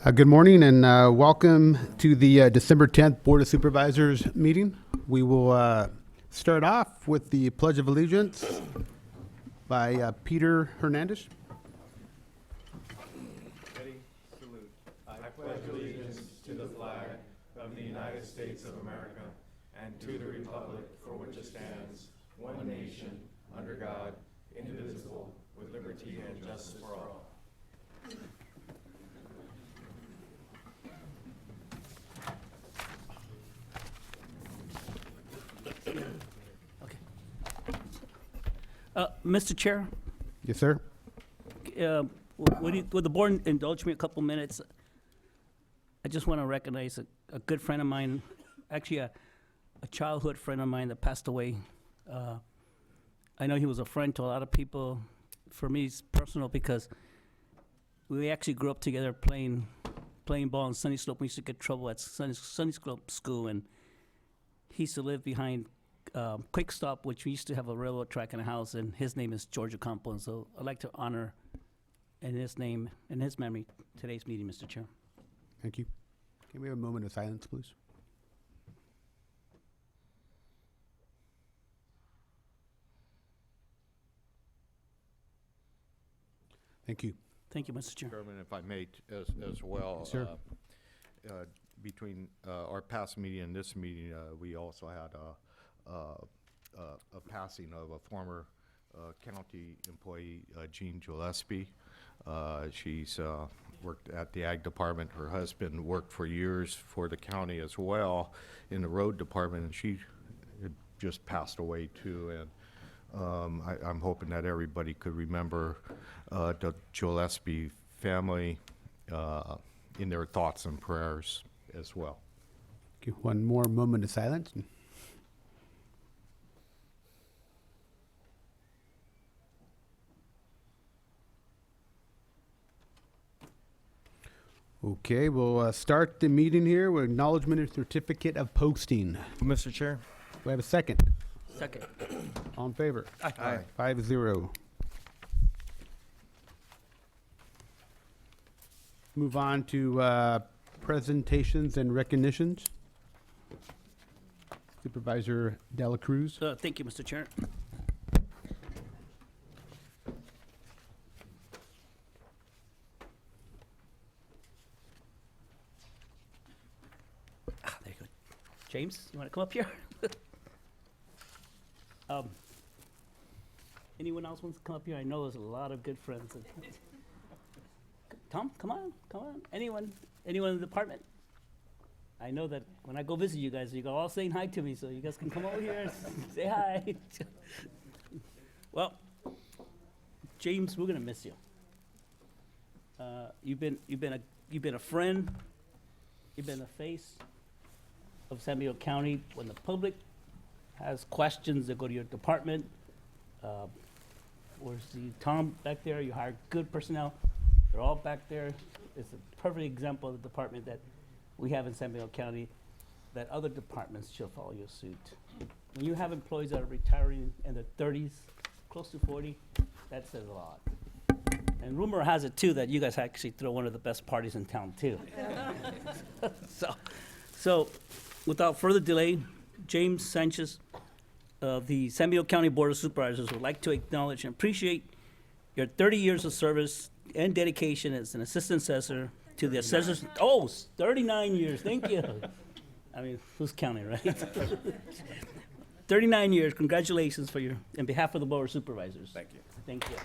Good morning and welcome to the December 10th Board of Supervisors meeting. We will start off with the Pledge of Allegiance by Peter Hernandez. Ready, salute. I pledge allegiance to the flag of the United States of America and to the republic for which it stands, one nation, under God, indivisible, with liberty and justice for all. Mr. Chair, Yes, sir. would the board indulge me a couple minutes? I just want to recognize a good friend of mine, actually a childhood friend of mine that passed away. I know he was a friend to a lot of people. For me, it's personal because we actually grew up together playing ball in Sunny Slope. We used to get trouble at Sunny Slope School, and he used to live behind Quick Stop, which we used to have a railroad track in a house, and his name is George Ocampo, and so I'd like to honor in his name, in his memory, today's meeting, Mr. Chair. Thank you. Can we have a moment of silence, please? Thank you. Thank you, Mr. Chair. Chairman, if I may, as well. Yes, sir. Between our past meeting and this meeting, we also had a passing of a former county employee, Jean Gillespie. She's worked at the Ag Department. Her husband worked for years for the county as well in the road department, and she had just passed away too. And I'm hoping that everybody could remember the Gillespie family in their thoughts and prayers as well. Okay, one more moment of silence. Okay, we'll start the meeting here with acknowledgement of certificate of posting. Mr. Chair. Do I have a second? Second. All in favor? Aye. 5-0. Move on to presentations and recognitions. Supervisor Dela Cruz. Thank you, Mr. Chair. There you go. James, you want to come up here? Anyone else wants to come up here? I know there's a lot of good friends. Tom, come on. Anyone in the department? I know that when I go visit you guys, you go all saying hi to me, so you guys can come over here and say hi. Well, James, we're gonna miss you. You've been a friend. You've been the face of San Diego County. When the public has questions, they go to your department. Where's Tom back there? You hire good personnel. They're all back there. It's a perfect example of the department that we have in San Diego County that other departments should follow your suit. When you have employees that are retiring in their 30s, close to 40, that says a lot. And rumor has it too that you guys actually throw one of the best parties in town too. So without further delay, James Sanchez of the San Diego County Board of Supervisors would like to acknowledge and appreciate your 30 years of service and dedication as an assistant assessor to the assessors. Oh, 39 years, thank you. I mean, who's counting, right? 39 years, congratulations in behalf of the Board of Supervisors. Thank you. Thank you.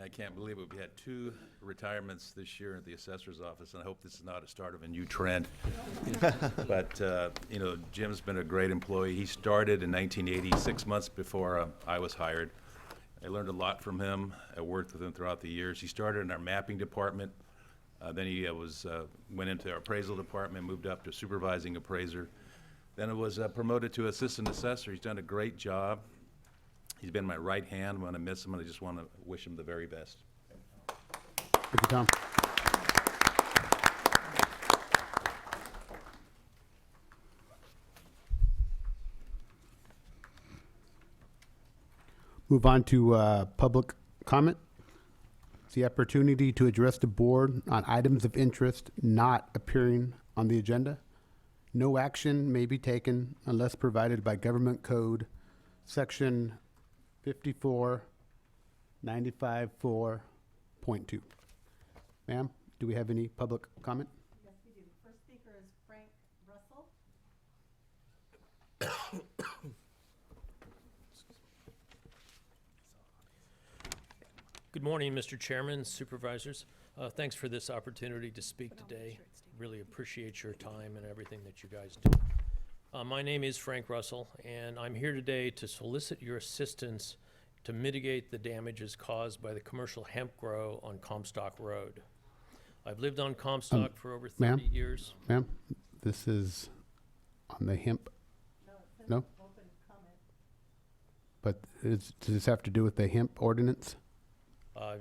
I can't believe it. We had 2 retirements this year at the assessor's office, and I hope this is not a start of a new trend. But, Jim's been a great employee. He started in 1980, 6 months before I was hired. I learned a lot from him. I worked with him throughout the years. He started in our mapping department. Then he went into our appraisal department, moved up to supervising appraiser. Then it was promoted to assistant assessor. He's done a great job. He's been my right hand. When I miss him, and I just want to wish him the very best. Thank you, Tom. Move on to public comment. It's the opportunity to address the board on items of interest not appearing on the agenda. No action may be taken unless provided by Government Code, Section 5495.4.2. Ma'am, do we have any public comment? Yes, we do. First speaker is Frank Russell. Good morning, Mr. Chairman, Supervisors. Thanks for this opportunity to speak today. Really appreciate your time and everything that you guys do. My name is Frank Russell, and I'm here today to solicit your assistance to mitigate the damages caused by the commercial hemp grow on Comstock Road. I've lived on Comstock for over 30 ma'am? years. Ma'am, this is on the hemp, No, it says No? open comment. but does this have to do with the hemp ordinance?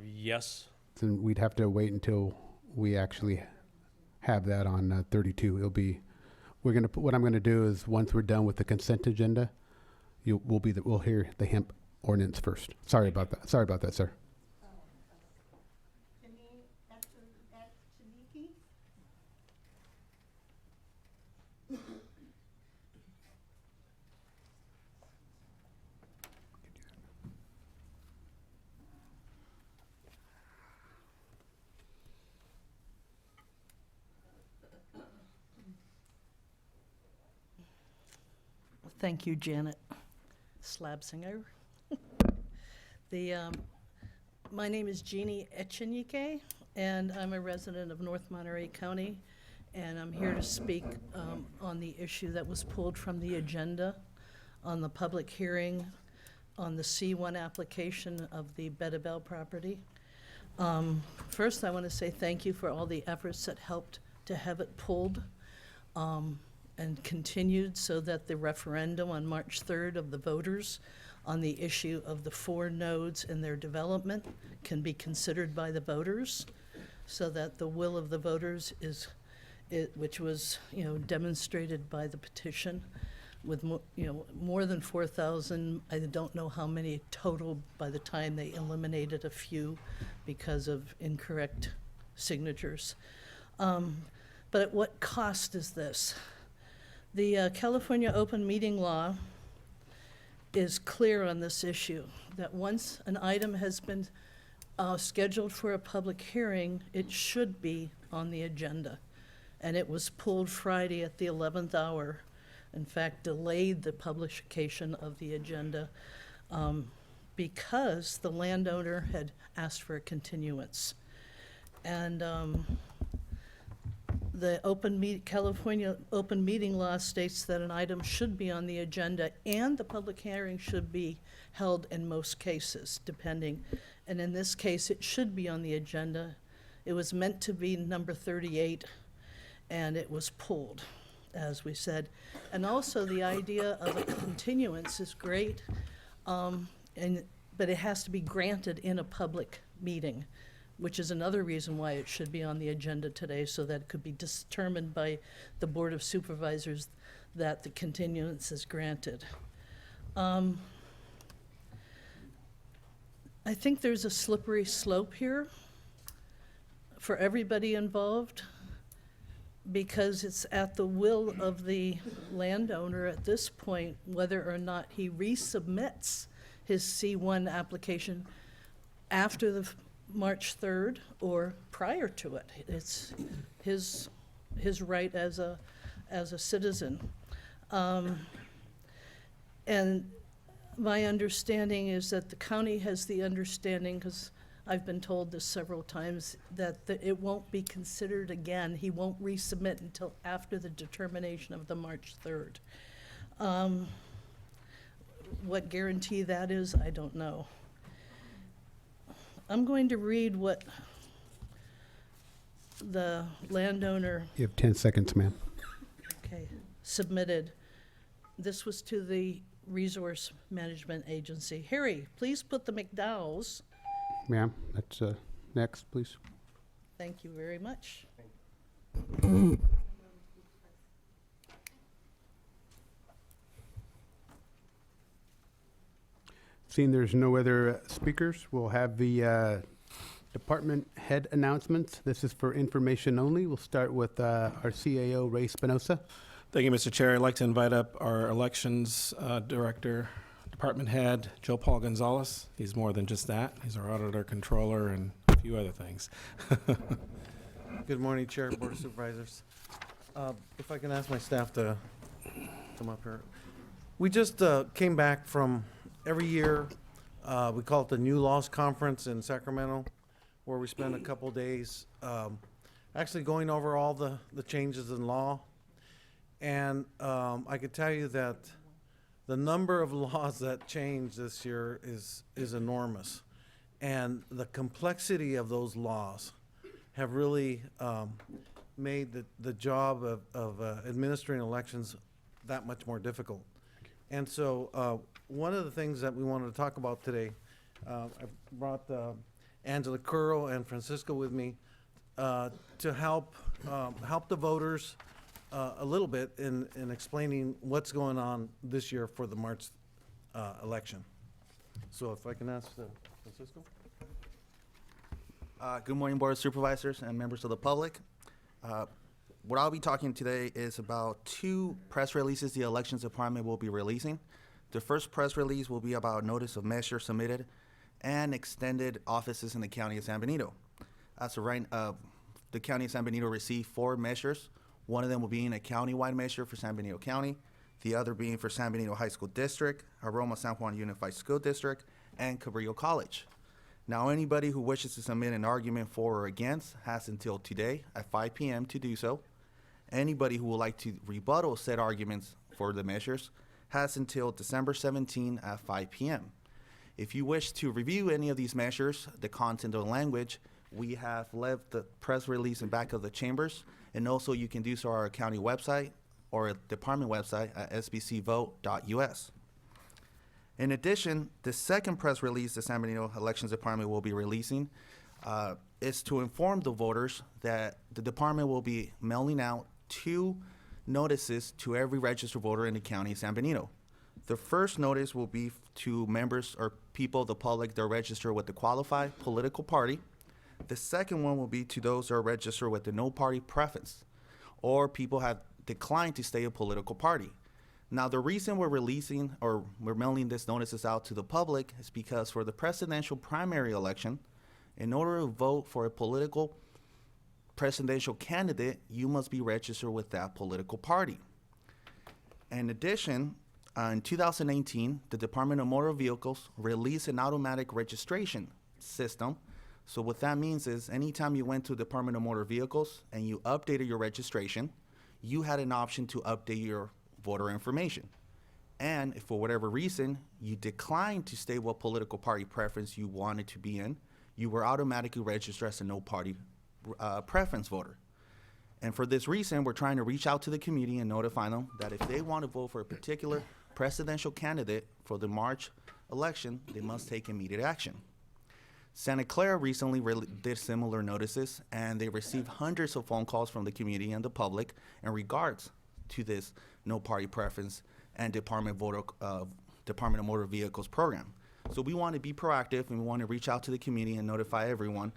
Yes, Then we'd have to wait until we actually have that on 32. What I'm gonna do is, once we're done with the consent agenda, we'll hear the hemp ordinance first. Sorry about that, sir. Janine Echeniki? Thank you, Janet Slabsinger. My name is Jeannie Echenike, and I'm a resident of North Monterey County, and I'm here to speak on the issue that was pulled from the agenda on the public hearing on the C1 application of the Bedabel property. First, I want to say thank you for all the efforts that helped to have it pulled and continued so that the referendum on March 3rd of the voters on the issue of the 4 nodes and their development can be considered by the voters, so that the will of the voters which was, demonstrated by the petition with more than 4,000. I don't know how many total by the time they eliminated a few because of incorrect signatures. But at what cost is this? The California open meeting law is clear on this issue, that once an item has been scheduled for a public hearing, it should be on the agenda. And it was pulled Friday at the 11th hour. In fact, delayed the publication of the agenda because the landowner had asked for a continuance. And the California open meeting law states that an item should be on the agenda and the public hearing should be held in most cases, depending. And in this case, it should be on the agenda. It was meant to be number 38, and it was pulled, as we said. And also, the idea of a continuance is great, but it has to be granted in a public meeting, which is another reason why it should be on the agenda today, so that it could be determined by the Board of Supervisors that the continuance is granted. I think there's a slippery slope here for everybody involved, because it's at the will of the landowner at this point whether or not he resubmits his C1 application after the March 3rd or prior to it. It's his right as a citizen. And my understanding is that the county has the understanding, because I've been told this several times, that it won't be considered again. He won't resubmit until after the determination of the March 3rd. What guarantee that is, I don't know. I'm going to read what the landowner You have 10 seconds, ma'am. submitted. This was to the Resource Management Agency. Harry, please put the McDowells. Ma'am, that's next, please. Thank you very much. Seeing there's no other speakers, we'll have the department head announcements. This is for information only. We'll start with our CAO, Ray Espinosa. Thank you, Mr. Chair. I'd like to invite up our elections director, department head, Joe Paul Gonzalez. He's more than just that. He's our auditor, controller, and a few other things. Good morning, Chair, Board of Supervisors. If I can ask my staff to come up here. We just came back from, every year, we call it the New Laws Conference in Sacramento, where we spend a couple days actually going over all the changes in law. And I could tell you that the number of laws that changed this year is enormous. And the complexity of those laws have really made the job of administering elections that much more difficult. And so one of the things that we wanted to talk about today, I brought Angela Curl and Francisco with me to help the voters a little bit in explaining what's going on this year for the March election. So if I can ask Francisco? Good morning, Board of Supervisors and members of the public. What I'll be talking today is about 2 press releases the Elections Department will be releasing. The first press release will be about notice of measure submitted and extended offices in the County of San Benito. As of right, the County of San Benito received 4 measures. One of them will be a county-wide measure for San Benito County, the other being for San Benito High School District, Aroma San Juan Unified School District, and Cabrillo College. Now, anybody who wishes to submit an argument for or against has until today at 5 p.m. to do so. Anybody who would like to rebuttal said arguments for the measures has until December 17 at 5 p.m. If you wish to review any of these measures, the content or language, we have left the press release in back of the chambers, and also you can do so on our county website or department website at sbcvote.us. In addition, the second press release the San Benito Elections Department will be releasing is to inform the voters that the department will be mailing out 2 notices to every registered voter in the county of San Benito. The first notice will be to members or people of the public that are registered with the qualified political party. The second one will be to those that are registered with the no party preference, or people have declined to stay a political party. Now, the reason we're releasing or we're mailing these notices out to the public is because for the presidential primary election, in order to vote for a political presidential candidate, you must be registered with that political party. In addition, in 2018, the Department of Motor Vehicles released an automatic registration system. So what that means is anytime you went to the Department of Motor Vehicles and you updated your registration, you had an option to update your voter information. And if for whatever reason you declined to state what political party preference you wanted to be in, you were automatically registered as a no party preference voter. And for this reason, we're trying to reach out to the community and notify them that if they want to vote for a particular presidential candidate for the March election, they must take immediate action. Santa Clara recently did similar notices, and they received hundreds of phone calls from the community and the public in regards to this no party preference and Department of Motor Vehicles program. So we want to be proactive, and we want to reach out to the community and notify everyone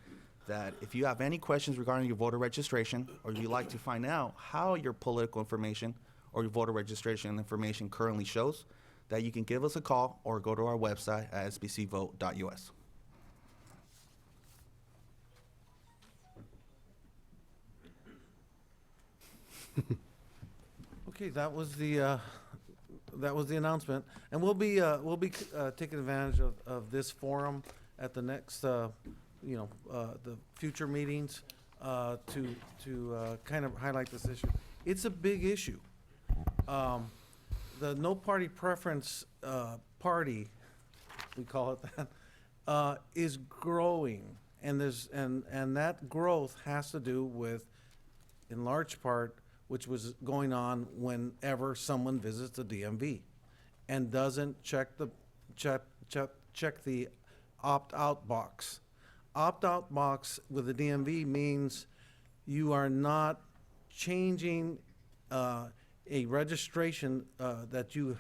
that if you have any questions regarding your voter registration, or you'd like to find out how your political information or your voter registration information currently shows, that you can give us a call or go to our website at sbcvote.us. Okay, that was the announcement, and we'll be taking advantage of this forum at the next the future meetings to kind of highlight this issue. It's a big issue. The no party preference party, we call it that, is growing, and that growth has to do with, in large part, which was going on whenever someone visits the DMV and doesn't check the opt-out box. Opt-out box with the DMV means you are not changing a registration that you're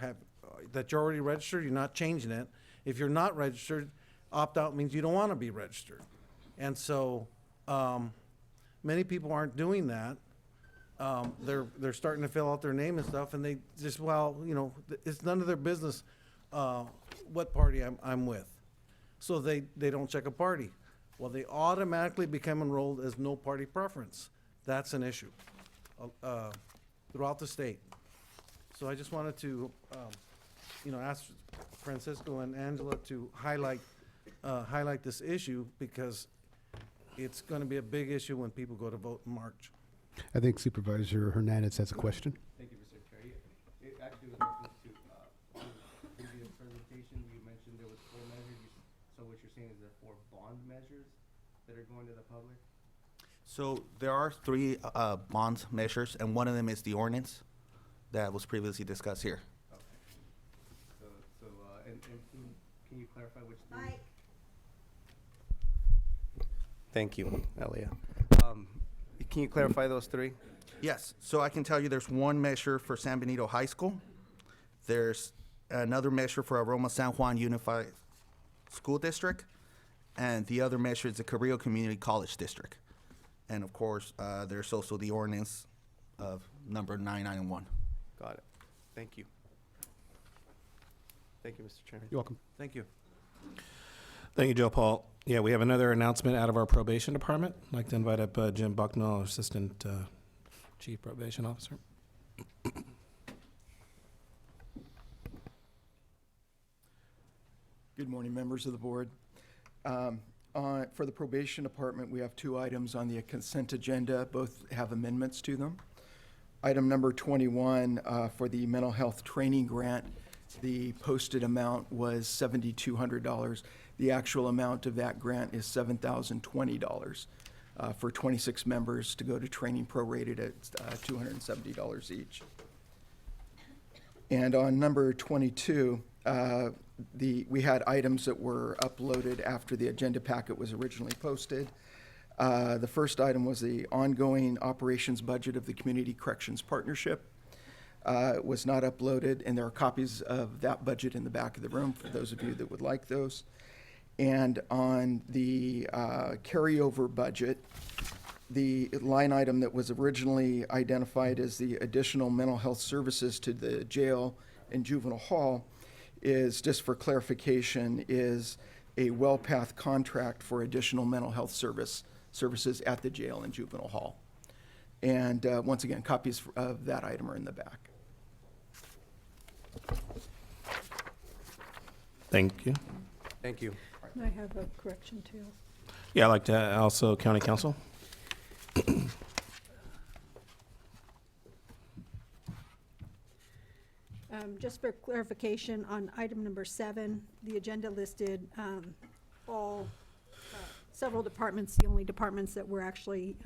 already registered. You're not changing it. If you're not registered, opt-out means you don't want to be registered. And so, many people aren't doing that. They're starting to fill out their name and stuff, and they just, well, you know, it's none of their business, what party I'm with. So they don't check a party. Well, they automatically become enrolled as no party preference. That's an issue, throughout the state. So I just wanted to, you know, ask Francisco and Angela to highlight this issue, because it's gonna be a big issue when people go to vote in March. I think Supervisor Hernandez has a question. Thank you, Mr. Chair. It actually was reference to previous presentation, you mentioned there was 4 measures. So what you're saying is there are 4 bond measures that are going to the public? So there are 3 bond measures, and one of them is the ordinance that was previously discussed here. Okay. And can you clarify which 3? Thank you, Elia. Can you clarify those 3? Yes, so I can tell you there's one measure for San Benito High School. There's another measure for Aroma San Juan Unified School District, and the other measure is the Carrillo Community College District. And of course, there's also the ordinance of number 991. Got it. Thank you. Thank you, Mr. Chairman. You're welcome. Thank you. Thank you, Joe Paul. Yeah, we have another announcement out of our probation department. I'd like to invite up Jim Bucknell, our Assistant Chief Probation Officer. Good morning, members of the board. For the probation department, we have 2 items on the consent agenda. Both have amendments to them. Item number 21, for the mental health training grant, the posted amount was $7,200. The actual amount of that grant is $7,020 for 26 members to go to training prorated at $270 each. And on number 22, we had items that were uploaded after the agenda packet was originally posted. The first item was the ongoing operations budget of the Community Corrections Partnership. It was not uploaded, and there are copies of that budget in the back of the room for those of you that would like those. And on the carryover budget, the line item that was originally identified as the additional mental health services to the jail and juvenile hall is, just for clarification, is a WellPath contract for additional mental health services at the jail and juvenile hall. And once again, copies of that item are in the back. Thank you. Thank you. I have a correction too. Yeah, I'd like to also County Council. Just for clarification, on item number 7, the agenda listed several departments. The only departments that we're actually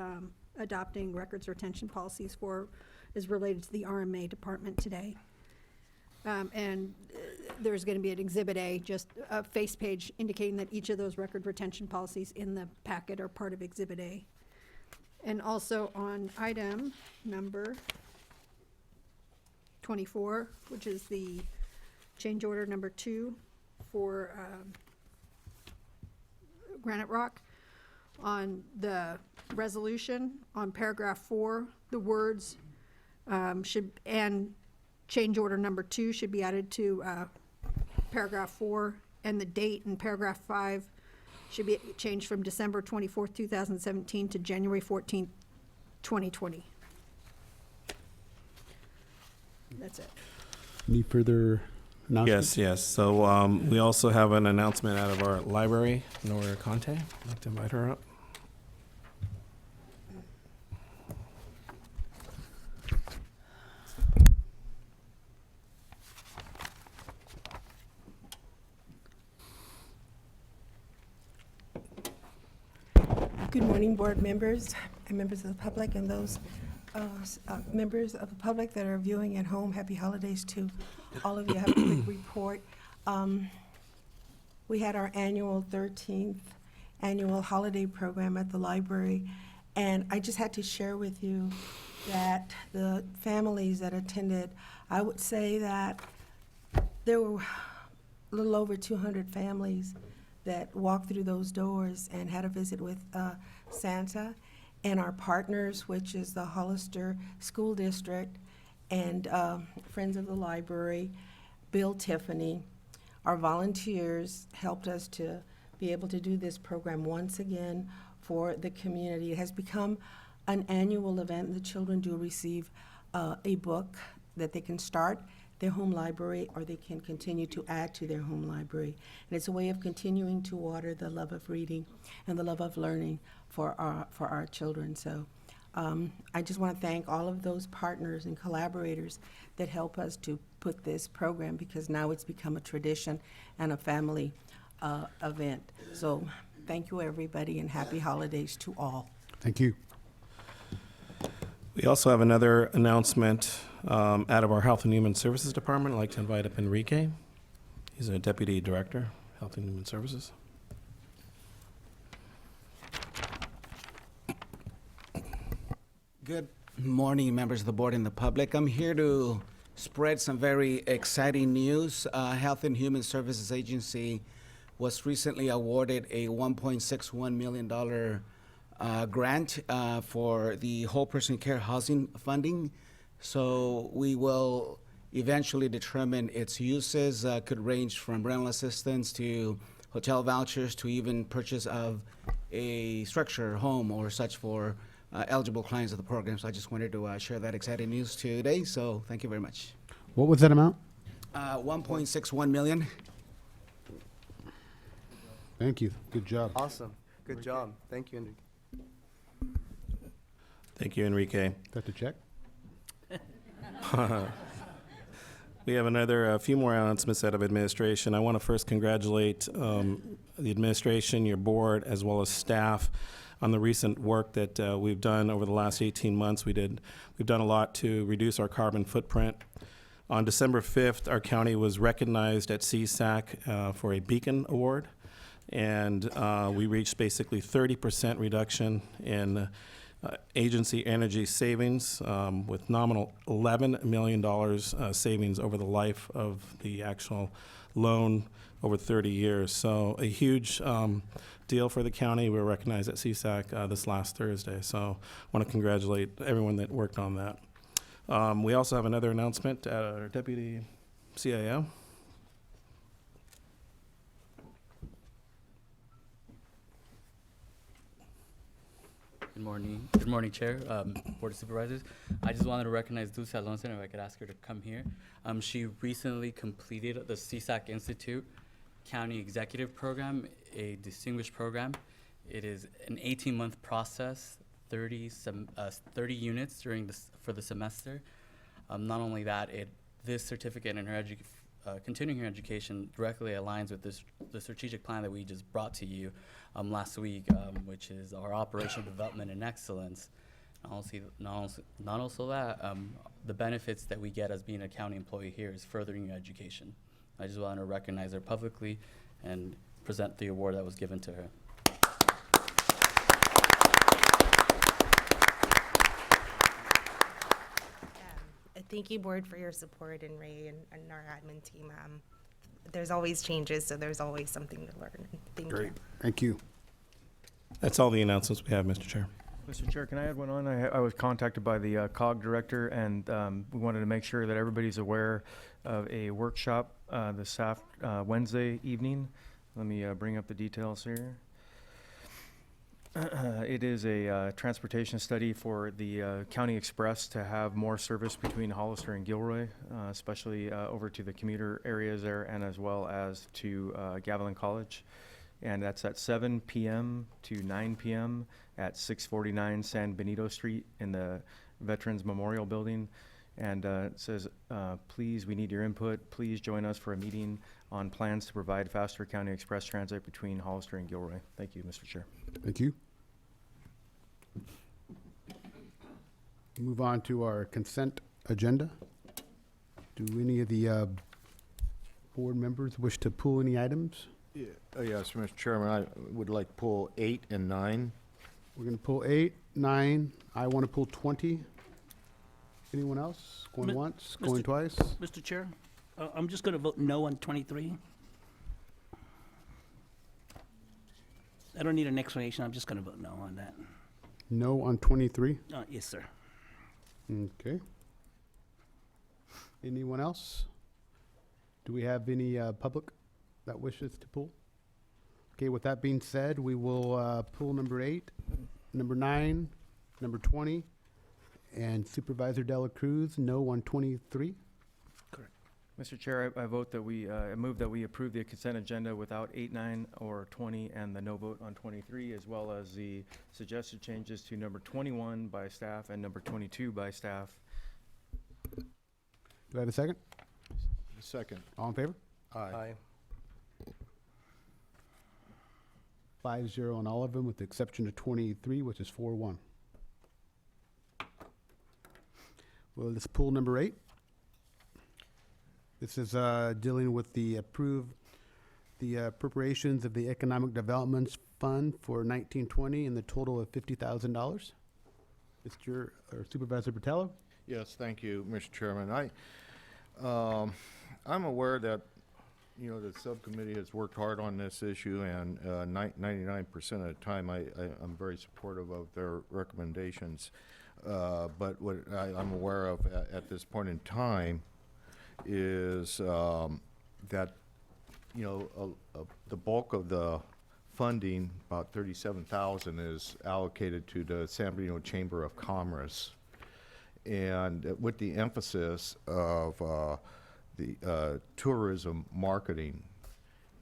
adopting records retention policies for is related to the RMA department today. And there's going to be an Exhibit A, just a face page indicating that each of those record retention policies in the packet are part of Exhibit A. And also on item number 24, which is the change order number 2 for Granite Rock, on the resolution, on paragraph 4, the words and change order number 2 should be added to paragraph 4, and the date in paragraph 5 should be changed from December 24th, 2017 to January 14th, 2020. That's it. Any further announcements? Yes. So we also have an announcement out of our library, Nora Conte. I'd like to invite her up. Good morning, board members and members of the public, and those members of the public that are viewing at home. Happy holidays to all of you. I have a quick report. We had our annual 13th annual holiday program at the library, and I just had to share with you that the families that attended, I would say that there were little over 200 families that walked through those doors and had a visit with Santa, and our partners, which is the Hollister School District and Friends of the Library, Bill Tiffany. Our volunteers helped us to be able to do this program once again for the community. It has become an annual event. The children do receive a book that they can start their home library, or they can continue to add to their home library. And it's a way of continuing to water the love of reading and the love of learning for our children. So I just want to thank all of those partners and collaborators that help us to put this program, because now it's become a tradition and a family event. So thank you, everybody, and happy holidays to all. Thank you. We also have another announcement out of our Health and Human Services Department. I'd like to invite up Enrique. He's a Deputy Director, Health and Human Services. Good morning, members of the board and the public. I'm here to spread some very exciting news. Health and Human Services Agency was recently awarded a $1.61 million grant for the whole person care housing funding. So we will eventually determine its uses. Could range from rental assistance to hotel vouchers to even purchase of a structure, home or such for eligible clients of the program. So I just wanted to share that exciting news today. So thank you very much. What was that amount? 1.61 million. Thank you. Good job. Awesome. Good job. Thank you, Enrique. Thank you, Enrique. Got the check? We have a few more announcements out of administration. I want to first congratulate the administration, your board, as well as staff on the recent work that we've done over the last 18 months. We've done a lot to reduce our carbon footprint. On December 5th, our county was recognized at CSAC for a Beacon Award, and we reached basically 30% reduction in agency energy savings with nominal $11 million savings over the life of the actual loan over 30 years. So a huge deal for the county. We were recognized at CSAC this last Thursday. So I want to congratulate everyone that worked on that. We also have another announcement at our Deputy CIO. Good morning. Good morning, Chair, Board of Supervisors. I just wanted to recognize Dulce Alonso, if I could ask her to come here. She recently completed the CSAC Institute County Executive Program, a distinguished program. It is an 18-month process, 30 units for the semester. Not only that, this certificate and her continuing her education directly aligns with the strategic plan that we just brought to you last week, which is our operational development and excellence. Not also that, the benefits that we get as being a county employee here is furthering your education. I just want to recognize her publicly and present the award that was given to her. Thank you, board, for your support, and Ray and our admin team. There's always changes, so there's always something to learn. Thank you. Great. Thank you. That's all the announcements we have, Mr. Chair. Mr. Chair, can I add one on? I was contacted by the COG director, and we wanted to make sure that everybody's aware of a workshop this Wednesday evening. Let me bring up the details here. It is a transportation study for the County Express to have more service between Hollister and Gilroy, especially over to the commuter areas there, and as well as to Gavilan College. And that's at 7 p.m. to 9 p.m. at 649 San Benito Street in the Veterans Memorial Building. And it says, please, we need your input. Please join us for a meeting on plans to provide faster County Express transit between Hollister and Gilroy. Thank you, Mr. Chair. Thank you. Move on to our consent agenda. Do any of the board members wish to pull any items? Yeah. Yes, Mr. Chairman, I would like to pull 8 and 9. We're going to pull 8, 9. I want to pull 20. Anyone else? Going once, going twice? Mr. Chair, I'm just going to vote no on 23. I don't need an explanation, I'm just gonna vote no on that. No on 23? Yes, sir. Okay. Anyone else? Do we have any public that wishes to pull? Okay, with that being said, we will pull number 8, number 9, number 20, and Supervisor Dela Cruz, no on 23. Mr. Chair, I vote that I move that we approve the consent agenda without 8, 9, or 20, and the no vote on 23, as well as the suggested changes to number 21 by staff and number 22 by staff. Do I have a second? Second. All in favor? Aye. 5-0 on all of them, with the exception of 23, which is 4-1. Well, let's pull number 8. This is dealing with the appropriations of the Economic Development Fund for 1920 in the total of $50,000. Mr. or Supervisor Botello? Yes, thank you, Mr. Chairman. I'm aware that, the subcommittee has worked hard on this issue, and 99% of the time, I'm very supportive of their recommendations. But what I'm aware of at this point in time is that, the bulk of the funding, about $37,000, is allocated to the San Benito Chamber of Commerce. And with the emphasis of the tourism marketing.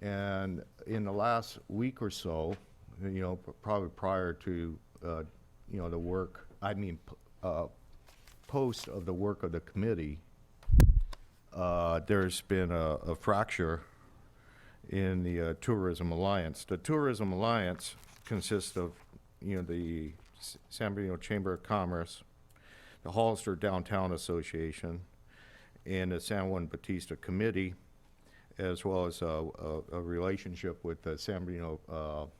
And in the last week or so, probably prior to, the work, post of the work of the committee, there's been a fracture in the Tourism Alliance. The Tourism Alliance consists of, the San Benito Chamber of Commerce, the Hollister Downtown Association, and the San Juan Bautista Committee, as well as a relationship with the San Benito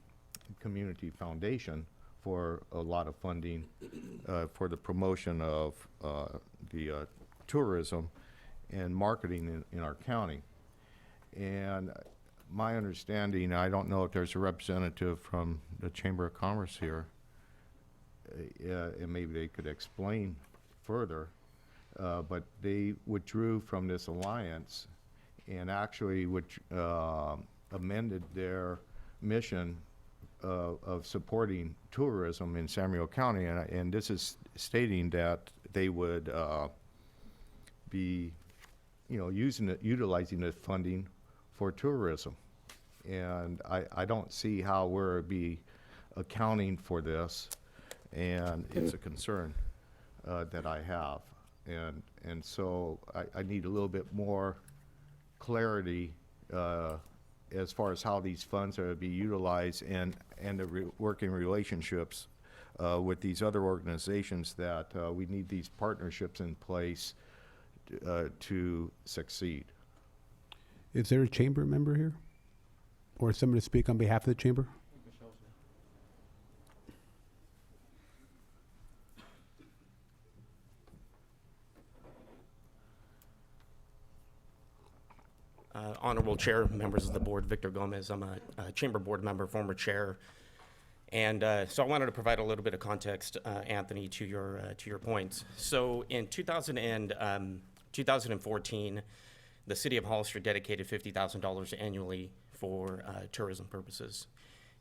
Community Foundation for a lot of funding for the promotion of the tourism and marketing in our county. And my understanding, I don't know if there's a representative from the Chamber of Commerce here, and maybe they could explain further, but they withdrew from this alliance and actually amended their mission of supporting tourism in San Benito County, and this is stating that they would be, utilizing the funding for tourism, and I don't see how we're be accounting for this, and it's a concern that I have, and so I need a little bit more clarity as far as how these funds are to be utilized, and the working relationships with these other organizations, that we need these partnerships in place to succeed. Is there a chamber member here? Or someone to speak on behalf of the chamber? Honorable Chair, members of the board, Victor Gomez. I'm a chamber board member, former chair. And so I wanted to provide a little bit of context, Anthony, to your points. So in 2014, the city of Hollister dedicated $50,000 annually for tourism purposes.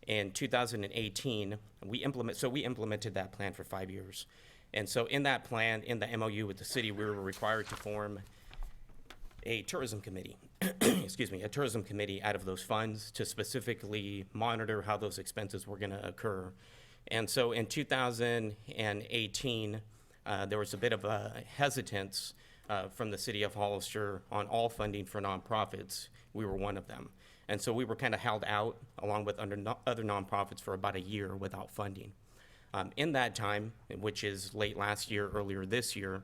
In 2018, we implemented that plan for 5 years. And so in that plan, in the MOU with the city, we were required to form a tourism committee, a tourism committee out of those funds to specifically monitor how those expenses were going to occur. And so in 2018, there was a bit of a hesitance from the city of Hollister on all funding for nonprofits. We were one of them. And so we were kind of held out along with other nonprofits for about a year without funding. In that time, which is late last year, earlier this year,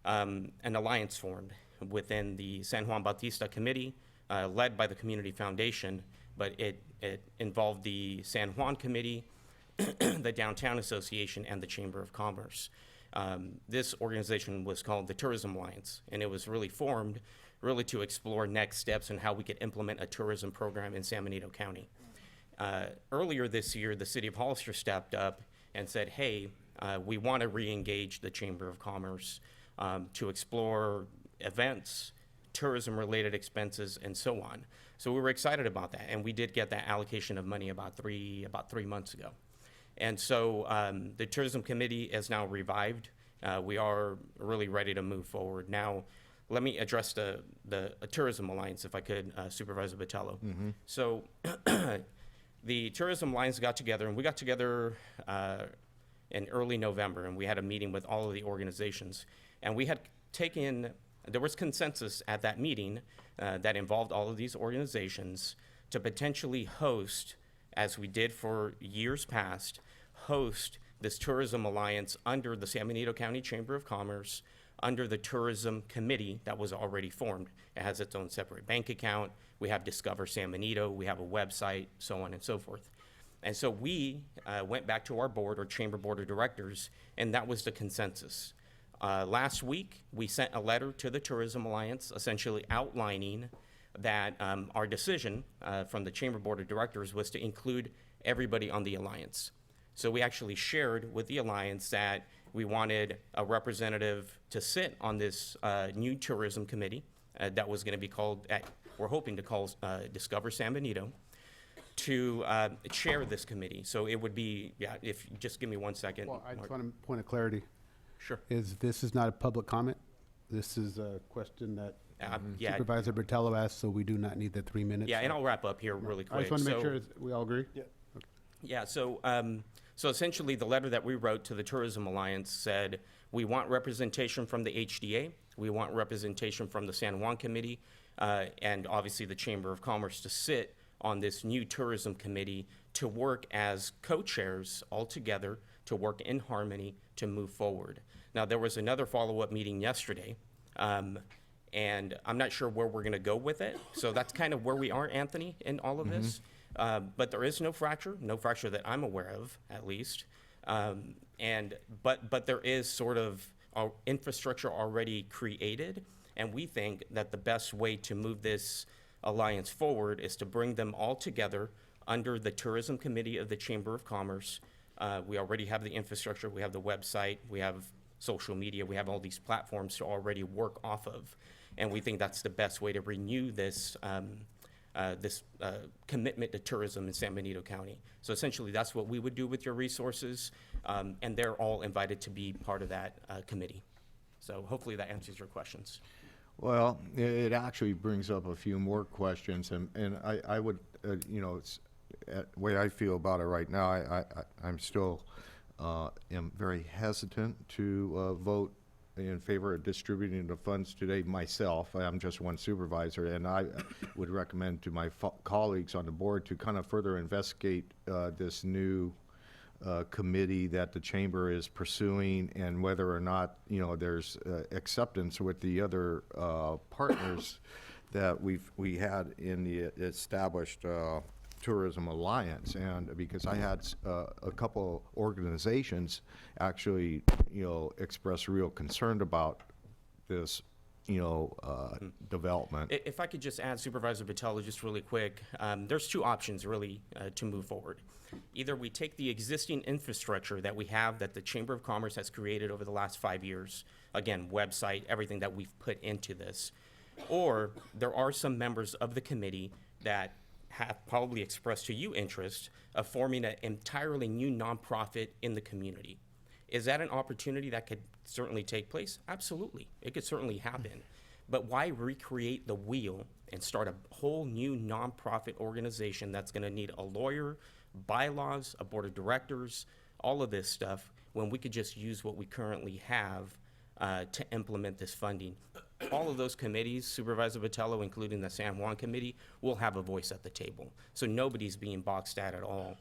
an alliance formed within the San Juan Bautista Committee, led by the Community Foundation, but it involved the San Juan Committee, the Downtown Association, and the Chamber of Commerce. This organization was called the Tourism Alliance, and it was really formed to explore next steps and how we could implement a tourism program in San Benito County. Earlier this year, the city of Hollister stepped up and said, hey, we want to re-engage the Chamber of Commerce to explore events, tourism-related expenses, and so on. So we were excited about that, and we did get that allocation of money about three months ago. And so the Tourism Committee is now revived. We are really ready to move forward. Now, let me address the Tourism Alliance, if I could, Supervisor Botello. So the Tourism Alliance got together, and we got together in early November, and we had a meeting with all of the organizations. And we had there was consensus at that meeting that involved all of these organizations to potentially host, as we did for years past, host this Tourism Alliance under the San Benito County Chamber of Commerce, under the Tourism Committee that was already formed. It has its own separate bank account. We have Discover San Benito. We have a website, so on and so forth. And so we went back to our board, or Chamber Board of Directors, and that was the consensus. Last week, we sent a letter to the Tourism Alliance, essentially outlining that our decision from the Chamber Board of Directors was to include everybody on the Alliance. So we actually shared with the Alliance that we wanted a representative to sit on this new tourism committee that was going to be called, we're hoping to call Discover San Benito, to chair this committee. So it would be, if you just give me 1 second. Well, I just Mark. want a point of clarity. Sure. This is not a public comment. This is a question that Yeah. Supervisor Bertello asked, so we do not need the 3 minutes. Yeah, and I'll wrap up here really quick. I just want to make So- sure we all agree. Yeah. Yeah, so essentially the letter that we wrote to the Tourism Alliance said, we want representation from the HDA, we want representation from the San Juan Committee, and obviously the Chamber of Commerce to sit on this new tourism committee to work as co-chairs all together, to work in harmony, to move forward. Now, there was another follow-up meeting yesterday, and I'm not sure where we're gonna go with it. So that's kind of where we are, Anthony, in all of this. But there is no fracture that I'm aware of, at least. But there is sort of infrastructure already created, and we think that the best way to move this alliance forward is to bring them all together under the Tourism Committee of the Chamber of Commerce. We already have the infrastructure, we have the website, we have social media, we have all these platforms to already work off of. And we think that's the best way to renew this commitment to tourism in San Benito County. So essentially, that's what we would do with your resources, and they're all invited to be part of that committee. So hopefully that answers your questions. Well, it actually brings up a few more questions, and I would, it's, the way I feel about it right now, I'm still am very hesitant to vote in favor of distributing the funds today myself. I'm just one supervisor, and I would recommend to my colleagues on the board to kind of further investigate this new committee that the chamber is pursuing, and whether or not there's acceptance with the other partners that we had in the established Tourism Alliance. And because I had a couple organizations actually express real concern about this development. If I could just add, Supervisor Botello, just really quick, there's two options really to move forward. Either we take the existing infrastructure that we have, that the Chamber of Commerce has created over the last 5 years, again, website, everything that we've put into this, or there are some members of the committee that have probably expressed to you interest of forming an entirely new nonprofit in the community. Is that an opportunity that could certainly take place? Absolutely. It could certainly happen. But why recreate the wheel and start a whole new nonprofit organization that's going to need a lawyer, bylaws, a board of directors, all of this stuff, when we could just use what we currently have to implement this funding? All of those committees, Supervisor Botello, including the San Juan Committee, will have a voice at the table. So nobody's being boxed at all.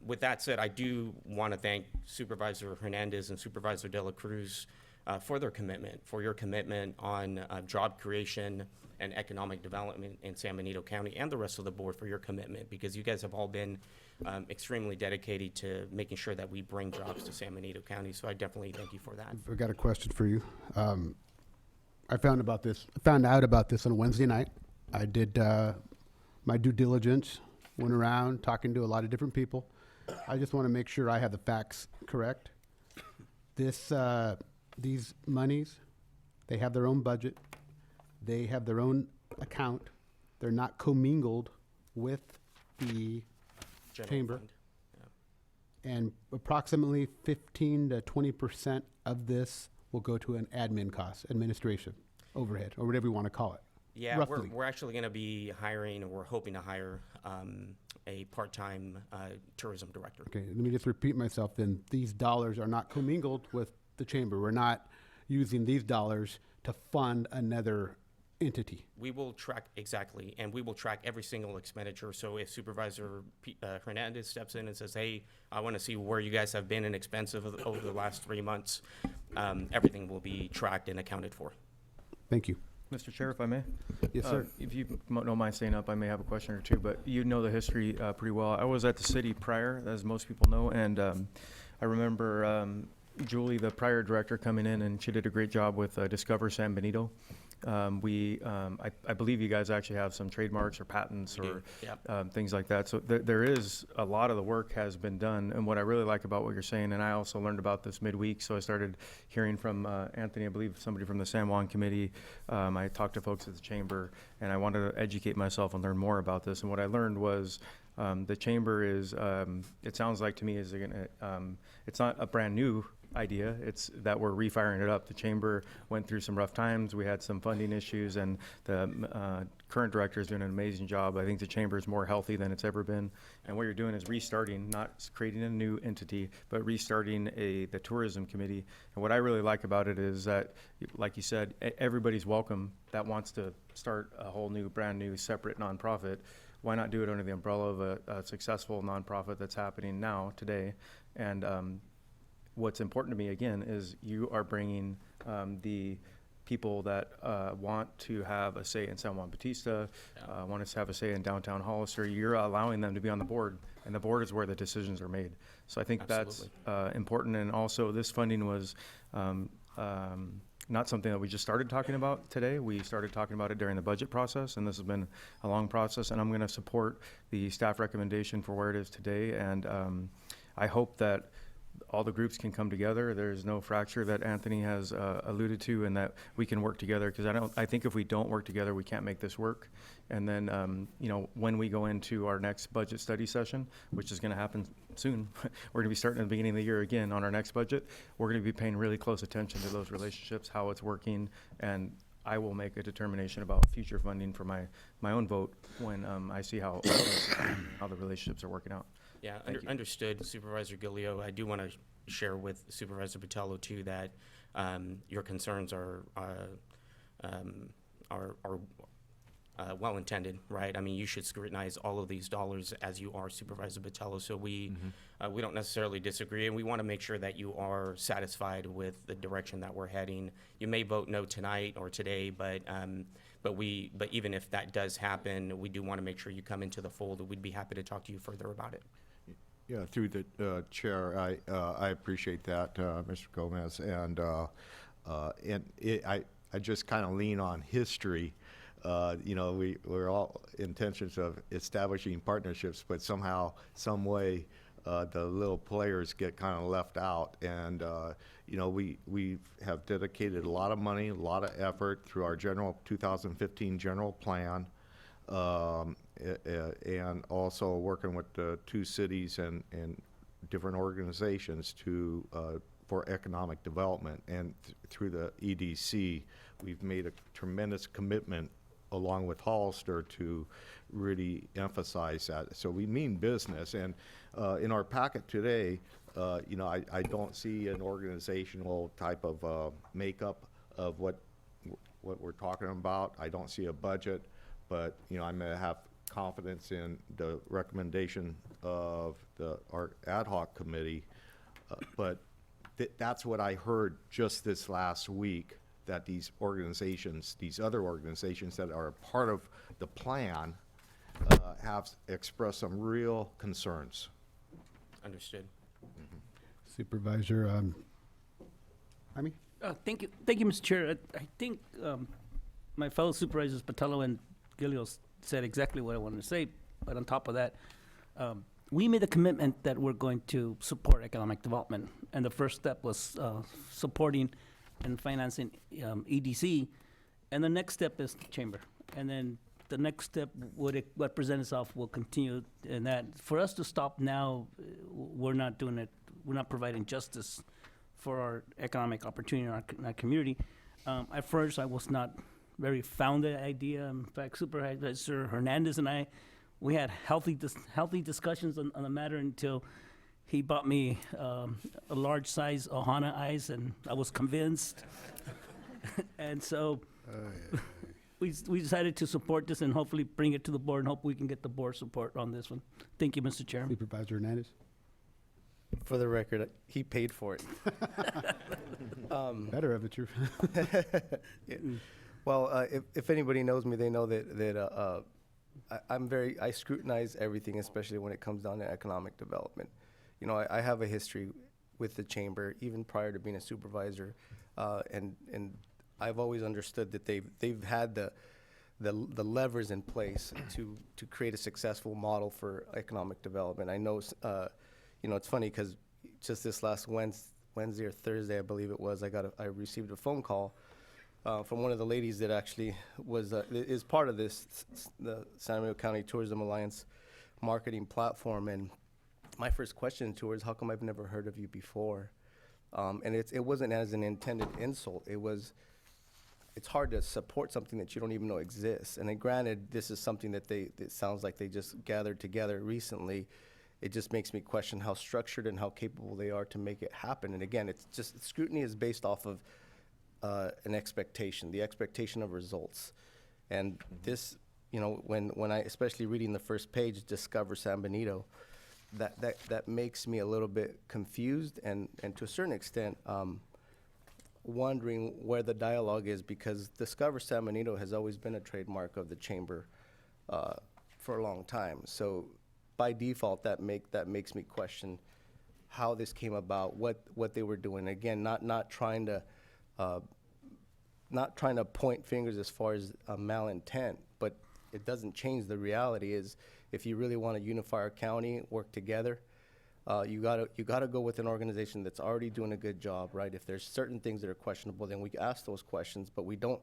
With that said, I do want to thank Supervisor Hernandez and Supervisor De La Cruz for their commitment, for your commitment on job creation and economic development in San Benito County, and the rest of the board for your commitment, because you guys have all been extremely dedicated to making sure that we bring jobs to San Benito County. So I definitely thank you for that. I've got a question for you. I found out about this on Wednesday night. I did my due diligence went around talking to a lot of different people. I just want to make sure I have the facts correct. These monies, they have their own budget. They have their own account. They're not commingled with the General chamber. fund. And approximately 15 to 20% of this will go to an admin cost, administration, overhead, or whatever you want to call it. Yeah, roughly. we're actually going to be hiring, or we're hoping to hire, a part-time tourism director. Okay, let me just repeat myself then. These dollars are not commingled with the chamber. We're not using these dollars to fund another entity. We will track, exactly, and we will track every single expenditure. So if Supervisor Hernandez steps in and says, hey, I want to see where you guys have been in expensive over the last 3 months, everything will be tracked and accounted for. Thank you. Mr. Chair, if I may? Yes, sir. If you don't mind staying up, I may have a question or two, but you know the history pretty well. I was at the city prior, as most people know, and I remember Julie, the prior director, coming in, and she did a great job with Discover San Benito. I believe you guys actually have some trademarks or patents or things like that. So there is a lot of the work has been done. And what I really like about what you're saying, and I also learned about this midweek, so I started hearing from Anthony, I believe somebody from the San Juan Committee. I talked to folks at the chamber, and I wanted to educate myself and learn more about this. And what I learned was the chamber is, it sounds like to me, is it's not a brand new idea. It's that we're refiring it up. The chamber went through some rough times. We had some funding issues, and the current director is doing an amazing job. I think the chamber is more healthy than it's ever been. And what you're doing is restarting, not creating a new entity, but restarting the tourism committee. And what I really like about it is that, like you said, everybody's welcome that wants to start a whole new, brand new, separate nonprofit. Why not do it under the umbrella of a successful nonprofit that's happening now, today? And what's important to me, again, is you are bringing the people that want to have a say in San Juan Bautista, want us to have a say in downtown Hollister. You're allowing them to be on the board, and the board is where the decisions are made. So I think that's important. And also, this funding was not something that we just started talking about today. We started talking about it during the budget process, and this has been a long process. And I'm going to support the staff recommendation for where it is today. And I hope that all the groups can come together. There's no fracture that Anthony has alluded to, and that we can work together, because I think if we don't work together, we can't make this work. And then, when we go into our next budget study session, which is going to happen soon, we're going to be starting at the beginning of the year again on our next budget. We're going to be paying really close attention to those relationships, how it's working, and I will make a determination about future funding for my own vote when I see how the relationships are working out. Yeah, understood, Supervisor Gillio. I do want to share with Supervisor Botello too that your concerns are well intended, right? I mean, you should scrutinize all of these dollars as you are, Supervisor Botello. So we don't necessarily disagree, and we want to make sure that you are satisfied with the direction that we're heading. You may vote no tonight or today, but even if that does happen, we do want to make sure you come into the fold. We'd be happy to talk to you further about it. Yeah, through the chair, I appreciate that, Mr. Gomez, and I just kind of lean on history. We're all intentions of establishing partnerships, but somehow, some way, the little players get kind of left out. And we have dedicated a lot of money, a lot of effort through our 2015 general plan. And also working with the two cities and different organizations for economic development. And through the EDC, we've made a tremendous commitment along with Hollister to really emphasize that. So we mean business. And in our packet today, I don't see an organizational type of makeup of what we're talking about. I don't see a budget. But I'm going to have confidence in the recommendation of our ad hoc committee. But that's what I heard just this last week, that these other organizations that are a part of the plan, have expressed some real concerns. Understood. Supervisor, Thank you, Mr. Chair. I think my fellow supervisors Botello and Gillio said exactly what I wanted to say. But on top of that, we made a commitment that we're going to support economic development. And the first step was supporting and financing EDC. And the next step is the chamber. And then the next step, what presents itself will continue. And that, for us to stop now, we're not doing it, we're not providing justice for our economic opportunity in our community. At first, I was not very fond of the idea. In fact, Supervisor Hernandez and I, we had healthy discussions on the matter until he bought me a large size Ohana ice, and I was convinced. And so we decided to support this and hopefully bring it to the board and hope we can get the board support on this one. Thank you, Mr. Chairman. Supervisor Hernandez. For the record, he paid for it. Better of it, true. Yeah. Well, if anybody knows me, they know that I scrutinize everything, especially when it comes down to economic development. You know, I have a history with the chamber, even prior to being a supervisor, and I've always understood that they've had the levers in place to create a successful model for economic development. I know, you know, it's funny because just this last Wednesday or Thursday, I believe it was, I received a phone call from one of the ladies that actually is part of the San Bernardino County Tourism Alliance marketing platform. And my first question to her is, how come I've never heard of you before? And it wasn't as an intended insult. It's hard to support something that you don't even know exists. And then granted, this is something that it sounds like they just gathered together recently. It just makes me question how structured and how capable they are to make it happen. And again, it's just, scrutiny is based off of an expectation, the expectation of results. And this, you know, when I, especially reading the first page, Discover San Benito, that makes me a little bit confused and to a certain extent, wondering where the dialogue is, because Discover San Benito has always been a trademark of the chamber for a long time. So by default, that makes me question how this came about, what they were doing. Again, not trying to point fingers as far as malintent, but it doesn't change. The reality is, if you really want to unify our county, work together, you gotta go with an organization that's already doing a good job, right? If there's certain things that are questionable, then we ask those questions, but we don't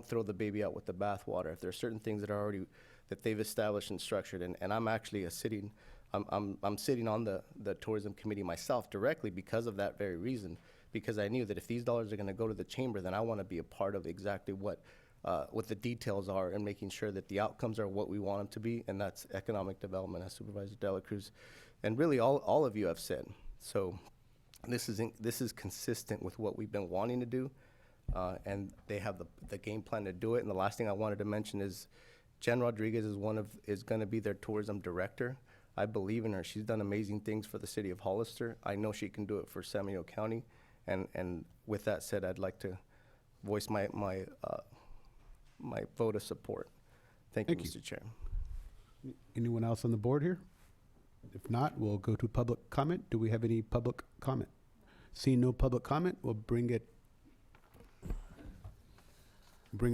throw the baby out with the bathwater. If there's certain things that they've established and structured, and I'm actually sitting on the tourism committee myself directly because of that very reason, because I knew that if these dollars are going to go to the chamber, then I want to be a part of exactly what the details are and making sure that the outcomes are what we want them to be, and that's economic development, as Supervisor Dela Cruz and really all of you have said. So this is consistent with what we've been wanting to do, and they have the game plan to do it. And the last thing I wanted to mention is Jen Rodriguez is going to be their tourism director. I believe in her. She's done amazing things for the city of Hollister. I know she can do it for San Bernardino County. And with that said, I'd like to voice my vote of support. Thank you, Mr. Chair. Anyone else on the board here? If not, we'll go to public comment. Do we have any public comment? Seeing no public comment, we'll bring it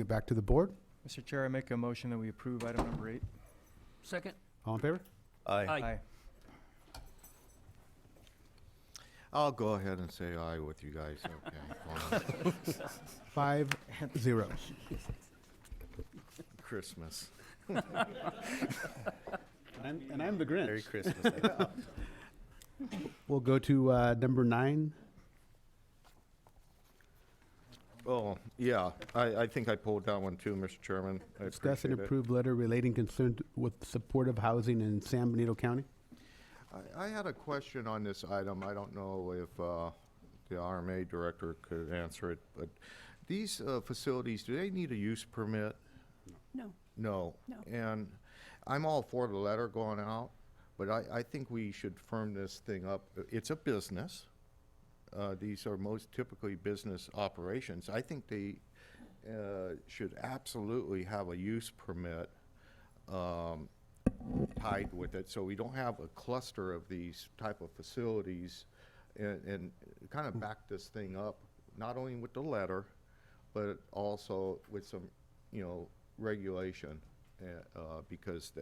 back to the board. Mr. Chair, I make a motion that we approve item number 8. Second. All in favor? Aye. I'll go ahead and say aye with you guys, okay? 5-0. Christmas. And I'm the Grinch. Merry Christmas. We'll go to number 9. Oh, yeah, I think I pulled that one too, Mr. Chairman. I Discuss and appreciate it. approve letter relating concern with supportive housing in San Benito County. I had a question on this item. I don't know if the RMA director could answer it, but these facilities, do they need a use permit? No. No. No. And I'm all for the letter going out, but I think we should firm this thing up. It's a business. These are most typically business operations. I think they should absolutely have a use permit tied with it, so we don't have a cluster of these type of facilities, and kind of back this thing up, not only with the letter, but also with some, regulation, because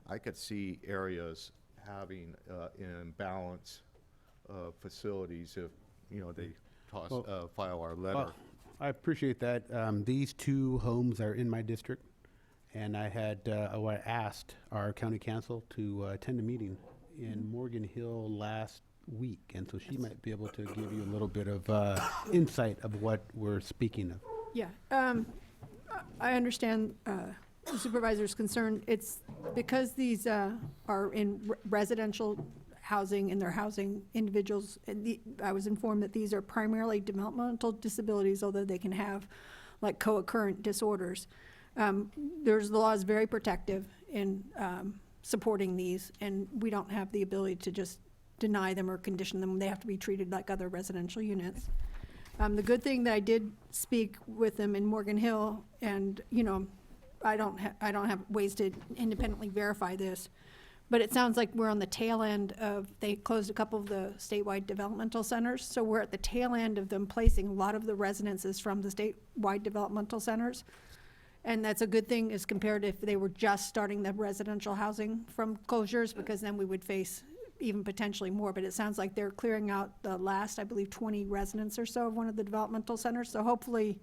I could see areas having imbalance facilities if, they file our letter. Well, I appreciate that. These two homes are in my district, and I had asked our county council to attend a meeting in Morgan Hill last week, and so she might be able to give you a little bit of insight of what we're speaking of. Yeah, I understand the supervisor's concern. It's because these are in residential housing, and they're housing individuals. I was informed that these are primarily developmental disabilities, although they can have like co-occurrent disorders. The law is very protective in supporting these, and we don't have the ability to just deny them or condition them. They have to be treated like other residential units. The good thing that I did speak with them in Morgan Hill, and I don't have ways to independently verify this, but it sounds like we're on the tail end of, they closed a couple of the statewide developmental centers, so we're at the tail end of them placing a lot of the residences from the statewide developmental centers. And that's a good thing as compared to if they were just starting the residential housing from closures, because then we would face even potentially more. But it sounds like they're clearing out the last, I believe, 20 residents or so of one of the developmental centers. So hopefully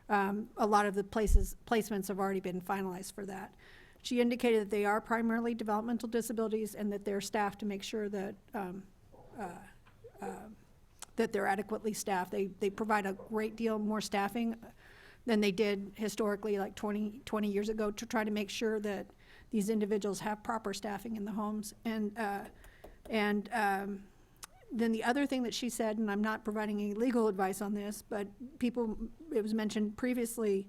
a lot of the placements have already been finalized for that. She indicated that they are primarily developmental disabilities and that they're staffed to make sure that that they're adequately staffed. They provide a great deal more staffing than they did historically, like 20 years ago, to try to make sure that these individuals have proper staffing in the homes. And then the other thing that she said, and I'm not providing any legal advice on this, but it was mentioned previously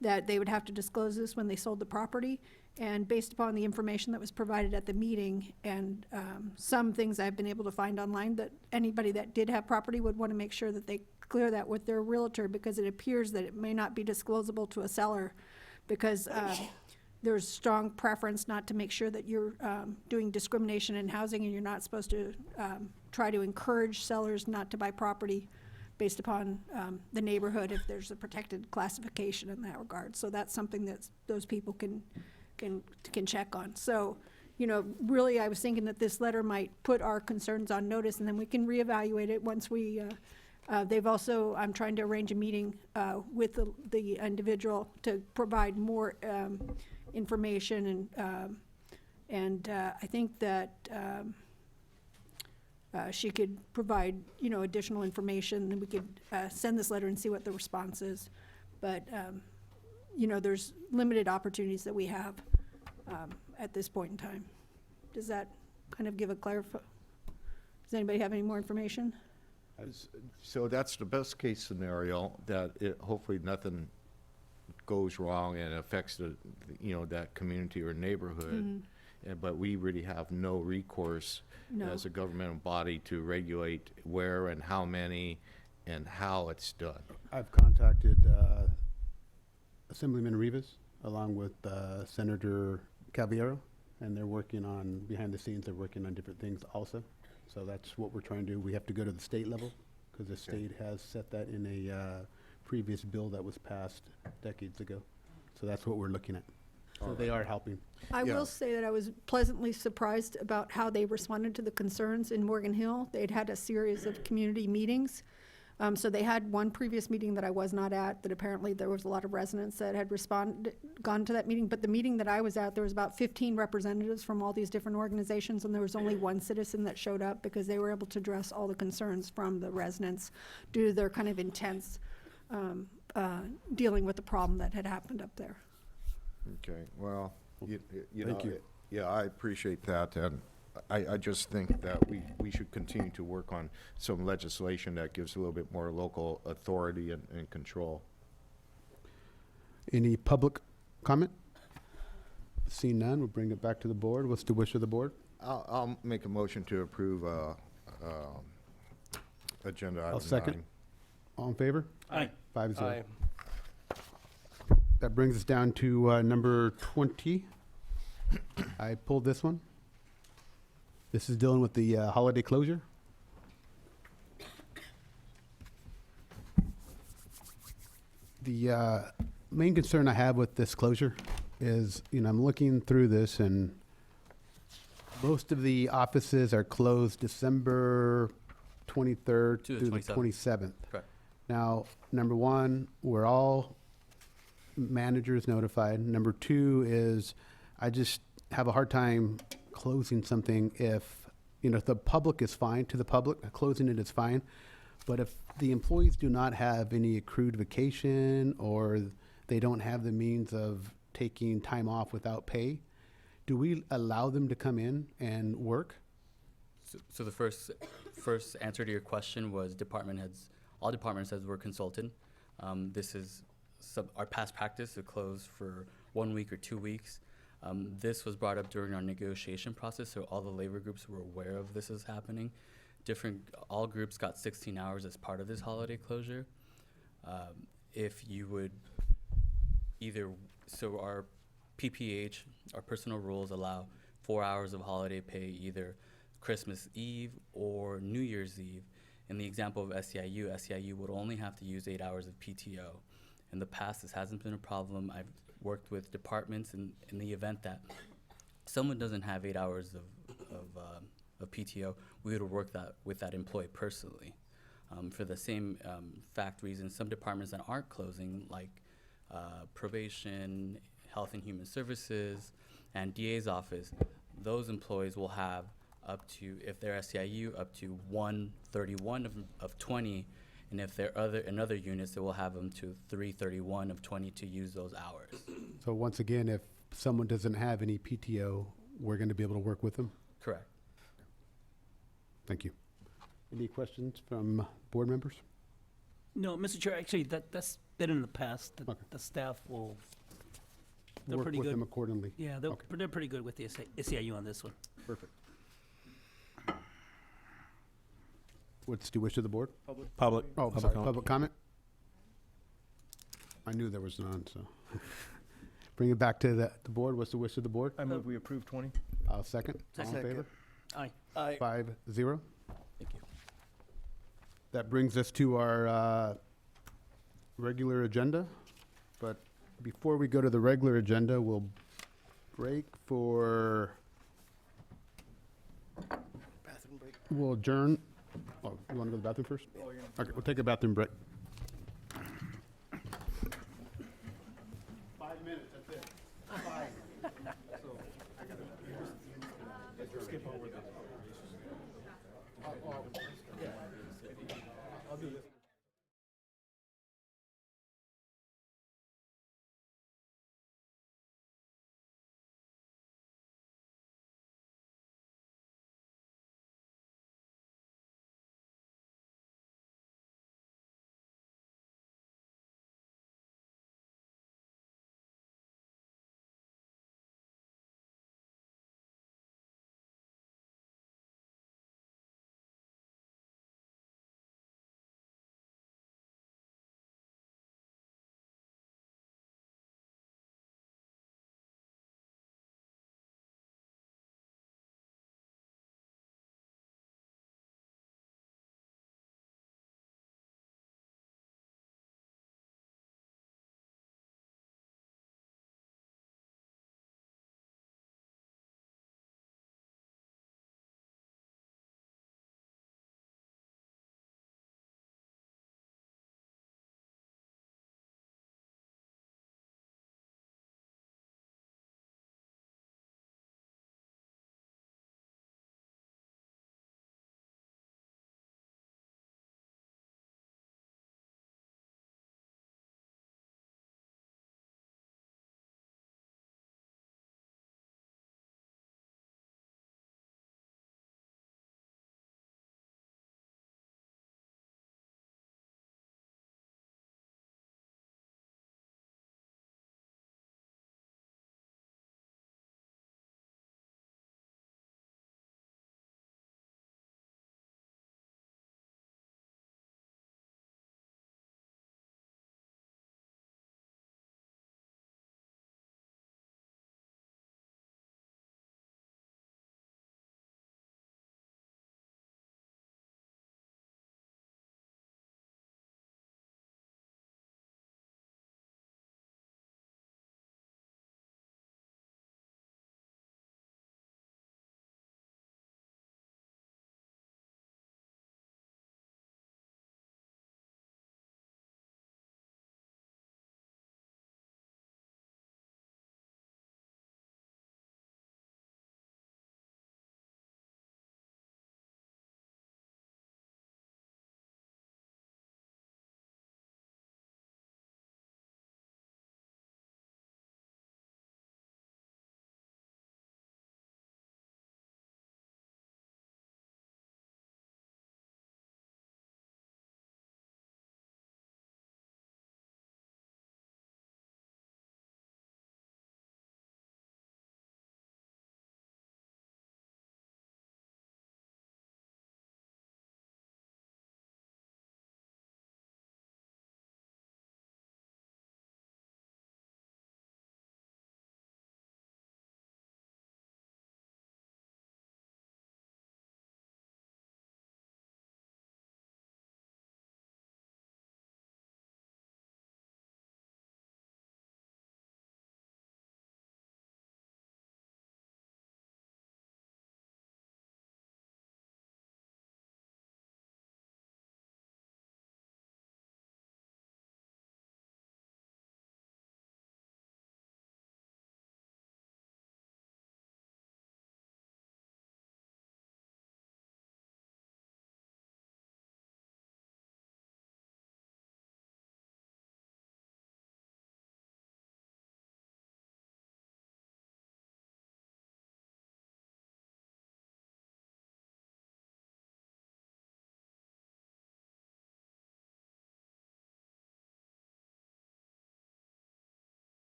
that they would have to disclose this when they sold the property. And based upon the information that was provided at the meeting and some things I've been able to find online, that anybody that did have property would want to make sure that they clear that with their realtor, because it appears that it may not be disclosable to a seller, because there's strong preference not to make sure that you're doing discrimination in housing, and you're not supposed to try to encourage sellers not to buy property based upon the neighborhood if there's a protected classification in that regard. So that's something that those people can check on. So, really I was thinking that this letter might put our concerns on notice, and then we can reevaluate it once we, I'm trying to arrange a meeting with the individual to provide more information, and I think that she could provide, additional information, and we could send this letter and see what the response is. But, there's limited opportunities that we have at this point in time. Does that kind of give a Does anybody have any more information? So that's the best case scenario, that hopefully nothing goes wrong and affects that community or neighborhood. But we really have no recourse as a governmental body to regulate where and how many and how it's done. I've contacted Assemblyman Rivas along with Senator Caballero, and they're working on, behind the scenes, they're working on different things also. So that's what we're trying to do. We have to go to the state level, because the state has set that in a previous bill that was passed decades ago. So that's what we're looking at. So they are helping. I will say that I was pleasantly surprised about how they responded to the concerns in Morgan Hill. They'd had a series of community meetings. So they had one previous meeting that I was not at, that apparently there was a lot of residents that had gone to that meeting. But the meeting that I was at, there was about 15 representatives from all these different organizations, and there was only one citizen that showed up, because they were able to address all the concerns from the residents due to their kind of intense dealing with the problem that had happened up there. Okay, well, Thank you. Yeah, I appreciate that, and I just think that we should continue to work on some legislation that gives a little bit more local authority and control. Any public comment? Seeing none, we'll bring it back to the board. What's the wish of the board? I'll make a motion to approve agenda item 9. I'll second. All in favor? Aye. 5-0. Aye. That brings us down to number 20. I pulled this one. This is dealing with the holiday closure. The main concern I have with this closure is, I'm looking through this, and Most of the offices are closed December 23rd To the through the 27th. 27th. Correct. Now, number one, we're all managers notified. Number two is, I just have a hard time closing something if, if the public is fine, to the public, closing it is fine. But if the employees do not have any accrued vacation or they don't have the means of taking time off without pay, do we allow them to come in and work? So the first answer to your question was department heads. All department heads were consulted. This is our past practice to close for 1 week or 2 weeks. This was brought up during our negotiation process, so all the labor groups were aware of this is happening. All groups got 16 hours as part of this holiday closure. If you would our PPH, our personal rules allow 4 hours of holiday pay either Christmas Eve or New Year's Eve. In the example of SEIU would only have to use 8 hours of PTO. In the past, this hasn't been a problem. I've worked with departments in the event that someone doesn't have 8 hours of PTO, we would work that with that employee personally. For the same reason, some departments that aren't closing, like probation, health and human services, and DA's office, those employees will have up to, if they're SEIU, up to 131 of 20, and if they're in other units, they will have them to 331 of 20 to use those hours. So once again, if someone doesn't have any PTO, we're going to be able to work with them? Correct. Thank you. Any questions from board members? No, Mr. Chair, actually, that's been in the past. The staff will, they're Work pretty with good. them accordingly. Yeah, they're pretty good with the SEIU on this one. Perfect. What's the wish of the board? Public. Oh, Public sorry, comment. public comment? I knew there was none, so. Bring it back to the board. What's the wish of the board? I move we approve 20. I'll second. All in favor? Aye. 5-0. Thank you. That brings us to our regular agenda. But before we go to the regular agenda, we'll break for, Bathroom break. we'll adjourn. Oh, you want to go to the bathroom first? Okay, we'll take a bathroom break. 5 minutes, that's it. 5. So, I gotta skip over this. I'll do this.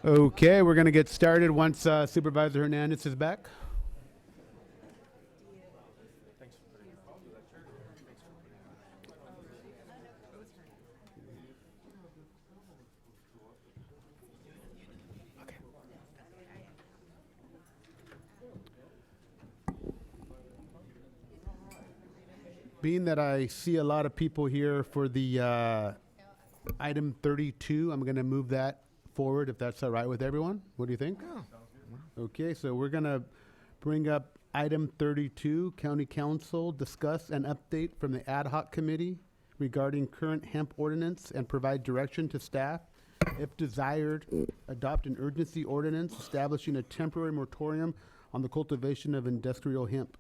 Okay, we're going to get started once Supervisor Hernandez is back. Being that I see a lot of people here for the item 32, I'm going to move that forward if that's all right with everyone. What do you think? Okay, so we're going to bring up item 32, County Council discuss an update from the ad hoc committee regarding current hemp ordinance and provide direction to staff. If desired, adopt an urgency ordinance establishing a temporary moratorium on the cultivation of industrial hemp.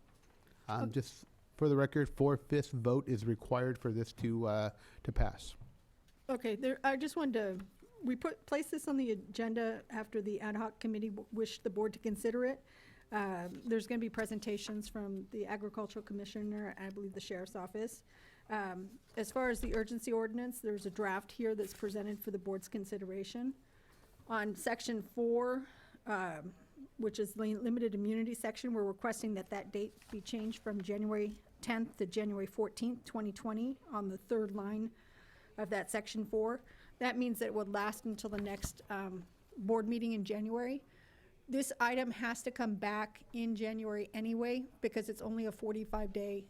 Just for the record, 4/5 vote is required for this to pass. Okay, I just wanted to, we place this on the agenda after the ad hoc committee wished the board to consider it. There's going to be presentations from the agricultural commissioner, I believe the sheriff's office. As far as the urgency ordinance, there's a draft here that's presented for the board's consideration. On section 4, which is the limited immunity section, we're requesting that that date be changed from January 10th to January 14th, 2020 on the third line of that section 4. That means that it would last until the next board meeting in January. This item has to come back in January anyway because it's only a 45-day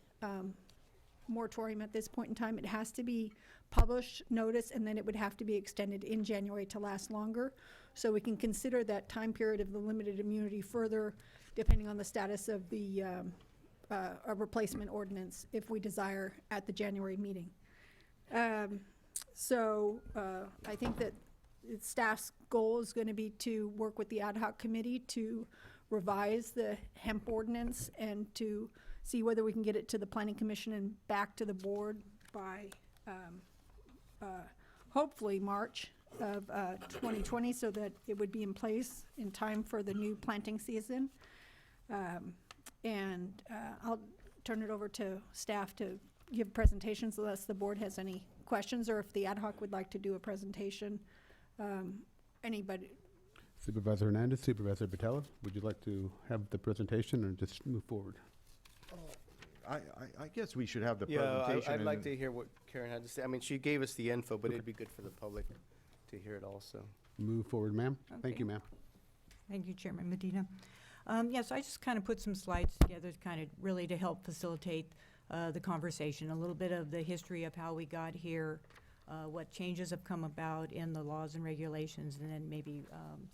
moratorium at this point in time. It has to be published, notice, and then it would have to be extended in January to last longer. So we can consider that time period of the limited immunity further depending on the status of the a replacement ordinance if we desire at the January meeting. So I think that staff's goal is going to be to work with the ad hoc committee to revise the hemp ordinance and to see whether we can get it to the planning commission and back to the board by hopefully March of 2020 so that it would be in place in time for the new planting season. I'll turn it over to staff to give presentations unless the board has any questions or if the ad hoc would like to do a presentation. Anybody? Supervisor Hernandez, Supervisor Patella, would you like to have the presentation or just move forward? I guess we should have the presentation. I'd like to hear what Karen had to say. I mean, she gave us the info, but it'd be good for the public to hear it also. Move forward, ma'am. Thank you, ma'am. Thank you, Chairman Medina. Yes, I just kind of put some slides together kind of really to help facilitate the conversation, a little bit of the history of how we got here, what changes have come about in the laws and regulations, and then maybe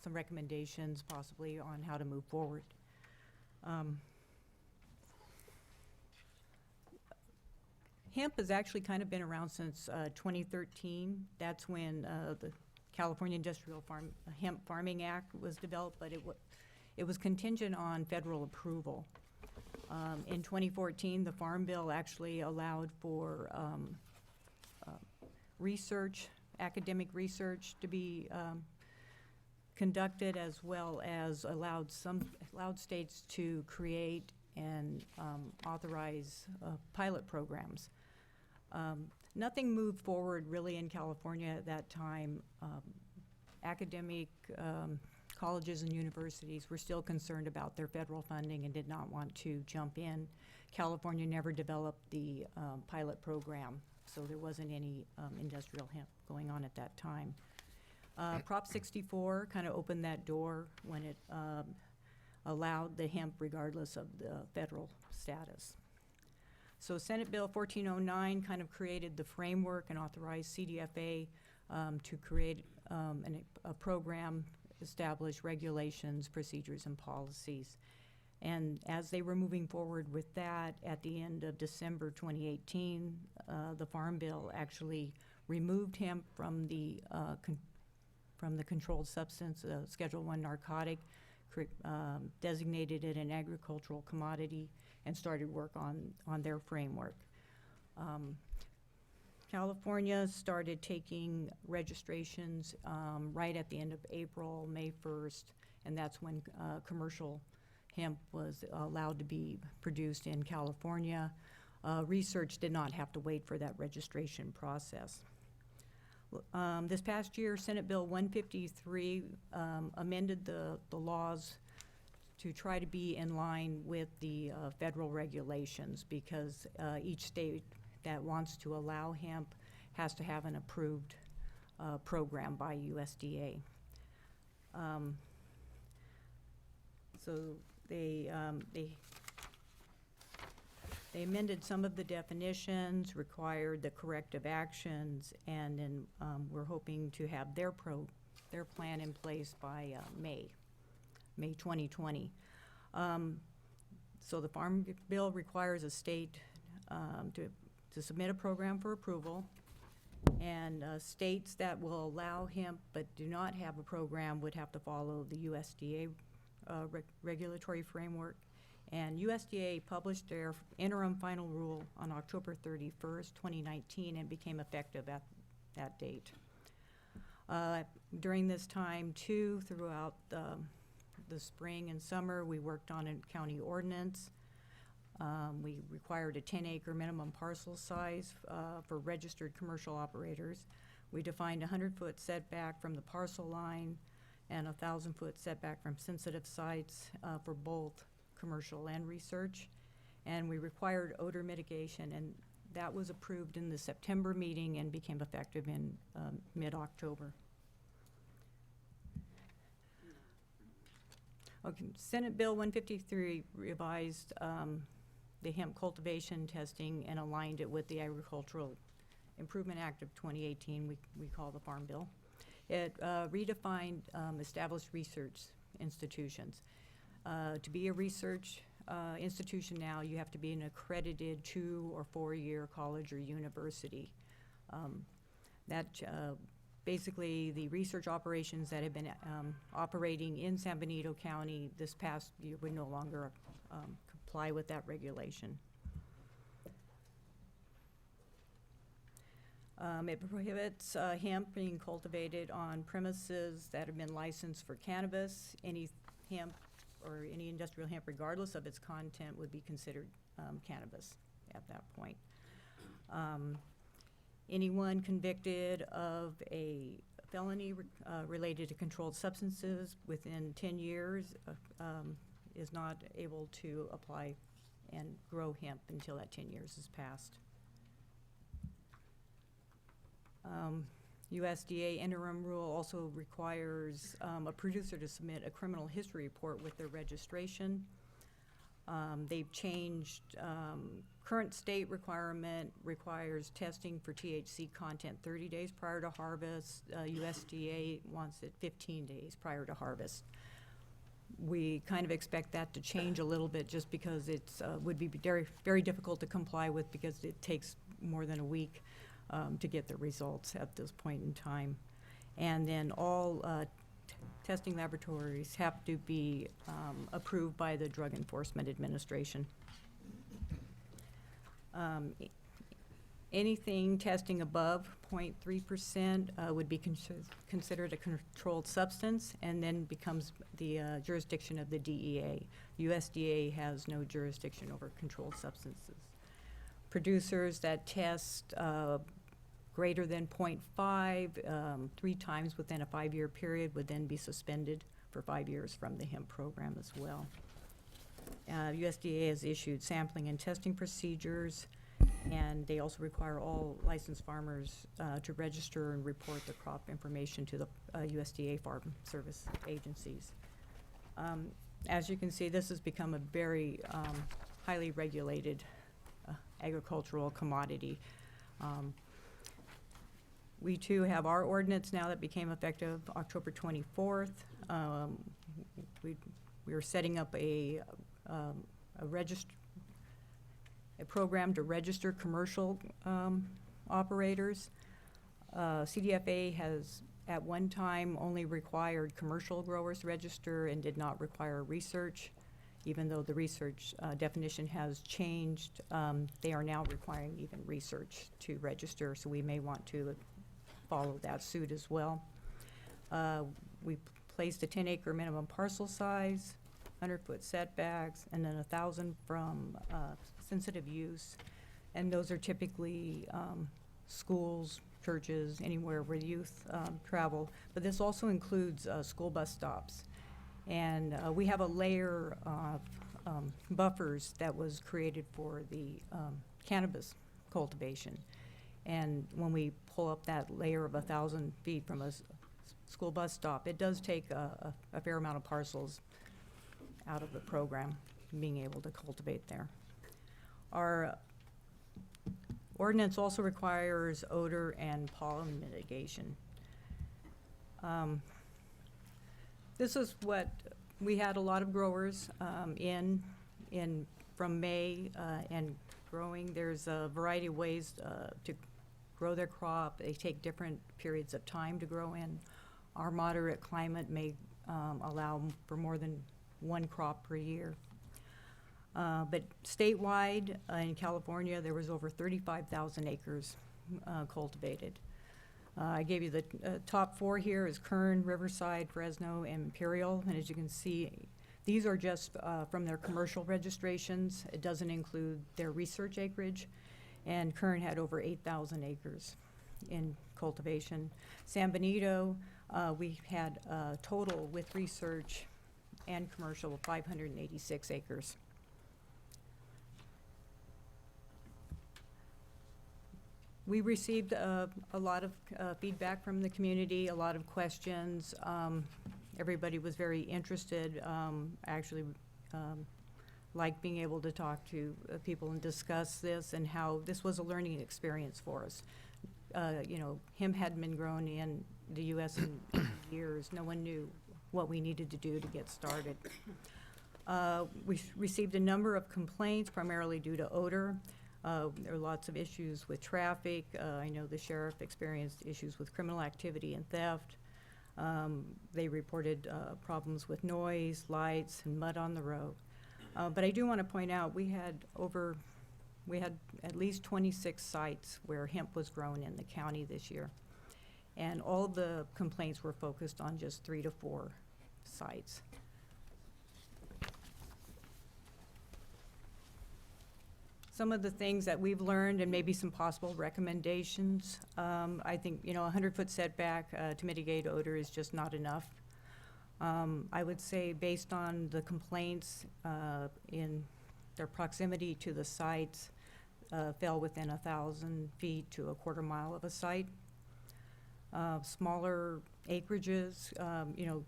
some recommendations possibly on how to move forward. Hemp has actually kind of been around since 2013. That's when the California Industrial Hemp Farming Act was developed, but it was contingent on federal approval. In 2014, the Farm Bill actually allowed for research, academic research to be conducted, as well as allowed states to create and authorize pilot programs. Nothing moved forward really in California at that time. Academic colleges and universities were still concerned about their federal funding and did not want to jump in. California never developed the pilot program, so there wasn't any industrial hemp going on at that time. Prop 64 kind of opened that door when it allowed the hemp regardless of the federal status. So Senate Bill 1409 kind of created the framework and authorized CDFA to create a program, establish regulations, procedures, and policies. And as they were moving forward with that, at the end of December 2018, the Farm Bill actually removed hemp from the controlled substance, Schedule I narcotic, designated it an agricultural commodity, and started work on their framework. California started taking registrations right at the end of April, May 1st, and that's when commercial hemp was allowed to be produced in California. Research did not have to wait for that registration process. This past year, Senate Bill 153 amended the laws to try to be in line with the federal regulations, because each state that wants to allow hemp has to have an approved program by USDA. So they amended some of the definitions, required the corrective actions, and then we're hoping to have their plan in place by May 2020. So the Farm Bill requires a state to submit a program for approval, and states that will allow hemp but do not have a program would have to follow the USDA regulatory framework. And USDA published their interim final rule on October 31st, 2019, and became effective at that date. During this time, too, throughout the spring and summer, we worked on a county ordinance. We required a 10-acre minimum parcel size for registered commercial operators. We defined a 100-foot setback from the parcel line and a 1,000-foot setback from sensitive sites for both commercial and research. And we required odor mitigation, and that was approved in the September meeting and became effective in mid-October. Okay, Senate Bill 153 revised the hemp cultivation testing and aligned it with the Agricultural Improvement Act of 2018, we call the Farm Bill. It redefined established research institutions. To be a research institution now, you have to be an accredited 2 or 4-year college or university. Basically, the research operations that have been operating in San Benito County this past year would no longer comply with that regulation. It prohibits hemp being cultivated on premises that have been licensed for cannabis. Any hemp or any industrial hemp, regardless of its content, would be considered cannabis at that point. Anyone convicted of a felony related to controlled substances within 10 years is not able to apply and grow hemp until that 10 years has passed. USDA interim rule also requires a producer to submit a criminal history report with their registration. They've changed, current state requirement requires testing for THC content 30 days prior to harvest. USDA wants it 15 days prior to harvest. We kind of expect that to change a little bit, just because it's would be very, very difficult to comply with, because it takes more than a week to get the results at this point in time. And then all testing laboratories have to be approved by the Drug Enforcement Administration. Anything testing above 0.3% would be considered a controlled substance, and then becomes the jurisdiction of the DEA. USDA has no jurisdiction over controlled substances. Producers that test greater than 0.5 3 times within a 5-year period would then be suspended for 5 years from the hemp program as well. USDA has issued sampling and testing procedures, and they also require all licensed farmers to register and report the crop information to the USDA farm service agencies. As you can see, this has become a very highly regulated agricultural commodity. We too have our ordinance now that became effective October 24th. We are setting up a program to register commercial operators. CDFA has at one time only required commercial growers to register and did not require research. Even though the research definition has changed, they are now requiring even research to register, so we may want to follow that suit as well. We placed a 10-acre minimum parcel size, 100-foot setbacks, and then 1,000 from sensitive use. And those are typically schools, churches, anywhere where youth travel. But this also includes school bus stops. And we have a layer of buffers that was created for the cannabis cultivation. And when we pull up that layer of 1,000 feet from a school bus stop, it does take a fair amount of parcels out of the program, being able to cultivate there. Our ordinance also requires odor and pollen mitigation. This is what we had a lot of growers from May and growing. There's a variety of ways to grow their crop. They take different periods of time to grow in. Our moderate climate may allow for more than one crop per year. But statewide, in California, there was over 35,000 acres cultivated. I gave you the top 4 here is Kern, Riverside, Fresno, and Imperial. And as you can see, these are just from their commercial registrations. It doesn't include their research acreage. And Kern had over 8,000 acres in cultivation. San Benito, we had a total with research and commercial of 586 acres. We received a lot of feedback from the community, a lot of questions. Everybody was very interested, actually liked being able to talk to people and discuss this and how this was a learning experience for us. You know, hemp hadn't been grown in the U.S. in years. No one knew what we needed to do to get started. We received a number of complaints, primarily due to odor. There are lots of issues with traffic. I know the sheriff experienced issues with criminal activity and theft. They reported problems with noise, lights, and mud on the road. But I do want to point out we had at least 26 sites where hemp was grown in the county this year. And all of the complaints were focused on just 3 to 4 sites. Some of the things that we've learned and maybe some possible recommendations, I think, you know, a 100-foot setback to mitigate odor is just not enough. I would say based on the complaints in their proximity to the sites, fell within 1,000 feet to a quarter mile of a site. Smaller acreages, you know,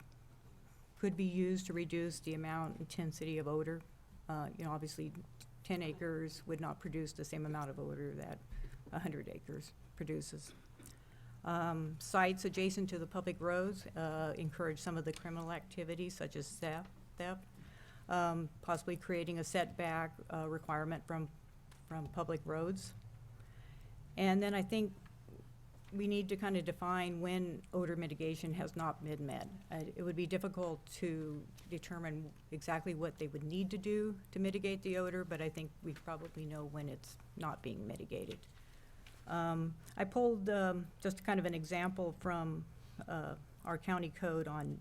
could be used to reduce the amount intensity of odor. You know, obviously 10 acres would not produce the same amount of odor that 100 acres produces. Sites adjacent to the public roads encourage some of the criminal activities such as theft, possibly creating a setback requirement from public roads. And then I think we need to kind of define when odor mitigation has not been met. It would be difficult to determine exactly what they would need to do to mitigate the odor, but I think we probably know when it's not being mitigated. I pulled just kind of an example from our county code on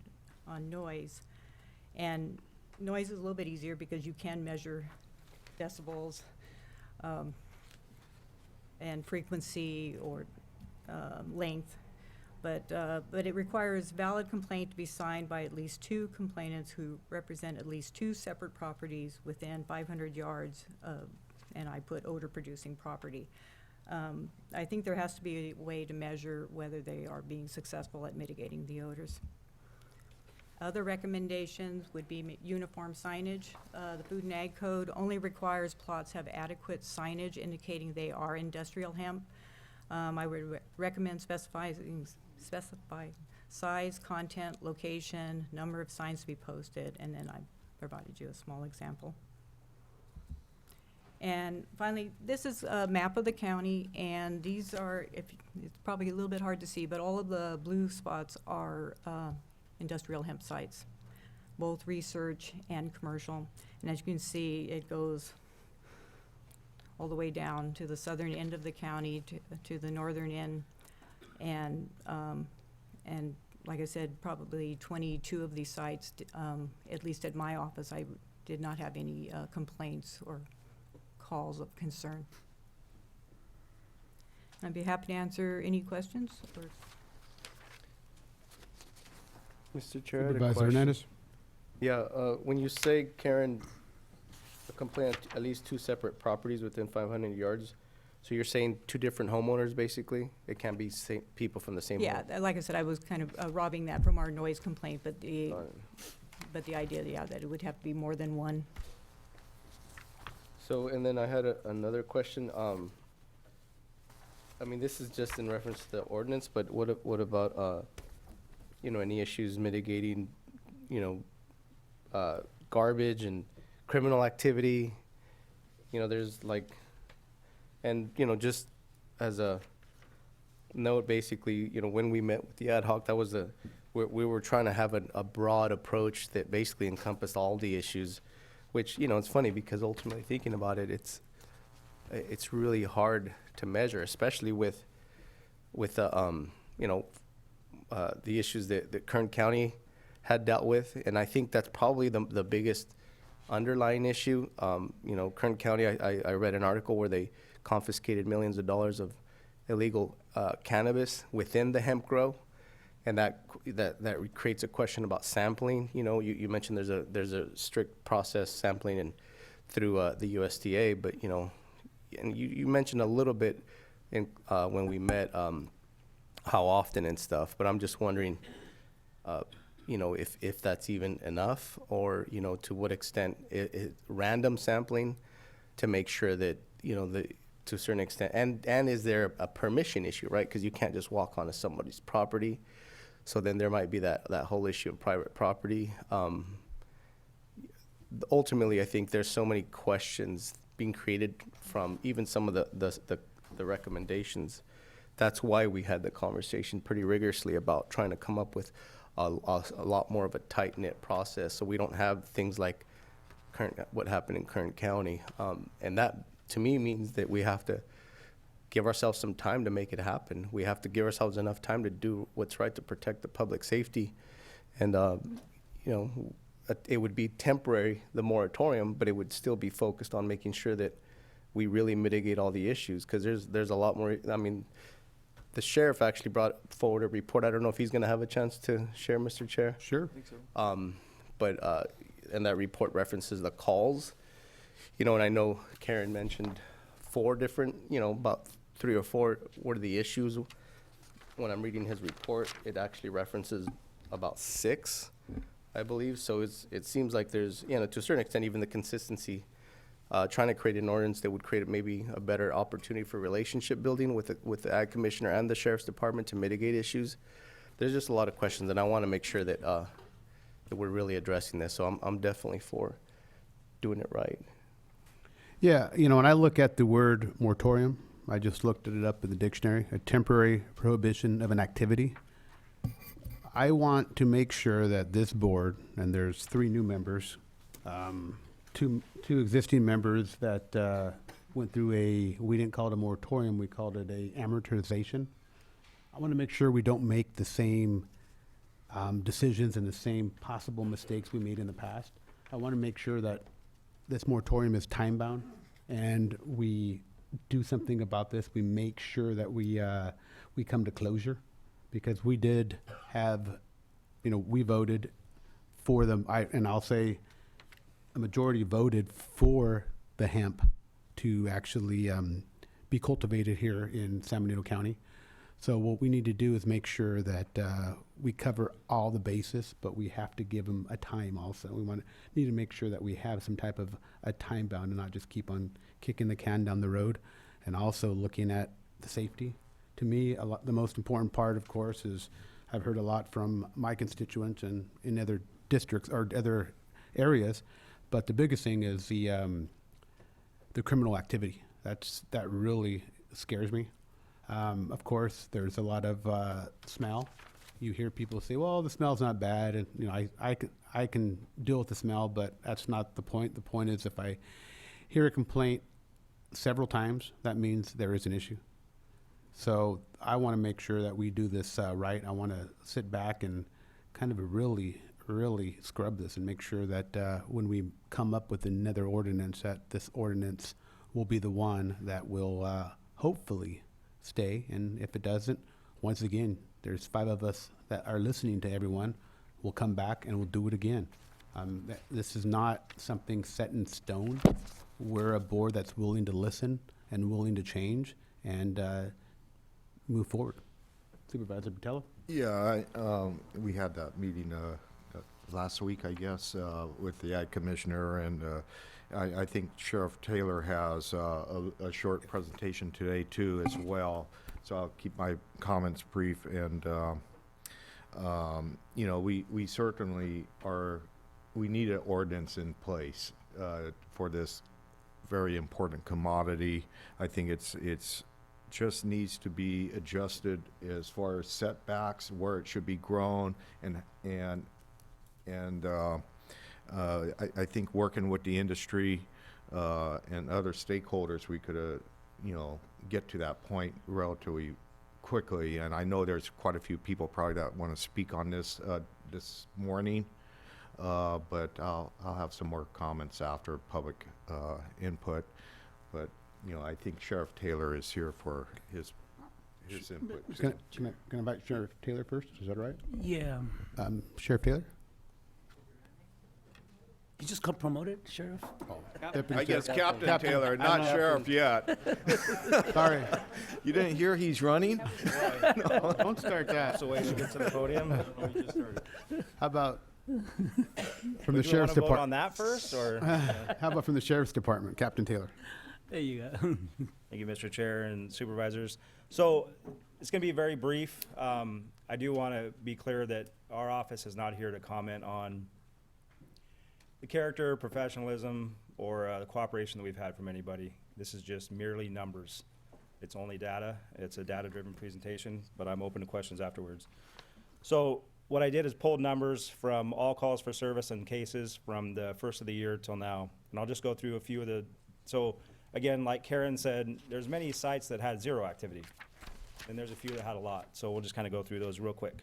noise. And noise is a little bit easier because you can measure decibels and frequency or length, but it requires valid complaint to be signed by at least 2 complainants who represent at least 2 separate properties within 500 yards of, and I put odor-producing property. I think there has to be a way to measure whether they are being successful at mitigating the odors. Other recommendations would be uniform signage. The Food and Ag Code only requires plots have adequate signage indicating they are industrial hemp. I would recommend specify size, content, location, number of signs to be posted, and then I provided you a small example. And finally, this is a map of the county, and these are, it's probably a little bit hard to see, but all of the blue spots are industrial hemp sites, both research and commercial. And as you can see, it goes all the way down to the southern end of the county, to the northern end. And like I said, probably 22 of these sites, at least at my office, I did not have any complaints or calls of concern. I'd be happy to answer any questions. Or Mr. Chair, I had a Supervisor question. Hernandez? Yeah, when you say, Karen, a complaint on at least 2 separate properties within 500 yards, so you're saying 2 different homeowners, basically? It can't be people from the same home? yeah, like I said, I was kind of robbing that from our noise complaint, but the idea, yeah, that it would have to be more than one. So, and then I had another question. I mean, this is just in reference to the ordinance, but what about, you know, any issues mitigating, you know, garbage and criminal activity? You know, there's like, and, you know, just as a note, basically, you know, when we met with the ad hoc, that was we were trying to have a broad approach that basically encompassed all the issues, which, you know, it's funny because ultimately thinking about it, it's really hard to measure, especially with you know, the issues that Kern County had dealt with. And I think that's probably the biggest underlying issue. You know, Kern County, I read an article where they confiscated millions of dollars of illegal cannabis within the hemp grow. And that creates a question about sampling. You know, you mentioned there's a strict process sampling and through the USDA, but, you know, and you mentioned a little bit in when we met how often and stuff, but I'm just wondering, you know, if that's even enough, or, you know, to what extent random sampling to make sure that, you know, to a certain extent, and is there a permission issue, right? Because you can't just walk onto somebody's property. So then there might be that whole issue of private property. Ultimately, I think there's so many questions being created from even some of the recommendations. That's why we had the conversation pretty rigorously about trying to come up with a lot more of a tight-knit process, so we don't have things like what happened in Kern County. And that, to me, means that we have to give ourselves some time to make it happen. We have to give ourselves enough time to do what's right to protect the public safety. And, you know, it would be temporary, the moratorium, but it would still be focused on making sure that we really mitigate all the issues, because there's a lot more. I mean, the sheriff actually brought forward a report. I don't know if he's going to have a chance to share, Mr. Chair. Sure. I think so. But and that report references the calls, you know, and I know Karen mentioned 4 different, you know, about 3 or 4 were the issues. When I'm reading his report, it actually references about 6, I believe. So it seems like there's, you know, to a certain extent, even the consistency, trying to create an ordinance that would create maybe a better opportunity for relationship building with the Ag Commissioner and the Sheriff's Department to mitigate issues. There's just a lot of questions, and I want to make sure that that we're really addressing this. So I'm definitely for doing it right. Yeah, you know, when I look at the word moratorium, I just looked it up in the dictionary, a temporary prohibition of an activity. I want to make sure that this board, and there's 3 new members, two existing members that went through we didn't call it a moratorium, we called it a amortization. I want to make sure we don't make the same decisions and the same possible mistakes we made in the past. I want to make sure that this moratorium is time-bound, and we do something about this. We make sure that we come to closure, because we did have, you know, we voted for them. And I'll say a majority voted for the hemp to actually be cultivated here in San Benito County. So what we need to do is make sure that we cover all the bases, but we have to give them a time also. We need to make sure that we have some type of a time bound and not just keep on kicking the can down the road. And also looking at the safety. To me, the most important part, of course, is I've heard a lot from my constituents and in other districts or other areas, but the biggest thing is the criminal activity. That really scares me. Of course, there's a lot of smell. You hear people say, "Well, the smell's not bad," and you know, I can deal with the smell, but that's not the point. The point is, if I hear a complaint several times, that means there is an issue. So I want to make sure that we do this right. I want to sit back and kind of really scrub this and make sure that when we come up with another ordinance, that this ordinance will be the one that will hopefully stay. And if it doesn't, once again, there's 5 of us that are listening to everyone. We'll come back and we'll do it again. This is not something set in stone. We're a board that's willing to listen and willing to change and move forward. Supervisor Patello? Yeah, we had that meeting last week, I guess, with the Ag Commissioner, and I think Sheriff Taylor has a short presentation today too as well. So I'll keep my comments brief. And you know, we certainly we need an ordinance in place for this very important commodity. I think it's just needs to be adjusted as far as setbacks, where it should be grown, and I think working with the industry and other stakeholders, we could you know, get to that point relatively quickly. And I know there's quite a few people probably that want to speak on this this morning, but I'll have some more comments after public input. But you know, I think Sheriff Taylor is here for his input. Can I invite Sheriff Taylor first? Is that right? Yeah. Sheriff Taylor? You just got promoted, Sheriff? I guess Captain Taylor, not Sheriff yet. Sorry. You didn't hear he's running? No, don't start that. That's the way to get to the podium. How about from the Would you Sheriff's wanna vote Department? on that first, or? How about from the Sheriff's Department, Captain Taylor? There you go. Thank you, Mr. Chair and Supervisors. So it's going to be very brief. I do want to be clear that our office is not here to comment on the character, professionalism, or the cooperation that we've had from anybody. This is just merely numbers. It's only data. It's a data-driven presentation, but I'm open to questions afterwards. So what I did is pulled numbers from all calls for service and cases from the first of the year till now. And I'll just go through a few of the, so again, like Karen said, there's many sites that had 0 activity. And there's a few that had a lot. So we'll just kind of go through those real quick.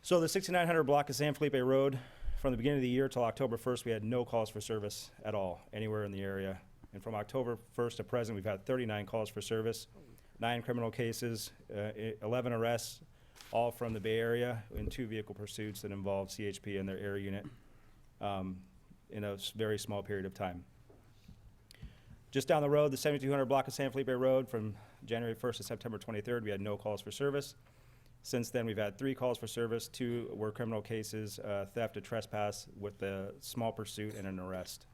So the 6900 block of San Felipe Road, from the beginning of the year till October 1st, we had no calls for service at all, anywhere in the area. And from October 1st to present, we've had 39 calls for service, 9 criminal cases, 11 arrests, all from the Bay Area, and 2 vehicle pursuits that involve CHP and their air unit in a very small period of time. Just down the road, the 7200 block of San Felipe Road, from January 1st to September 23rd, we had no calls for service. Since then, we've had 3 calls for service, 2 were criminal cases, theft, a trespass with a small pursuit and an arrest.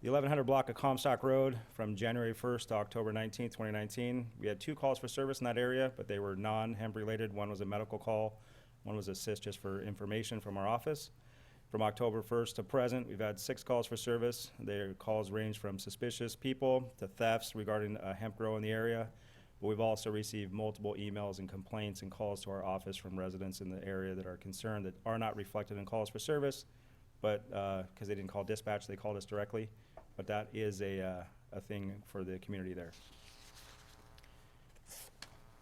The 1100 block of Comstock Road, from January 1st to October 19th, 2019, we had 2 calls for service in that area, but they were non-hemp related. One was a medical call, one was assist just for information from our office. From October 1st to present, we've had 6 calls for service. Their calls range from suspicious people to thefts regarding a hemp grow in the area. But we've also received multiple emails and complaints and calls to our office from residents in the area that are concerned that are not reflected in calls for service, but because they didn't call dispatch, they called us directly. But that is a thing for the community there.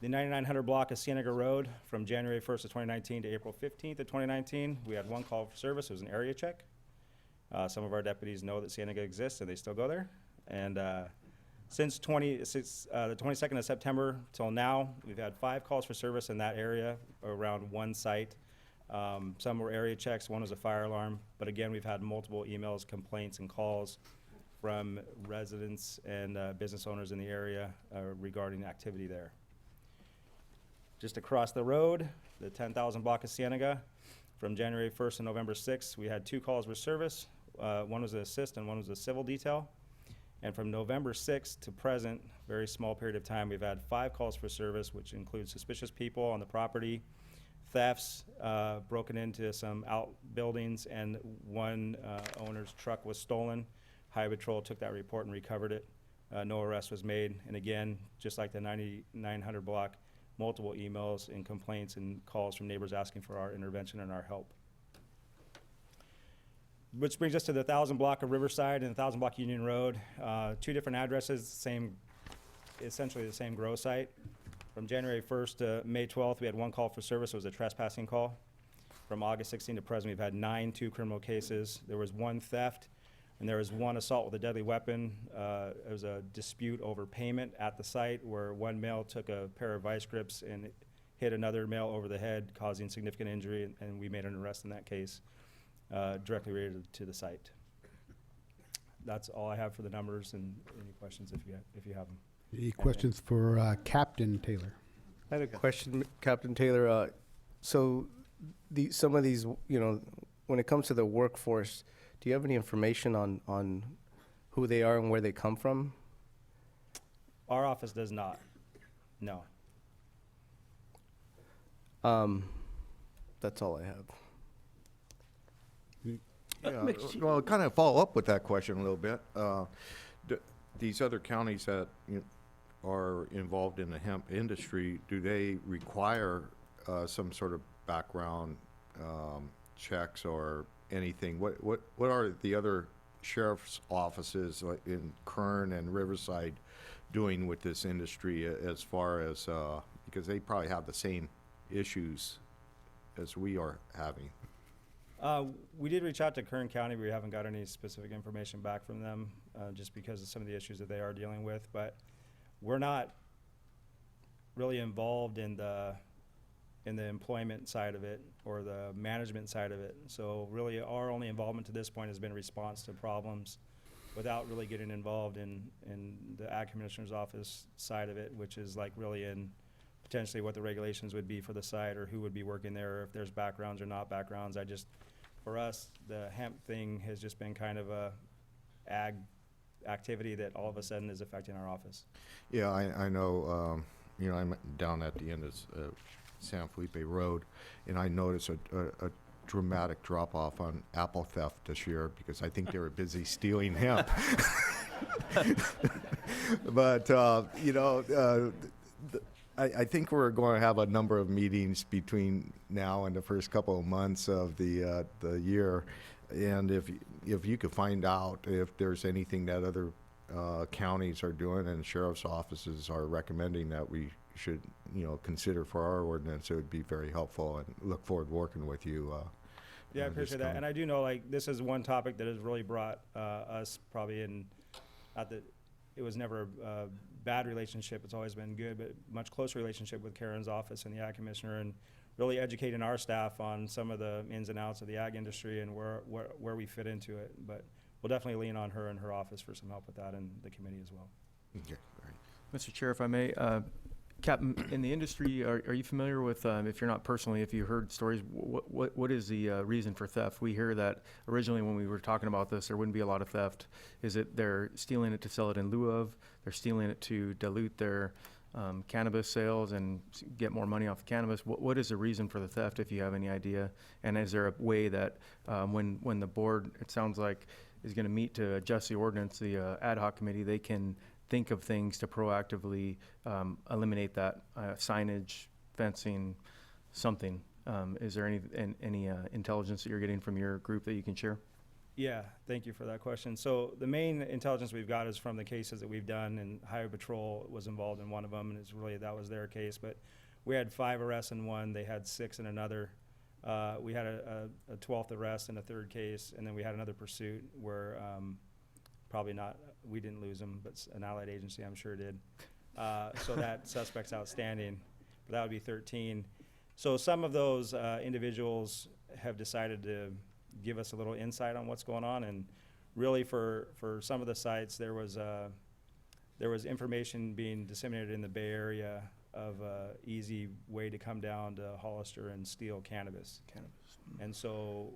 The 9900 block of Cienega Road, from January 1st of 2019 to April 15th of 2019, we had 1 call for service. It was an area check. Some of our deputies know that Cienega exists, and they still go there. And since the 22nd of September till now, we've had 5 calls for service in that area around 1 site. Some were area checks, 1 was a fire alarm. But again, we've had multiple emails, complaints, and calls from residents and business owners in the area regarding activity there. Just across the road, the 10,000 block of Cienega, from January 1st to November 6th, we had 2 calls for service. 1 was an assist and 1 was a civil detail. And from November 6th to present, very small period of time, we've had 5 calls for service, which include suspicious people on the property, thefts, broken into some outbuildings, and 1 owner's truck was stolen. Highway Patrol took that report and recovered it. No arrest was made. And again, just like the 9900 block, multiple emails and complaints and calls from neighbors asking for our intervention and our help. Which brings us to the 1000 block of Riverside and the 1000 block Union Road. 2 different addresses, essentially the same grow site. From January 1st to May 12th, we had 1 call for service. It was a trespassing call. From August 16th to present, we've had 2 criminal cases. There was 1 theft, and there was one assault with a deadly weapon. It was a dispute over payment at the site where one male took a pair of vice grips and hit another male over the head, causing significant injury, and we made an arrest in that case, directly related to the site. That's all I have for the numbers, and any questions if you have them. Any questions for Captain Taylor? I had a question, Captain Taylor. So some of these, when it comes to the workforce, do you have any information on who they are and where they come from? Our office does not, no. That's all I have. Yeah, well, kind of follow up with that question a little bit. These other counties that are involved in the hemp industry, do they require some sort of background checks or anything? What are the other sheriff's offices like in Kern and Riverside doing with this industry as far as because they probably have the same issues as we are having? We did reach out to Kern County. We haven't got any specific information back from them just because of some of the issues that they are dealing with. But we're not really involved in the employment side of it or the management side of it. So really our only involvement to this point has been response to problems without really getting involved in the Ag Commissioner's Office side of it, which is like really in potentially what the regulations would be for the site or who would be working there, or if there's backgrounds or not backgrounds. For us, the hemp thing has just been kind of a ag activity that all of a sudden is affecting our office. Yeah, I know, I'm down at the end of San Felipe Road, and I noticed a dramatic drop-off on apple theft this year because I think they were busy stealing hemp. But, I think we're going to have a number of meetings between now and the first couple of months of the year, and if you could find out if there's anything that other counties are doing and sheriff's offices are recommending that we should consider for our ordinance, it would be very helpful, and look forward to working with you. Yeah, I appreciate that, and I do know this is one topic that has really brought us probably in, not that it was never a bad relationship, it's always been good, but much closer relationship with Karen's office and the Ag Commissioner, and really educating our staff on some of the ins and outs of the ag industry and where we fit into it. But we'll definitely lean on her and her office for some help with that, and the committee as well. Okay, great. Mr. Chair, if I may, Captain, in the industry, are you familiar with, if you're not personally, if you heard stories, what is the reason for theft? We hear that originally when we were talking about this, there wouldn't be a lot of theft. Is it they're stealing it to sell it in lieu of, they're stealing it to dilute their cannabis sales and get more money off the cannabis? What is the reason for the theft, if you have any idea? And is there a way that when the board, it sounds like, is going to meet to adjust the ordinance, the ad hoc committee, they can think of things to proactively eliminate that signage, fencing, something? Is there any intelligence that you're getting from your group that you can share? Yeah, thank you for that question. So the main intelligence we've got is from the cases that we've done, and Highway Patrol was involved in one of them, and it's really, that was their case. But we had 5 arrests in one, they had 6 in another. We had a 12th arrest in a third case, and then we had another pursuit where probably not, we didn't lose him, but an allied agency I'm sure did. So that suspect's outstanding, but that would be 13. So some of those individuals have decided to give us a little insight on what's going on, and really for some of the sites there was information being disseminated in the Bay Area of a easy way to come down to Hollister and steal cannabis. And so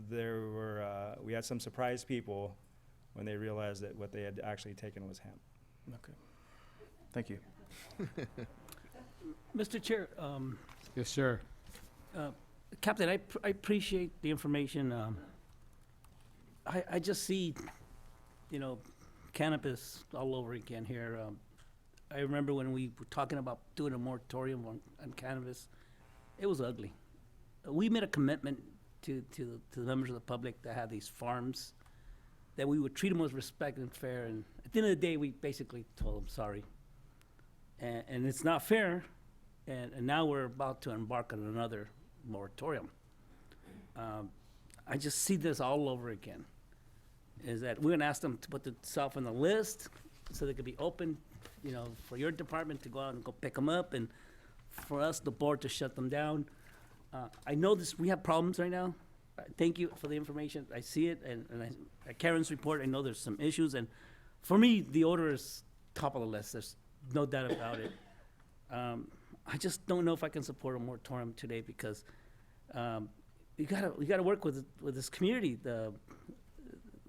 there were we had some surprised people when they realized that what they had actually taken was hemp. Okay, thank you. Mr. Chair. Yes, sir. Captain, I appreciate the information. I just see, cannabis all over again here. I remember when we were talking about doing a moratorium on cannabis, it was ugly. We made a commitment to the members of the public that have these farms, that we would treat them with respect and fair. And at the end of the day, we basically told them sorry. And it's not fair. And now we're about to embark on another moratorium. I just see this all over again. is that we're gonna ask them to put themselves on the list so they could be open, you know, for your department to go out and go pick them up, and for us, the board, to shut them down. I know we have problems right now. Thank you for the information. I see it, and Karen's report, I know there's some issues, and for me, the odor is top of the list. There's no doubt about it. I just don't know if I can support a moratorium today, because we gotta work with this community.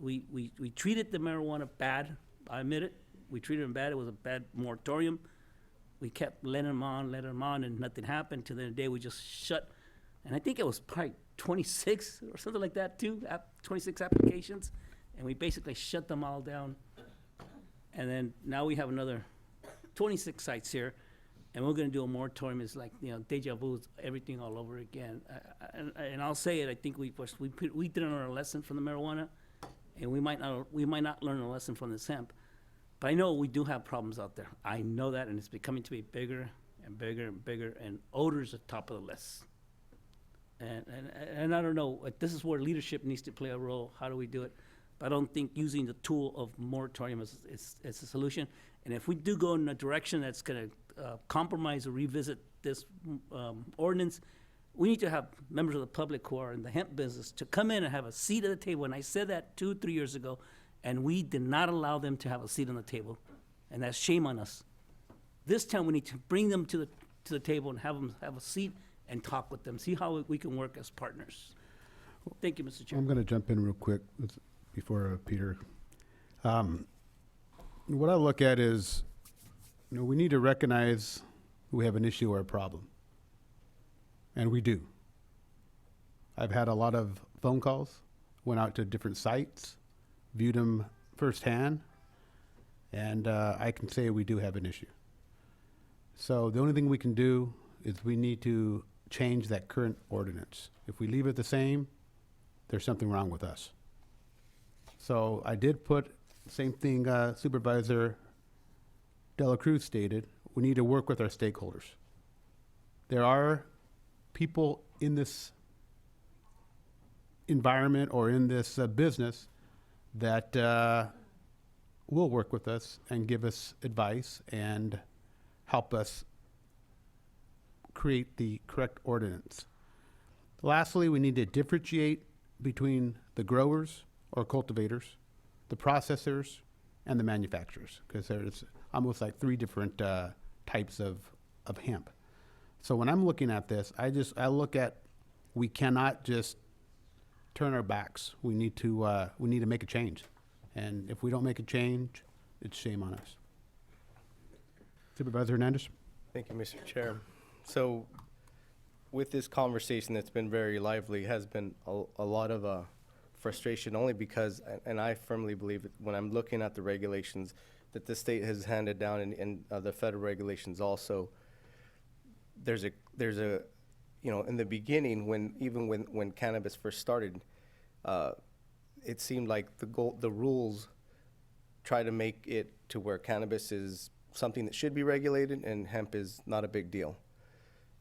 We treated the marijuana bad. I admit it. We treated them bad. It was a bad moratorium. We kept letting them on, and nothing happened. To the day we just shut, and I think it was probably 26 or something like that too, 26 applications, and we basically shut them all down. And then now we have another 26 sites here, and we're gonna do a moratorium. It's like, you know, deja vu, it's everything all over again. And I'll say it, I think we didn't learn a lesson from the marijuana, and we might not learn a lesson from this hemp. But I know we do have problems out there. I know that, and it's becoming to be bigger and bigger and bigger, and odor's at the top of the list. And I don't know, this is where leadership needs to play a role. How do we do it? But I don't think using the tool of moratorium is a solution. And if we do go in a direction that's gonna compromise or revisit this ordinance, we need to have members of the public who are in the hemp business to come in and have a seat at the table. And I said that 2-3 years ago, and we did not allow them to have a seat on the table, and that's shame on us. This time, we need to bring them to the table and have them have a seat and talk with them, see how we can work as partners. Thank you, Mr. Chair. I'm going to jump in real quick before Peter. What I look at is, you know, we need to recognize we have an issue or a problem, and we do. I've had a lot of phone calls, went out to different sites, viewed them firsthand, and I can say we do have an issue. So the only thing we can do is we need to change that current ordinance. If we leave it the same, there's something wrong with us. So I did put, same thing Supervisor Dela Cruz stated, we need to work with our stakeholders. There are people in this environment or in this business that will work with us and give us advice and help us create the correct ordinance. Lastly, we need to differentiate between the growers or cultivators, the processors, and the manufacturers, because there's almost like 3 different types of hemp. So when I'm looking at this, I look at, we cannot just turn our backs. We need to make a change. And if we don't make a change, it's shame on us. Supervisor Hernandez? Thank you, Mr. Chair. So with this conversation that's been very lively, has been a lot of frustration, only because, and I firmly believe that when I'm looking at the regulations that the state has handed down and the federal regulations also, there's a, you know, in the beginning, when cannabis first started, it seemed like the rules try to make it to where cannabis is something that should be regulated and hemp is not a big deal.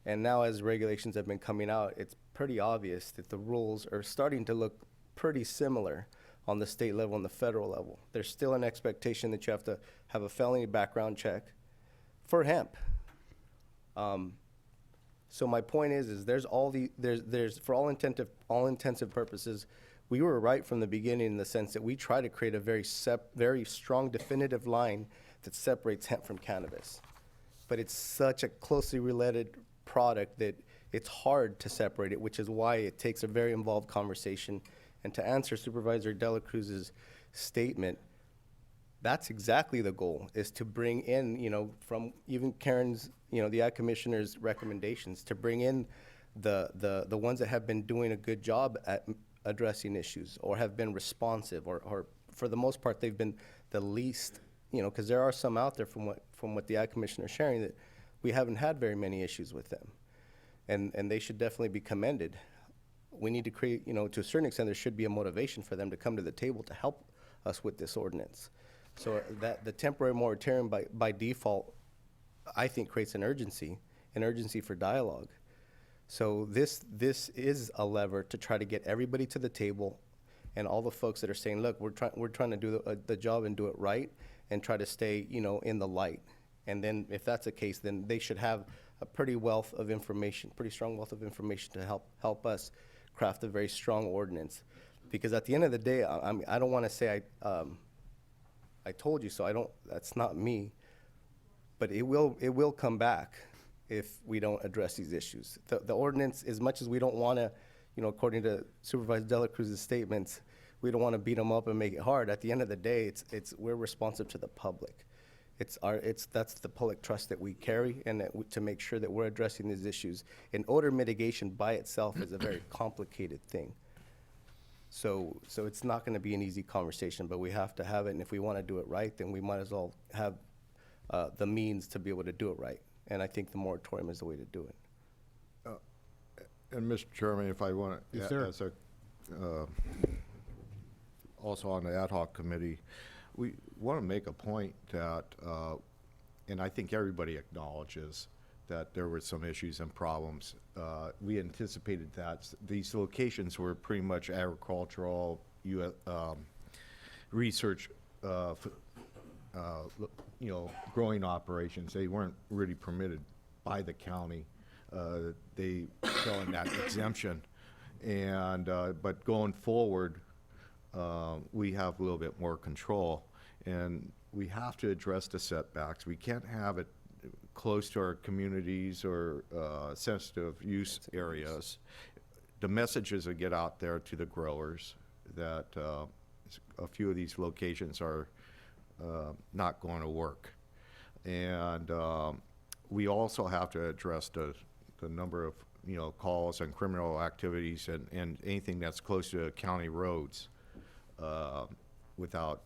And now as regulations have been coming out, it's pretty obvious that the rules are starting to look pretty similar on the state level and the federal level. There's still an expectation that you have to have a felony background check for hemp. So my point is there's for all intensive purposes, we were right from the beginning in the sense that we try to create a very strong definitive line that separates hemp from cannabis. But it's such a closely related product that it's hard to separate it, which is why it takes a very involved conversation. And to answer Supervisor Dela Cruz's statement, that's exactly the goal, is to bring in, you know, from even Karen's, you know, the Ag Commissioner's recommendations, to bring in the ones that have been doing a good job at addressing issues or have been responsive, or for the most part they've been the least, you know, because there are some out there from what the Ag Commissioner is sharing that we haven't had very many issues with them, and they should definitely be commended. We need to create, you know, to a certain extent, there should be a motivation for them to come to the table to help us with this ordinance. So that the temporary moratorium by default, I think, creates an urgency for dialogue. So this is a lever to try to get everybody to the table and all the folks that are saying, look, we're trying to do the job and do it right and try to stay, in the light. And then if that's the case, then they should have a pretty strong wealth of information to help us craft a very strong ordinance. Because at the end of the day, I don't want to say I told you so. That's not me. But it will come back if we don't address these issues. The ordinance, as much as we don't want to, according to Supervisor Dela Cruz's statements, we don't want to beat them up and make it hard. At the end of the day, we're responsive to the public. That's the public trust that we carry, and to make sure that we're addressing these issues. And odor mitigation by itself is a very complicated thing. So it's not going to be an easy conversation, but we have to have it. And if we want to do it right, then we might as well have the means to be able to do it right. And I think the moratorium is the way to do it. And Mr. Chairman, if I want to, Yes, sir. as also on the ad hoc committee, we want to make a point that, and I think everybody acknowledges that there were some issues and problems. We anticipated that these locations were pretty much agricultural, research, growing operations. They weren't really permitted by the county. They fell in that exemption. And, but going forward, we have a little bit more control, and we have to address the setbacks. We can't have it close to our communities or sensitive use areas. The messages that get out there to the growers that a few of these locations are not going to work. And we also have to address the number of calls and criminal activities and anything that's close to county roads without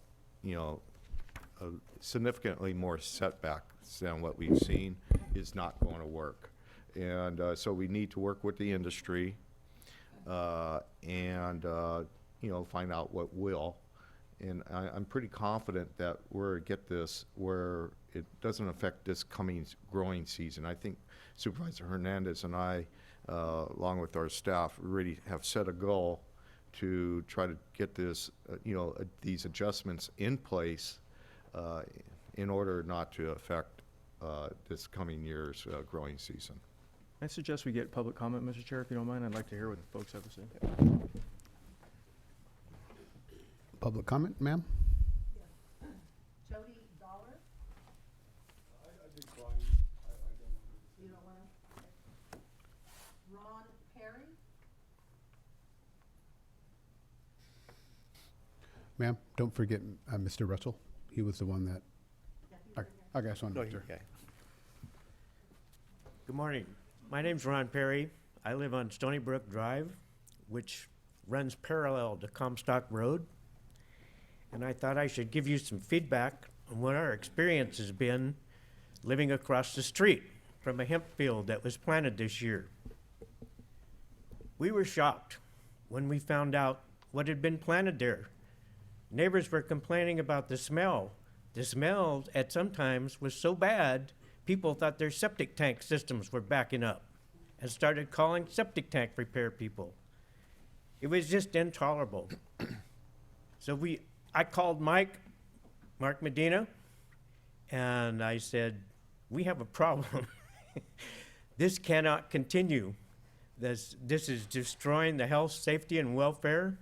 significantly more setbacks than what we've seen is not going to work. And so we need to work with the industry and find out what will. And I'm pretty confident that we're get this where it doesn't affect this coming growing season. I think Supervisor Hernandez and I, along with our staff, really have set a goal to try to get this, these adjustments in place in order not to affect this coming year's growing season. I suggest we get public comment, Mr. Chair, if you don't mind. I'd like to hear what the folks have to say. Public comment, ma'am? Jody Dollar? You don't want to? Ron Perry? Ma'am, don't forget Mr. Russell. He was the one that, I guess one. Okay. Good morning. My name's Ron Perry. I live on Stony Brook Drive, which runs parallel to Comstock Road. And I thought I should give you some feedback on what our experience has been living across the street from a hemp field that was planted this year. We were shocked when we found out what had been planted there. Neighbors were complaining about the smell. The smell at some times was so bad, people thought their septic tank systems were backing up and started calling septic tank repair people. It was just intolerable. So I called Mark Medina, and I said, we have a problem. This cannot continue. This is destroying the health, safety, and welfare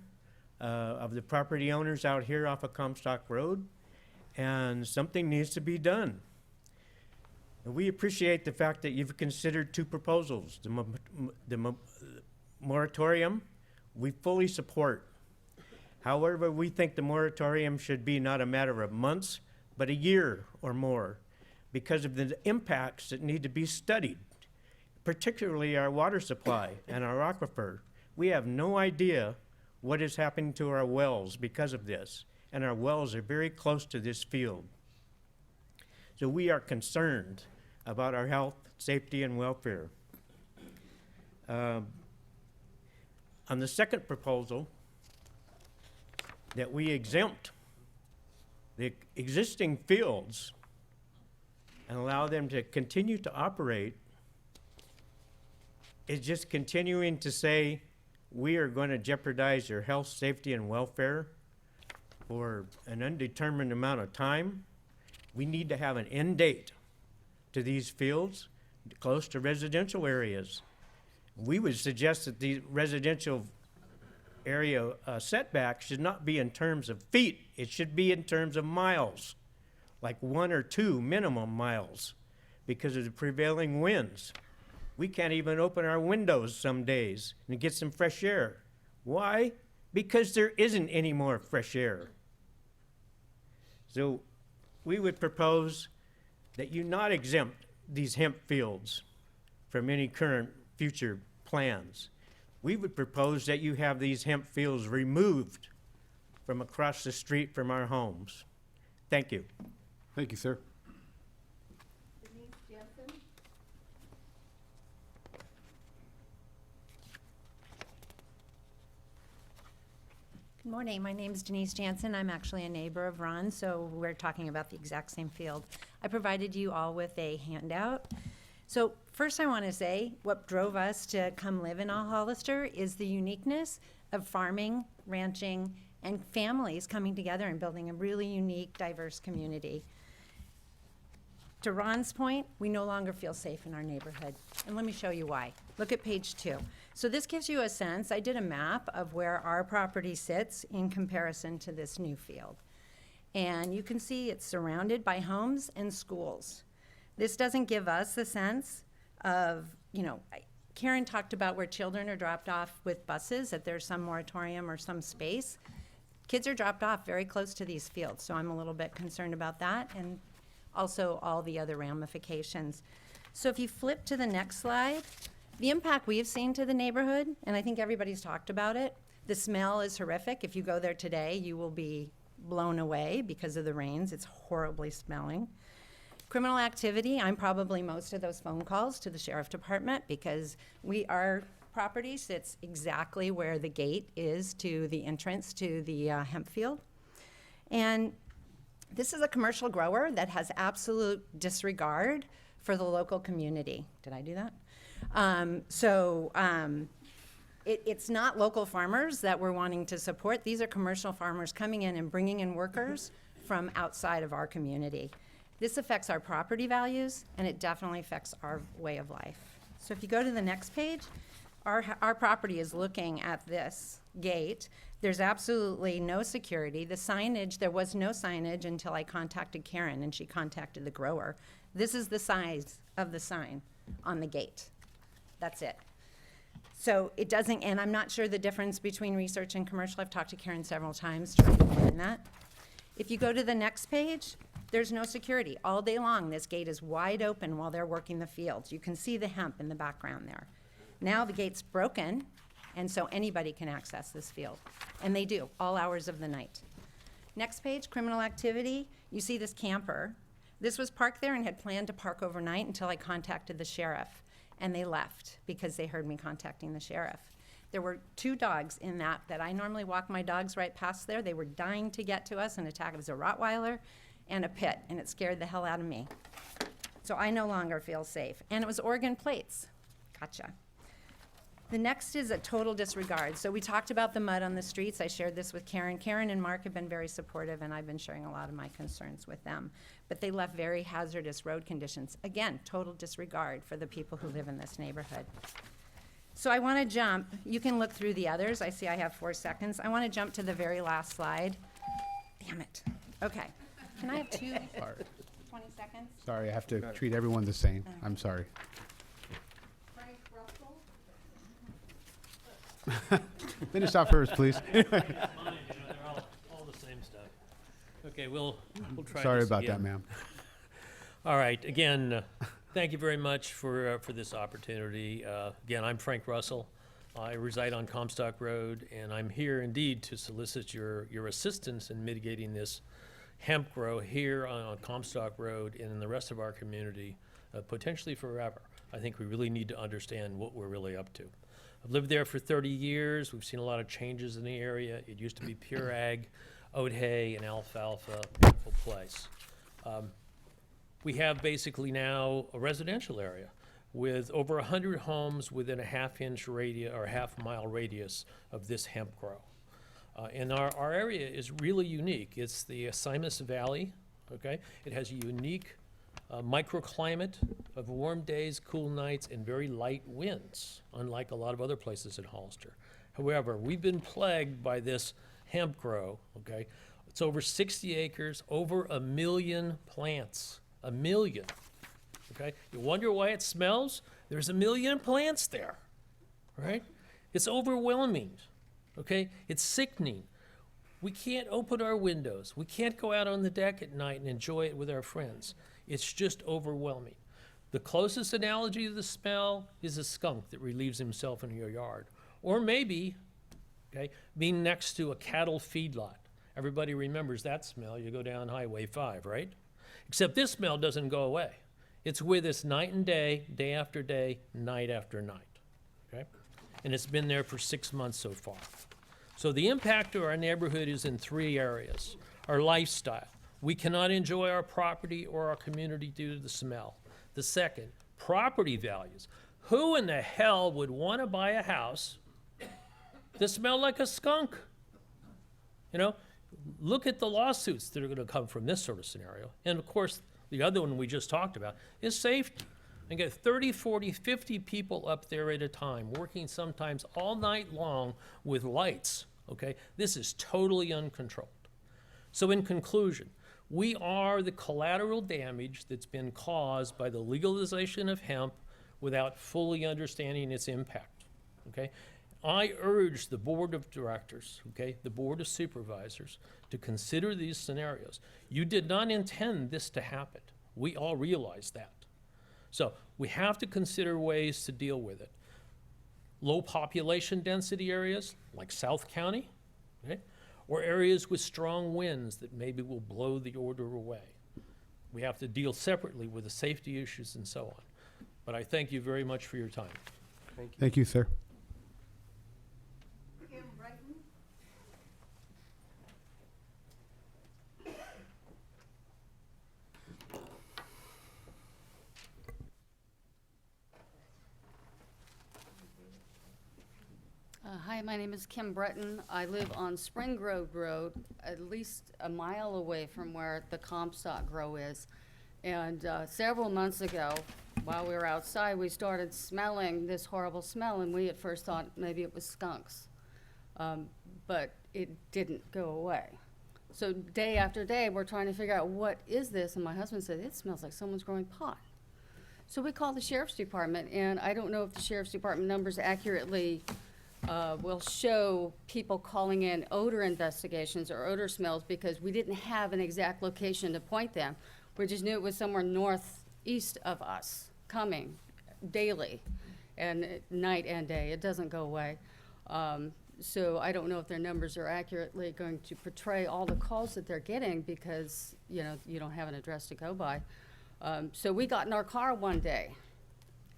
of the property owners out here off of Comstock Road, and something needs to be done. And we appreciate the fact that you've considered two proposals. The moratorium, we fully support. However, we think the moratorium should be not a matter of months, but a year or more, because of the impacts that need to be studied, particularly our water supply and our aquifer. We have no idea what is happening to our wells because of this, and our wells are very close to this field. So we are concerned about our health, safety, and welfare. On the second proposal, that we exempt the existing fields and allow them to continue to operate, is just continuing to say, we are going to jeopardize their health, safety, and welfare for an undetermined amount of time. We need to have an end date to these fields close to residential areas. We would suggest that the residential area setback should not be in terms of feet. It should be in terms of miles, like 1 or 2 minimum miles, because of the prevailing winds. We can't even open our windows some days and get some fresh air. Why? Because there isn't any more fresh air. So we would propose that you not exempt these hemp fields from any current future plans. We would propose that you have these hemp fields removed from across the street from our homes. Thank you. Thank you, sir. Good morning. My name is Denise Jansen. I'm actually a neighbor of Ron, so we're talking about the exact same field. I provided you all with a handout. So first I want to say what drove us to come live in Hollister is the uniqueness of farming, ranching, and families coming together and building a really unique, diverse community. To Ron's point, we no longer feel safe in our neighborhood. And let me show you why. Look at page 2. So this gives you a sense. I did a map of where our property sits in comparison to this new field. And you can see it's surrounded by homes and schools. This doesn't give us the sense of, Karen talked about where children are dropped off with buses, that there's some moratorium or some space. Kids are dropped off very close to these fields, so I'm a little bit concerned about that, and also all the other ramifications. So if you flip to the next slide, the impact we've seen to the neighborhood, and I think everybody's talked about it, the smell is horrific. If you go there today, you will be blown away because of the rains. It's horribly smelling. Criminal activity, I'm probably most of those phone calls to the sheriff department because our property sits exactly where the gate is to the entrance to the hemp field. And this is a commercial grower that has absolute disregard for the local community. Did I do that? It's not local farmers that we're wanting to support. These are commercial farmers coming in and bringing in workers from outside of our community. This affects our property values, and it definitely affects our way of life. So if you go to the next page, our property is looking at this gate. There's absolutely no security. The signage, there was no signage until I contacted Karen, and she contacted the grower. This is the size of the sign on the gate. That's it. So it doesn't, and I'm not sure the difference between research and commercial. I've talked to Karen several times trying to learn that. If you go to the next page, there's no security. All day long, this gate is wide open while they're working the fields. You can see the hemp in the background there. Now the gate's broken, and so anybody can access this field. And they do, all hours of the night. Next page, criminal activity. You see this camper. This was parked there and had planned to park overnight until I contacted the sheriff. And they left because they heard me contacting the sheriff. There were 2 dogs in that I normally walk my dogs right past there. They were dying to get to us and attack. It was a Rottweiler and a pit, and it scared the hell out of me. So I no longer feel safe. And it was Oregon plates. Gotcha. The next is a total disregard. So we talked about the mud on the streets. I shared this with Karen. Karen and Mark have been very supportive, and I've been sharing a lot of my concerns with them. But they left very hazardous road conditions. Again, total disregard for the people who live in this neighborhood. So I want to jump. You can look through the others. I see I have 4 seconds. I want to jump to the very last slide. Damn it. Okay. Can I have 20 seconds? Sorry, I have to treat everyone the same. I'm sorry. Finish off hers, please. They're all the same stuff. Okay, we'll try Sorry this about again. that, ma'am. All right, again, thank you very much for this opportunity. Again, I'm Frank Russell. I reside on Comstock Road, and I'm here indeed to solicit your assistance in mitigating this hemp grow here on Comstock Road and in the rest of our community, potentially forever. I think we really need to understand what we're really up to. I've lived there for 30 years. We've seen a lot of changes in the area. It used to be pure ag, oat hay, and alfalfa, beautiful place. We have basically now a residential area. with over 100 homes within a half-inch radius or half-mile radius of this hemp grow. And our area is really unique. It's the Simus Valley, okay? It has a unique microclimate of warm days, cool nights, and very light winds, unlike a lot of other places in Hollister. However, we've been plagued by this hemp grow, okay? It's over 60 acres, over 1 million plants, 1 million, okay? You wonder why it smells? There's 1 million plants there, right? It's overwhelming, okay? It's sickening. We can't open our windows. We can't go out on the deck at night and enjoy it with our friends. It's just overwhelming. The closest analogy to the smell is a skunk that relieves himself in your yard. Or maybe, okay, being next to a cattle feedlot. Everybody remembers that smell. You go down Highway 5, right? Except this smell doesn't go away. It's with us night and day, day after day, night after night, okay? And it's been there for 6 months so far. So the impact to our neighborhood is in 3 areas. Our lifestyle. We cannot enjoy our property or our community due to the smell. The second, property values. Who in the hell would want to buy a house that smelled like a skunk? You know, look at the lawsuits that are going to come from this sort of scenario. And of course, the other one we just talked about is safety. And get 30, 40, 50 people up there at a time, working sometimes all night long with lights, okay? This is totally uncontrolled. So in conclusion, we are the collateral damage that's been caused by the legalization of hemp without fully understanding its impact, okay? I urge the board of directors, okay, the board of supervisors, to consider these scenarios. You did not intend this to happen. We all realize that. So we have to consider ways to deal with it. Low population density areas like South County, okay, or areas with strong winds that maybe will blow the order away. We have to deal separately with the safety issues and so on. But I thank you very much for your time. Thank you. Thank you, sir. Hi, my name is Kim Breton. I live on Spring Grove Road, at least a mile away from where the Comstock Grow is. And several months ago, while we were outside, we started smelling this horrible smell, and we at first thought maybe it was skunks. But it didn't go away. So day after day, we're trying to figure out what is this, and my husband said, it smells like someone's growing pot. So we called the Sheriff's Department, and I don't know if the Sheriff's Department numbers accurately will show people calling in odor investigations or odor smells, because we didn't have an exact location to point them. We just knew it was somewhere northeast of us, coming daily, and night and day. It doesn't go away. So I don't know if their numbers are accurately going to portray all the calls that they're getting, because you know you don't have an address to go by. So we got in our car one day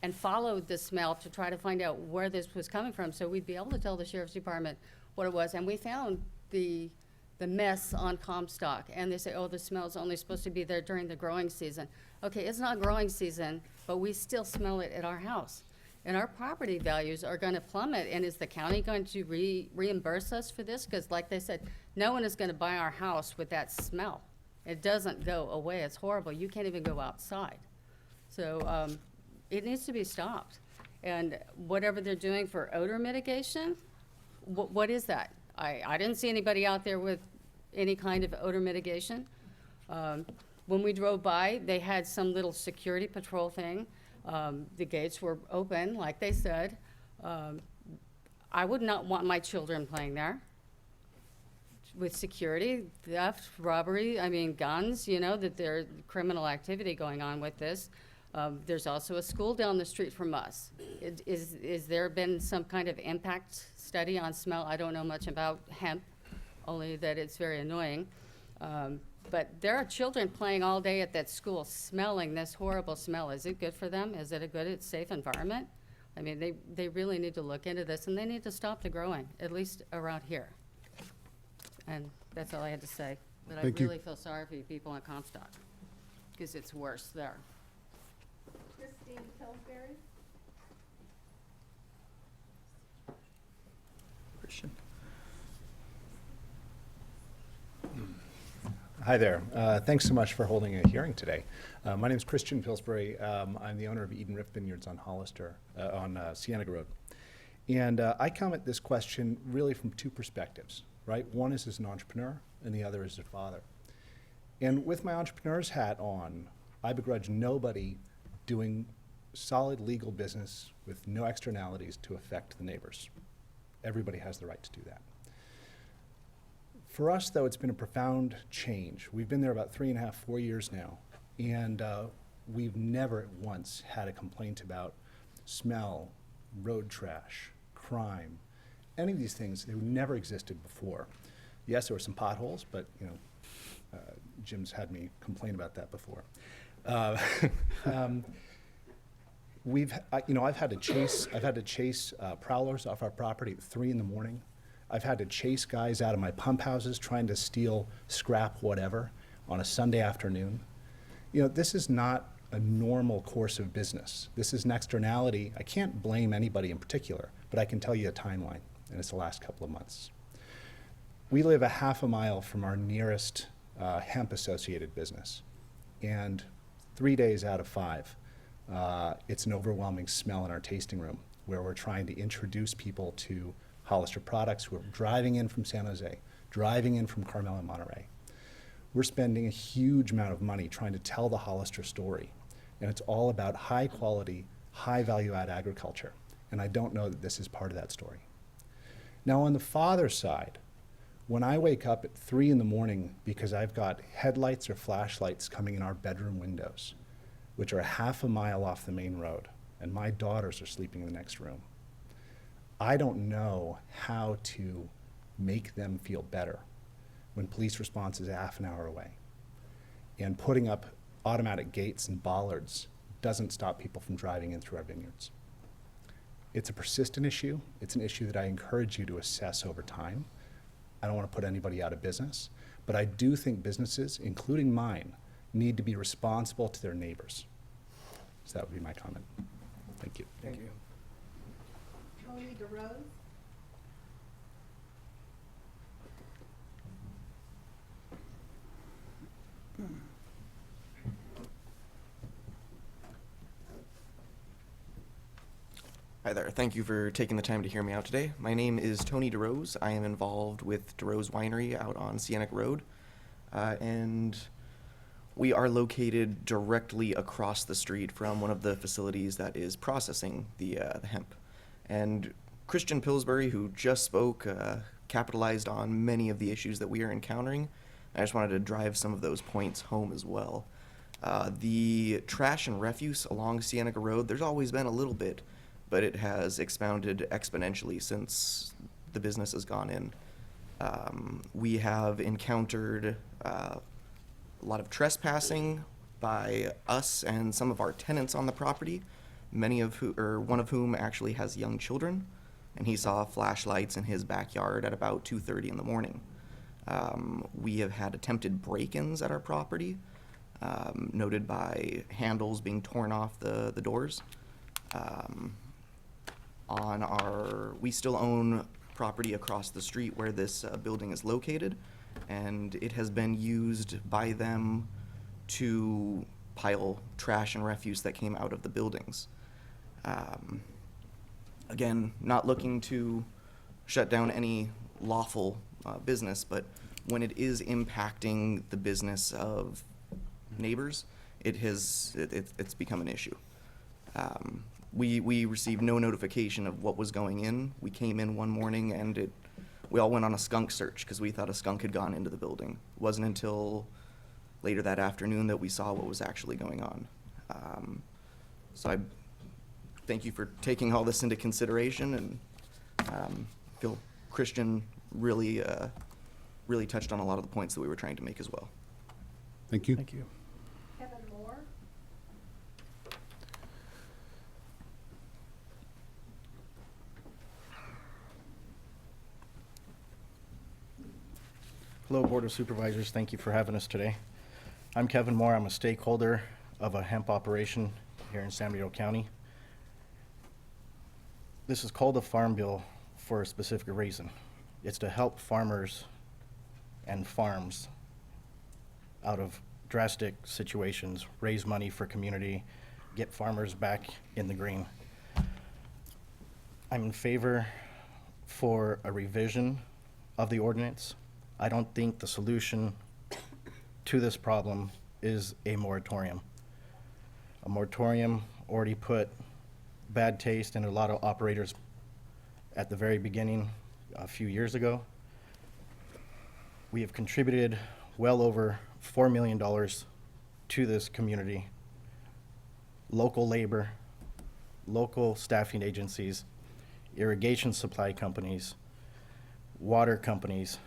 and followed the smell to try to find out where this was coming from, so we'd be able to tell the Sheriff's Department what it was. And we found the mess on Comstock, and they say, oh, the smell's only supposed to be there during the growing season. Okay, it's not growing season, but we still smell it at our house. And our property values are gonna plummet, and is the county going to reimburse us for this? Because like they said, no one is gonna buy our house with that smell. It doesn't go away, it's horrible. You can't even go outside. So, it needs to be stopped. And whatever they're doing for odor mitigation, what is that? I didn't see anybody out there with any kind of odor mitigation. When we drove by, they had some little security patrol thing. The gates were open, like they said. I would not want my children playing there with security, theft, robbery, I mean, guns, you know, that there's criminal activity going on with this. There's also a school down the street from us. Is there been some kind of impact study on smell? I don't know much about hemp, only that it's very annoying. But there are children playing all day at that school, smelling this horrible smell. Is it good for them? Is it a good, safe environment? I mean, they really need to look into this, and they need to stop the growing, at least around here. And that's all I had to say. But Thank I you. really feel sorry for you people in Comstock, because it's worse there. David Pillsbury. Christian. Hi there. Thanks so much for holding a hearing today. My name is Christian Pillsbury. I'm the owner of Eden Rift Vineyards on Hollister, on Cienega Road. And I come at this question really from two perspectives, right? One is as an entrepreneur, and the other is as a father. And with my entrepreneur's hat on, I begrudge nobody doing solid legal business with no externalities to affect the neighbors. Everybody has the right to do that. For us, though, it's been a profound change. We've been there about 3.5, 4 years now, and we've never at once had a complaint about smell, road trash, crime, any of these things. They never existed before. Yes, there were some potholes, but you know, Jim's had me complain about that before. I've had to chase prowlers off our property at 3 in the morning. I've had to chase guys out of my pump houses trying to steal scrap whatever on a Sunday afternoon. You know, this is not a normal course of business. This is an externality. I can't blame anybody in particular, but I can tell you a timeline, and it's the last couple of months. We live a half a mile from our nearest hemp-associated business, and 3 days out of 5, it's an overwhelming smell in our tasting room where we're trying to introduce people to Hollister products who are driving in from San Jose, driving in from Carmel and Monterey. We're spending a huge amount of money trying to tell the Hollister story, and it's all about high quality, high value add agriculture, and I don't know that this is part of that story. Now on the father side, when I wake up at 3 in the morning because I've got headlights or flashlights coming in our bedroom windows, which are half a mile off the main road, and my daughters are sleeping in the next room, I don't know how to make them feel better when police response is half an hour away. And putting up automatic gates and bollards doesn't stop people from driving in through our vineyards. It's a persistent issue. It's an issue that I encourage you to assess over time. I don't want to put anybody out of business, but I do think businesses, including mine, need to be responsible to their neighbors. So that would be my comment. Thank you. Thank you. Tony DeRose. Hi there. Thank you for taking the time to hear me out today. My name is Tony DeRose. I am involved with DeRose Winery out on Cienega Road, and we are located directly across the street from one of the facilities that is processing the hemp. And Christian Pillsbury, who just spoke, capitalized on many of the issues that we are encountering. I just wanted to drive some of those points home as well. The trash and refuse along Cienega Road, there's always been a little bit, but it has expounded exponentially since the business has gone in. We have encountered a lot of trespassing by us and some of our tenants on the property, one of whom actually has young children, and he saw flashlights in his backyard at about 2:30 in the morning. We have had attempted break-ins at our property, noted by handles being torn off the doors. We still own property across the street where this building is located, and it has been used by them to pile trash and refuse that came out of the buildings. Again, not looking to shut down any lawful business, but when it is impacting the business of neighbors, it's become an issue. We received no notification of what was going in. We came in one morning and we all went on a skunk search because we thought a skunk had gone into the building. It wasn't until later that afternoon that we saw what was actually going on. So I thank you for taking all this into consideration, and I feel Christian really touched on a lot of the points that we were trying to make as well. Thank you. Thank you. Kevin Moore. Hello, Board of Supervisors. Thank you for having us today. I'm Kevin Moore. I'm a stakeholder of a hemp operation here in San Benito County. This is called a farm bill for a specific reason. It's to help farmers and farms out of drastic situations, raise money for community, get farmers back in the green. I'm in favor for a revision of the ordinance. I don't think the solution to this problem is a moratorium. A moratorium already put bad taste in a lot of operators at the very beginning a few years ago. We have contributed well over $4 million to this community. Local labor, local staffing agencies, irrigation supply companies, water companies,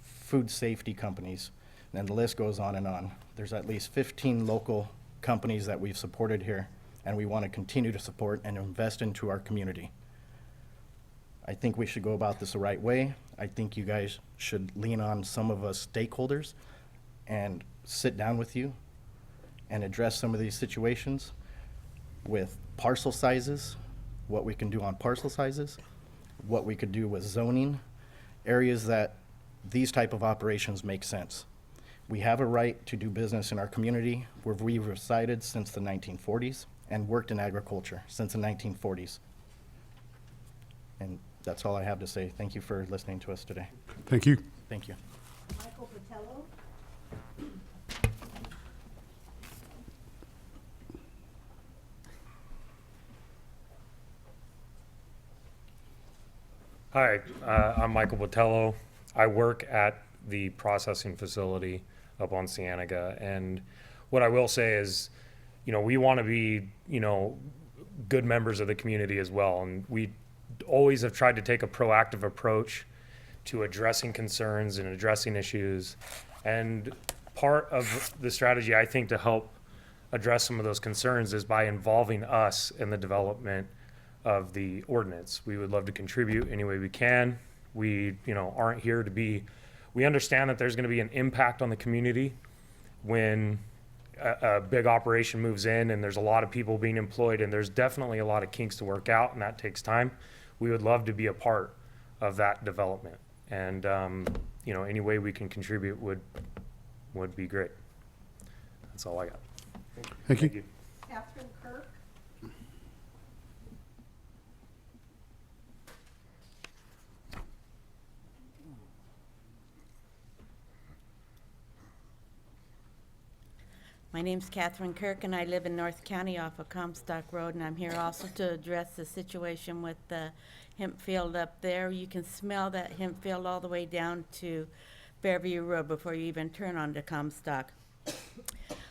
food safety companies, and the list goes on and on. There's at least 15 local companies that we've supported here, and we want to continue to support and invest into our community. I think we should go about this the right way. I think you guys should lean on some of us stakeholders and sit down with you and address some of these situations with parcel sizes, what we can do on parcel sizes, what we could do with zoning, areas that these type of operations make sense. We have a right to do business in our community where we've resided since the 1940s and worked in agriculture since the 1940s. And that's all I have to say. Thank you for listening to us today. Thank you. Thank you. Michael Patello. Hi, I'm Michael Botello. I work at the processing facility up on Cienega. And what I will say is, we want to be, good members of the community as well. And we always have tried to take a proactive approach to addressing concerns and addressing issues. And part of the strategy, I think, to help address some of those concerns is by involving us in the development of the ordinance. We would love to contribute any way we can. We, aren't here to be, we understand that there's going to be an impact on the community when a big operation moves in and there's a lot of people being employed, and there's definitely a lot of kinks to work out, and that takes time. We would love to be a part of that development. And, any way we can contribute would be great. That's all I got. Thank you. Catherine Kirk. My name's Catherine Kirk, and I live in North County off of Comstock Road, and I'm here also to address the situation with the hemp field up there. You can smell that hemp field all the way down to Fairview Road before you even turn onto Comstock.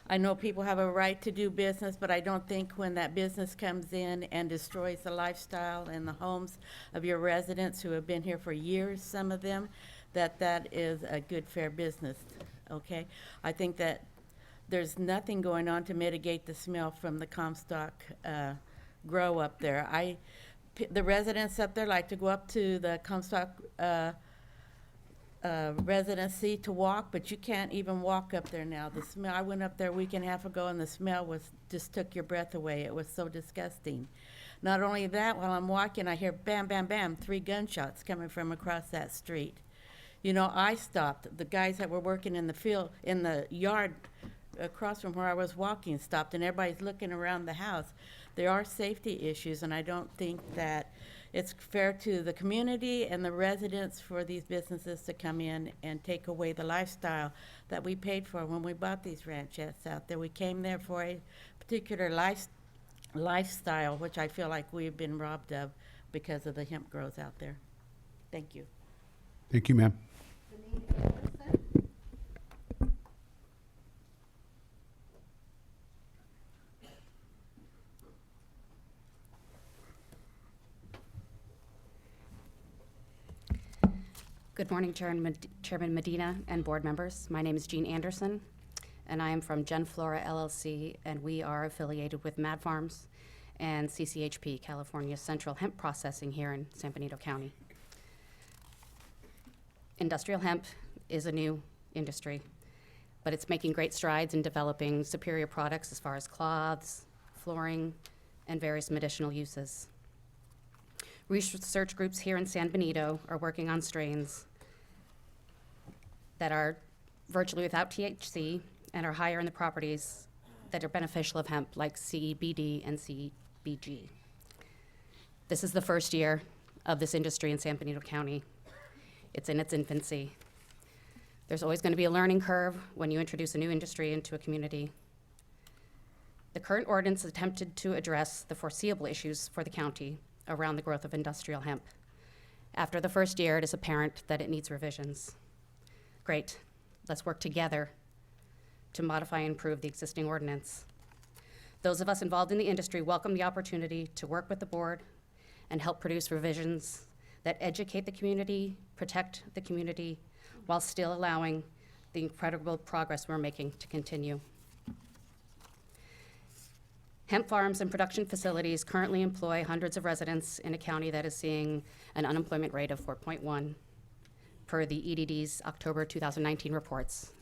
I know people have a right to do business, but I don't think when that business comes in and destroys the lifestyle and the homes of your residents who have been here for years, some of them, that is a good, fair business, okay? I think that there's nothing going on to mitigate the smell from the Comstock grow up there. The residents up there like to go up to the Comstock residency to walk, but you can't even walk up there now. The smell, I went up there a week and a half ago, and the smell just took your breath away. It was so disgusting. Not only that, while I'm walking, I hear bam, bam, bam, 3 gunshots coming from across that street. I stopped. The guys that were working in the field, in the yard across from where I was walking, stopped, and everybody's looking around the house. There are safety issues, and I don't think that it's fair to the community and the residents for these businesses to come in and take away the lifestyle that we paid for when we bought these ranchettes out there. We came there for a particular lifestyle, which I feel like we've been robbed of because of the hemp grows out there. Thank you. Thank you, ma'am. Good morning, Chairman Medina and board members. My name is Jean Anderson, and I am from Gen Flora LLC, and we are affiliated with Mad Farms and CCHP, California Central Hemp Processing here in San Benito County. Industrial hemp is a new industry, but it's making great strides in developing superior products as far as cloths, flooring, and various medicinal uses. Research groups here in San Benito are working on strains that are virtually without THC and are higher in the properties that are beneficial of hemp, like CBD and CBG. This is the first year of this industry in San Benito County. It's in its infancy. There's always going to be a learning curve when you introduce a new industry into a community. The current ordinance attempted to address the foreseeable issues for the county around the growth of industrial hemp. After the first year, it is apparent that it needs revisions. Great. Let's work together to modify and improve the existing ordinance. Those of us involved in the industry welcome the opportunity to work with the board and help produce revisions that educate the community, protect the community, while still allowing the incredible progress we're making to continue. Hemp farms and production facilities currently employ hundreds of residents in a county that is seeing an unemployment rate of 4.1 per the EDD's October 2019 reports.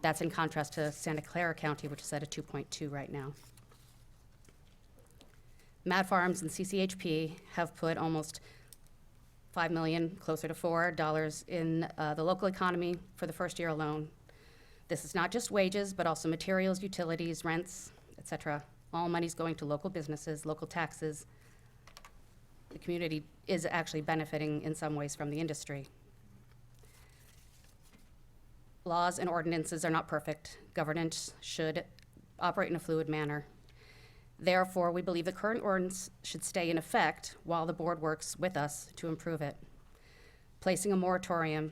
That's in contrast to Santa Clara County, which is at a 2.2 right now. Mad Farms and CCHP have put almost $5 million, closer to $4, in the local economy for the first year alone. This is not just wages, but also materials, utilities, rents, et cetera. All money's going to local businesses, local taxes. The community is actually benefiting in some ways from the industry. Laws and ordinances are not perfect. Governance should operate in a fluid manner. Therefore, we believe the current ordinance should stay in effect while the board works with us to improve it. Placing a moratorium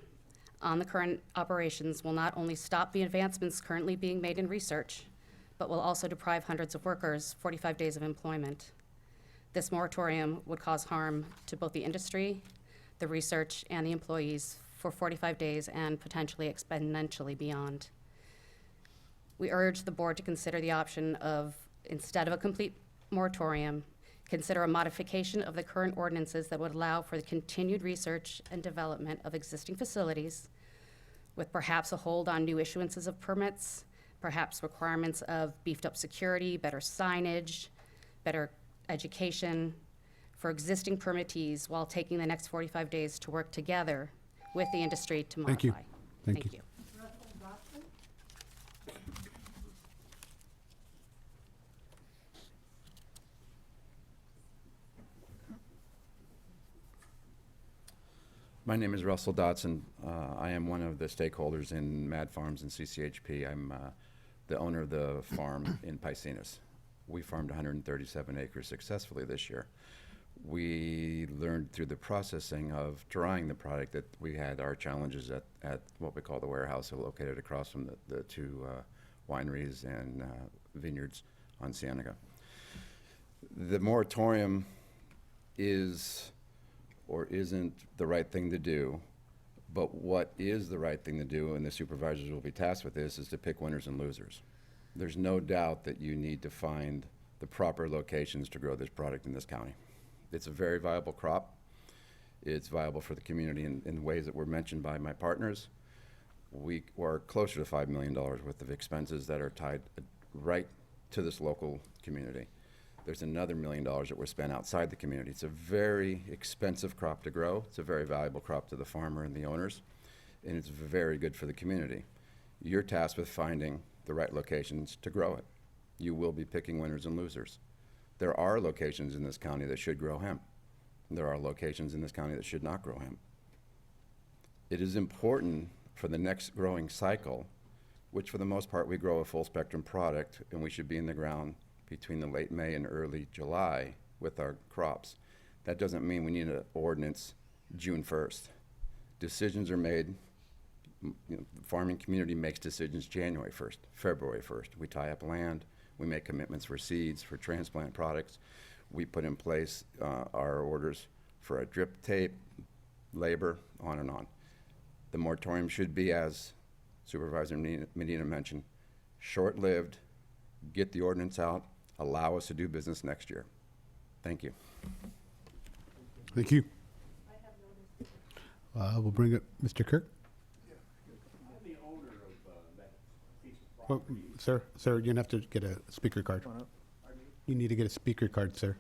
on the current operations will not only stop the advancements currently being made in research, but will also deprive hundreds of workers 45 days of employment. This moratorium would cause harm to both the industry, the research, and the employees for 45 days and potentially exponentially beyond. We urge the board to consider the option of, instead of a complete moratorium, consider a modification of the current ordinances that would allow for the continued research and development of existing facilities, with perhaps a hold on new issuances of permits, perhaps requirements of beefed up security, better signage, better education for existing permittees, while taking the next 45 days to work together with the industry to modify. Thank you. Thank you. My name is Russell Dotson. I am one of the stakeholders in Mad Farms and CCHP. I'm the owner of the farm in Paisanos. We farmed 137 acres successfully this year. We learned through the processing of drying the product that we had our challenges at what we call the warehouse, located across from the two wineries and vineyards on Cienega. The moratorium is or isn't the right thing to do, but what is the right thing to do, and the supervisors will be tasked with this, is to pick winners and losers. There's no doubt that you need to find the proper locations to grow this product in this county. It's a very viable crop. It's viable for the community in ways that were mentioned by my partners. We are closer to $5 million worth of expenses that are tied right to this local community. There's another $1 million that were spent outside the community. It's a very expensive crop to grow. It's a very valuable crop to the farmer and the owners, and it's very good for the community. You're tasked with finding the right locations to grow it. You will be picking winners and losers. There are locations in this county that should grow hemp. There are locations in this county that should not grow hemp. It is important for the next growing cycle, which for the most part we grow a full spectrum product, and we should be in the ground between the late May and early July with our crops. That doesn't mean we need an ordinance June 1st. Decisions are made, the farming community makes decisions January 1st, February 1st. We tie up land, we make commitments for seeds, for transplant products. We put in place our orders for a drip tape, labor, on and on. The moratorium should be, as Supervisor Medina mentioned, short-lived, get the ordinance out, allow us to do business next year. Thank you. Thank you. We'll bring up Mr. Kirk. Well, sir, you're gonna have to get a speaker card. You need to get a speaker card, sir.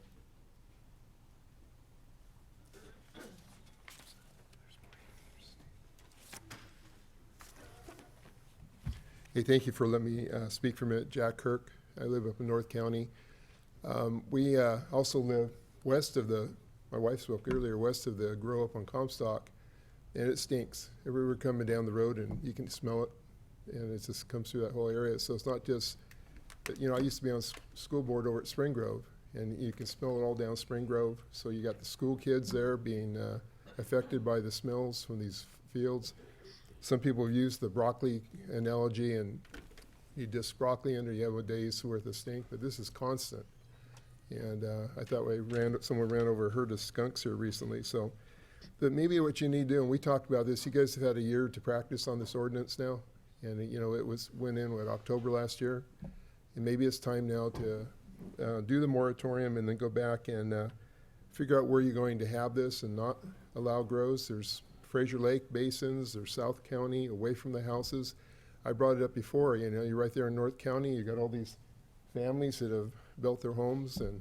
Hey, thank you for letting me speak for a minute. Jack Kirk. I live up in North County. We also live west of my wife spoke earlier, west of the grow up on Comstock, and it stinks. Everywhere coming down the road, and you can smell it, and it just comes through that whole area. So it's not just, I used to be on school board over at Spring Grove, and you can smell it all down Spring Grove. So you got the school kids there being affected by the smells from these fields. Some people have used the broccoli analogy, and you disc broccoli under, you have a day's worth of stink, but this is constant. And I thought someone ran over a herd of skunks here recently. So, but maybe what you need to do, and we talked about this, you guys have had a year to practice on this ordinance now, and it went in October last year, and maybe it's time now to do the moratorium and then go back and figure out where you're going to have this and not allow grows. There's Fraser Lake basins, there's South County, away from the houses. I brought it up before, you're right there in North County, you got all these families that have built their homes and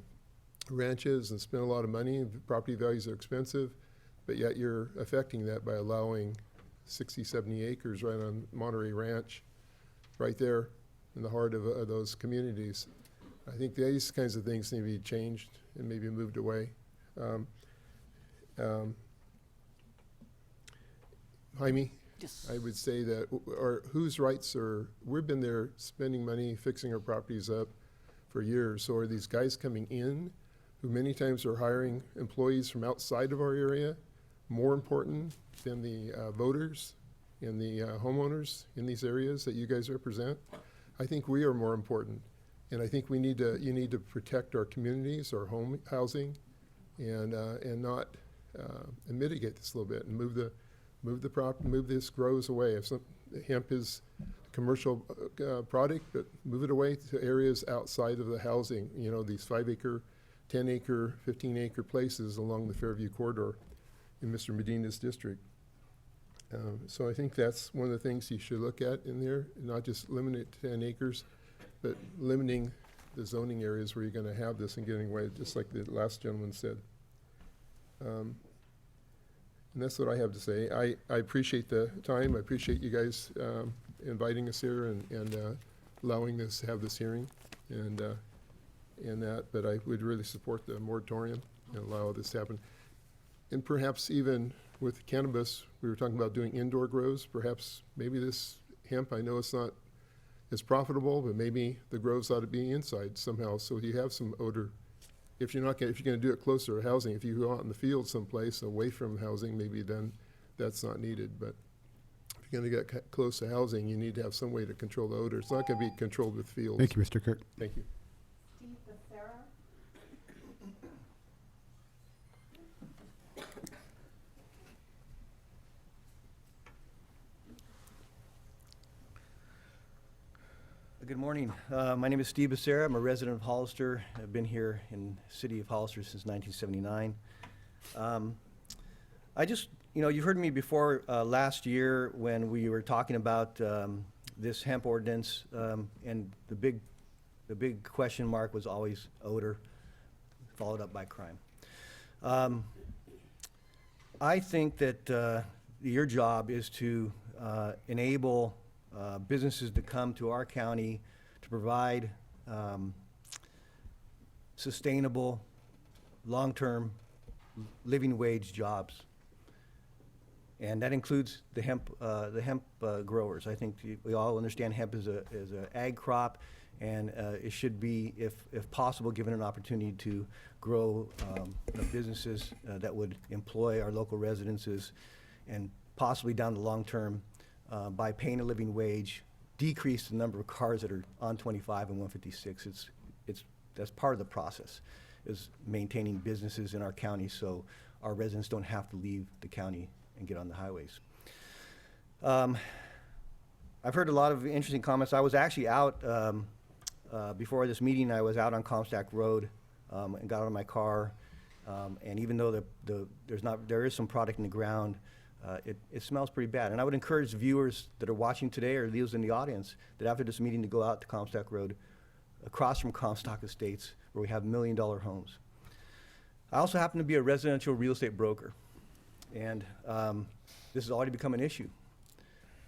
ranches and spent a lot of money. Property values are expensive, but yet you're affecting that by allowing 60, 70 acres right on Monterey Ranch, right there in the heart of those communities. I think these kinds of things need to be changed and maybe moved away. Jaime, Yes. I would say that, or whose rights we've been there spending money fixing our properties up for years. So are these guys coming in who many times are hiring employees from outside of our area more important than the voters and the homeowners in these areas that you guys represent? I think we are more important. And I think you need to protect our communities, our housing, and not and mitigate this a little bit and move this grows away. If hemp is a commercial product, but move it away to areas outside of the housing, these 5-acre, 10-acre, 15-acre places along the Fairview corridor in Mr. Medina's district. So I think that's one of the things you should look at in there, not just limit it to 10 acres, but limiting the zoning areas where you're going to have this and getting away, just like the last gentleman said. And that's what I have to say. I appreciate the time. I appreciate you guys inviting us here and allowing us to have this hearing and that. But I would really support the moratorium and allow this to happen. And perhaps even with cannabis, we were talking about doing indoor grows. Perhaps maybe this hemp, I know it's not as profitable, but maybe the grows ought to be inside somehow so you have some odor. If you're going to do it closer to housing, if you go out in the field someplace away from housing, maybe then that's not needed. But if you're going to get close to housing, you need to have some way to control the odor. It's not going to be controlled with fields. Thank you, Mr. Kirk. Thank you. Good morning. My name is Steve Becerra. I'm a resident of Hollister. I've been here in the city of Hollister since 1979. You've heard me before last year when we were talking about this hemp ordinance, and the big question mark was always odor, followed up by crime. I think that your job is to enable businesses to come to our county to provide sustainable, long-term living wage jobs. And that includes the hemp growers. I think we all understand hemp is a ag crop, and it should be, if possible, given an opportunity to grow businesses that would employ our local residences, and possibly down the long term, by paying a living wage, decrease the number of cars that are on 25 and 156. That's part of the process, is maintaining businesses in our county so our residents don't have to leave the county and get on the highways. I've heard a lot of interesting comments. I was actually out before this meeting. I was out on Comstock Road and got out of my car, and even though there is some product in the ground, it smells pretty bad. And I would encourage viewers that are watching today or those in the audience that after this meeting to go out to Comstock Road, across from Comstock Estates, where we have million-dollar homes. I also happen to be a residential real estate broker, and this has already become an issue,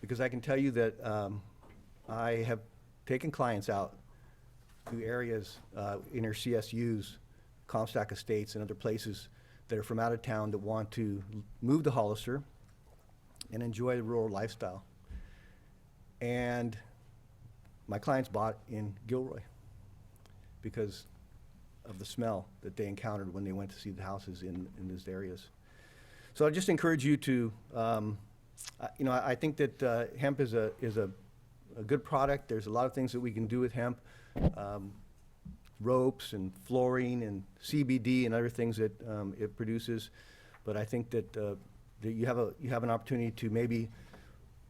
because I can tell you that I have taken clients out to areas in our CSUs, Comstock Estates and other places that are from out of town that want to move to Hollister and enjoy the rural lifestyle. And my clients bought in Gilroy because of the smell that they encountered when they went to see the houses in those areas. So I just encourage you to, I think that hemp is a good product. There's a lot of things that we can do with hemp, ropes and flooring and CBD and other things that it produces. But I think that, that you have an opportunity to maybe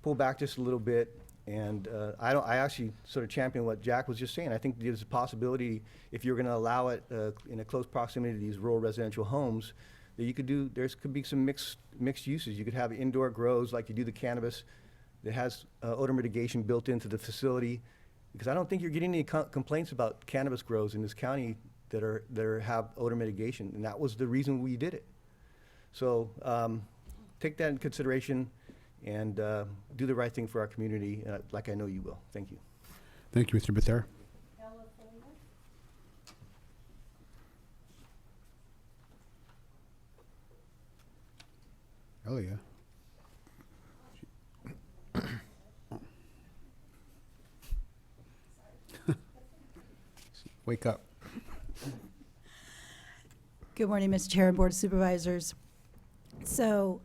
pull back just a little bit. And I actually sort of champion what Jack was just saying. I think there's a possibility, if you're going to allow it in a close proximity to these rural residential homes, that you could do, could be some mixed uses. You could have indoor grows like you do the cannabis that has odor mitigation built into the facility, because I don't think you're getting any complaints about cannabis grows in this county that have odor mitigation, and that was the reason we did it. So take that in consideration and do the right thing for our community, like I know you will. Thank you. Thank you, Mr. Bethera. Oh, yeah. Wake up. Good morning, Mr. Chair and Board of Supervisors. So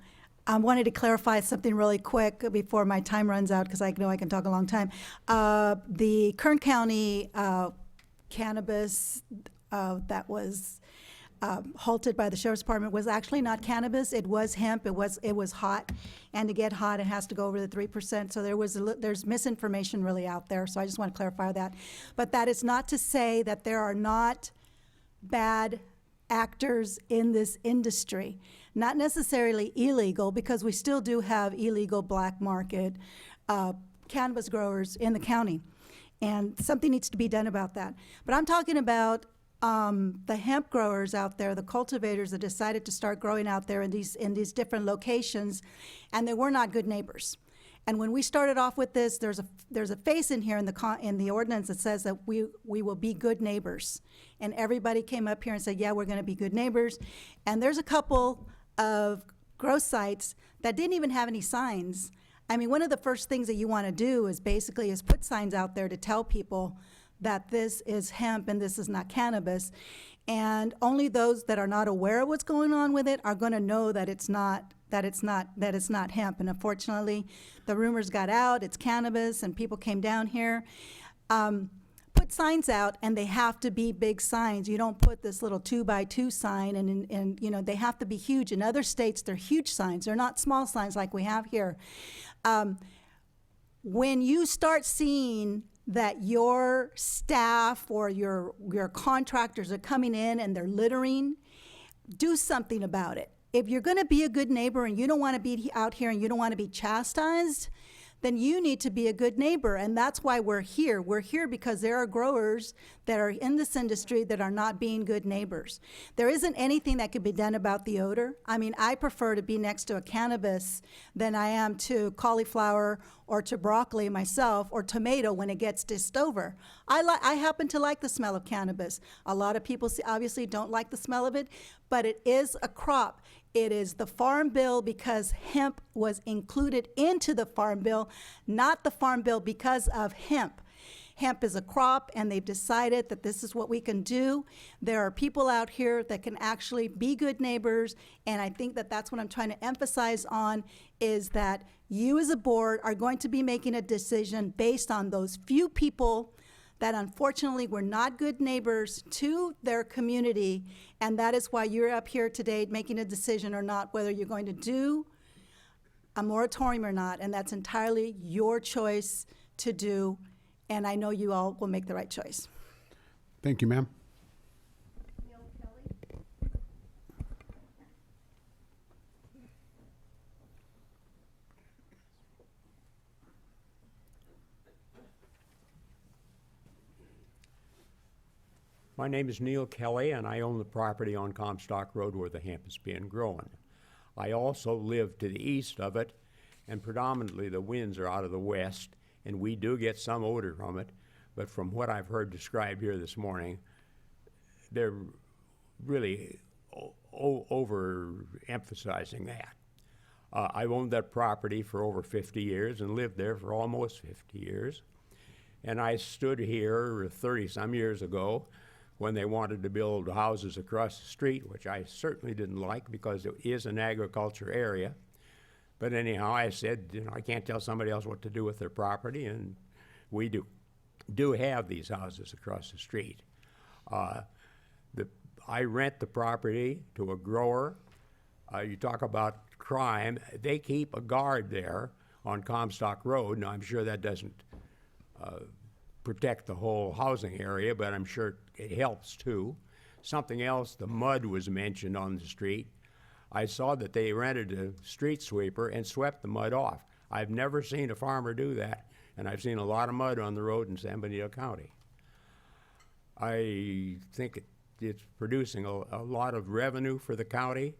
I wanted to clarify something really quick before my time runs out, because I know I can talk a long time. The Kern County cannabis that was halted by the Sheriff's Department was actually not cannabis. It was hemp. It was hot, and to get hot, it has to go over the 3%. So there's misinformation really out there. So I just want to clarify that. But that is not to say that there are not bad actors in this industry. Not necessarily illegal, because we still do have illegal black market cannabis growers in the county, and something needs to be done about that. But I'm talking about the hemp growers out there, the cultivators that decided to start growing out there in these different locations, and they were not good neighbors. And when we started off with this, there's a face in here in the ordinance that says that we will be good neighbors. And everybody came up here and said, yeah, we're going to be good neighbors. And there's a couple of grow sites that didn't even have any signs. I mean, one of the first things that you want to do is put signs out there to tell people that this is hemp and this is not cannabis. And only those that are not aware of what's going on with it are going to know that it's not hemp. And unfortunately, the rumors got out, it's cannabis, and people came down here. Put signs out, and they have to be big signs. You don't put this little 2x2 sign, and you know, they have to be huge. In other states, they're huge signs. They're not small signs like we have here. When you start seeing that your staff or your contractors are coming in and they're littering, do something about it. If you're going to be a good neighbor and you don't want to be out here and you don't want to be chastised, then you need to be a good neighbor. And that's why we're here. We're here because there are growers that are in this industry that are not being good neighbors. There isn't anything that could be done about the odor. I mean, I prefer to be next to a cannabis than I am to cauliflower or to broccoli myself, or tomato when it gets dissed over. I happen to like the smell of cannabis. A lot of people obviously don't like the smell of it, but it is a crop. It is the Farm Bill because hemp was included into the Farm Bill, not the Farm Bill because of hemp. Hemp is a crop, and they've decided that this is what we can do. There are people out here that can actually be good neighbors, and I think that that's what I'm trying to emphasize on, is that you as a board are going to be making a decision based on those few people that unfortunately were not good neighbors to their community, and that is why you're up here today making a decision or not, whether you're going to do a moratorium or not, and that's entirely your choice to do, and I know you all will make the right choice. Thank you, ma'am. My name is Neil Kelly, and I own the property on Comstock Road where the hemp is being grown. I also live to the east of it, and predominantly the winds are out of the west, and we do get some odor from it, but from what I've heard described here this morning, they're really overemphasizing that. I've owned that property for over 50 years and lived there for almost 50 years. And I stood here 30-some years ago when they wanted to build houses across the street, which I certainly didn't like because it is an agriculture area. But anyhow, I said, you know, I can't tell somebody else what to do with their property, and we do have these houses across the street. I rent the property to a grower. You talk about crime. They keep a guard there on Comstock Road. Now, I'm sure that doesn't protect the whole housing area, but I'm sure it helps too. Something else, the mud was mentioned on the street. I saw that they rented a street sweeper and swept the mud off. I've never seen a farmer do that, and I've seen a lot of mud on the road in San Benito County. I think it's producing a lot of revenue for the county,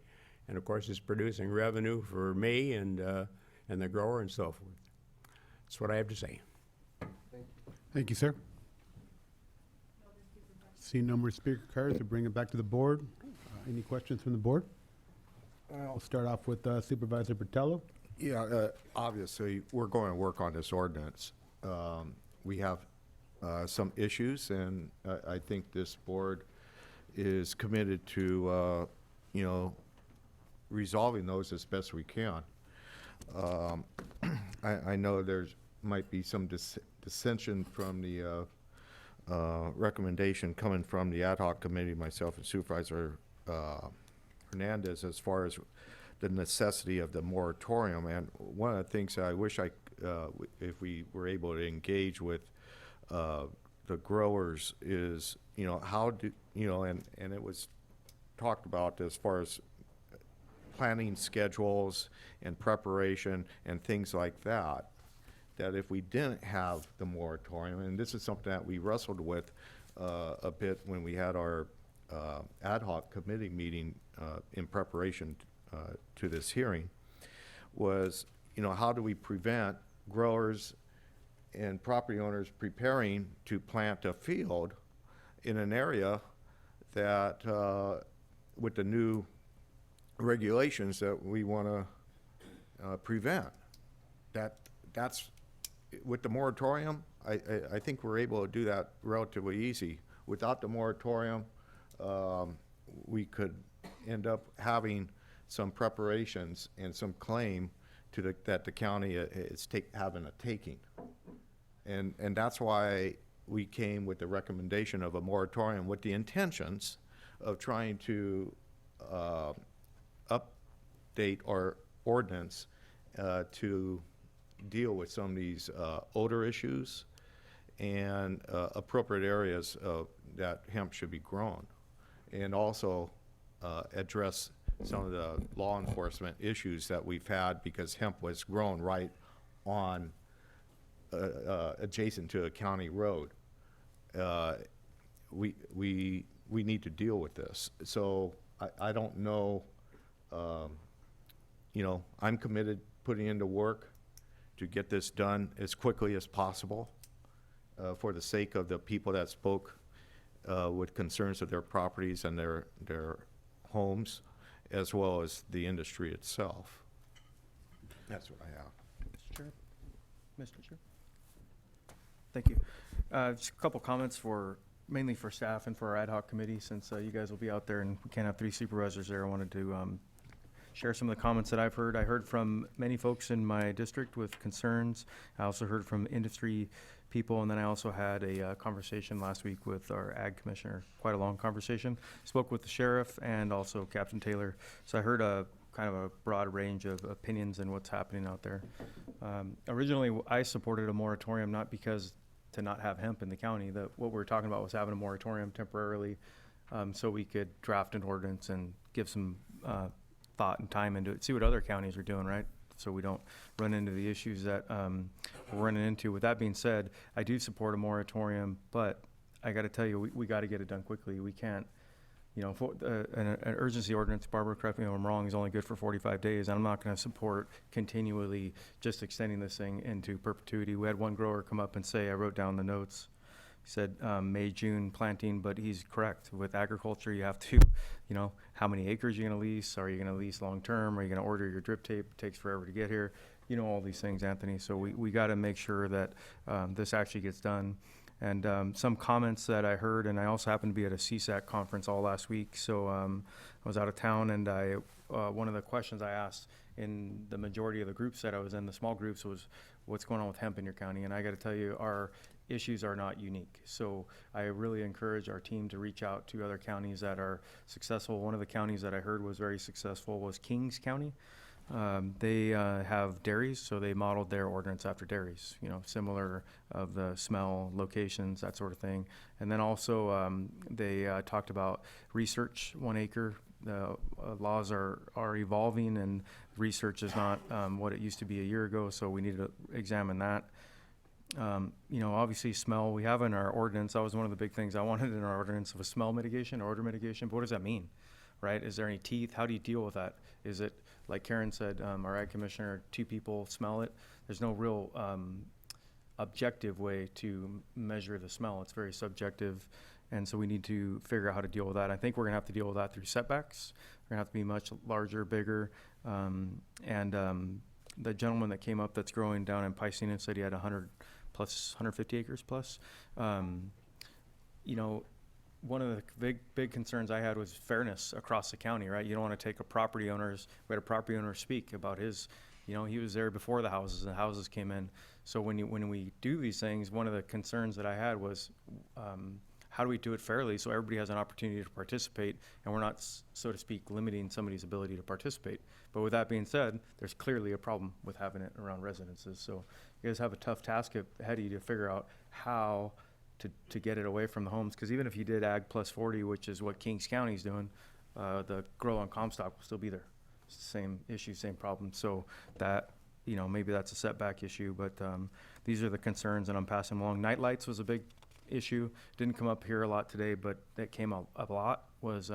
and of course it's producing revenue for me and the grower and so forth. That's what I have to say. Thank you, sir. See no more speaker cards, to bring it back to the board. Any questions from the board? I'll start off with Supervisor Bertello. Yeah, obviously, we're going to work on this ordinance. We have some issues, and I think this board is committed to, you know, resolving those as best we can. I know there's might be some dissension from the recommendation coming from the ad hoc committee, myself and Supervisor Hernandez, as far as the necessity of the moratorium. And one of the things that I wish if we were able to engage with the growers is, you know, how do, you know, and it was talked about as far as planning schedules and preparation and things like that, that if we didn't have the moratorium, and this is something that we wrestled with a bit when we had our ad hoc committee meeting in preparation to this hearing, was, you know, how do we prevent growers and property owners preparing to plant a field in an area that, with the new regulations that we want to prevent. That's with the moratorium. I think we're able to do that relatively easy. Without the moratorium, we could end up having some preparations and some claim to that the county is having a taking, and that's why we came with the recommendation of a moratorium with the intentions of trying to update our ordinance to deal with some of these odor issues and appropriate areas that hemp should be grown, and also address some of the law enforcement issues that we've had because hemp was grown right on adjacent to a county road. We need to deal with this. So I don't know, you know, I'm committed putting into work to get this done as quickly as possible for the sake of the people that spoke with concerns of their properties and their homes, as well as the industry itself. That's what I have. Mr. Chair. Mr. Chair. Thank you. Just a couple comments mainly for staff and for our ad hoc committee, since you guys will be out there and we can't have 3 supervisors there. I wanted to share some of the comments that I've heard. I heard from many folks in my district with concerns. I also heard from industry people, and then I also had a conversation last week with our ag commissioner, quite a long conversation. Spoke with the sheriff and also Captain Taylor. So I heard a kind of a broad range of opinions and what's happening out there. Originally, I supported a moratorium not because to not have hemp in the county. What we were talking about was having a moratorium temporarily so we could draft an ordinance and give some thought and time into it, see what other counties are doing, right? So we don't run into the issues that we're running into. With that being said, I do support a moratorium, but I gotta tell you, we gotta get it done quickly. We can't, you know, for, an urgency ordinance, Barbara, correct me if I'm wrong, is only good for 45 days. I'm not gonna support continually just extending this thing into perpetuity. We had one grower come up and say, I wrote down the notes, he said, May, June planting, but he's correct. With agriculture, you have to, you know, how many acres you're gonna lease? Are you gonna lease long-term? Are you gonna order your drip tape? It takes forever to get here. You know all these things, Anthony. So we gotta make sure that this actually gets done. And some comments that I heard, and I also happened to be at a CSAC conference all last week, so I was out of town, and one of the questions I asked in the majority of the groups that I was in, the small groups, was what's going on with hemp in your county? And I gotta tell you, our issues are not unique. So I really encourage our team to reach out to other counties that are successful. One of the counties that I heard was very successful was Kings County. They have dairies, so they modeled their ordinance after dairies, you know, similar of the smell, locations, that sort of thing. And then also they talked about research, 1 acre. The laws are evolving, and research is not what it used to be a year ago, so we need to examine that. You know, obviously smell, we have in our ordinance, that was one of the big things I wanted in our ordinance, of a smell mitigation, odor mitigation, but what does that mean, right? Is there any teeth? How do you deal with that? Is it, like Karen said, our ag commissioner, 2 people smell it? There's no real objective way to measure the smell. It's very subjective, and so we need to figure out how to deal with that. I think we're gonna have to deal with that through setbacks. We're gonna have to be much larger, bigger, the gentleman that came up that's growing down in Piscina said he had 150 acres plus. You know, one of the big concerns I had was fairness across the county, right? You don't want to take we had a property owner speak about his, you know, he was there before the houses came in. So when we do these things, one of the concerns that I had was, how do we do it fairly so everybody has an opportunity to participate, and we're not, so to speak, limiting somebody's ability to participate. But with that being said, there's clearly a problem with having it around residences. So you guys have a tough task ahead of you to figure out how to get it away from the homes. Because even if you did Ag plus 40, which is what Kings County's doing, the grow on Comstock will still be there. It's the same issue, same problem. So that, you know, maybe that's a setback issue, but these are the concerns, and I'm passing along. Night lights was a big issue. Didn't come up here a lot today, but that came up a lot, was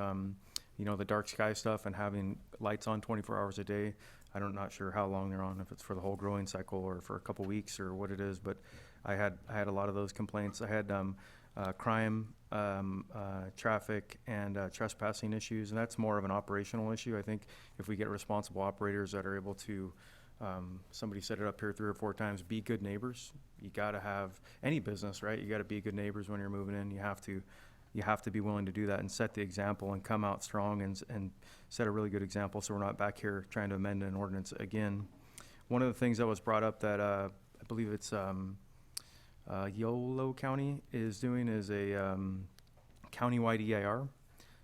you know, the dark sky stuff and having lights on 24 hours a day. I'm not sure how long they're on, if it's for the whole growing cycle or for a couple weeks or what it is, but I had a lot of those complaints. I had crime, traffic, and trespassing issues, and that's more of an operational issue. I think if we get responsible operators that are able to, somebody said it up here 3 or 4 times, be good neighbors. You gotta have, any business, right? You gotta be good neighbors when you're moving in. You have to be willing to do that and set the example and come out strong and set a really good example, so we're not back here trying to amend an ordinance again. One of the things that was brought up that I believe it's Yolo County is doing is a countywide EIR.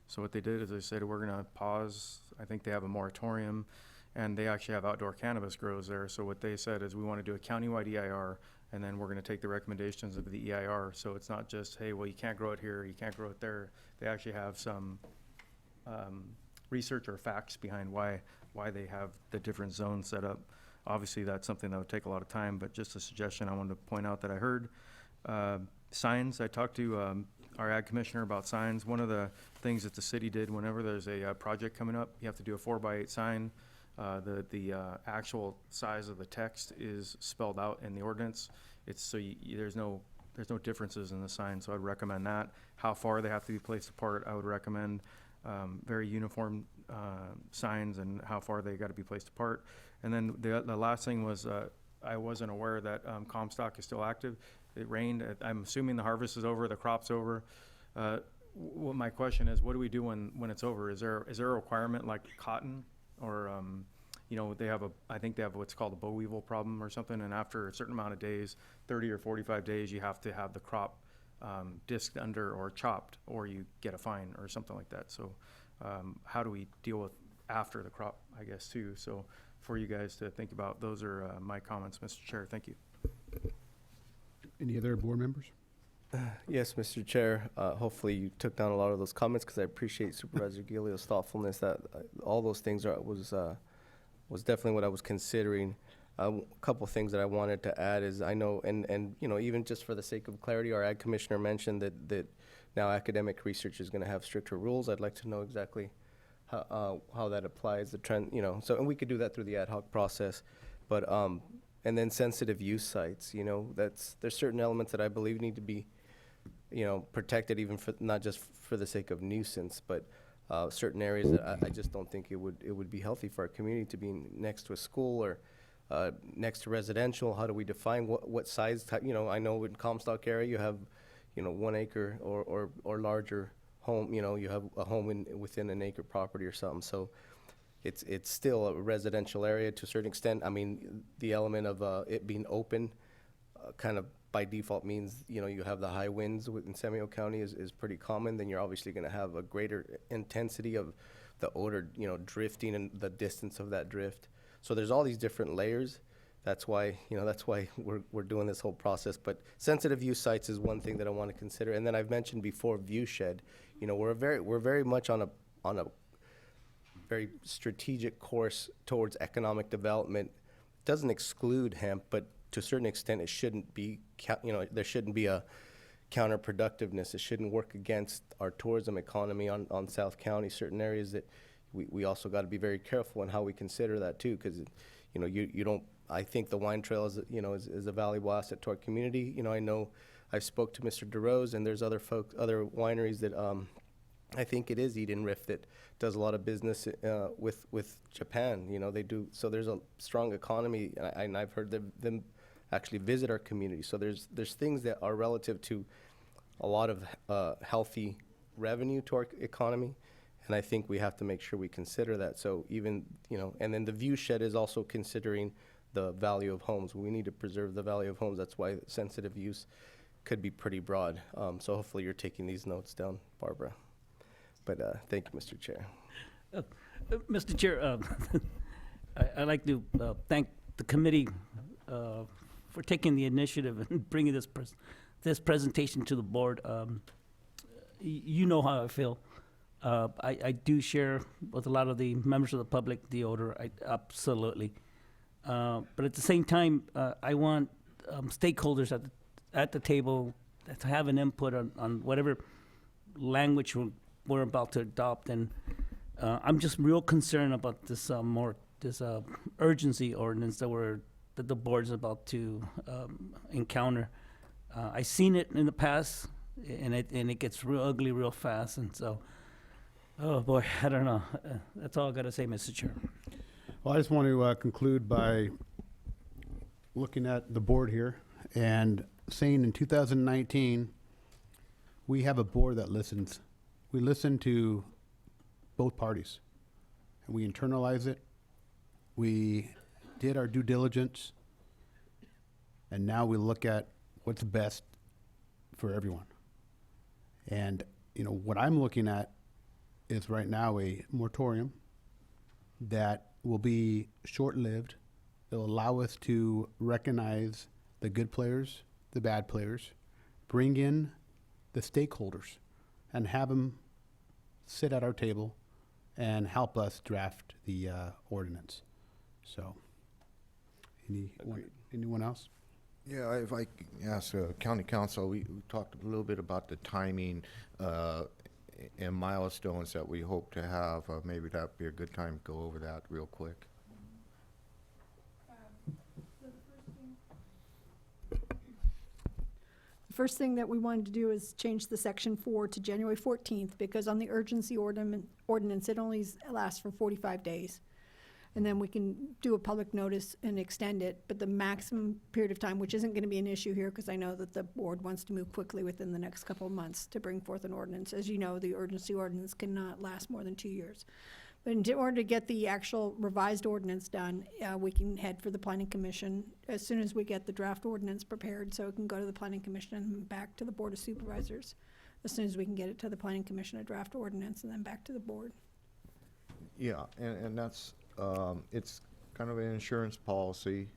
So what they did is they said, we're gonna pause, I think they have a moratorium, and they actually have outdoor cannabis grows there. So what they said is, we wanna do a countywide EIR, and then we're gonna take the recommendations of the EIR. So it's not just, hey, well, you can't grow it here, you can't grow it there. They actually have some research or facts behind why they have the different zones set up. Obviously, that's something that would take a lot of time, but just a suggestion I wanted to point out that I heard. Signs, I talked to our ag commissioner about signs. One of the things that the city did, whenever there's a project coming up, you have to do a 4x8 sign. The actual size of the text is spelled out in the ordinance. It's so there's no differences in the sign, so I'd recommend that. How far they have to be placed apart, I would recommend very uniform signs and how far they got to be placed apart. And then the last thing was, I wasn't aware that Comstock is still active. It rained. I'm assuming the harvest is over, the crop's over. My question is, what do we do when it's over? Is there a requirement like cotton, or you know, I think they have what's called a boll weevil problem or something, and after a certain amount of days, 30 or 45 days, you have to have the crop disked under or chopped, or you get a fine or something like that. So how do we deal with after the crop, I guess, too? So for you guys to think about, those are my comments, Mr. Chair. Thank you. Any other board members? Yes, Mr. Chair. Hopefully you took down a lot of those comments, because I appreciate Supervisor Gilio's thoughtfulness. That all those things was definitely what I was considering. A couple things that I wanted to add is I know, and you know, even just for the sake of clarity, our ag commissioner mentioned that now academic research is going to have stricter rules. I'd like to know exactly how that applies, the trend, you know. So, and we could do that through the ad hoc process, but and then sensitive use sites, you know, there's certain elements that I believe need to be, you know, protected, even for not just for the sake of nuisance, but certain areas that I just don't think it would be healthy for our community to be next to a school or next to residential. How do we define what size type? You know, I know in Comstock area you have, you know, 1 acre or larger home. You know, you have a home within an acre property or something. So it's still a residential area to a certain extent. I mean, the element of it being open kind of by default means, you know, you have the high winds in Seminole County is pretty common. Then you're obviously going to have a greater intensity of the odor, you know, drifting and the distance of that drift. So there's all these different layers. That's why, you know, we're doing this whole process. But sensitive use sites is one thing that I want to consider. And then I've mentioned before view shed. You know, we're very much on a very strategic course towards economic development. It doesn't exclude hemp, but to a certain extent, it shouldn't be, you know, there shouldn't be a counterproductiveness. It shouldn't work against our tourism economy on South County, certain areas that we also got to be very careful in how we consider that too, because, you know, you don't, I think the wine trail is, you know, is a valuable asset to our community. You know, I know I've spoke to Mr. DeRose, and there's other wineries that I think it is Eden Rift that does a lot of business with Japan. You know, they do. So there's a strong economy, and I've heard them actually visit our community. So there's things that are relative to a lot of healthy revenue to our economy, and I think we have to make sure we consider that. So even, you know, and then the view shed is also considering the value of homes. We need to preserve the value of homes. That's why sensitive use could be pretty broad. So hopefully you're taking these notes down, Barbara. But thank you, Mr. Chair. Mr. Chair, I'd like to thank the committee for taking the initiative and bringing this presentation to the board. You know how I feel. I do share with a lot of the members of the public the odor, absolutely. But at the same time, I want stakeholders at the table to have an input on whatever language we're about to adopt. And I'm just real concerned about this urgency ordinance that the board's about to encounter. I've seen it in the past, and it gets real ugly real fast. And so, oh boy, I don't know. That's all I got to say, Mr. Chair. Well, I just want to conclude by looking at the board here and saying in 2019, we have a board that listens. We listen to both parties, and we internalize it. We did our due diligence, and now we look at what's best for everyone. And, you know, what I'm looking at is right now a moratorium that will be short-lived. It'll allow us to recognize the good players, the bad players, bring in the stakeholders, and have them sit at our table and help us draft the ordinance. So, anyone else? Yeah, if I could ask County Council, we talked a little bit about the timing and milestones that we hope to have. Maybe that'd be a good time to go over that real quick. The first thing that we wanted to do is change the section 4 to January 14th, because on the urgency ordinance, it only lasts for 45 days. And then we can do a public notice and extend it, but the maximum period of time, which isn't going to be an issue here, because I know that the board wants to move quickly within the next couple of months to bring forth an ordinance. As you know, the urgency ordinance cannot last more than 2 years. But in order to get the actual revised ordinance done, we can head for the Planning Commission as soon as we get the draft ordinance prepared, so it can go to the Planning Commission and back to the Board of Supervisors. As soon as we can get it to the Planning Commission, a draft ordinance, and then back to the board. Yeah, and that's, it's kind of an insurance policy,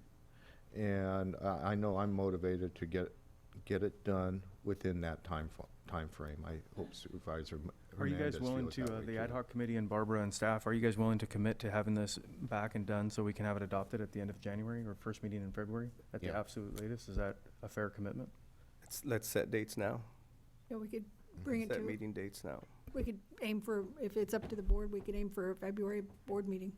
and I know I'm motivated to get it done within that time frame. I hope Supervisor Are you guys Hernandez willing feels to, that way the too. ad hoc committee and Barbara and staff, are you guys willing to commit to having this back and done so we can have it adopted at the end of January or first meeting in February at the Yeah. absolute latest? Is that a fair commitment? Let's set dates now. Yeah, we could bring it Set to, meeting dates now. we could aim for, if it's up to the board, we could aim for a February board meeting.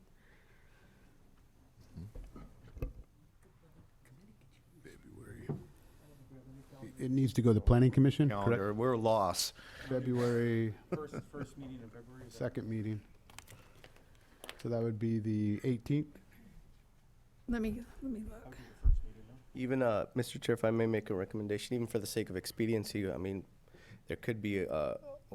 It needs to go to the planning commission, correct? Calendar, we're lost. February First meeting in February? second meeting. So that would be the 18th? Let me look. Even, Mr. Chair, if I may make a recommendation, even for the sake of expediency, I mean, there could be,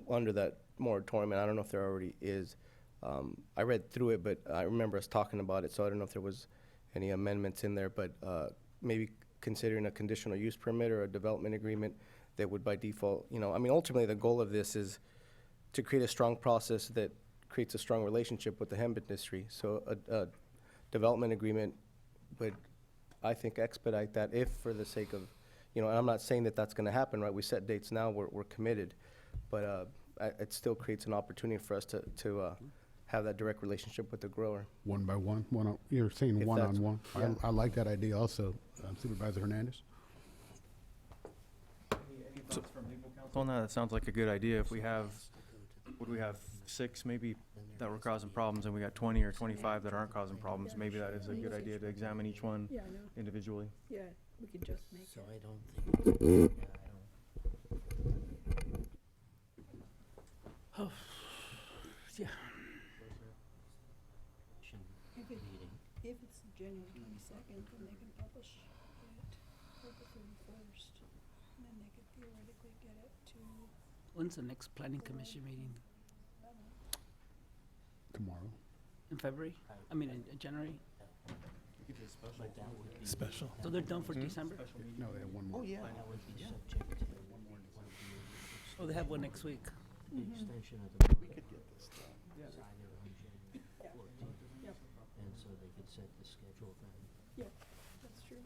under that moratorium, and I don't know if there already is. I read through it, but I remember us talking about it, so I don't know if there was any amendments in there, but, maybe considering a conditional use permit or a development agreement that would by default, you know, I mean, ultimately, the goal of this is to create a strong process that creates a strong relationship with the hemp industry. So a development agreement would, I think, expedite that if for the sake of, you know, and I'm not saying that that's gonna happen, right? We set dates now, we're committed, but it still creates an opportunity for us to have that direct relationship with the grower. One by one, you're saying If one-on-one. yeah. I like that idea also, Supervisor Hernandez. Any thoughts from legal counsel on that? That sounds like a good idea. If we have, would we have 6 maybe that were causing problems and we got 20 or 25 that aren't causing problems? Maybe that is a good idea to examine each one Yeah, I know. individually. Yeah, we could just make So it. I don't think, Yeah. If it's January 22nd, then they can publish it for the 31st. And then they could theoretically get it to, When's the next planning commission meeting? Tomorrow. In February? I mean, in January? but that would be. Special. So they're done for December? No, they have one more. Oh, yeah. That would be subject to Oh, they have one next week. the extension of the. We could get this done. Sign it on January 14th. And so they could set the schedule then. yeah, that's true.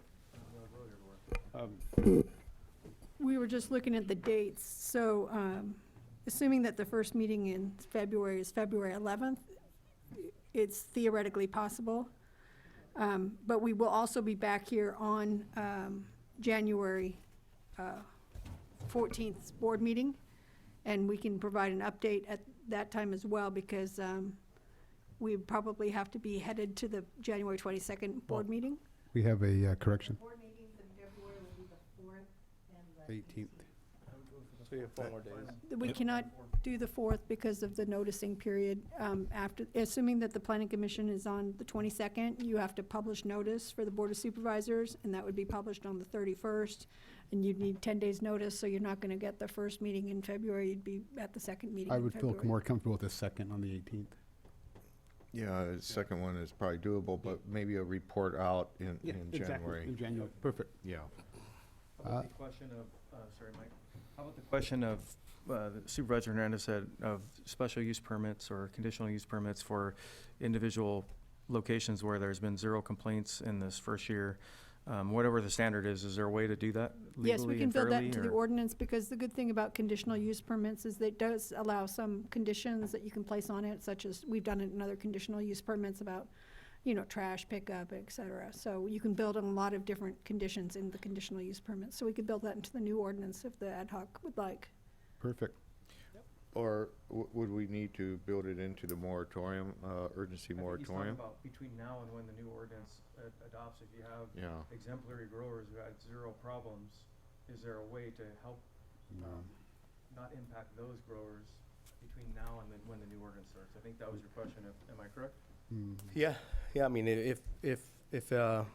We were just looking at the dates, so, assuming that the first meeting in February is February 11th, it's theoretically possible. But we will also be back here on, January, 14th board meeting, and we can provide an update at that time as well, because, we probably have to be headed to the January 22nd board meeting. We have a correction. Board meetings in February will be the 4th and the 18th. So you have 4 more days. We cannot do the 4th because of the noticing period. After, assuming that the planning commission is on the 22nd, you have to publish notice for the Board of Supervisors, and that would be published on the 31st. And you'd need 10 days' notice, so you're not gonna get the first meeting in February, you'd be at the second meeting I in would feel February. more comfortable with the second on the 18th. Yeah, the second one is probably doable, but maybe a report out in January. In January, perfect. Yeah. How about the question of, sorry, Mike, how about the question of, Supervisor Hernandez said, of special use permits or conditional use permits for individual locations where there's been 0 complaints in this first year? Whatever the standard is there a way to do that Yes, we legally can and build that fairly? into the or- ordinance, because the good thing about conditional use permits is that it does allow some conditions that you can place on it, such as, we've done it in other conditional use permits about, you know, trash pickup, et cetera. So you can build in a lot of different conditions in the conditional use permit. So we could build that into the new ordinance if the ad hoc would like. Perfect. Or would we need to build it into the moratorium, urgency I think he's talking moratorium? about between now and when the new ordinance adopts, if you have Yeah. exemplary growers who had 0 problems, is there a way to help not impact those growers between now and then when the new ordinance starts? I think that was your question, am I correct? Yeah, I mean, if the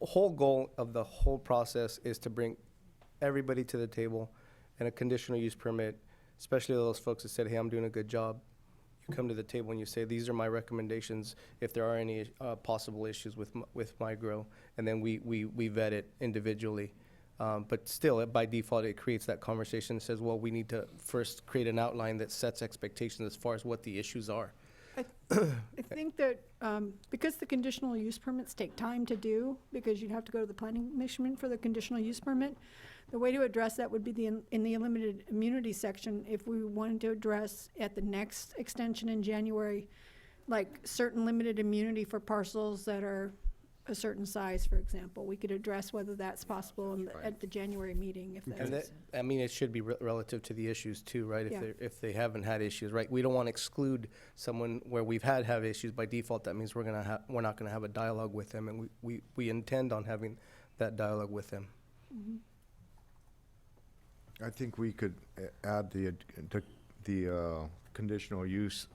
whole goal of the whole process is to bring everybody to the table, and a conditional use permit, especially those folks that said, hey, I'm doing a good job, you come to the table and you say, these are my recommendations if there are any possible issues with my grow, and then we vet it individually. But still, by default, it creates that conversation that says, well, we need to first create an outline that sets expectations as far as what the issues are. I think that, because the conditional use permits take time to do, because you'd have to go to the planning commission for the conditional use permit, the way to address that would be in the limited immunity section, if we wanted to address at the next extension in January, like certain limited immunity for parcels that are a certain size, for example. We could address whether that's possible at the January meeting, if And that's. that, I mean, it should be relative to the issues too, right? Yeah. If they haven't had issues, right? We don't want to exclude someone where we've have issues by default. That means we're not gonna have a dialogue with them, and we intend on having that dialogue with them. Mhm. I think we could add the conditional use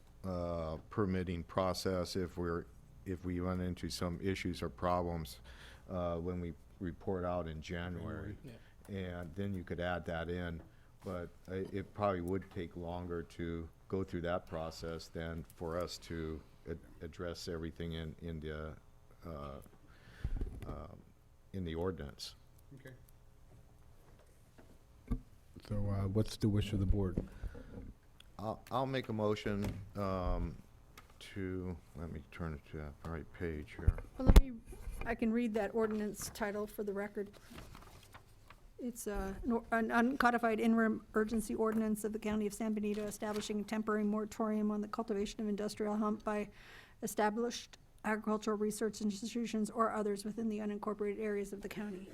permitting process if we run into some issues or problems when we report out in January. And then you could add that in, but it probably would take longer to go through that process than for us to address everything in the ordinance. Okay. So what's the wish of the board? I'll make a motion to, let me turn it to that right page here. Well, I can read that ordinance title for the record. It's an uncodified interim urgency ordinance of the County of San Benito establishing a temporary moratorium on the cultivation of industrial hemp by established agricultural research institutions or others within the unincorporated areas of the county.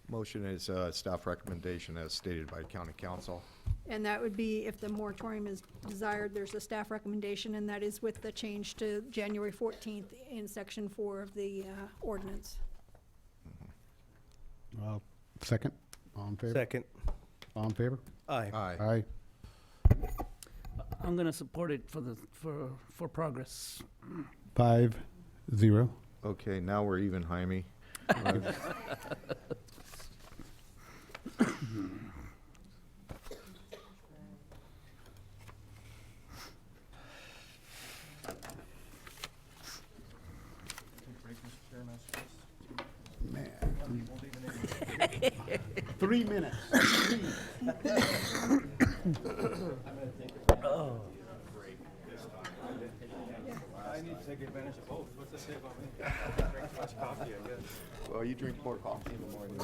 Motion is staff recommendation as stated by county council. And that would be, if the moratorium is desired, there's a staff recommendation, and that is with the change to January 14th in section 4 of the ordinance. Second, all in favor? Second. All in favor? Aye. Aye. I'm gonna support it for progress. 5-0. Okay, now we're even, Jaime. Man. 3 minutes. Oh. I need to take advantage of both. What's that say about me? Drink too much coffee, I guess. Well, you drink more coffee in the morning.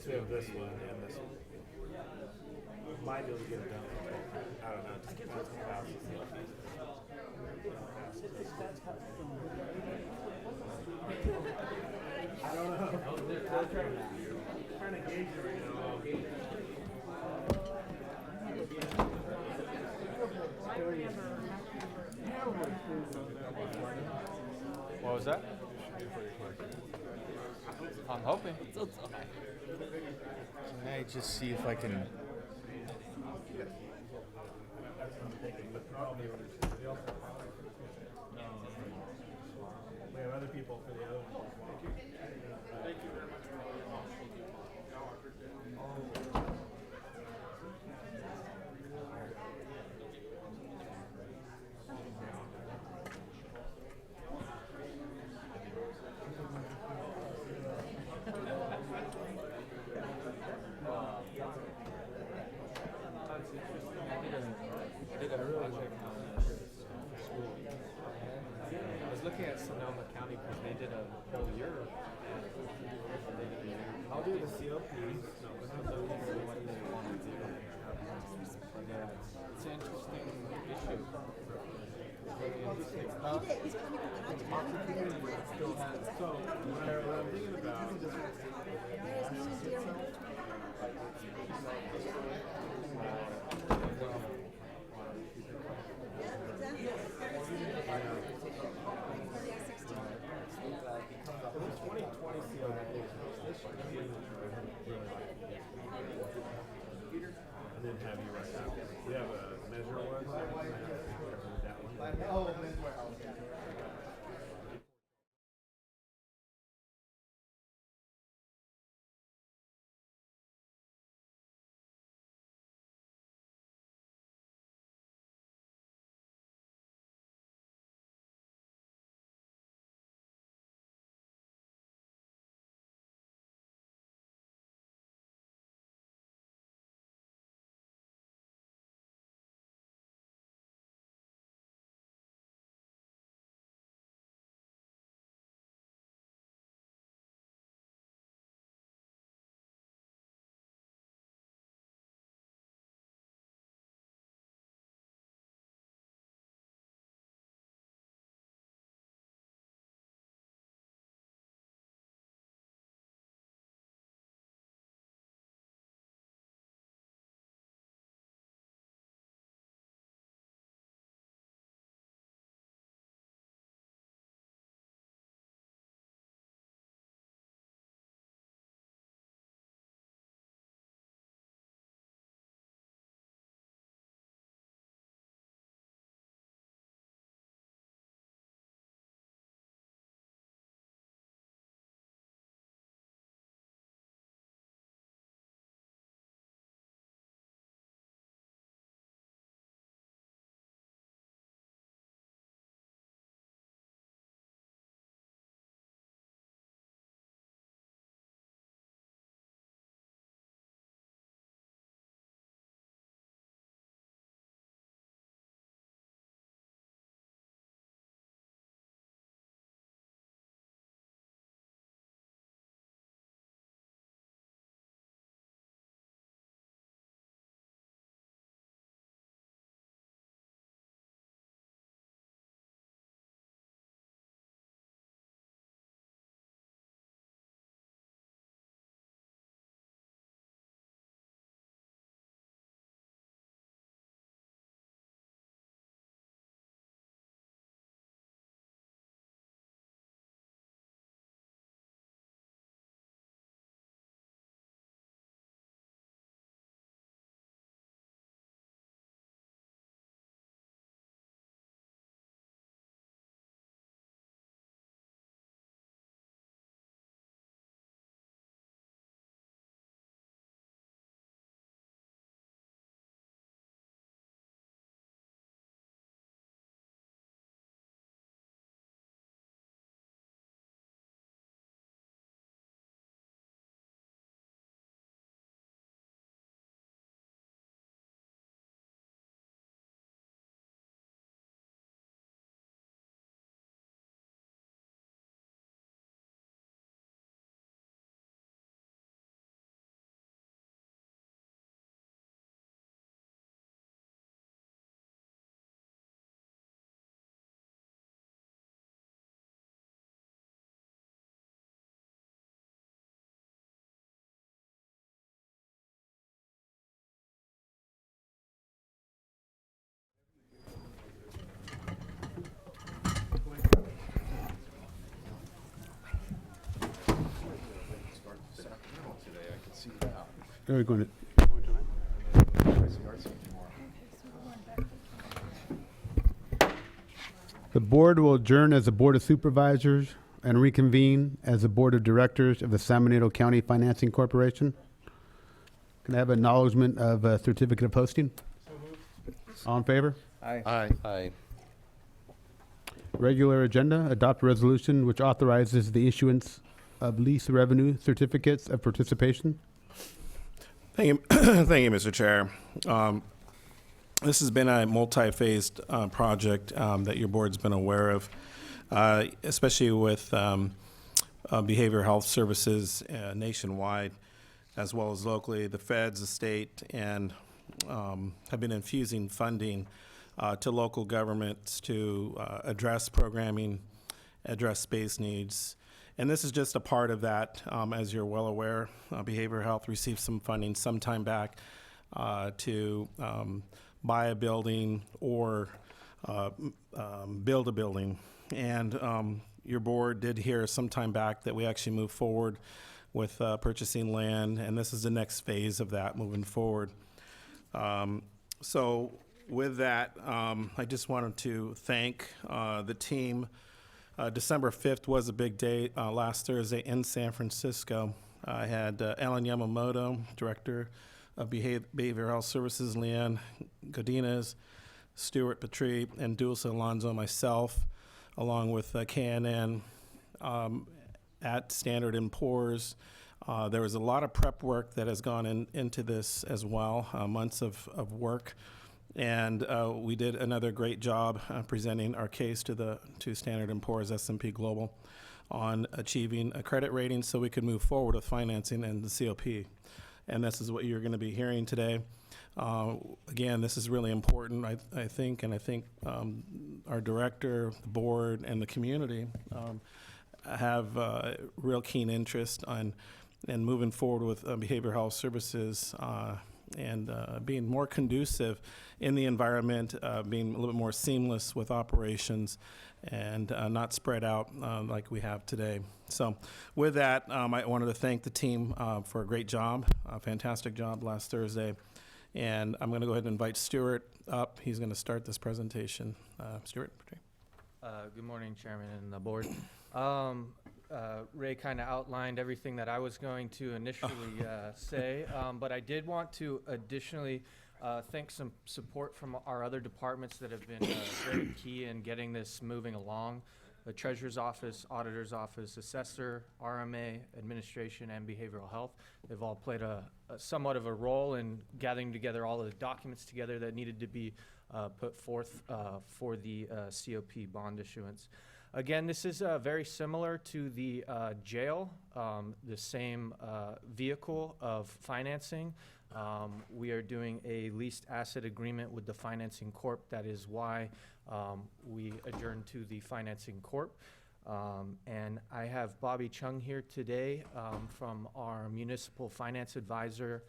So we have this one and this one. Might be able to get it done. I don't know. Just depends on how fast I don't know. I'm trying to gauge it right now. What was that? I'm hoping. Can I just see if I can? We have other people for the other one. Thank you. I was looking at Sonoma County because they did a whole year. I'll do the COPs. It's an interesting issue. Still has, so what I'm thinking and then have you write out. We have a measure one. That one. Are we going to? The board will adjourn as the Board of Supervisors and reconvene as the Board of Directors of the San Benito County Financing Corporation. Can I have acknowledgement of a certificate of posting? All in favor? Aye. Aye. Regular agenda, adopt a resolution which authorizes the issuance of lease revenue certificates of participation. Thank you, thank you, Mr. Chair. This has been a multi-phased project that your board's been aware of, especially with behavioral health services nationwide, as well as locally. The feds, the state, and have been infusing funding to local governments to address programming, address space needs. And this is just a part of that. As you're well aware, behavioral health received some funding some time back to buy a building or build a building. And your board did hear some time back that we actually moved forward with purchasing land, and this is the next phase of that moving forward. So with that, I just wanted to thank the team. December 5th was a big day last Thursday in San Francisco. I had Alan Yamamoto, Director of Behavioral Health Services, Leanne Godinez, Stuart Petrie, and Dulce Alonzo, myself, along with KNN at Standard & Poor's. There was a lot of prep work that has gone into this as well, months of work. And we did another great job presenting our case to Standard & Poor's S&P Global on achieving a credit rating so we could move forward with financing and the COP. And this is what you're going to be hearing today. Again, this is really important, I think, and I think our director, the board, and the community have real keen interest in moving forward with behavioral health services and being more conducive in the environment, being a little bit more seamless with operations, and not spread out like we have today. So with that, I wanted to thank the team for a great job, a fantastic job last Thursday. And I'm going to go ahead and invite Stuart up. He's going to start this presentation. Stuart. Good morning, Chairman and the board. Ray kind of outlined everything that I was going to initially say, but I did want to additionally thank some support from our other departments that have been very key in getting this moving along. The Treasurer's Office, Auditor's Office, Assessor, RMA, Administration, and Behavioral Health. They've all played a somewhat of a role in gathering together all of the documents together that needed to be put forth for the COP bond issuance. Again, this is very similar to the jail, the same vehicle of financing. We are doing a leased asset agreement with the financing corp. That is why we adjourned to the financing corp. And I have Bobby Chung here today from our municipal finance advisor,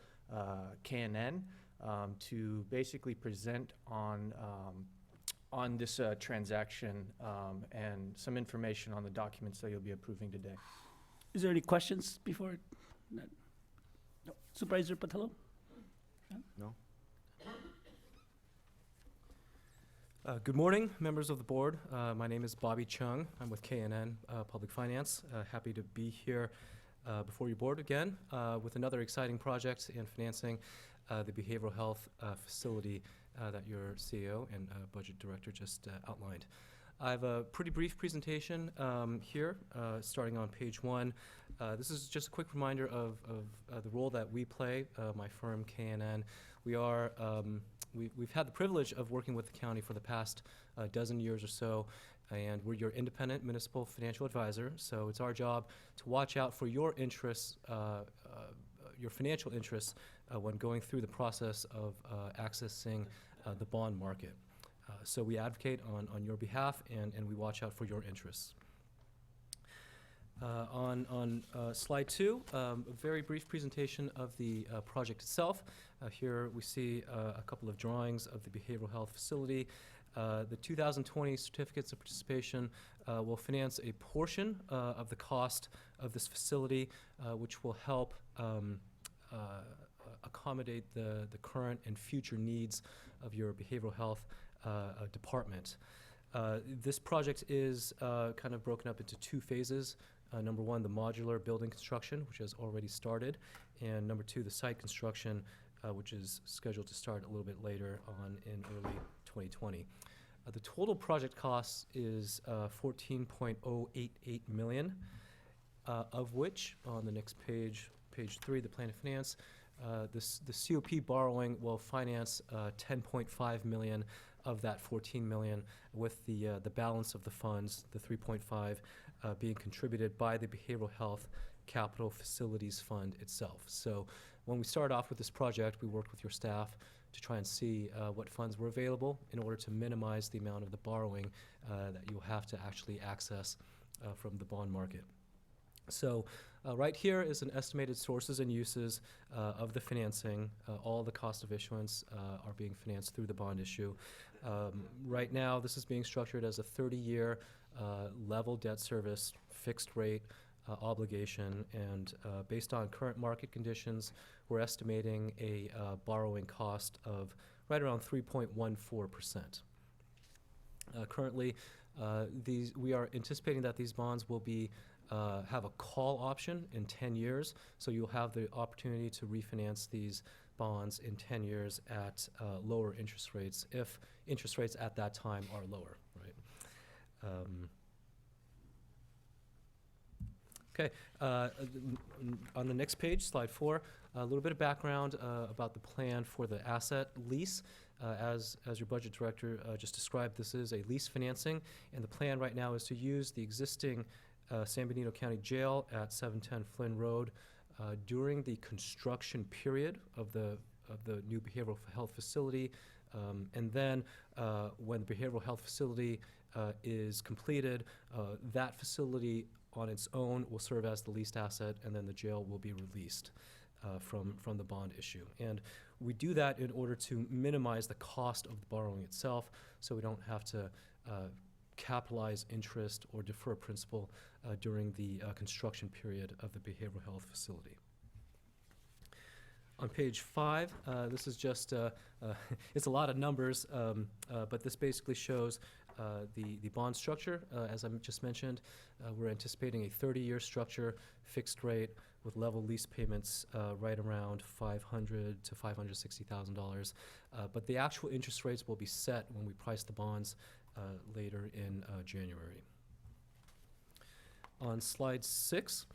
KNN, to basically present on this transaction and some information on the documents that you'll be approving today. Is there any questions before? No. Supervisor Patello? No. Good morning, members of the board. My name is Bobby Chung. I'm with KNN Public Finance. Happy to be here before your board again with another exciting project in financing the behavioral health facility that your CEO and budget director just outlined. I have a pretty brief presentation here, starting on page 1. This is just a quick reminder of the role that we play, my firm, KNN. We've had the privilege of working with the county for the past dozen years or so, and we're your independent municipal financial advisor. So it's our job to watch out for your interests, your financial interests, when going through the process of accessing the bond market. So we advocate on your behalf, and we watch out for your interests. On slide 2, a very brief presentation of the project itself. Here we see a couple of drawings of the behavioral health facility. The 2020 certificates of participation will finance a portion of the cost of this facility, which will help accommodate the current and future needs of your behavioral health department. This project is kind of broken up into two phases. Number one, the modular building construction, which has already started, and number two, the site construction, which is scheduled to start a little bit later on in early 2020. The total project cost is $14.088 million, of which, on the next page, page 3, the plan of finance, the COP borrowing will finance $10.5 million of that $14 million, with the balance of the funds, the $3.5, being contributed by the Behavioral Health Capital Facilities Fund itself. So when we started off with this project, we worked with your staff to try and see what funds were available in order to minimize the amount of the borrowing that you'll have to actually access from the bond market. So right here is an estimated sources and uses of the financing. All the cost of issuance are being financed through the bond issue. Right now, this is being structured as a 30-year level debt service, fixed rate obligation, and based on current market conditions, we're estimating a borrowing cost of right around 3.14%. Currently, we are anticipating that these bonds will be have a call option in 10 years, so you'll have the opportunity to refinance these bonds in 10 years at lower interest rates if interest rates at that time are lower, right? Okay, on the next page, slide 4, a little bit of background about the plan for the asset lease. As your budget director just described, this is a lease financing, and the plan right now is to use the existing San Benito County Jail at 710 Flynn Road during the construction period of the new behavioral health facility, and then when the behavioral health facility is completed, that facility on its own will serve as the leased asset, and then the jail will be released from the bond issue. And we do that in order to minimize the cost of the borrowing itself, so we don't have to capitalize interest or defer principal during the construction period of the behavioral health facility. On page 5, this is just, it's a lot of numbers, but this basically shows the bond structure. As I just mentioned, we're anticipating a 30-year structure, fixed rate, with level lease payments right around $500,000 to $560,000. But the actual interest rates will be set when we price the bonds later in January. On slide 6,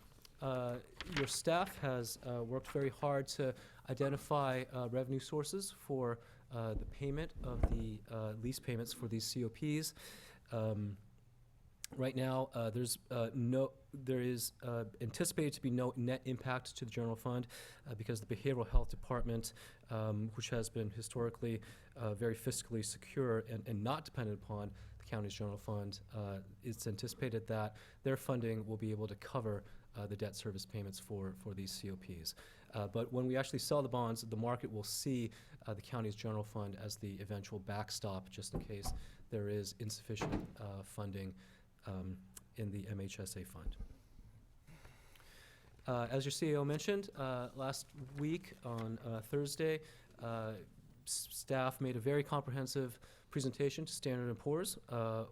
your staff has worked very hard to identify revenue sources for the payment of the lease payments for these COPs. Right now, there is anticipated to be no net impact to the general fund because the Behavioral Health Department, which has been historically very fiscally secure and not dependent upon the county's general fund, it's anticipated that their funding will be able to cover the debt service payments for these COPs. But when we actually sell the bonds, the market will see the county's general fund as the eventual backstop, just in case there is insufficient funding in the MHSA fund. As your CEO mentioned, last week on Thursday, staff made a very comprehensive presentation to Standard & Poor's,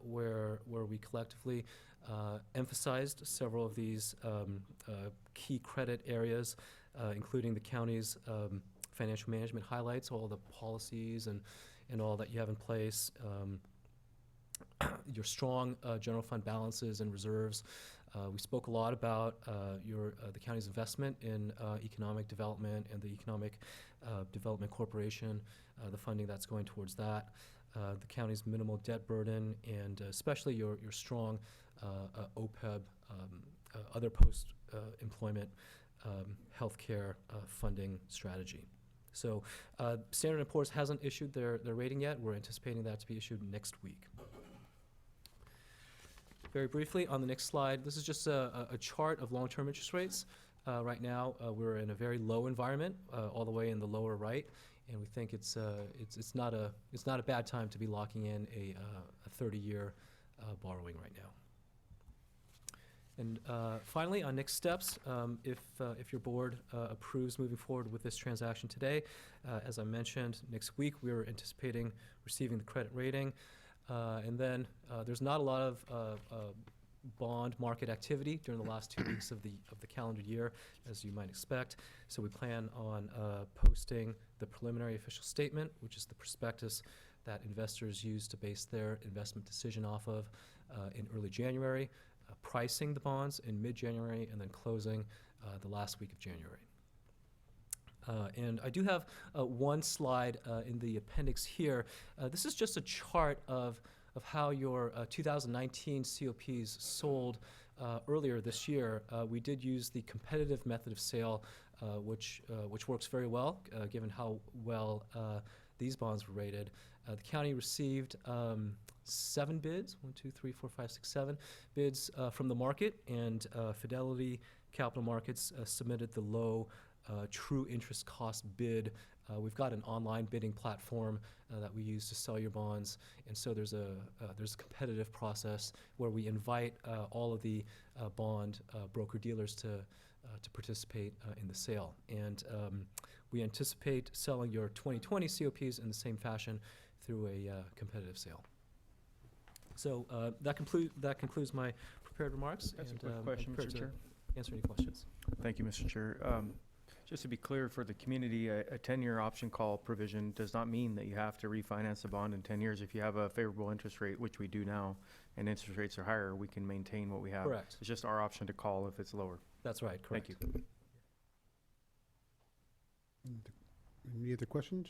where we collectively emphasized several of these key credit areas, including the county's financial management highlights, all the policies and all that you have in place, your strong general fund balances and reserves. We spoke a lot about the county's investment in economic development and the Economic Development Corporation, the funding that's going towards that, the county's minimal debt burden, and especially your strong OPEB, other post-employment healthcare funding strategy. So Standard & Poor's hasn't issued their rating yet. We're anticipating that to be issued next week. Very briefly, on the next slide, this is just a chart of long-term interest rates. Right now, we're in a very low environment, all the way in the lower right, and we think it's not a bad time to be locking in a 30-year borrowing right now. And finally, on next steps, if your board approves moving forward with this transaction today, as I mentioned, next week we're anticipating receiving the credit rating. And then there's not a lot of bond market activity during the last 2 weeks of the calendar year, as you might expect. So we plan on posting the preliminary official statement, which is the prospectus that investors use to base their investment decision off of in early January, pricing the bonds in mid-January, and then closing the last week of January. And I do have one slide in the appendix here. This is just a chart of how your 2019 COPs sold earlier this year. We did use the competitive method of sale, which works very well, given how well these bonds were rated. The county received 7 bids, 1, 2, 3, 4, 5, 6, 7 bids from the market, and Fidelity Capital Markets submitted the low true interest cost bid. We've got an online bidding platform that we use to sell your bonds, and so there's a competitive process where we invite all of the bond broker dealers to participate in the sale. And we anticipate selling your 2020 COPs in the same fashion through a competitive sale. So that concludes my prepared remarks. That's a and, quick question, I'm prepared Mr. to Chair. answer any questions. Thank you, Mr. Chair. Just to be clear for the community, a 10-year option call provision does not mean that you have to refinance the bond in 10 years. If you have a favorable interest rate, which we do now, and interest rates are higher, we can maintain what we have. Correct. It's just our option to call if it's lower. That's right, correct. Thank you. Any other questions?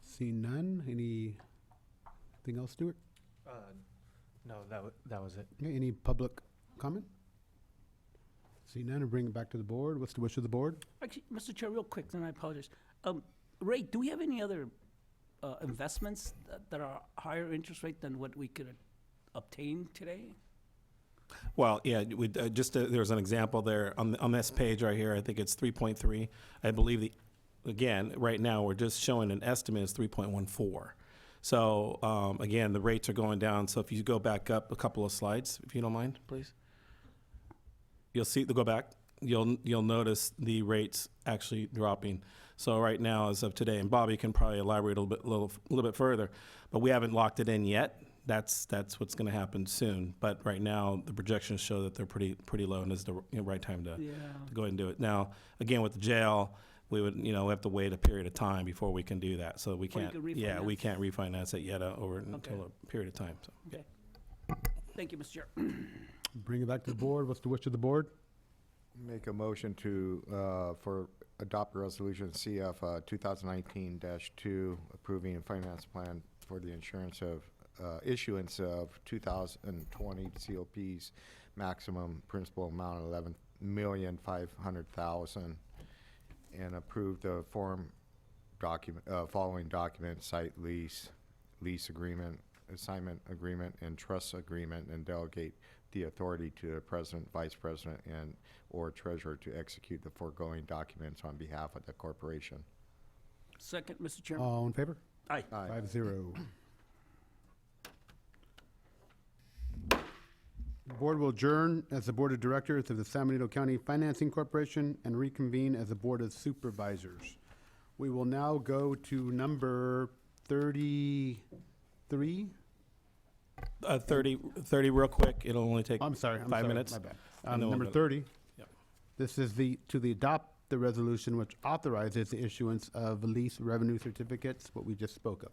Seeing none. Anything else, Stuart? No, that was it. Okay, any public comment? See none, and bring it back to the board. What's the wish of the board? Actually, Mr. Chair, real quick, then I apologize. Ray, do we have any other investments that are higher interest rate than what we could obtain today? Well, yeah, we, there's an example there on this page right here. I think it's 3.3. I believe again, right now, we're just showing an estimate is 3.14. So, again, the rates are going down. So if you go back up a couple of slides, if you don't mind, please. You'll see, go back, you'll notice the rates actually dropping. So right now, as of today, and Bobby can probably elaborate a little bit further, but we haven't locked it in yet. That's what's going to happen soon. But right now, the projections show that they're pretty low, and this is the right time to go ahead and do it. Now, again, with the jail, we would we have to wait a period of time before we can do that. So we can't we can't refinance it yet until a period of time. So. Okay. Thank you, Mr. Chair. Bring it back to the board. What's the wish of the board? Make a motion to, for adopt resolution CF 2019-2, approving a finance plan for the insurance of, issuance of 2020 COPs, maximum principal amount of $11,500,000, and approve the following documents: site lease agreement, assignment agreement, and trust agreement, and delegate the authority to the president, vice president, and or treasurer to execute the foregoing documents on behalf of the corporation. Second, Mr. Chairman. All in favor? Aye. 5-0. The board will adjourn as the Board of Directors of the San Benito County Financing Corporation and reconvene as the Board of Supervisors. We will now go to number 33. 30 real quick. It'll only take I'm 5 sorry, minutes. my bad. And then we'll Number go- 30. Yep. This is to adopt the resolution which authorizes the issuance of lease revenue certificates, what we just spoke of.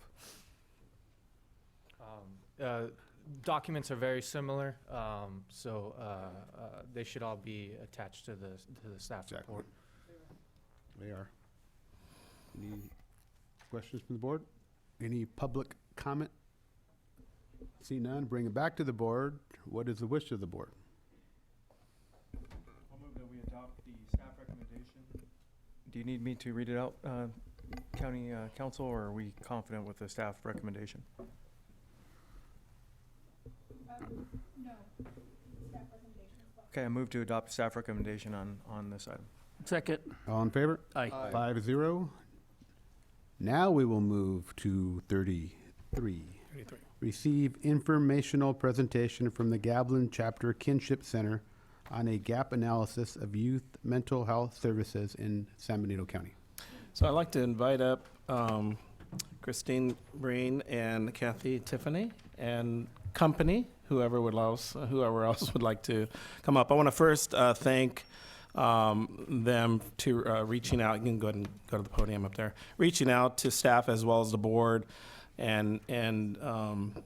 Documents are very similar, so they should all be attached to the staff report. They are. Any questions from the board? Any public comment? See none, bring it back to the board. What is the wish of the board? I'll move that we adopt the staff recommendation. Do you need me to read it out, County Council, or are we confident with the staff recommendation? No. Staff recommendation is fine. Okay, I move to adopt staff recommendation on this item. Second. All in favor? Aye. 5-0. Now we will move to 33. receive informational presentation from the Gablin Chapter Kinship Center on a gap analysis of youth mental health services in San Benito County. So I'd like to invite up Christine Breen and Kathy Tiffany and company, whoever else would like to come up. I want to first thank them to reaching out. You can go ahead and go to the podium up there. Reaching out to staff as well as the board and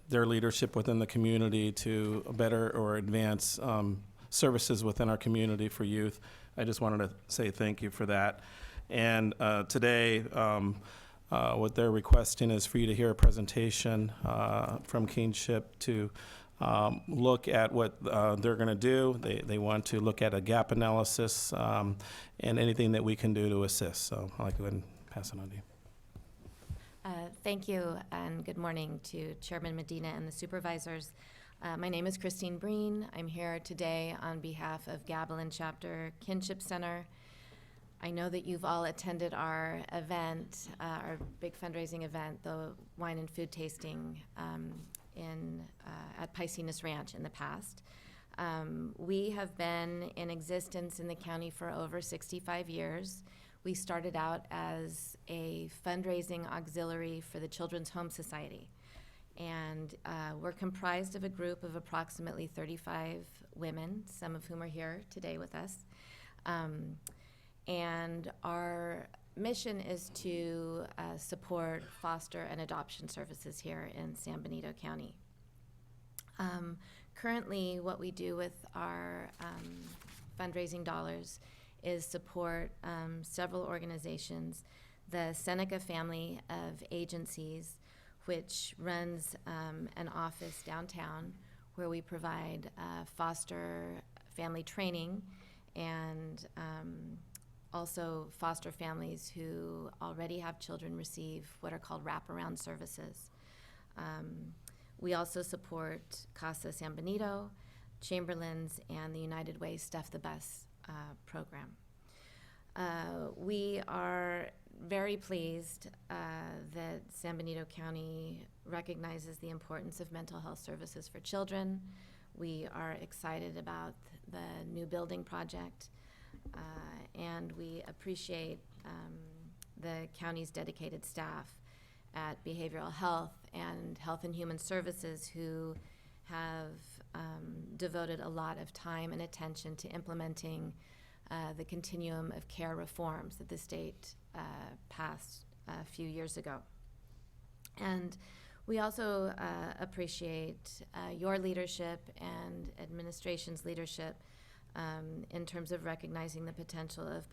their leadership within the community to better or advance services within our community for youth. I just wanted to say thank you for that. And today, what they're requesting is for you to hear a presentation from Kinship to look at what they're going to do. They want to look at a gap analysis and anything that we can do to assist. So I'd like to go ahead and pass it on to you. Thank you, and good morning to Chairman Medina and the supervisors. My name is Christine Breen. I'm here today on behalf of Gablin Chapter Kinship Center. I know that you've all attended our event, our big fundraising event, the wine and food tasting at Piscinas Ranch in the past. We have been in existence in the county for over 65 years. We started out as a fundraising auxiliary for the Children's Home Society. And we're comprised of a group of approximately 35 women, some of whom are here today with us. And our mission is to support foster and adoption services here in San Benito County. Currently, what we do with our fundraising dollars is support several organizations. The Seneca family of agencies, which runs an office downtown where we provide foster family training and also foster families who already have children receive what are called wraparound services. We also support Casa San Benito, Chamberlain's, and the United Way Stuff the Bus program. We are very pleased that San Benito County recognizes the importance of mental health services for children. We are excited about the new building project, and we appreciate the county's dedicated staff at Behavioral Health and Health and Human Services who have devoted a lot of time and attention to implementing the continuum of care reforms that the state passed a few years ago. And we also appreciate your leadership and administration's leadership in terms of recognizing the potential of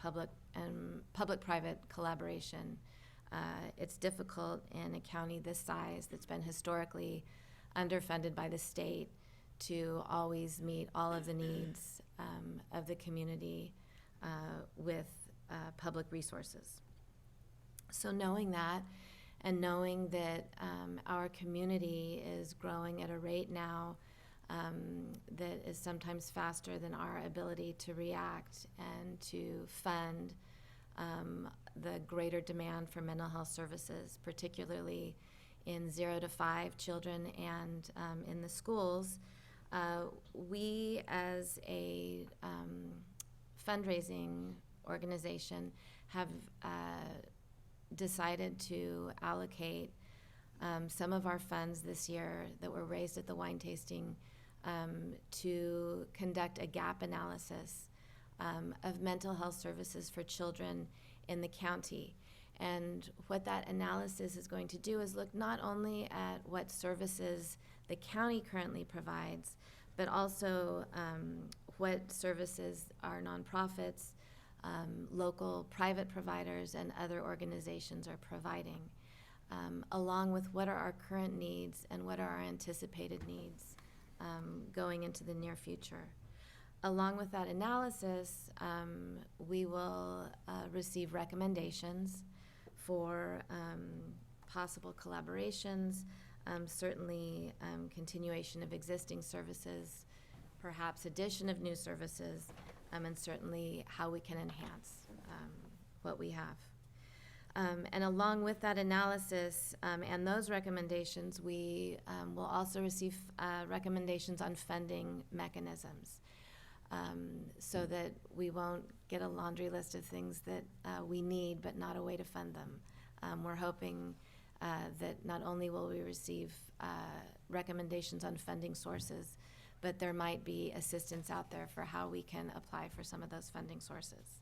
public-private collaboration. It's difficult in a county this size that's been historically underfunded by the state to always meet all of the needs of the community with public resources. So knowing that, and knowing that our community is growing at a rate now that is sometimes faster than our ability to react and to fund the greater demand for mental health services, particularly in 0 to 5 children and in the schools, we as a fundraising organization have decided to allocate some of our funds this year that were raised at the wine tasting to conduct a gap analysis of mental health services for children in the county. And what that analysis is going to do is look not only at what services the county currently provides, but also what services our nonprofits, local private providers, and other organizations are providing, along with what are our current needs and what are our anticipated needs going into the near future. Along with that analysis, we will receive recommendations for possible collaborations, certainly continuation of existing services, perhaps addition of new services, and certainly how we can enhance what we have. And along with that analysis and those recommendations, we will also receive recommendations on funding mechanisms, so that we won't get a laundry list of things that we need but not a way to fund them. We're hoping that not only will we receive recommendations on funding sources, but there might be assistance out there for how we can apply for some of those funding sources.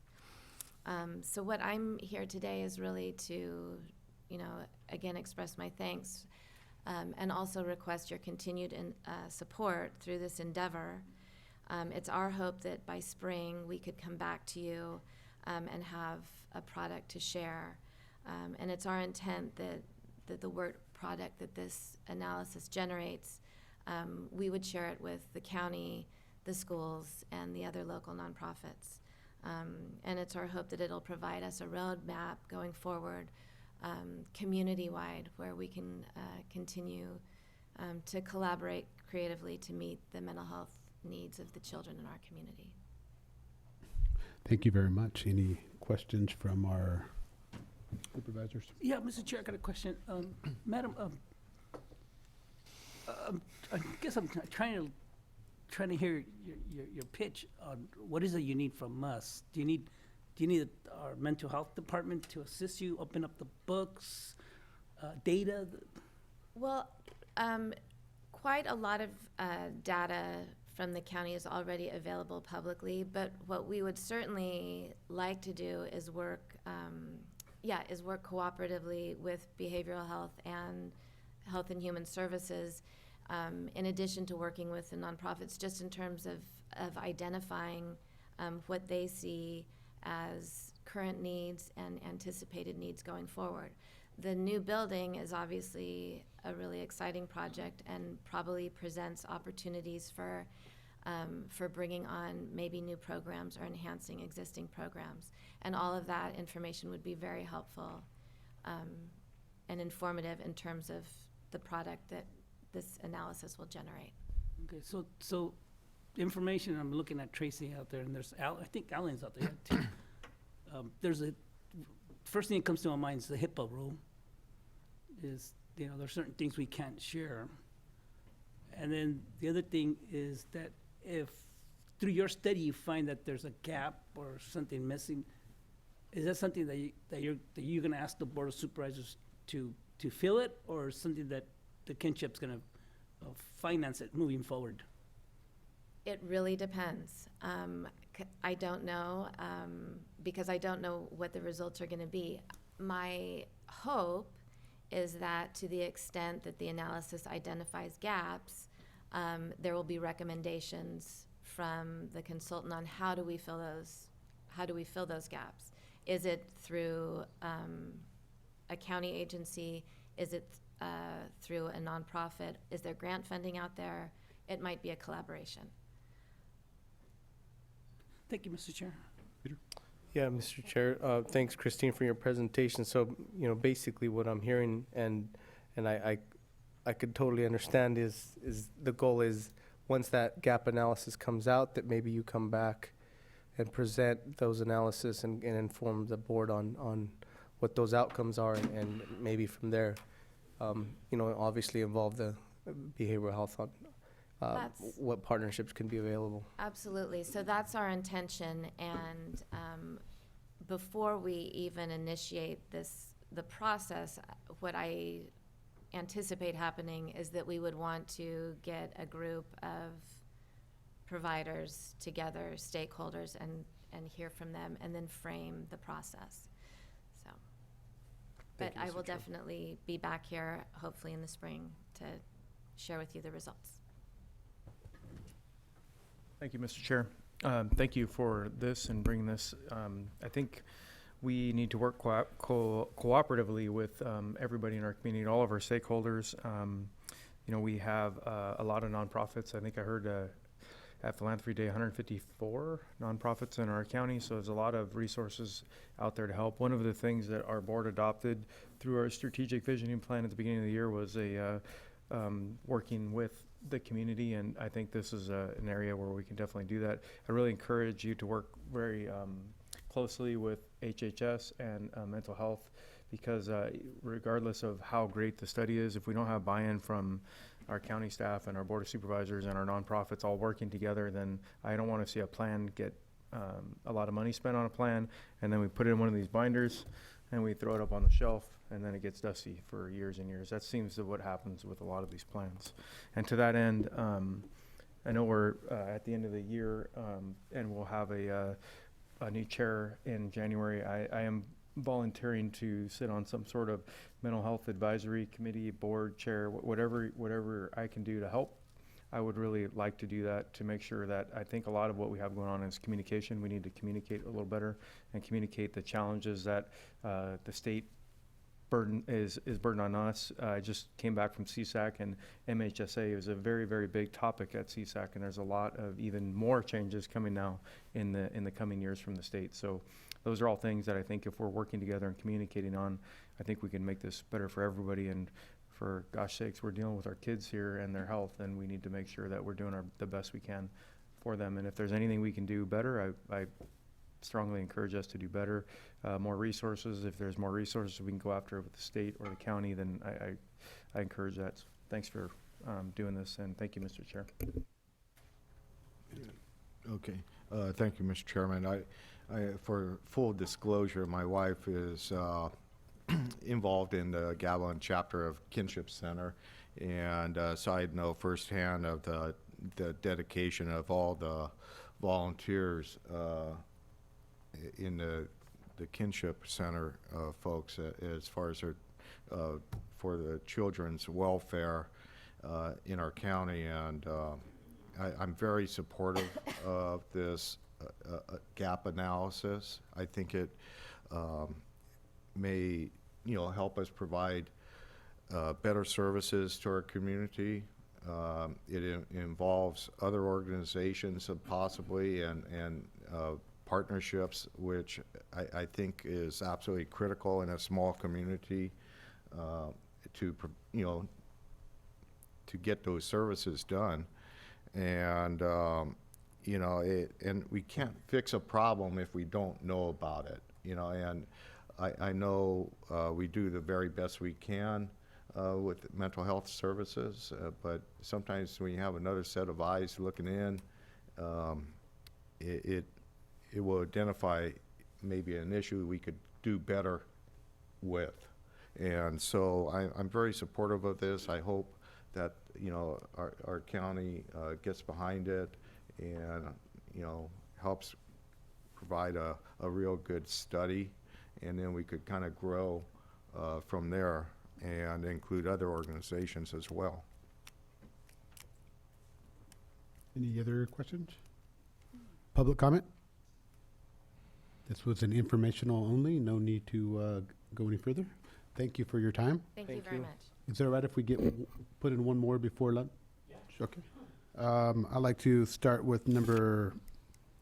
So what I'm here today is really to, again, express my thanks and also request your continued support through this endeavor. It's our hope that by spring we could come back to you and have a product to share. And it's our intent that the work product that this analysis generates, we would share it with the county, the schools, and the other local nonprofits. And it's our hope that it'll provide us a roadmap going forward, community-wide, where we can continue to collaborate creatively to meet the mental health needs of the children in our community. Thank you very much. Any questions from our supervisors? Yeah, Mr. Chair, I got a question. Madam, I guess I'm trying to hear your pitch on what is it you need from us. Do you need our mental health department to assist you, open up the books, data? Well, quite a lot of data from the county is already available publicly, but what we would certainly like to do is work cooperatively with behavioral health and Health and Human Services, in addition to working with the nonprofits, just in terms of identifying what they see as current needs and anticipated needs going forward. The new building is obviously a really exciting project and probably presents opportunities for bringing on maybe new programs or enhancing existing programs. And all of that information would be very helpful and informative in terms of the product that this analysis will generate. Okay, so information, I'm looking at Tracy out there, and there's I think Alan's out there too. First thing that comes to my mind is the HIPAA rule. There's certain things we can't share. And then the other thing is that if through your study you find that there's a gap or something missing, is that something that you're going to ask the Board of Supervisors to fill it, or something that the kinship's going to finance it moving forward? It really depends. I don't know, because I don't know what the results are going to be. My hope is that to the extent that the analysis identifies gaps, there will be recommendations from the consultant on how do we fill those gaps. Is it through a county agency? Is it through a nonprofit? Is there grant funding out there? It might be a collaboration. Thank you, Mr. Chair. Peter? Yeah, Mr. Chair. Thanks, Christine, for your presentation. So, basically what I'm hearing, and I could totally understand is the goal is once that gap analysis comes out, that maybe you come back and present those analysis and inform the board on what those outcomes are, and maybe from there, obviously involve the behavioral health on what partnerships can be available. Absolutely. So that's our intention, and before we even initiate the process, what I anticipate happening is that we would want to get a group of providers together, stakeholders, and hear from them, and then frame the process. So, but I will definitely be back here, hopefully in the spring, to share with you the results. Thank you, Mr. Chair. Thank you for this and bringing this. I think we need to work cooperatively with everybody in our community, all of our stakeholders. We have a lot of nonprofits. I think I heard at Philanthropy Day, 154 nonprofits in our county, so there's a lot of resources out there to help. One of the things that our board adopted through our strategic visioning plan at the beginning of the year was working with the community, and I think this is an area where we can definitely do that. I really encourage you to work very closely with HHS and mental health. because regardless of how great the study is, if we don't have buy-in from our county staff and our board of supervisors and our nonprofits all working together, then I don't want to see a plan get a lot of money spent on a plan, and then we put it in one of these binders and we throw it up on the shelf, and then it gets dusty for years and years. That seems to what happens with a lot of these plans. And to that end, I know we're at the end of the year, and we'll have a new chair in January. I am volunteering to sit on some sort of mental health advisory committee, board chair, whatever I can do to help. I would really like to do that, to make sure that I think a lot of what we have going on is communication. We need to communicate a little better and communicate the challenges that the state burden is burden on us. I just came back from CSAC, and MHSA is a very, very big topic at CSAC, and there's a lot of even more changes coming now in the coming years from the state. So those are all things that I think if we're working together and communicating on, I think we can make this better for everybody. And for gosh sakes, we're dealing with our kids here and their health, and we need to make sure that we're doing the best we can for them. And if there's anything we can do better, I strongly encourage us to do better. More resources. If there's more resources we can go after with the state or the county, then I encourage that. So thanks for doing this, and thank you, Mr. Chair. Okay, thank you, Mr. Chairman. For full disclosure, my wife is involved in the Gavilan chapter of Kinship Center, and so I know firsthand of the dedication of all the volunteers in the Kinship Center folks, as far as their, for the children's welfare in our county, and I'm very supportive of this gap analysis. I think it may, help us provide better services to our community. It involves other organizations possibly, and partnerships, which I think is absolutely critical in a small community to get those services done. And and we can't fix a problem if we don't know about it, and I know we do the very best we can with mental health services, but sometimes when you have another set of eyes looking in, it will identify maybe an issue we could do better with. And so I'm very supportive of this. I hope that our county gets behind it and helps provide a real good study, and then we could kind of grow from there and include other organizations as well. Any other questions? Public comment? This was an informational only, no need to go any further. Thank you for your time. Thank you very much. Is it all right if we put in one more before lunch? Yeah. Okay. I'd like to start with number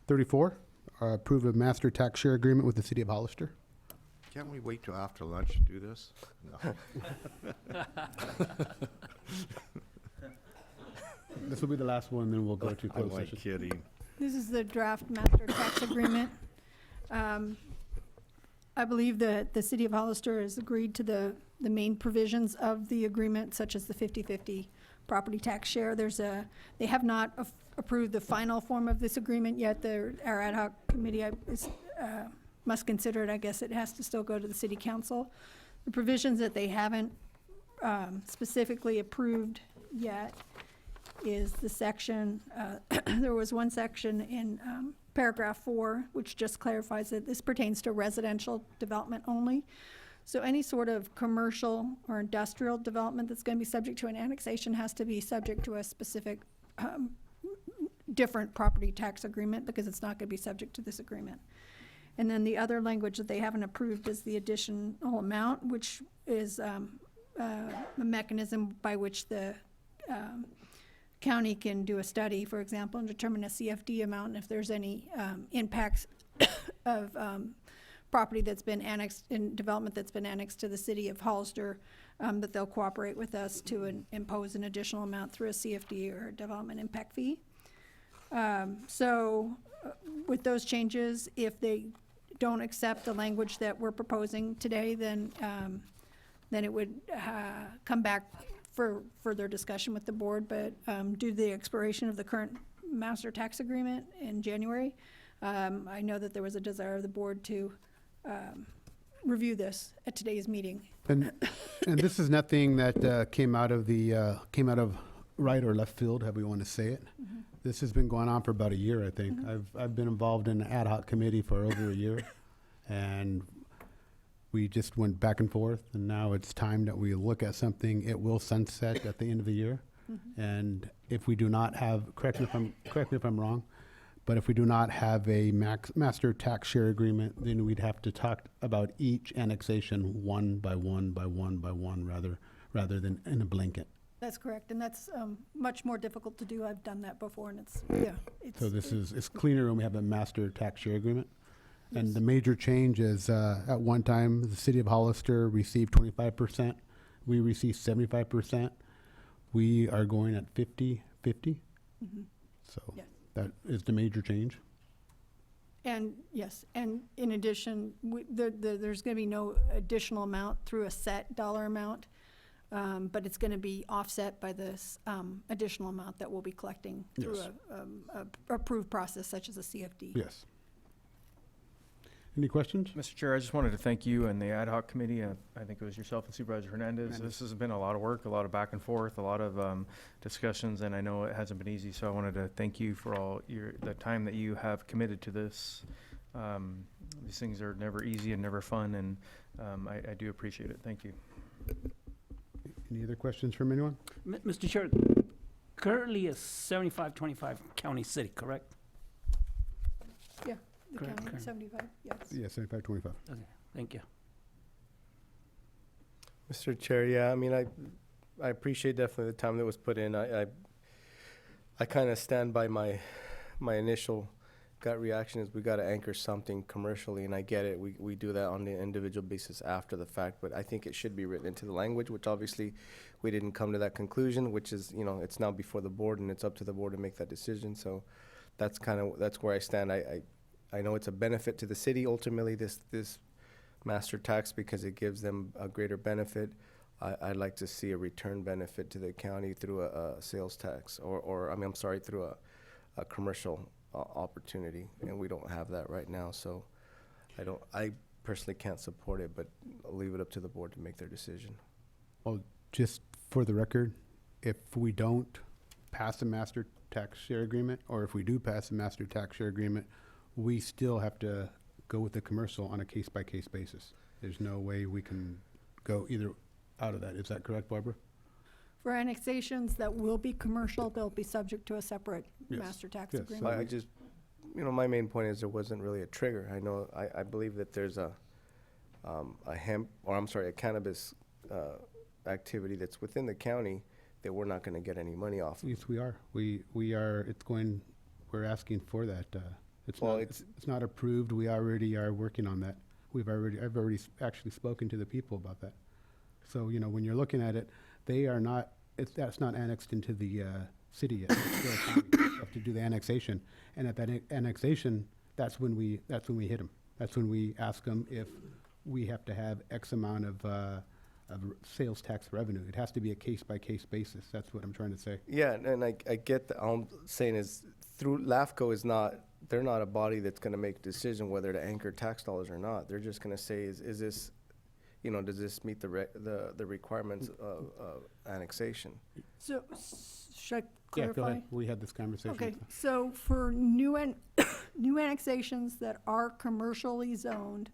34, approve a master tax share agreement with the city of Hollister. Can't we wait till after lunch to do this? No. This will be the last one, then we'll go to closed session. I'm kidding. This is the draft master tax agreement. I believe that the city of Hollister has agreed to the main provisions of the agreement, such as the 50-50 property tax share. They have not approved the final form of this agreement yet. Our ad hoc committee must consider it. I guess it has to still go to the city council. The provisions that they haven't specifically approved yet is the section, there was one section in paragraph 4, which just clarifies that this pertains to residential development only. So any sort of commercial or industrial development that's going to be subject to an annexation has to be subject to a specific different property tax agreement, because it's not going to be subject to this agreement. And then the other language that they haven't approved is the additional amount, which is a mechanism by which the county can do a study, for example, and determine a CFD amount, and if there's any impacts of property that's been annexed, in development that's been annexed to the city of Hollister, that they'll cooperate with us to impose an additional amount through a CFD or a development impact fee. So with those changes, if they don't accept the language that we're proposing today, then it would come back for further discussion with the board. But due to the expiration of the current master tax agreement in January, I know that there was a desire of the board to review this at today's meeting. And this is nothing that came out of right or left field, however you want to say it. This has been going on for about a year, I think. I've been involved in an ad hoc committee for over a year, and we just went back and forth, and now it's time that we look at something. It will sunset at the end of the year, and if we do not have, correct me if I'm wrong, but if we do not have a master tax share agreement, then we'd have to talk about each annexation one by one by one by one, rather than in a blanket. That's correct, and that's much more difficult to do. I've done that before, and it's So it's cleaner when we have a master tax share agreement. And the major change is, at one time, the city of Hollister received 25%. We received 75%. We are going at 50-50. So that is the major change. And yes, and in addition, there's going to be no additional amount through a set dollar amount, but it's going to be offset by this additional amount that we'll be collecting through a approved process such as a CFD. Yes. Any questions? Mr. Chair, I just wanted to thank you and the ad hoc committee. I think it was yourself and Supervisor Hernandez. This has been a lot of work, a lot of back and forth, a lot of discussions, and I know it hasn't been easy. So I wanted to thank you for all the time that you have committed to this. These things are never easy and never fun, and I do appreciate it. Thank you. Any other questions from anyone? Mr. Chair, currently a 75-25 county city, correct? Yeah, the Correct, county, correct. 75, yes. Yeah, 75-25. Okay, thank you. Mr. Chair, yeah, I mean, I appreciate definitely the time that was put in. I kind of stand by my initial gut reaction is we got to anchor something commercially, and I get it. We do that on the individual basis after the fact, but I think it should be written into the language, which obviously we didn't come to that conclusion, which is, it's now before the board, and it's up to the board to make that decision. So that's where I stand. I know it's a benefit to the city ultimately, this master tax, because it gives them a greater benefit. I'd like to see a return benefit to the county through a sales tax, through a commercial opportunity, and we don't have that right now. So I personally can't support it, but I'll leave it up to the board to make their decision. Well, just for the record, if we don't pass a master tax share agreement, or if we do pass a master tax share agreement, we still have to go with the commercial on a case-by-case basis. There's no way we can go either out of that. Is that correct, Barbara? For annexations that will be commercial, they'll be subject to a separate master tax agreement. I just, my main point is there wasn't really a trigger. I know, I believe that there's a cannabis activity that's within the county that we're not going to get any money off of. Yes, we are. We are. We're asking for that. It's not approved. We already are working on that. I've already actually spoken to the people about that. So when you're looking at it, that's not annexed into the city yet. It's still a county. You have to do the annexation, and at that annexation, that's when we hit them. That's when we ask them if we have to have X amount of sales tax revenue. It has to be a case-by-case basis. That's what I'm trying to say. Yeah, and I get that. All I'm saying is through LAFCO they're not a body that's going to make a decision whether to anchor tax dollars or not. They're just going to say, is this, does this meet the requirements of annexation? So should I clarify? Yeah, go ahead. We had this conversation. Okay, so for new annexations that are commercially zoned,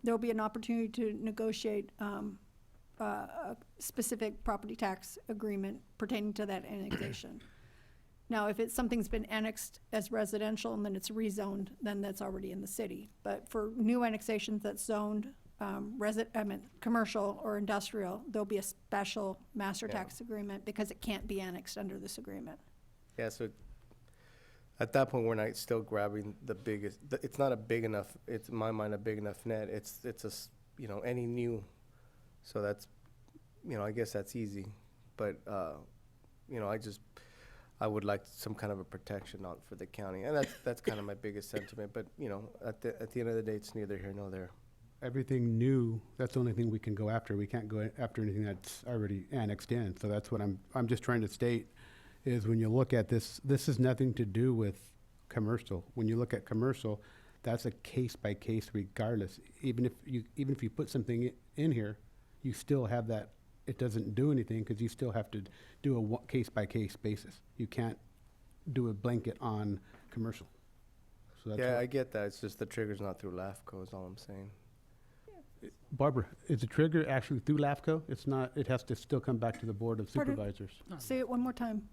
there'll be an opportunity to negotiate a specific property tax agreement pertaining to that annexation. Now, if something's been annexed as residential and then it's rezoned, then that's already in the city. But for new annexations that's zoned commercial or industrial, there'll be a special master tax agreement because it can't be annexed under this agreement. Yeah, so at that point, we're not still grabbing the biggest. It's not a big enough. It's in my mind a big enough net. It's any new. So that's, I guess that's easy, but I would like some kind of a protection out for the county, and that's kind of my biggest sentiment. But you know, at the end of the day, it's neither here nor there. Everything new, that's the only thing we can go after. We can't go after anything that's already annexed in. So that's what I'm just trying to state, is when you look at this, this has nothing to do with commercial. When you look at commercial, that's a case by case regardless. Even if you put something in here, you still have that, it doesn't do anything because you still have to do a case by case basis. You can't do a blanket on commercial. So that's Yeah, what- I get that. It's just the trigger's not through LAFCO is all I'm saying. Barbara, is the trigger actually through LAFCO? It's not, it has to still come back to the Board of Pardon? Supervisors. Say it one more time.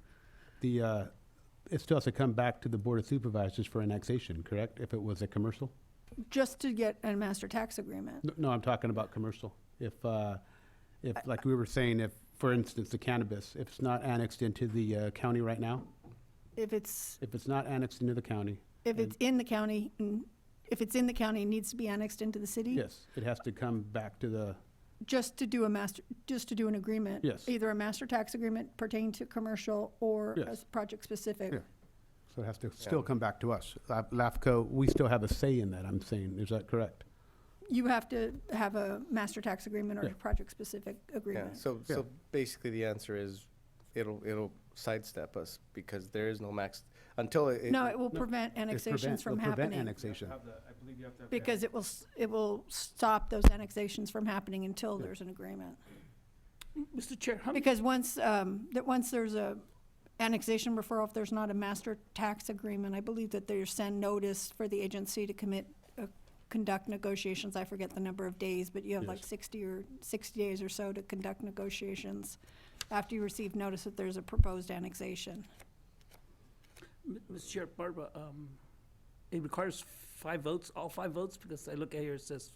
It still has to come back to the Board of Supervisors for annexation, correct? If it was a commercial? Just to get a master tax agreement. No, I'm talking about commercial. If like we were saying, if, for instance, the cannabis, if it's not annexed into the county right now, If it's, if it's not annexed into the county, if it's in the county, if it's in the county, it needs to be annexed into the city? yes, it has to come back to the, Just to do just to do an agreement? Yes. Either a master tax agreement pertaining to commercial or Yes. a project-specific? Yeah. So it has to still come back to us. LAFCO, we still have a say in that, I'm saying. Is that correct? You have to have a master tax agreement or Yeah. a project-specific Yeah. agreement? So basically, the answer is it'll sidestep us because there is no max until it. No, it will prevent annexations from it'll prevent happening. annexation. I believe you have to have. Because it will stop those annexations from happening until there's an agreement. Mr. Chair, how many, Because once there's a annexation referral, if there's not a master tax agreement, I believe that they send notice for the agency to conduct negotiations. I forget the number of days, but you have like 60 days or so to conduct negotiations after you receive notice that there's a proposed annexation. Mr. Chair, Barbara, it requires 5 votes, all 5 votes, because I look at here, it says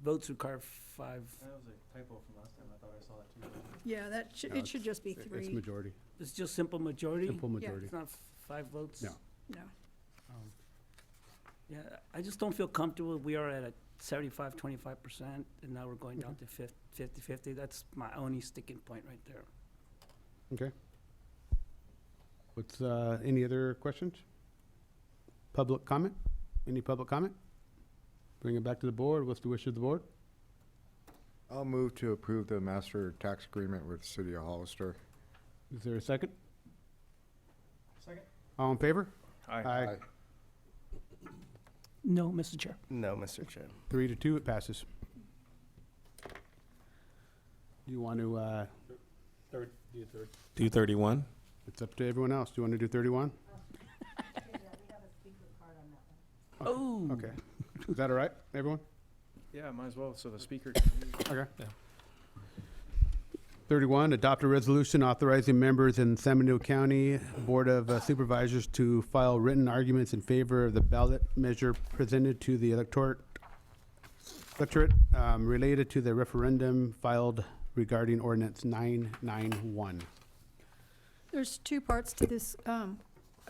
votes require 5. That was a typo from last time. I thought I saw that too. Yeah, No, it should just be It's 3. majority. It's just simple majority? Simple majority. It's not 5 votes? No. No. Yeah, I just don't feel comfortable. We are at a 75-25%, and now we're going down to 50-50. That's my only sticking point right there. Okay. What's, any other questions? Public comment? Any public comment? Bring it back to the board. What's the wish of the board? I'll move to approve the master tax agreement with the city of Hollister. Is there a second? Second. All in favor? Aye. No, Mr. Chair. No, Mr. Chair. 3-2, it passes. Do you want to, Do 31? it's up to everyone else. Do you want to do 31? Oh. Okay. Is that all right, everyone? Yeah, might as well, so the speaker. Okay. 31, adopt a resolution authorizing members in San Benito County Board of Supervisors to file written arguments in favor of the ballot measure presented to the electorate related to the referendum filed regarding ordinance 991. There's 2 parts to this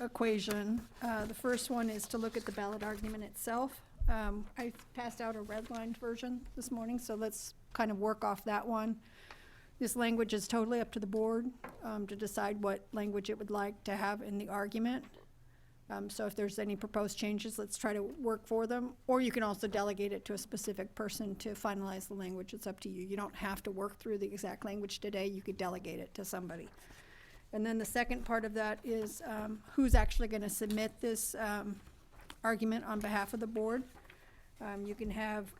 equation. The first one is to look at the ballot argument itself. I passed out a redlined version this morning, so let's kind of work off that one. This language is totally up to the board to decide what language it would like to have in the argument. So if there's any proposed changes, let's try to work for them. Or you can also delegate it to a specific person to finalize the language. It's up to you. You don't have to work through the exact language today. You could delegate it to somebody. And then the second part of that is who's actually going to submit this argument on behalf of the board. You can have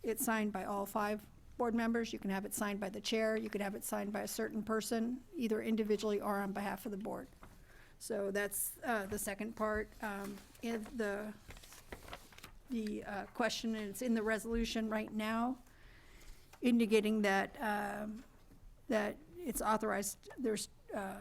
it signed by all 5 board members. You can have it signed by the chair. You could have it signed by a certain person, either individually or on behalf of the board. So that's the second part. In the question, and it's in the resolution right now, indicating that that it's authorized. There's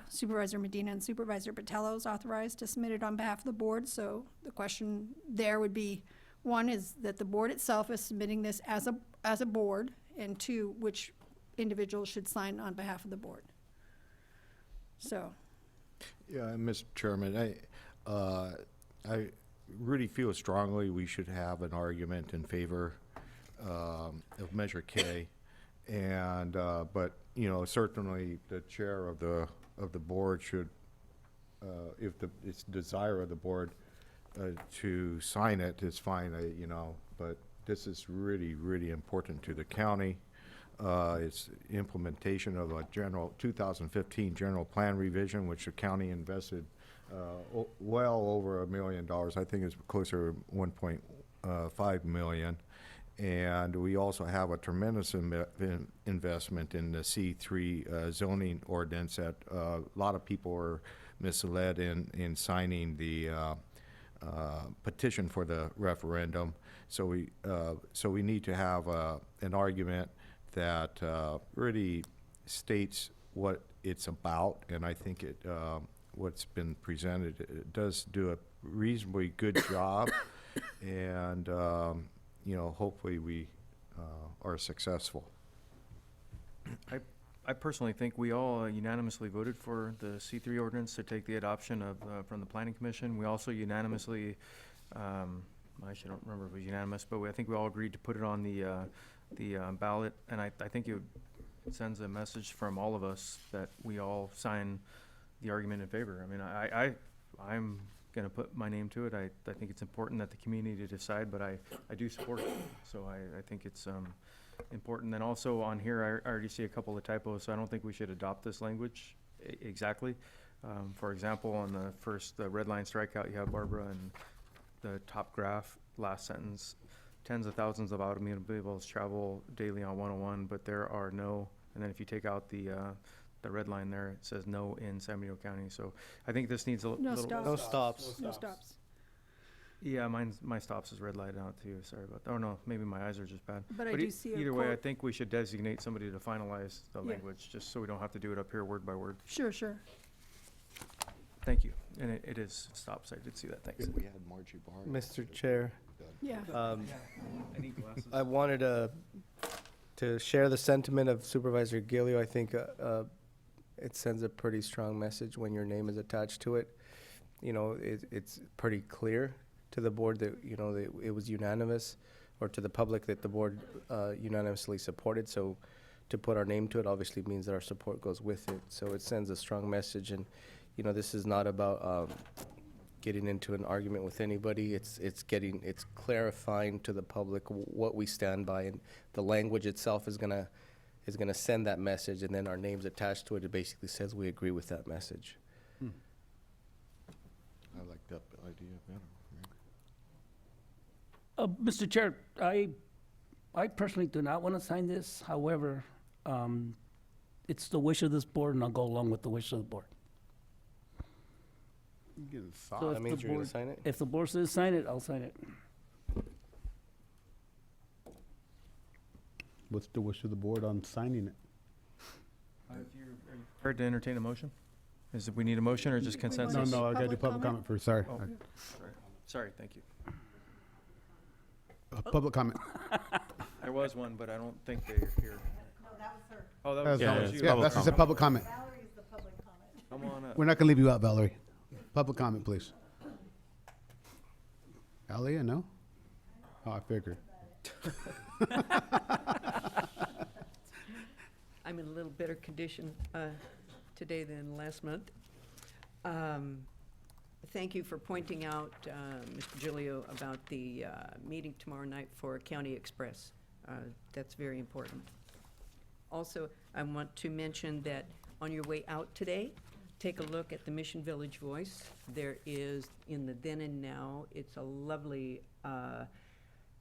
Supervisor Medina and Supervisor Botello's authorized to submit it on behalf of the board. So the question there would be, 1 is that the board itself is submitting this as a board, and 2, which individuals should sign on behalf of the board. So. Yeah, Mr. Chairman, I really feel strongly we should have an argument in favor of Measure K, and but you know, certainly the chair of the board should if it's desire of the board to sign it, it's fine, you know, but this is really, really important to the county. It's implementation of a 2015 general plan revision, which the county invested well over $1 million. I think it's closer to 1.5 million. And we also have a tremendous investment in the C3 zoning ordinance that a lot of people were misled in signing the petition for the referendum. So we need to have an argument that really states what it's about, and I think what's been presented, it does do a reasonably good job, and you know, hopefully we are successful. I personally think we all unanimously voted for the C3 ordinance to take the adoption of, from the Planning Commission. We also unanimously, I actually don't remember if it was unanimous, but I think we all agreed to put it on the ballot. And I think it sends a message from all of us that we all sign the argument in favor. I mean, I'm going to put my name to it. I think it's important that the community decide, but I do support it. So I think it's important. And also on here, I already see a couple of typos, so I don't think we should adopt this language exactly. For example, on the first, the red line strikeout, you have Barbara, and the top graph, last sentence, tens of thousands of automobiles travel daily on 101, but there are no, and then if you take out the red line there, it says no in San Benito County. So I think this needs a No little. stops. No stops. No stops. Yeah, my stops is red lighted out too. Sorry about that. Oh no, maybe my eyes are just bad. But I do see a either way, I quote. think we should designate somebody to finalize the Yeah. language, just so we don't have to do it up here word by word. Sure, sure. Thank you. And it is stops. I did see that. Thanks. If we had Margie Barr. Mr. Chair, Yeah. I need glasses. I wanted to share the sentiment of Supervisor Gilio. I think it sends a pretty strong message when your name is attached to it. You know, it's pretty clear to the board that, you know, that it was unanimous, or to the public that the board unanimously supported. So to put our name to it obviously means that our support goes with it. So it sends a strong message. And, you know, this is not about getting into an argument with anybody. It's clarifying to the public what we stand by, and the language itself is gonna send that message, and then our name's attached to it. It basically says we agree with that message. I like that idea better. Mr. Chair, I personally do not want to sign this. However, it's the wish of this board, and I'll go along with the wish of the board. You're getting soft. So That if means the you're gonna board- sign it? If the board says sign it, I'll sign it. What's the wish of the board on signing it? Are you prepared to entertain a motion? Is it, we need a motion or just consensus? No, I gotta do Public public comment first, sorry. Oh, sorry, thank you. Public comment. There was one, but I don't think they're here. No, that was her. Oh, that That was, was- that was you. Yeah, that's just a public comment. Valerie's the public comment. Come on up. We're not gonna leave you out, Valerie. Public comment, please. Alia, no? Oh, I figured. I'm in a little better condition today than last month. Thank you for pointing out, Mr. Giglio, about the meeting tomorrow night for County Express. That's very important. Also, I want to mention that on your way out today, take a look at the Mission Village Voice. There is, in the then and now, it's a lovely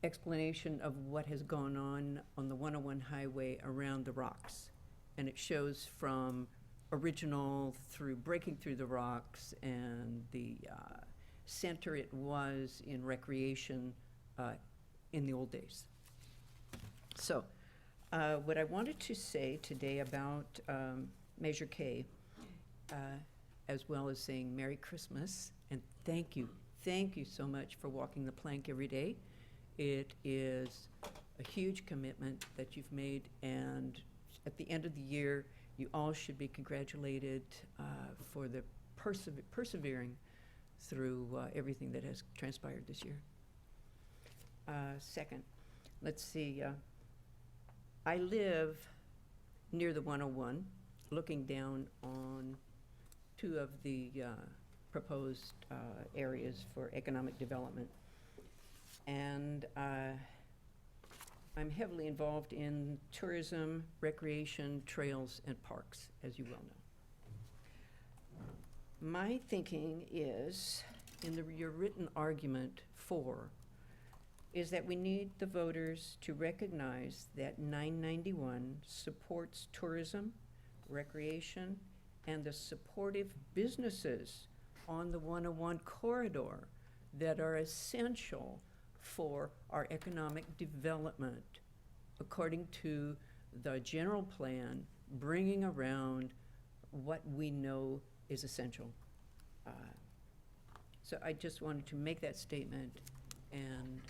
explanation of what has gone on the 101 highway around the rocks. And it shows from original through breaking through the rocks, and the center it was in recreation in the old days. So what I wanted to say today about Measure K, as well as saying Merry Christmas, and thank you so much for walking the plank every day. It is a huge commitment that you've made, and at the end of the year, you all should be congratulated for the persevering through everything that has transpired this year. Second, let's see. I live near the 101, looking down on two of the proposed areas for economic development. And I'm heavily involved in tourism, recreation, trails, and parks, as you well know. My thinking is, in your written argument for, is that we need the voters to recognize that 991 supports tourism, recreation, and the supportive businesses on the 101 corridor that are essential for our economic development, according to the general plan, bringing around what we know is essential. So I just wanted to make that statement, and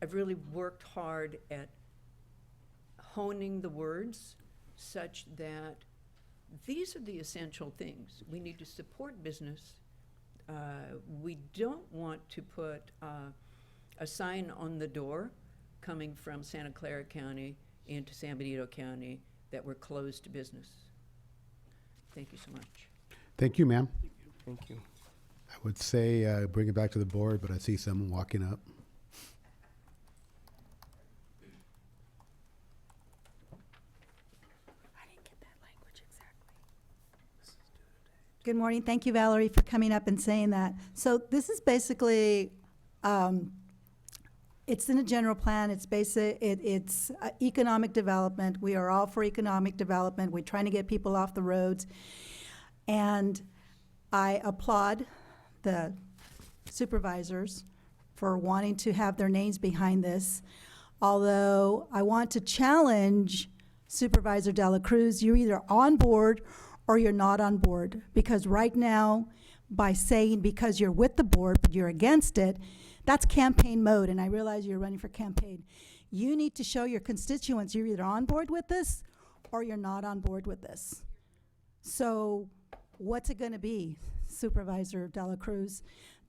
I've really worked hard at honing the words such that these are the essential things. We need to support business. We don't want to put a sign on the door coming from Santa Clara County into San Benito County that we're closed to business. Thank you so much. Thank you, ma'am. Thank you. I would say bring it back to the board, but I see someone walking up. Good morning. Thank you, Valerie, for coming up and saying that. So this is basically, it's in a general plan. It's it's economic development. We are all for economic development. We're trying to get people off the roads. And I applaud the supervisors for wanting to have their names behind this. Although I want to challenge Supervisor Dela Cruz, you're either on board or you're not on board. Because right now, by saying because you're with the board but you're against it, that's campaign mode, and I realize you're running for campaign. You need to show your constituents you're either on board with this or you're not on board with this. So what's it gonna be, Supervisor Dela Cruz?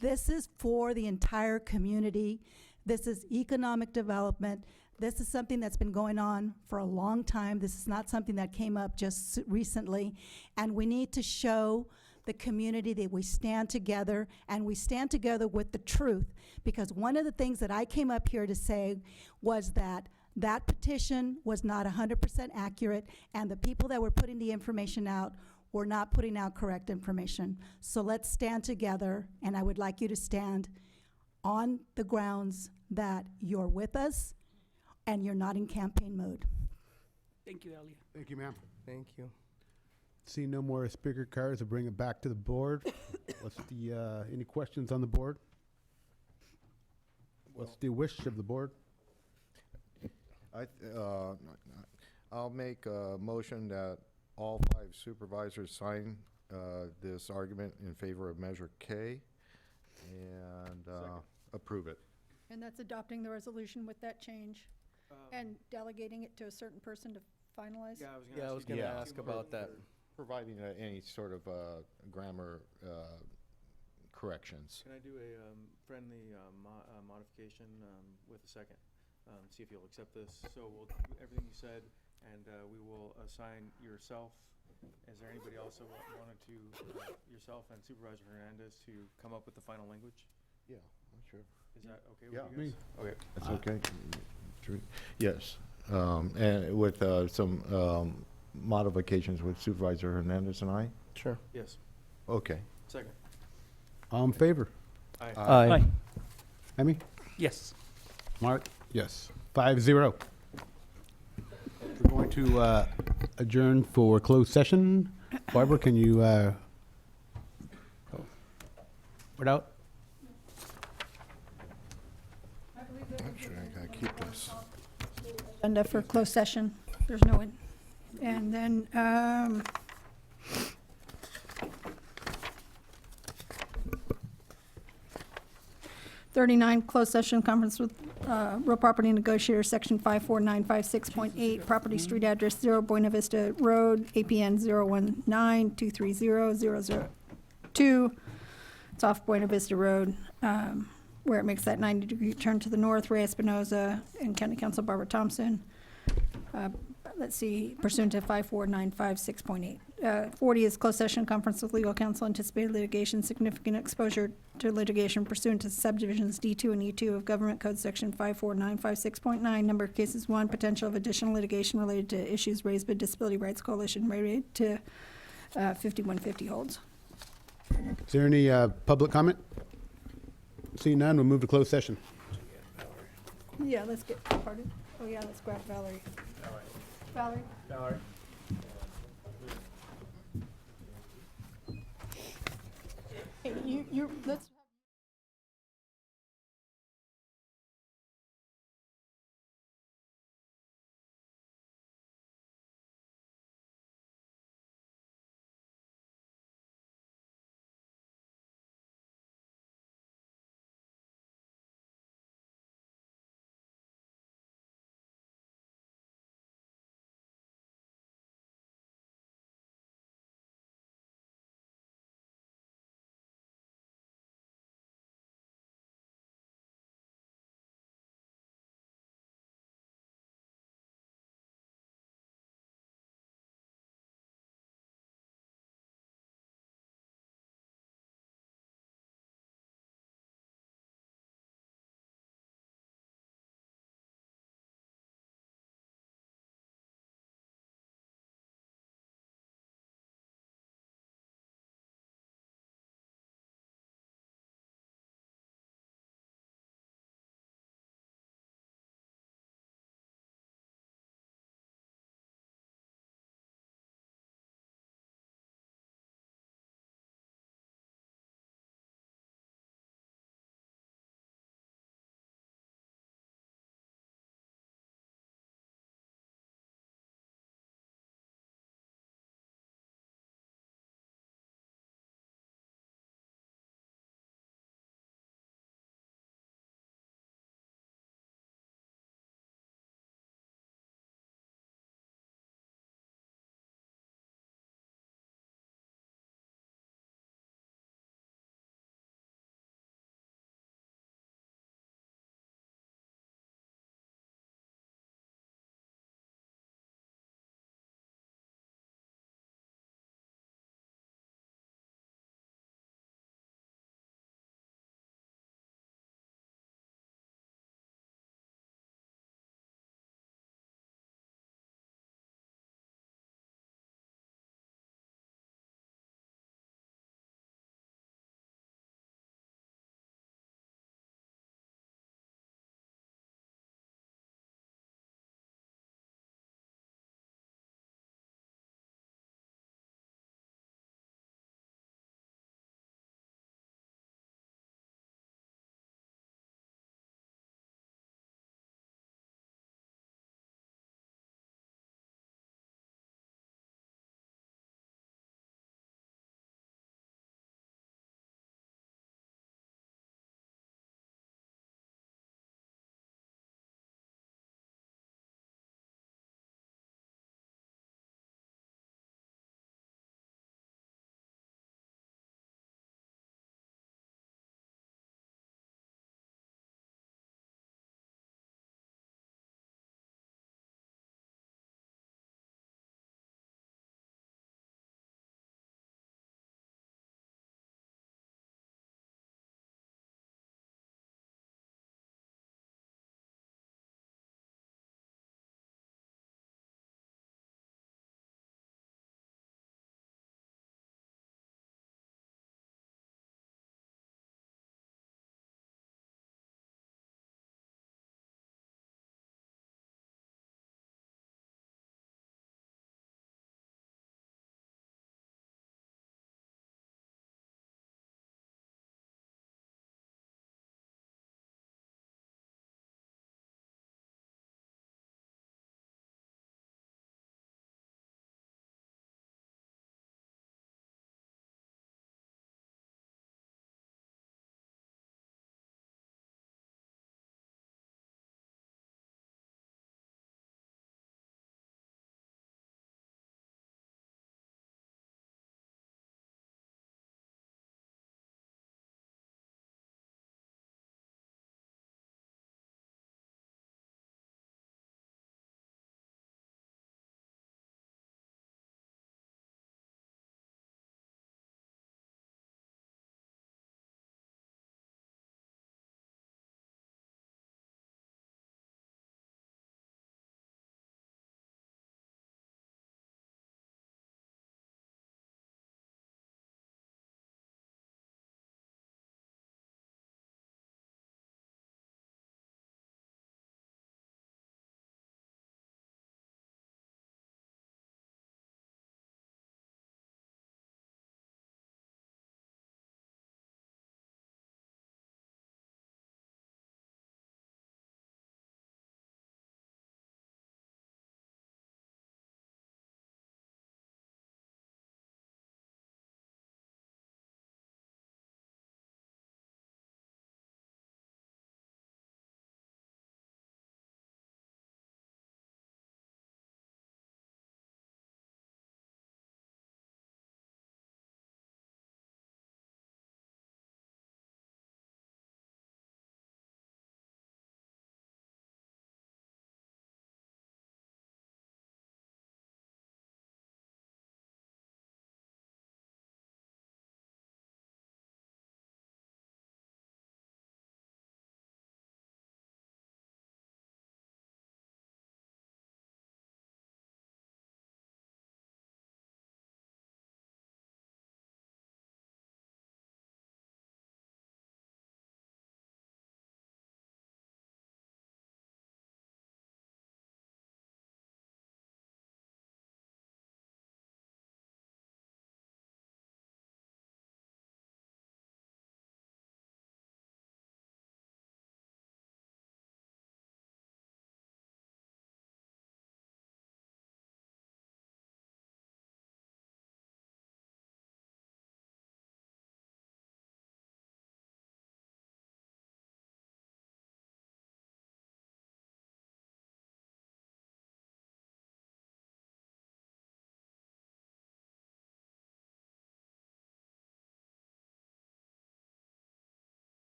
This is for the entire community. This is economic development. This is something that's been going on for a long time. This is not something that came up just recently. And we need to show the community that we stand together, and we stand together with the truth. Because one of the things that I came up here to say was that that petition was not 100% accurate, and the people that were putting the information out were not putting out correct information. So let's stand together, and I would like you to stand on the grounds that you're with us and you're not in campaign mode. Thank you, Elia. Thank you, ma'am. Thank you. See no more speaker cards, I'll bring it back to the board. What's the, any questions on the board? What's the wish of the board? I'll make a motion that all 5 supervisors sign this argument in favor of Measure K and approve it. And that's adopting the resolution with that change and delegating it to a certain person to finalize? Yeah, I was gonna ask about that. Providing any sort of grammar corrections. Can I do a friendly modification with a second? See if you'll accept this. So we'll do everything you said, and we will assign yourself. Is there anybody else that wanted to, yourself and Supervisor Hernandez, to come up with the final language? Yeah, sure. Is that okay Yeah, with you guys? Okay. That's okay. Yes, and with some modifications with Supervisor Hernandez and I? Sure. Yes. Okay. Second. All in favor? Aye. Aye. Emmy? Yes. Mark? Yes. 5-0. We're going to adjourn for closed session. Barbara, can you put out? Actually, I gotta keep this. Agenda for closed session. There's no one. And then, 39, closed session conference with real property negotiator, section 54956.8, property street address 0 Buena Vista Road, APN 019230002. It's off Buena Vista Road, where it makes that 90-degree turn to the north. Ray Espinoza and County Council Barbara Thompson. Let's see, pursuant to 54956.8. 40 is closed session conference with legal counsel, anticipated litigation, significant exposure to litigation pursuant to subdivisions D2 and E2 of Government Code Section 54956.9, number of cases 1, potential of additional litigation related to issues raised by Disability Rights Coalition related to 5150 holds. Is there any public comment? Seeing none, we'll move to closed session. Yeah, let's get, pardon? Oh, yeah, let's grab Valerie. Valerie? Valerie. Hey, let's.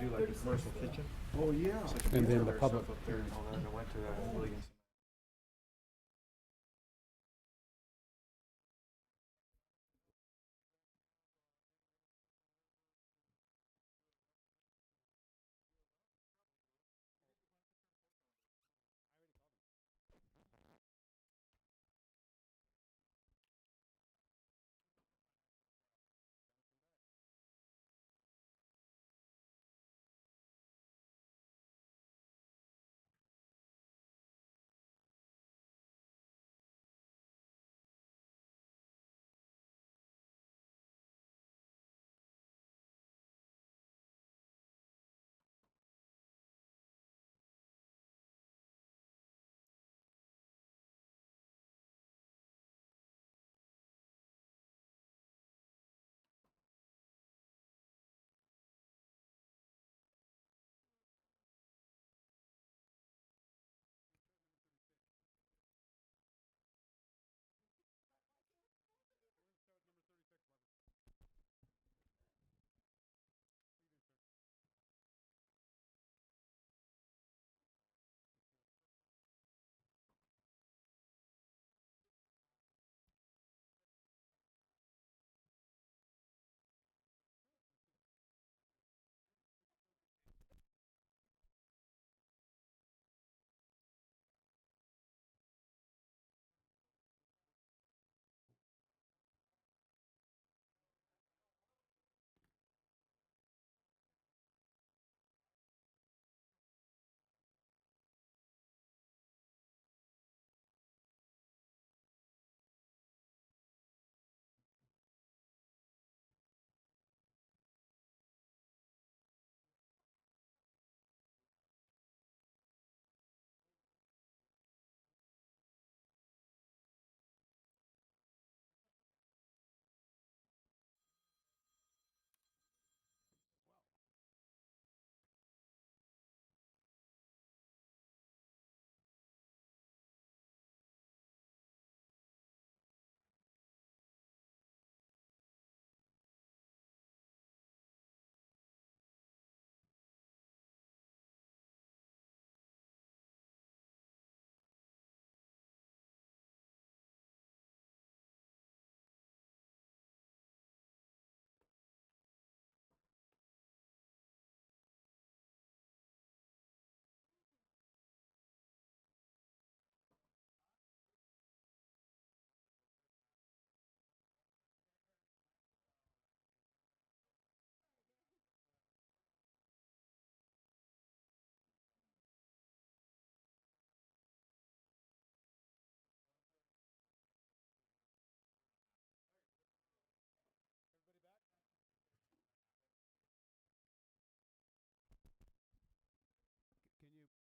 do like a commercial kitchen. Oh, yeah. So And then the their public. stuff up there and all that, and I went to Williams.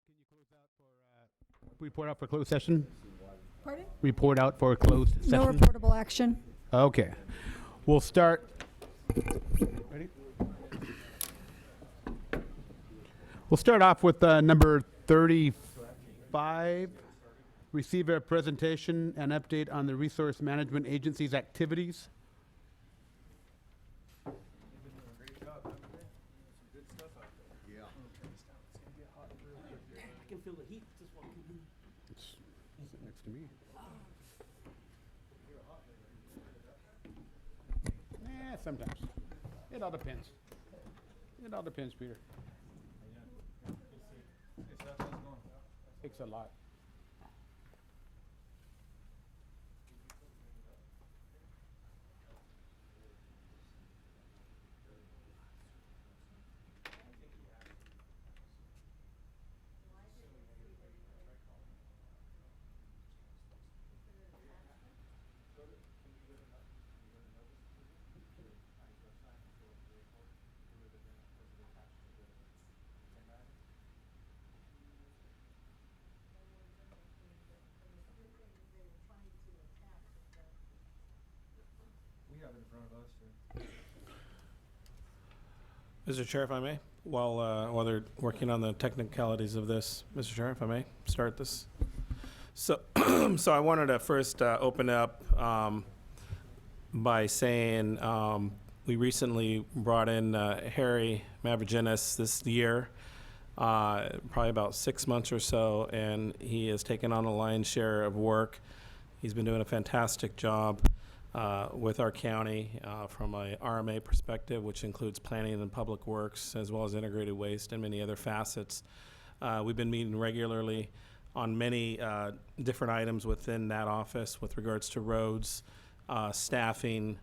Can you close out for, report out for closed session? Pardon? Report out for a closed session? No reportable action. Okay. We'll start. Ready? We'll start off with number 35. Receive a presentation and update on the Resource Management Agency's activities. I can feel the heat just walking in. It's sitting next to me. Sometimes. It all depends. It all depends, Peter. Takes a lot. We have it in front of us, sir. Mr. Chair, if I may, while they're working on the technicalities of this, Mr. Chair, if I may, start this. So, so I wanted to first open up by saying We recently brought in Harry Mavroginis this year, probably about 6 months or so, and he has taken on a lion's share of work. He's been doing a fantastic job with our county from a RMA perspective, which includes planning and public works, as well as integrated waste and many other facets. We've been meeting regularly on many different items within that office with regards to roads, staffing,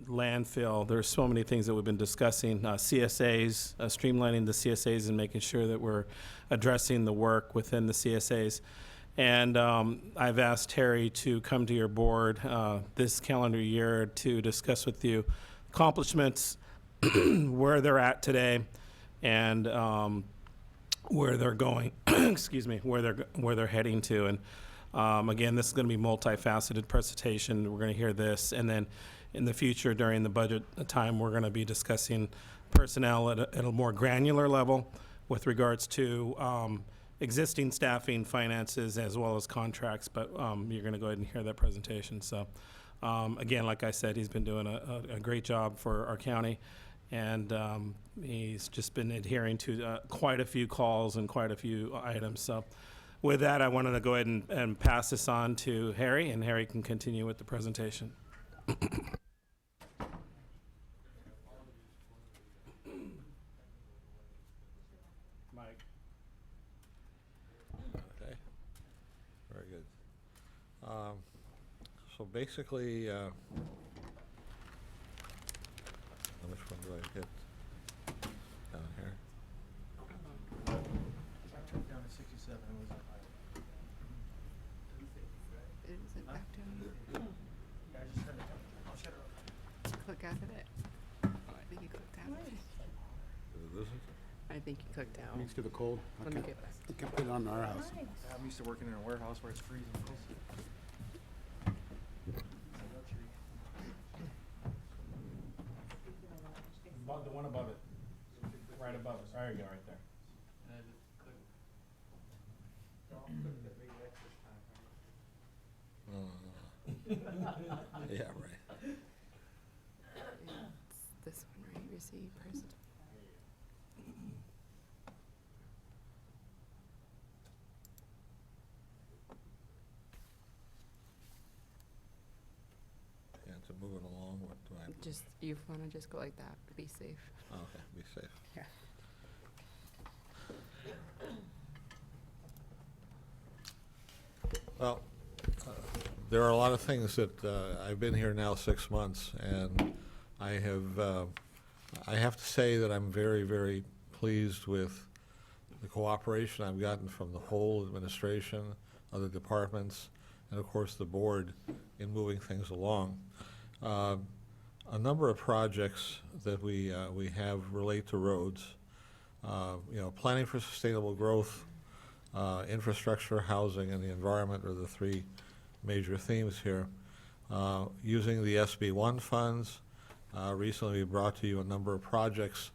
landfill. There's so many things that we've been discussing. CSAs, streamlining the CSAs and making sure that we're addressing the work within the CSAs. And I've asked Terry to come to your board this calendar year to discuss with you accomplishments, where they're at today, and where they're going. Excuse me, where they're heading to. And again, this is going to be multifaceted presentation. We're going to hear this, and then in the future, during the budget time, we're going to be discussing personnel at a more granular level with regards to existing staffing, finances, as well as contracts. But you're going to go ahead and hear that presentation. So again, like I said, he's been doing a great job for our county, and he's just been adhering to quite a few calls and quite a few items. So with that, I wanted to go ahead and pass this on to Harry, and Harry can continue with the presentation. Mike. Okay, very good. So basically, which one do I hit down here? Down to 67 was up high. Is it back to Yeah, I just turned it down. I'll shut it up. click out of it? Oh, I think you clicked out of it. This is I think you clicked out. Thanks to the cold. Let me get back. I can put it on our house. I'm used to working in a warehouse where it's freezing. The one above it. Right above us. There you go, right there. yeah, right. It's this one, right? Receive person. Yeah, to move it along, what do I? Just, you want to just go like that to be safe. Oh, okay, be safe. Yeah. Well, there are a lot of things that I've been here now 6 months, and I have to say that I'm very, very pleased with the cooperation I've gotten from the whole administration, other departments, and of course the board in moving things along. A number of projects that we have relate to roads. Planning for sustainable growth, infrastructure, housing, and the environment are the three major themes here. Using the SB1 funds, recently we brought to you a number of projects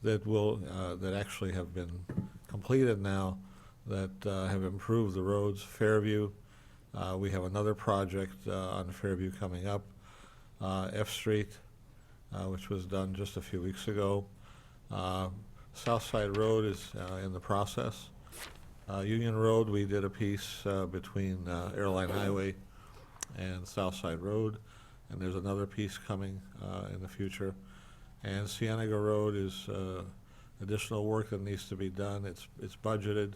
that that actually have been completed now that have improved the roads. Fairview, we have another project on Fairview coming up. F Street, which was done just a few weeks ago. Southside Road is in the process. Union Road, we did a piece between Airline Highway and Southside Road, and there's another piece coming in the future. And Cienega Road is additional work that needs to be done. It's budgeted,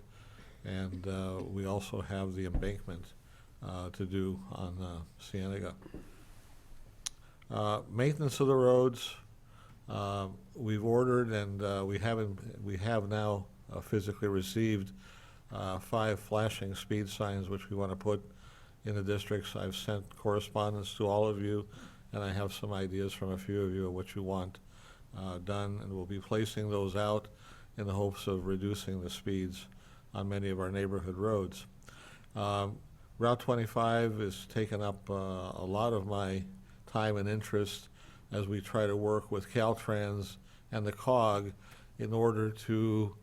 and we also have the embankment to do on Cienega. Maintenance of the roads, we've ordered, and we have now physically received 5 flashing speed signs which we want to put in the districts. I've sent correspondence to all of you, and I have some ideas from a few of you of what you want done, and we'll be placing those out in the hopes of reducing the speeds on many of our neighborhood roads. Route 25 has taken up a lot of my time and interest as we try to work with Caltrans and the COG in order to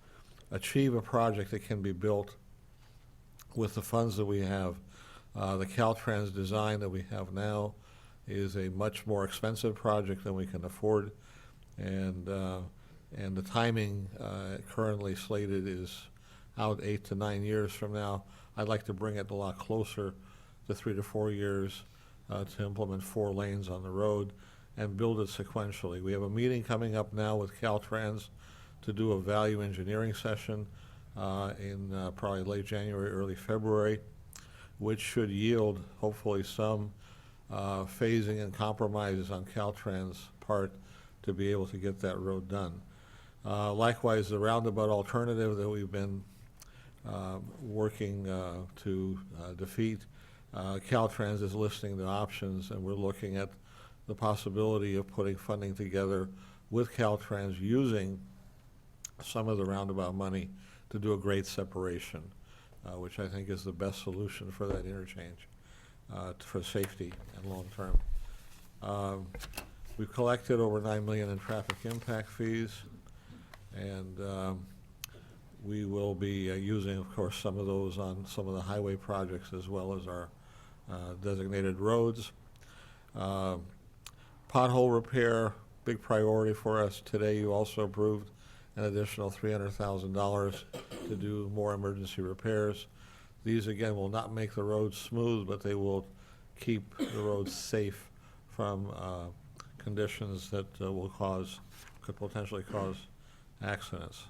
achieve a project that can be built with the funds that we have. The Caltrans design that we have now is a much more expensive project than we can afford, and the timing currently slated is out 8 to 9 years from now. I'd like to bring it a lot closer to 3 to 4 years to implement 4 lanes on the road and build it sequentially. We have a meeting coming up now with Caltrans to do a value engineering session in probably late January, early February, which should yield hopefully some phasing and compromises on Caltrans' part to be able to get that road done. Likewise, the roundabout alternative that we've been working to defeat, Caltrans is listing the options, and we're looking at the possibility of putting funding together with Caltrans using some of the roundabout money to do a grade separation, which I think is the best solution for that interchange for safety and long term. We've collected over $9 million in traffic impact fees, and we will be using, of course, some of those on some of the highway projects as well as our designated roads. Pothole repair, big priority for us. Today you also approved an additional $300,000 to do more emergency repairs. These, again, will not make the roads smooth, but they will keep the roads safe from conditions that could potentially cause accidents.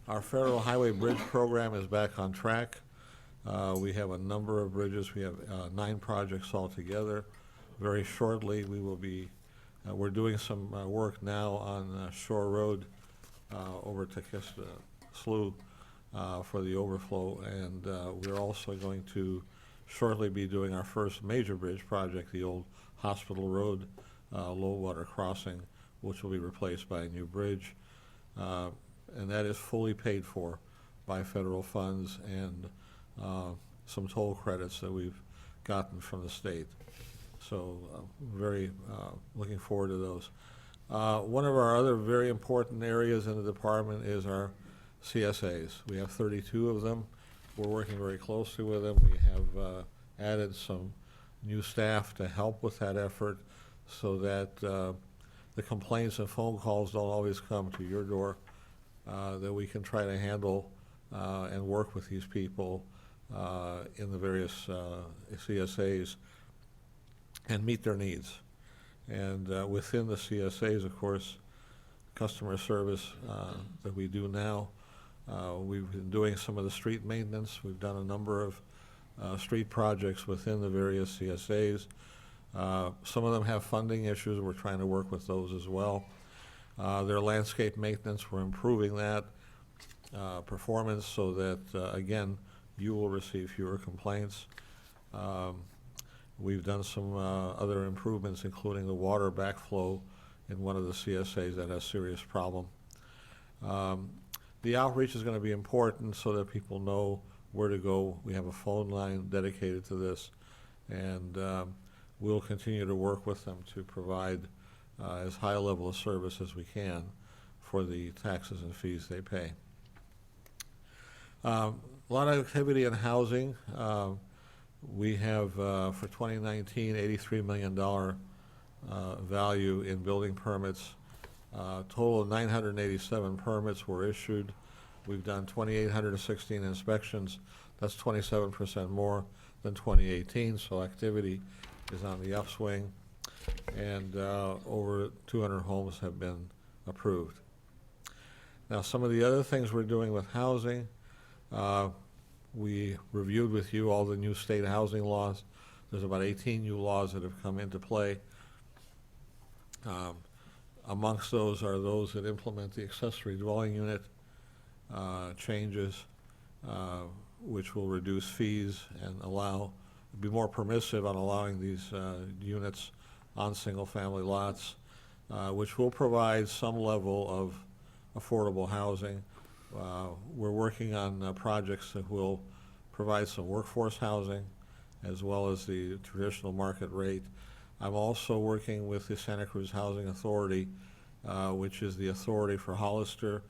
Our federal highway bridge program is back on track. We have a number of bridges. We have 9 projects altogether. Very shortly, we will be, we're doing some work now on Shore Road over to Slough for the overflow, and we're also going to shortly be doing our first major bridge project, the old Hospital Road low water crossing, which will be replaced by a new bridge. And that is fully paid for by federal funds and some toll credits that we've gotten from the state. So very looking forward to those. One of our other very important areas in the department is our CSAs. We have 32 of them. We're working very closely with them. We have added some new staff to help with that effort so that the complaints and phone calls don't always come to your door, that we can try to handle and work with these people in the various CSAs and meet their needs. And within the CSAs, of course, customer service that we do now, we've been doing some of the street maintenance. We've done a number of street projects within the various CSAs. Some of them have funding issues. We're trying to work with those as well. Their landscape maintenance, we're improving that performance so that, again, you will receive fewer complaints. We've done some other improvements, including the water backflow in one of the CSAs that has a serious problem. The outreach is going to be important so that people know where to go. We have a phone line dedicated to this, and we'll continue to work with them to provide as high a level of service as we can for the taxes and fees they pay. A lot of activity in housing. We have, for 2019, $83 million value in building permits. Total of 987 permits were issued. We've done 2,816 inspections. That's 27% more than 2018, so activity is on the upswing, and over 200 homes have been approved. Now, some of the other things we're doing with housing, we reviewed with you all the new state housing laws. There's about 18 new laws that have come into play. Amongst those are those that implement the accessory dwelling unit changes, which will reduce fees and be more permissive on allowing these units on single-family lots, which will provide some level of affordable housing. We're working on projects that will provide some workforce housing as well as the traditional market rate. I'm also working with the Santa Cruz Housing Authority, which is the authority for Hollister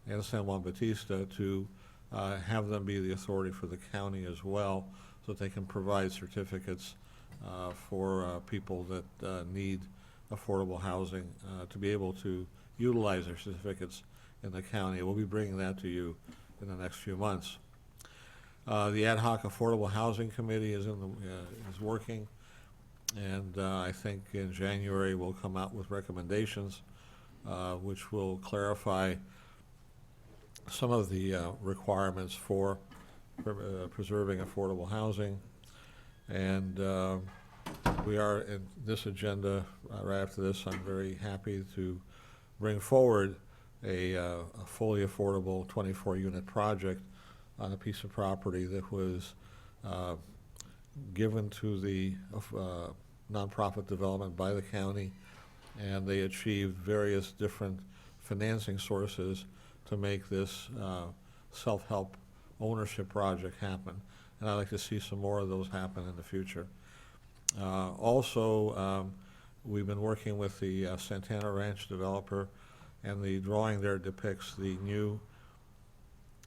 and San Juan Bautista, to have them be the authority for the county as well, so that they can provide certificates for people that need affordable housing to be able to utilize their certificates in the county. We'll be bringing that to you in the next few months. The Ad Hoc Affordable Housing Committee is working, and I think in January we'll come out with recommendations which will clarify some of the requirements for preserving affordable housing. And we are in this agenda, right after this, I'm very happy to bring forward a fully affordable 24-unit project on a piece of property that was given to the nonprofit development by the county, and they achieved various different financing sources to make this self-help ownership project happen. And I'd like to see some more of those happen in the future. Also, we've been working with the Santana Ranch developer, and the drawing there depicts the new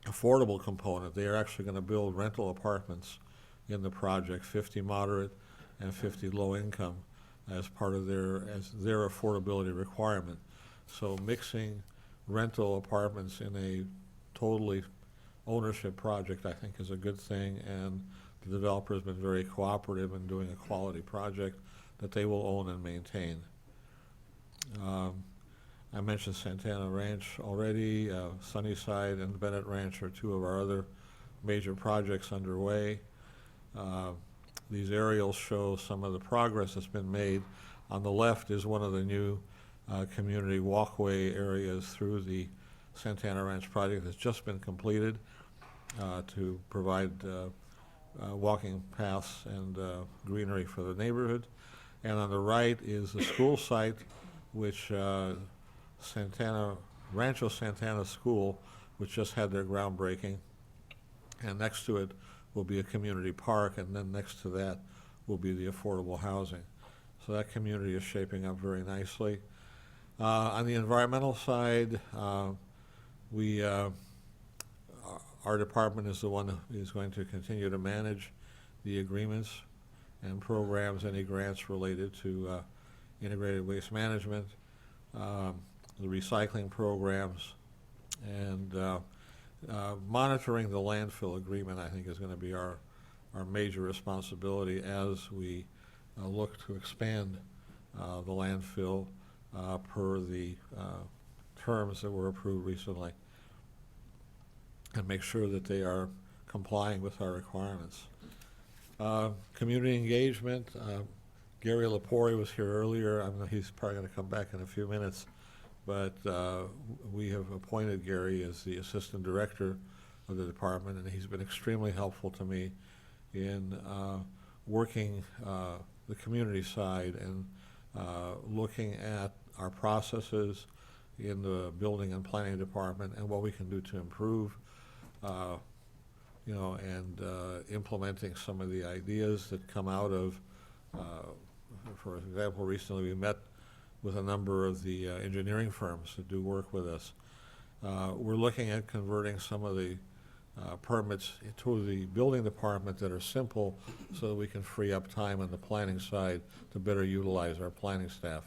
affordable component. They are actually going to build rental apartments in the project, 50 moderate and 50 low income, as part of their affordability requirement. So mixing rental apartments in a totally ownership project, I think, is a good thing, and the developer has been very cooperative in doing a quality project that they will own and maintain. I mentioned Santana Ranch already. Sunnyside and Bennett Ranch are two of our other major projects underway. These aerials show some of the progress that's been made. On the left is one of the new community walkway areas through the Santana Ranch project that's just been completed to provide walking paths and greenery for the neighborhood. And on the right is the school site, which Rancho Santana School, which just had their groundbreaking. And next to it will be a community park, and then next to that will be the affordable housing. So that community is shaping up very nicely. On the environmental side, our department is the one that is going to continue to manage the agreements and programs, any grants related to integrated waste management, the recycling programs, and monitoring the landfill agreement, I think, is going to be our major responsibility as we look to expand the landfill per the terms that were approved recently, and make sure that they are complying with our requirements. Community engagement. Gary Lepori was here earlier. I know he's probably going to come back in a few minutes, but we have appointed Gary as the assistant director of the department, and he's been extremely helpful to me in working the community side and looking at our processes in the building and planning department and what we can do to improve, and implementing some of the ideas that come out of, for example, recently we met with a number of the engineering firms that do work with us. We're looking at converting some of the permits to the building department that are simple so that we can free up time on the planning side to better utilize our planning staff.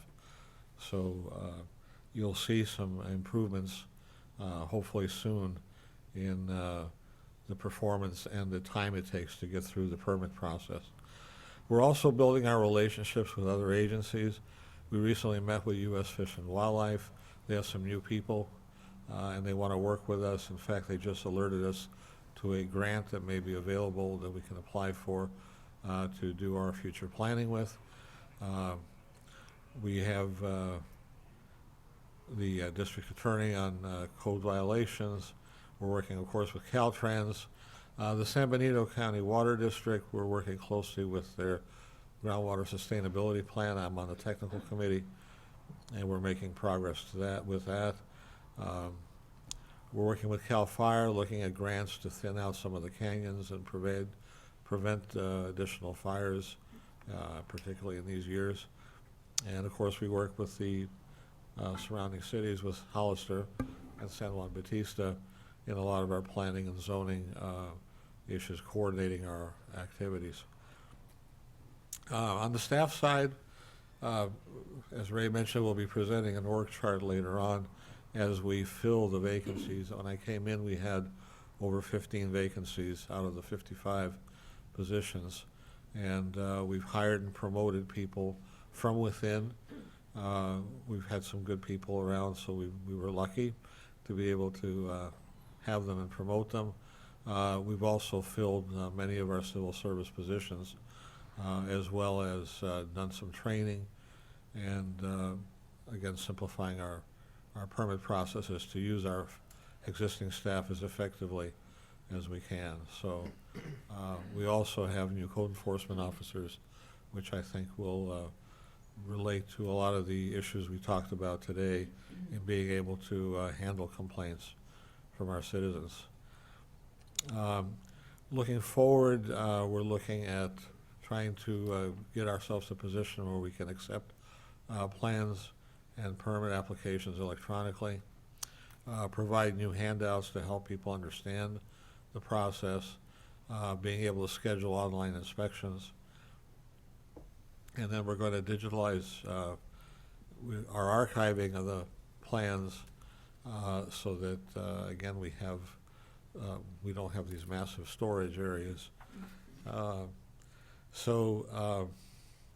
So you'll see some improvements hopefully soon in the performance and the time it takes to get through the permit process. We're also building our relationships with other agencies. We recently met with U.S. Fish and Wildlife. They have some new people and they want to work with us. In fact, they just alerted us to a grant that may be available that we can apply for to do our future planning with. We have the district attorney on code violations. We're working, of course, with Caltrans. The San Benito County Water District, we're working closely with their groundwater sustainability plan. I'm on the technical committee, and we're making progress with that. We're working with CAL FIRE, looking at grants to thin out some of the canyons and prevent additional fires, particularly in these years. And of course, we work with the surrounding cities, with Hollister and San Juan Bautista, in a lot of our planning and zoning issues, coordinating our activities. On the staff side, as Ray mentioned, we'll be presenting an org chart later on as we fill the vacancies. When I came in, we had over 15 vacancies out of the 55 positions. And we've hired and promoted people from within. We've had some good people around, so we were lucky to be able to have them and promote them. We've also filled many of our civil service positions, as well as done some training and, again, simplifying our permit processes to use our existing staff as effectively as we can. So we also have new code enforcement officers, which I think will relate to a lot of the issues we talked about today in being able to handle complaints from our citizens. Looking forward, we're looking at trying to get ourselves a position where we can accept plans and permit applications electronically, provide new handouts to help people understand the process, being able to schedule online inspections. And then we're going to digitalize our archiving of the plans so that, again, we don't have these massive storage areas. And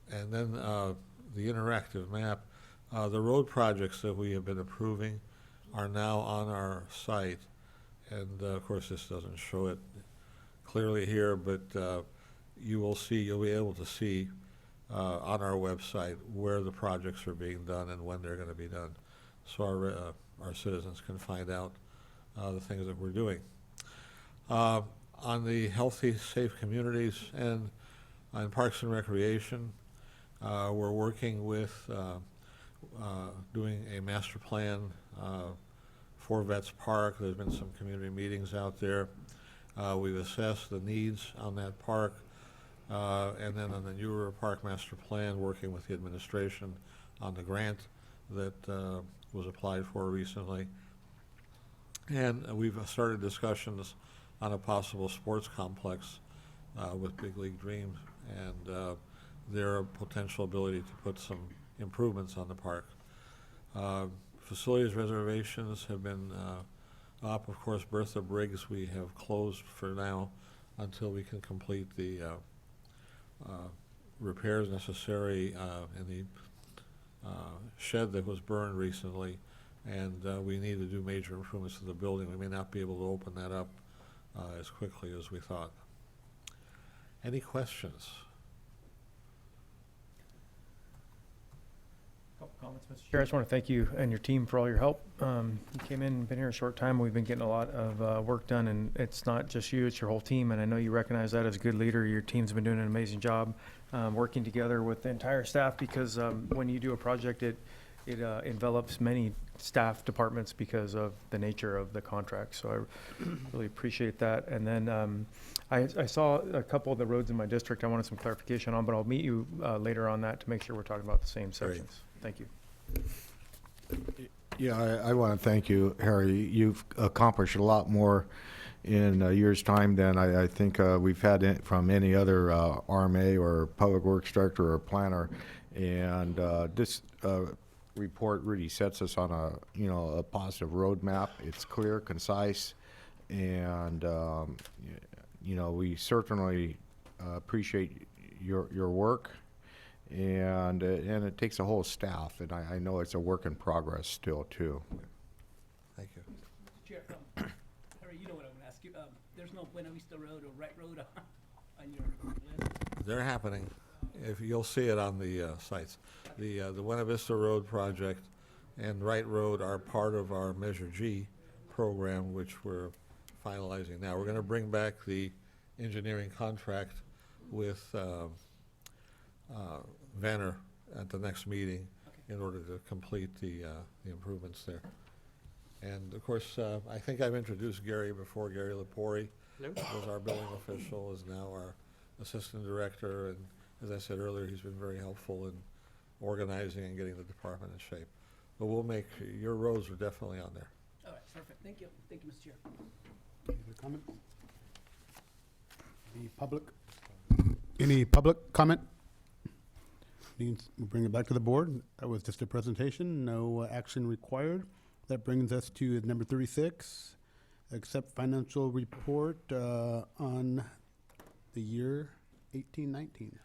then the interactive map. The road projects that we have been approving are now on our site. And of course, this doesn't show it clearly here, but you'll be able to see on our website where the projects are being done and when they're going to be done, so our citizens can find out the things that we're doing. On the healthy, safe communities and on Parks and Recreation, we're working with doing a master plan for Vets Park. There's been some community meetings out there. We've assessed the needs on that park. And then on the newer park master plan, working with the administration on the grant that was applied for recently. And we've started discussions on a possible sports complex with Big League Dreams and their potential ability to put some improvements on the park. Facilities reservations have been up. Of course, Bertha Briggs we have closed for now until we can complete the repairs necessary in the shed that was burned recently, and we need to do major improvements to the building. We may not be able to open that up as quickly as we thought. Any questions? Couple comments, Mr. Chair. I just want to thank you and your team for all your help. You came in, been here a short time. We've been getting a lot of work done, and it's not just you, it's your whole team. And I know you recognize that as a good leader. Your team's been doing an amazing job working together with the entire staff, because when you do a project, it envelops many staff departments because of the nature of the contract. So I really appreciate that. And then I saw a couple of the roads in my district I wanted some clarification on, but I'll meet you later on that to make sure we're talking about the same sections. Thank you. Yeah, I want to thank you, Harry. You've accomplished a lot more in a year's time than I think we've had from any other RMA or public works director or planner. And this report really sets us on a positive roadmap. It's clear, concise, and we certainly appreciate your work. And it takes a whole staff, and I know it's a work in progress still too. Thank you. Mr. Chair, Harry, you know what I'm going to ask you. There's no Buena Vista Road or Wright Road on your list? They're happening. If you'll see it on the sites. The Buena Vista Road project and Wright Road are part of our Measure G program, which we're finalizing now. We're going to bring back the engineering contract with Vanner at the next meeting in order to complete the improvements there. And of course, I think I've introduced Gary before. Gary Lepori was our building official, is now our assistant director, and as I said earlier, he's been very helpful in organizing and getting the department in shape. But we'll make, your roads are definitely on there. All right, perfect. Thank you. Thank you, Mr. Chair. Any other comments? Any public comment? We'll bring it back to the board. That was just a presentation, no action required. That brings us to number 36, accept financial report on the year 1819.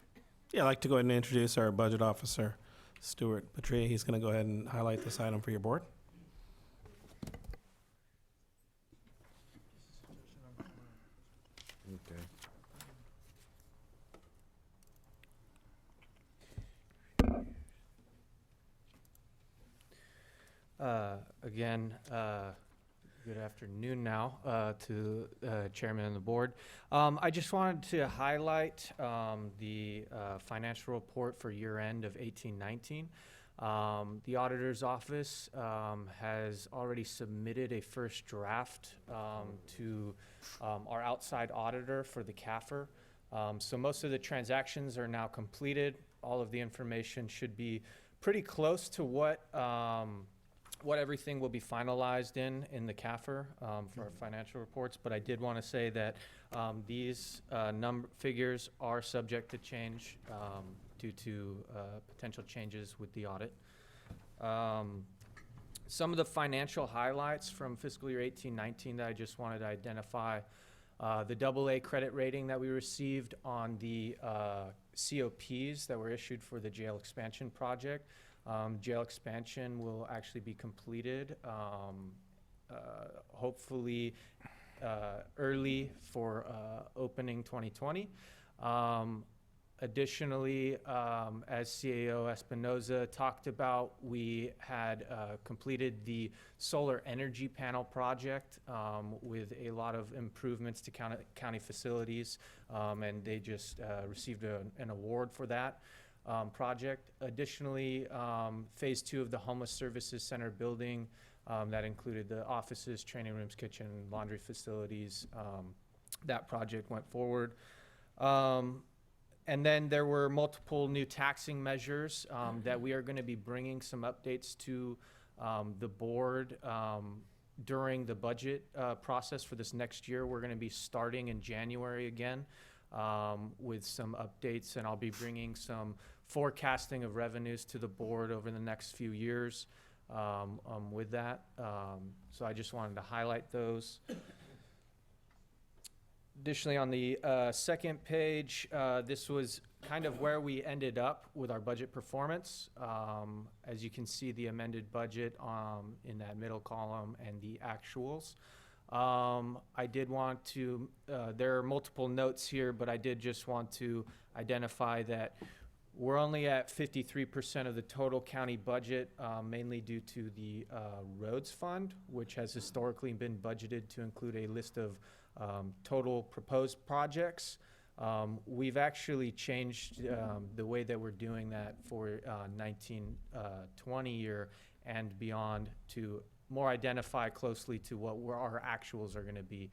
Yeah, I'd like to go ahead and introduce our budget officer, Stuart Patria. He's going to go ahead and highlight this item for your board. Okay. Again, good afternoon now to Chairman and the board. I just wanted to highlight the financial report for year end of 1819. The auditor's office has already submitted a first draft to our outside auditor for the CAFR. So most of the transactions are now completed. All of the information should be pretty close to what everything will be finalized in the CAFR for our financial reports. But I did want to say that these figures are subject to change due to potential changes with the audit. Some of the financial highlights from fiscal year 1819 that I just wanted to identify. The AA credit rating that we received on the COPs that were issued for the jail expansion project. Jail expansion will actually be completed, hopefully early for opening 2020. Additionally, as CAO Espinoza talked about, we had completed the solar energy panel project with a lot of improvements to county facilities, and they just received an award for that project. Additionally, phase 2 of the Homeless Services Center building that included the offices, training rooms, kitchen, laundry facilities. That project went forward. And then there were multiple new taxing measures that we are going to be bringing some updates to the board during the budget process for this next year. We're going to be starting in January again with some updates, and I'll be bringing some forecasting of revenues to the board over the next few years with that. So I just wanted to highlight those. Additionally, on the second page, this was kind of where we ended up with our budget performance. As you can see, the amended budget in that middle column and the actuals. I did want to, there are multiple notes here, but I did just want to identify that we're only at 53% of the total county budget, mainly due to the roads fund, which has historically been budgeted to include a list of total proposed projects. We've actually changed the way that we're doing that for 1920 year and beyond to more identify closely to what our actuals are going to be.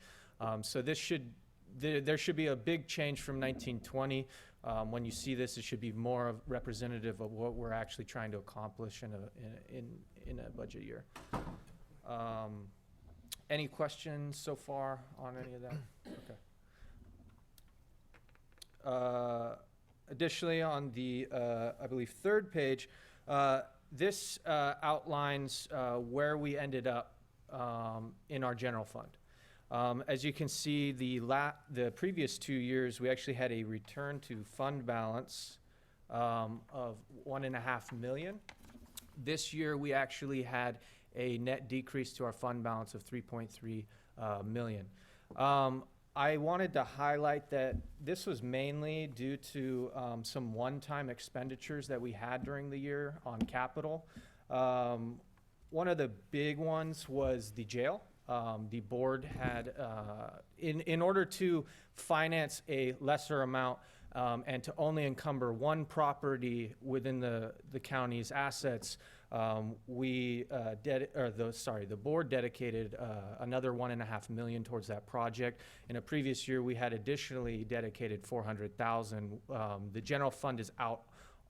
So this there should be a big change from 1920. When you see this, it should be more representative of what we're actually trying to accomplish in a budget year. Any questions so far on any of that? Okay. Additionally, on the, I believe, third page, this outlines where we ended up in our general fund. As you can see, the previous 2 years, we actually had a return to fund balance of $1.5 million. This year, we actually had a net decrease to our fund balance of $3.3 million. I wanted to highlight that this was mainly due to some one-time expenditures that we had during the year on capital. One of the big ones was the jail. The board had, in order to finance a lesser amount and to only encumber one property within the county's assets, the board dedicated another $1.5 million towards that project. In a previous year, we had additionally dedicated $400,000. The general fund is out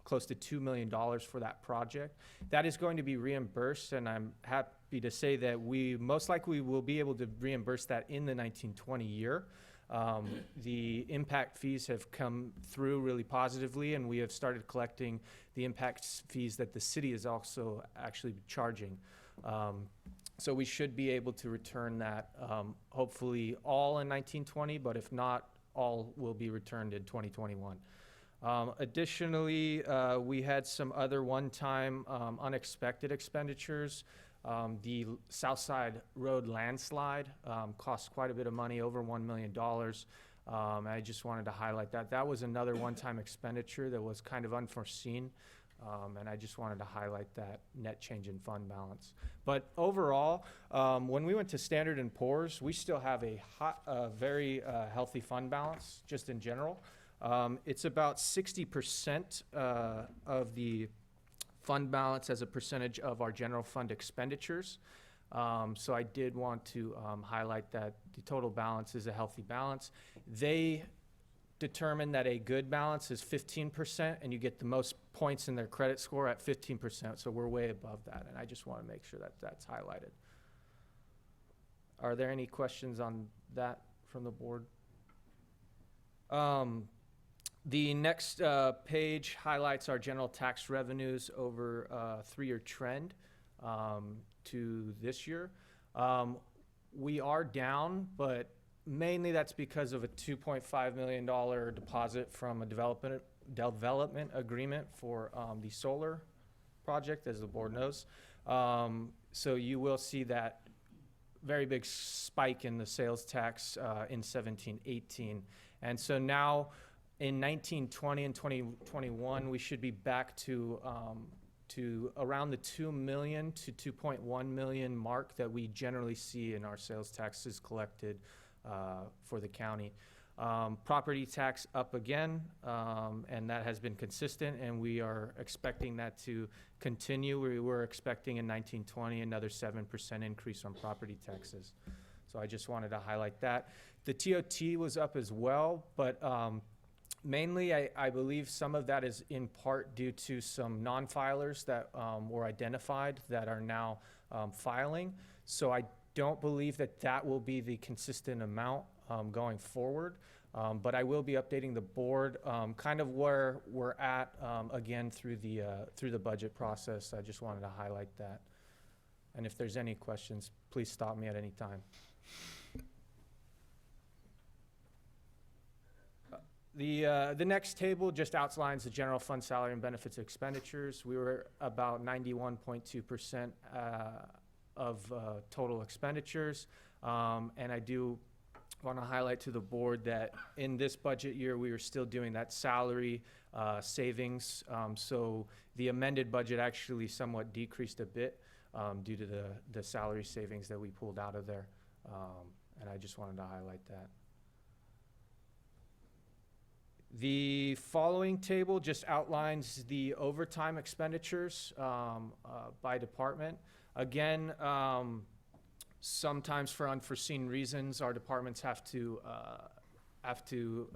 close to $2 million for that project. That is going to be reimbursed, and I'm happy to say that we most likely will be able to reimburse that in the 1920 year. The impact fees have come through really positively, and we have started collecting the impact fees that the city is also actually charging. So we should be able to return that, hopefully all in 1920, but if not, all will be returned in 2021. Additionally, we had some other one-time unexpected expenditures. The South Side Road landslide cost quite a bit of money, over $1 million. I just wanted to highlight that. That was another one-time expenditure that was kind of unforeseen. And I just wanted to highlight that net change in fund balance. But overall, when we went to Standard & Poor's, we still have a very healthy fund balance, just in general. It's about 60% of the fund balance as a percentage of our general fund expenditures. So I did want to highlight that the total balance is a healthy balance. They determine that a good balance is 15%, and you get the most points in their credit score at 15%, so we're way above that, and I just want to make sure that that's highlighted. Are there any questions on that from the board? The next page highlights our general tax revenues over a 3-year trend to this year. We are down, but mainly that's because of a $2.5 million deposit from a development agreement for the solar project, as the board knows. So you will see that very big spike in the sales tax in 17-18. And so now in 1920 and 2021, we should be back to around the 2 million to 2.1 million mark that we generally see in our sales taxes collected for the county. Property tax up again, and that has been consistent, and we are expecting that to continue. We were expecting in 1920 another 7% increase on property taxes. So I just wanted to highlight that. The TOT was up as well, but mainly I believe some of that is in part due to some non-filers that were identified that are now filing. So I don't believe that that will be the consistent amount going forward, but I will be updating the board kind of where we're at again through the budget process. I just wanted to highlight that. And if there's any questions, please stop me at any time. The next table just outlines the general fund salary and benefits expenditures. We were about 91.2% of total expenditures. And I do want to highlight to the board that in this budget year, we are still doing that salary savings. So the amended budget actually somewhat decreased a bit due to the salary savings that we pulled out of there. And I just wanted to highlight that. The following table just outlines the overtime expenditures by department. Again, sometimes for unforeseen reasons, our departments have to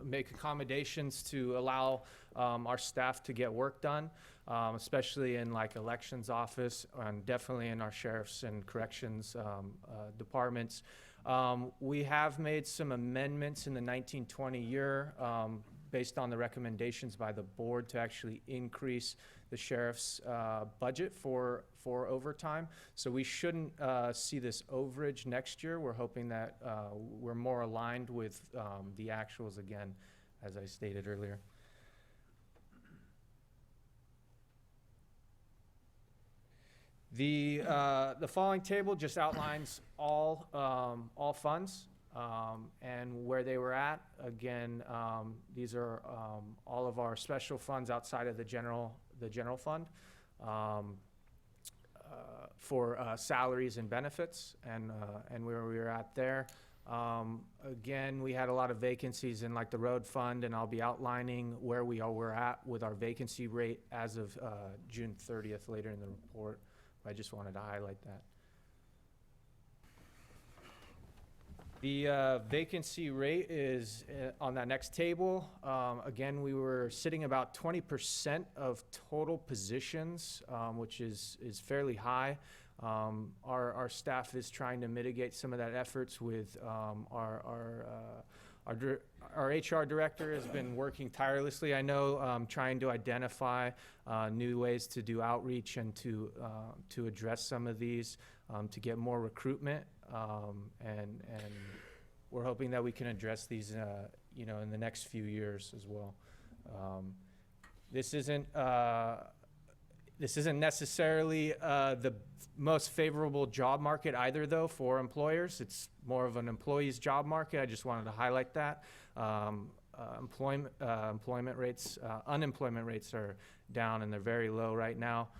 make accommodations to allow our staff to get work done, especially in like elections office and definitely in our sheriffs and corrections departments. We have made some amendments in the 1920 year based on the recommendations by the board to actually increase the sheriff's budget for overtime. So we shouldn't see this overage next year. We're hoping that we're more aligned with the actuals again, as I stated earlier. The following table just outlines all funds and where they were at. Again, these are all of our special funds outside of the general fund for salaries and benefits, and where we were at there. Again, we had a lot of vacancies in like the road fund, and I'll be outlining where we're at with our vacancy rate as of June 30th later in the report. I just wanted to highlight that. The vacancy rate is on that next table. Again, we were sitting about 20% of total positions, which is fairly high. Our staff is trying to mitigate some of that efforts with Our HR director has been working tirelessly, I know, trying to identify new ways to do outreach and to address some of these, to get more recruitment, and we're hoping that we can address these, in the next few years as well. This isn't necessarily the most favorable job market either, though, for employers. It's more of an employee's job market. I just wanted to highlight that. Unemployment rates are down, and they're very low right now.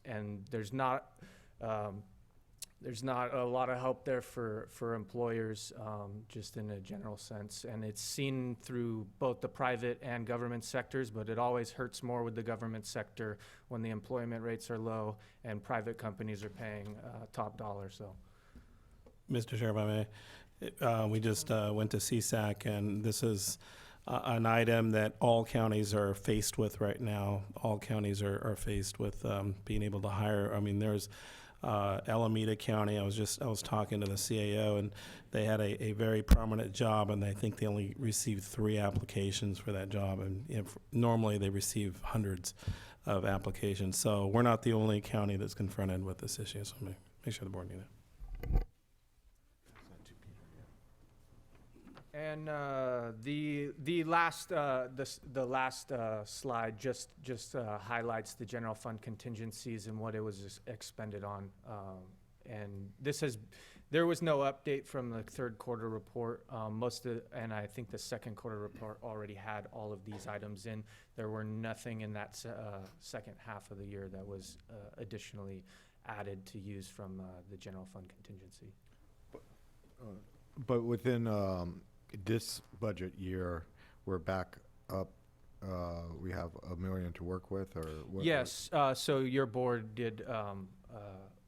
And there's not a lot of help there for employers, just in a general sense. And it's seen through both the private and government sectors, but it always hurts more with the government sector when the employment rates are low and private companies are paying top dollar. So, Mr. Chair, if I may, we just went to CSAC, and this is an item that all counties are faced with right now. All counties are faced with being able to hire. I mean, there's Alameda County. I was talking to the CAO, and they had a very prominent job, and I think they only received 3 applications for that job, and normally they receive hundreds of applications. So we're not the only county that's confronted with this issue. So make sure the board knew that. and the last slide just highlights the general fund contingencies and what it was expended on. And there was no update from the third quarter report. And I think the second quarter report already had all of these items in. There were nothing in that second half of the year that was additionally added to use from the general fund contingency. But within this budget year, we're back up. We have $1 million to work with, or what? Yes. So your board did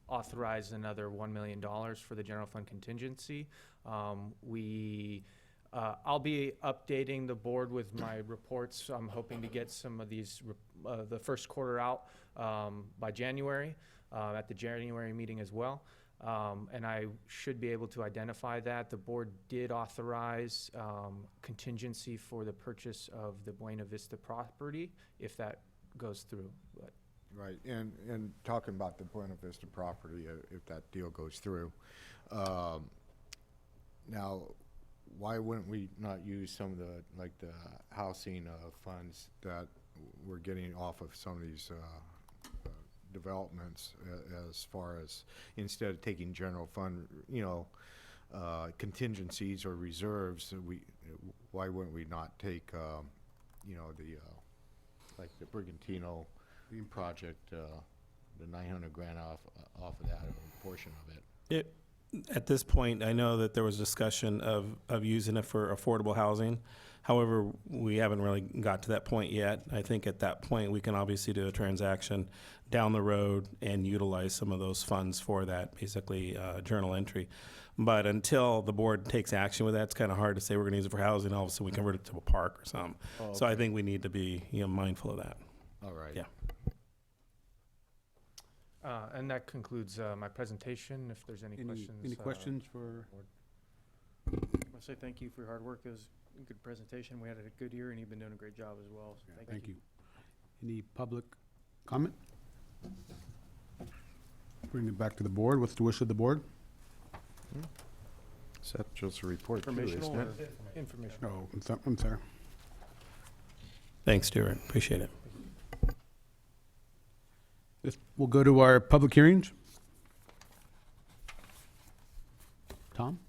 authorize another $1 million for the general fund contingency. I'll be updating the board with my reports. So I'm hoping to get some of these, the first quarter out by January, at the January meeting as well. And I should be able to identify that. The board did authorize contingency for the purchase of the Buena Vista property, if that goes through. But Right, and talking about the Buena Vista property, if that deal goes through, now, why wouldn't we not use some of the housing funds that we're getting off of some of these developments, as far as, instead of taking general fund, contingencies or reserves, why wouldn't we not take, the Brigantino project, the 900 grand off of that, or a portion of it? At this point, I know that there was discussion of using it for affordable housing. However, we haven't really got to that point yet. I think at that point, we can obviously do a transaction down the road and utilize some of those funds for that, basically journal entry. But until the board takes action with that, it's kind of hard to say we're going to use it for housing. All of a sudden, we convert it to a park or something. Oh, okay. So I think we need to be mindful of that. All right. Yeah. and that concludes my presentation. If there's any questions. Any questions for? I want to say thank you for your hard work. It was a good presentation. We had a good year, and you've been doing a great job as well. So Thank you. Any public comment? Bring it back to the board. What's the wish of the board? Is that just a report too, Informational isn't it? or Information. Oh, I'm sorry. Thanks, Stuart. Appreciate it. We'll go to our public hearings. Tom?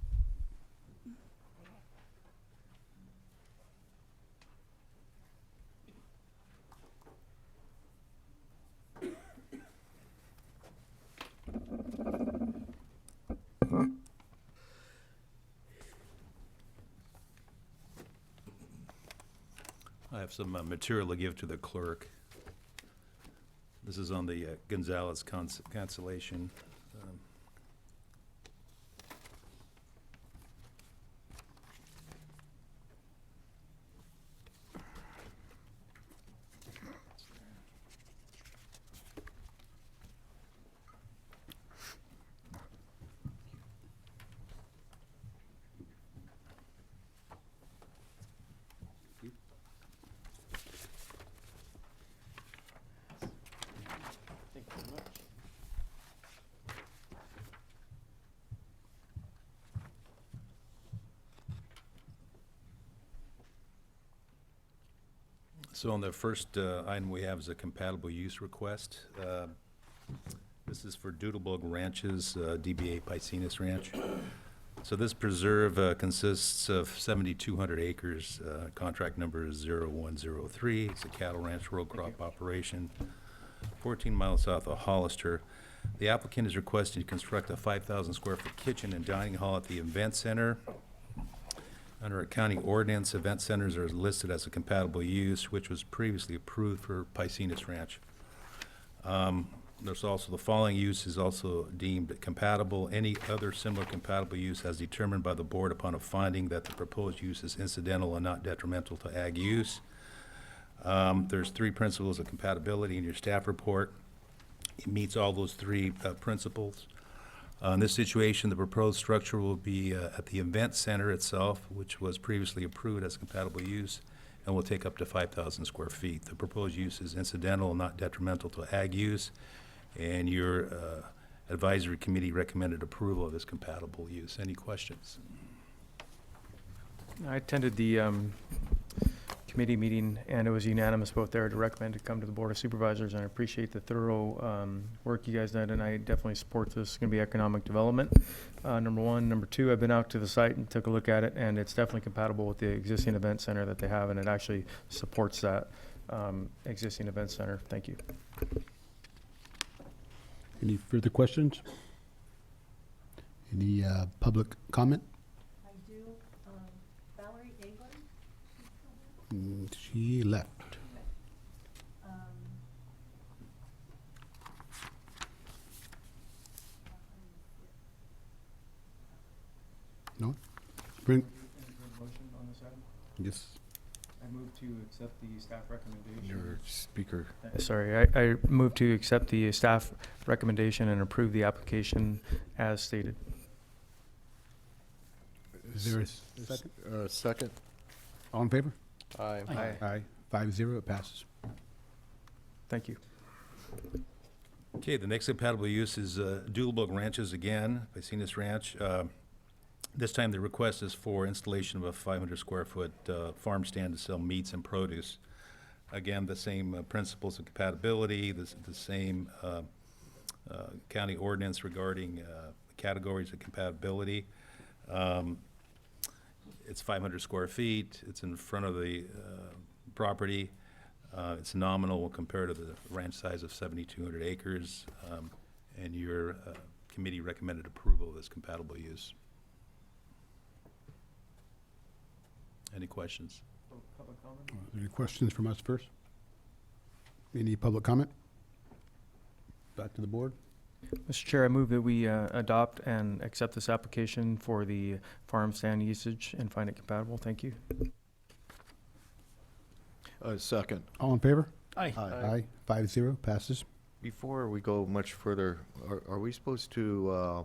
I have some material to give to the clerk. This is on the Gonzalez cancellation. So on the first item we have is a compatible use request. This is for Doodlebug Ranches, DBA Piscinas Ranch. So this preserve consists of 7,200 acres. Contract number is 0103. It's a cattle ranch row crop operation, 14 miles south of Hollister. The applicant is requesting to construct a 5,000 square foot kitchen and dining hall at the event center. Under a county ordinance, event centers are listed as a compatible use, which was previously approved for Piscinas Ranch. There's also the following use is also deemed compatible. Any other similar compatible use as determined by the board upon a finding that the proposed use is incidental and not detrimental to ag use. There's 3 principles of compatibility in your staff report. It meets all those 3 principles. In this situation, the proposed structure will be at the event center itself, which was previously approved as compatible use, and will take up to 5,000 square feet. The proposed use is incidental and not detrimental to ag use, and your advisory committee recommended approval of this compatible use. Any questions? I attended the committee meeting, and it was unanimous vote there to recommend to come to the Board of Supervisors, and I appreciate the thorough work you guys did, and I definitely support this. It's going to be economic development, number one. Number two, I've been out to the site and took a look at it, and it's definitely compatible with the existing event center that they have, and it actually supports that existing event center. Thank you. Any further questions? Any public comment? I do. Valerie Gagler? She left. No? Bring, Motion on this item? yes. I move to accept the staff recommendation. Your speaker. Sorry, I move to accept the staff recommendation and approve the application as stated. Is there a second? Second. All in favor? Aye. Aye. 5-0, it passes. Thank you. Okay, the next compatible use is Doodlebug Ranches again, Piscinas Ranch. This time the request is for installation of a 500 square foot farm stand to sell meats and produce. Again, the same principles of compatibility, the same county ordinance regarding categories of compatibility. It's 500 square feet. It's in front of the property. It's nominal compared to the ranch size of 7,200 acres. And your committee recommended approval of this compatible use. Any questions? Public comment? Any questions from us first? Any public comment? Back to the board. Mr. Chair, I move that we adopt and accept this application for the farm stand usage and find it compatible. Thank you. Second. All in favor? Aye. Aye. 5-0, passes. Before we go much further, are we supposed to,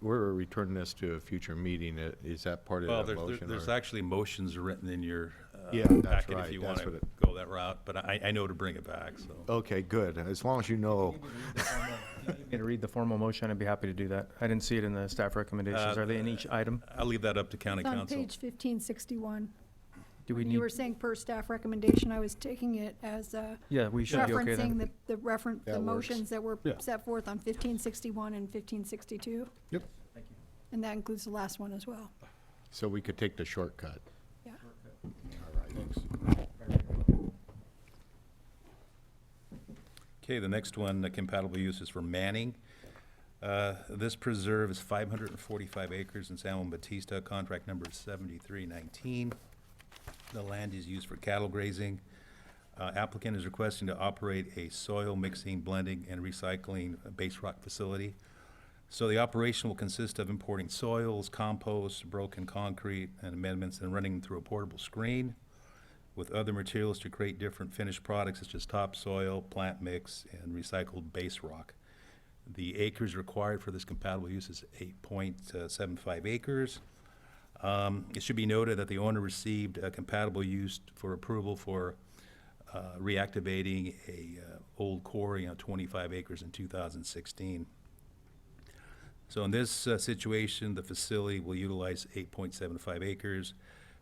we're returning this to a future meeting? Is that part of Well, the motion? there's or- actually motions written in your Yeah, that's packet right. if you That's want to what it- go that route, but I know to bring it back, so. Okay, good. As long as you know. If you need me to read the formal motion, I'd be happy to do that. I didn't see it in the staff recommendations. Are they in each item? I'll leave that up to county It's on council. page 1561. Do we When need? you were saying per staff recommendation, I was taking it as Yeah, we should be okay referencing then. the That works. motions that were Yeah. set forth on 1561 and 1562. Yep. Thank you. And that includes the last one as well. So we could take the shortcut. Yeah. All right. Thanks. Okay, the next one, the compatible use is for Manning. This preserve is 545 acres in San Juan Bautista, contract number is 7319. The land is used for cattle grazing. Applicant is requesting to operate a soil mixing, blending, and recycling base rock facility. So the operation will consist of importing soils, compost, broken concrete, and amendments, and running through a portable screen with other materials to create different finished products such as topsoil, plant mix, and recycled base rock. The acres required for this compatible use is 8.75 acres. It should be noted that the owner received a compatible use for approval for reactivating a old quarry on 25 acres in 2016. So in this situation, the facility will utilize 8.75 acres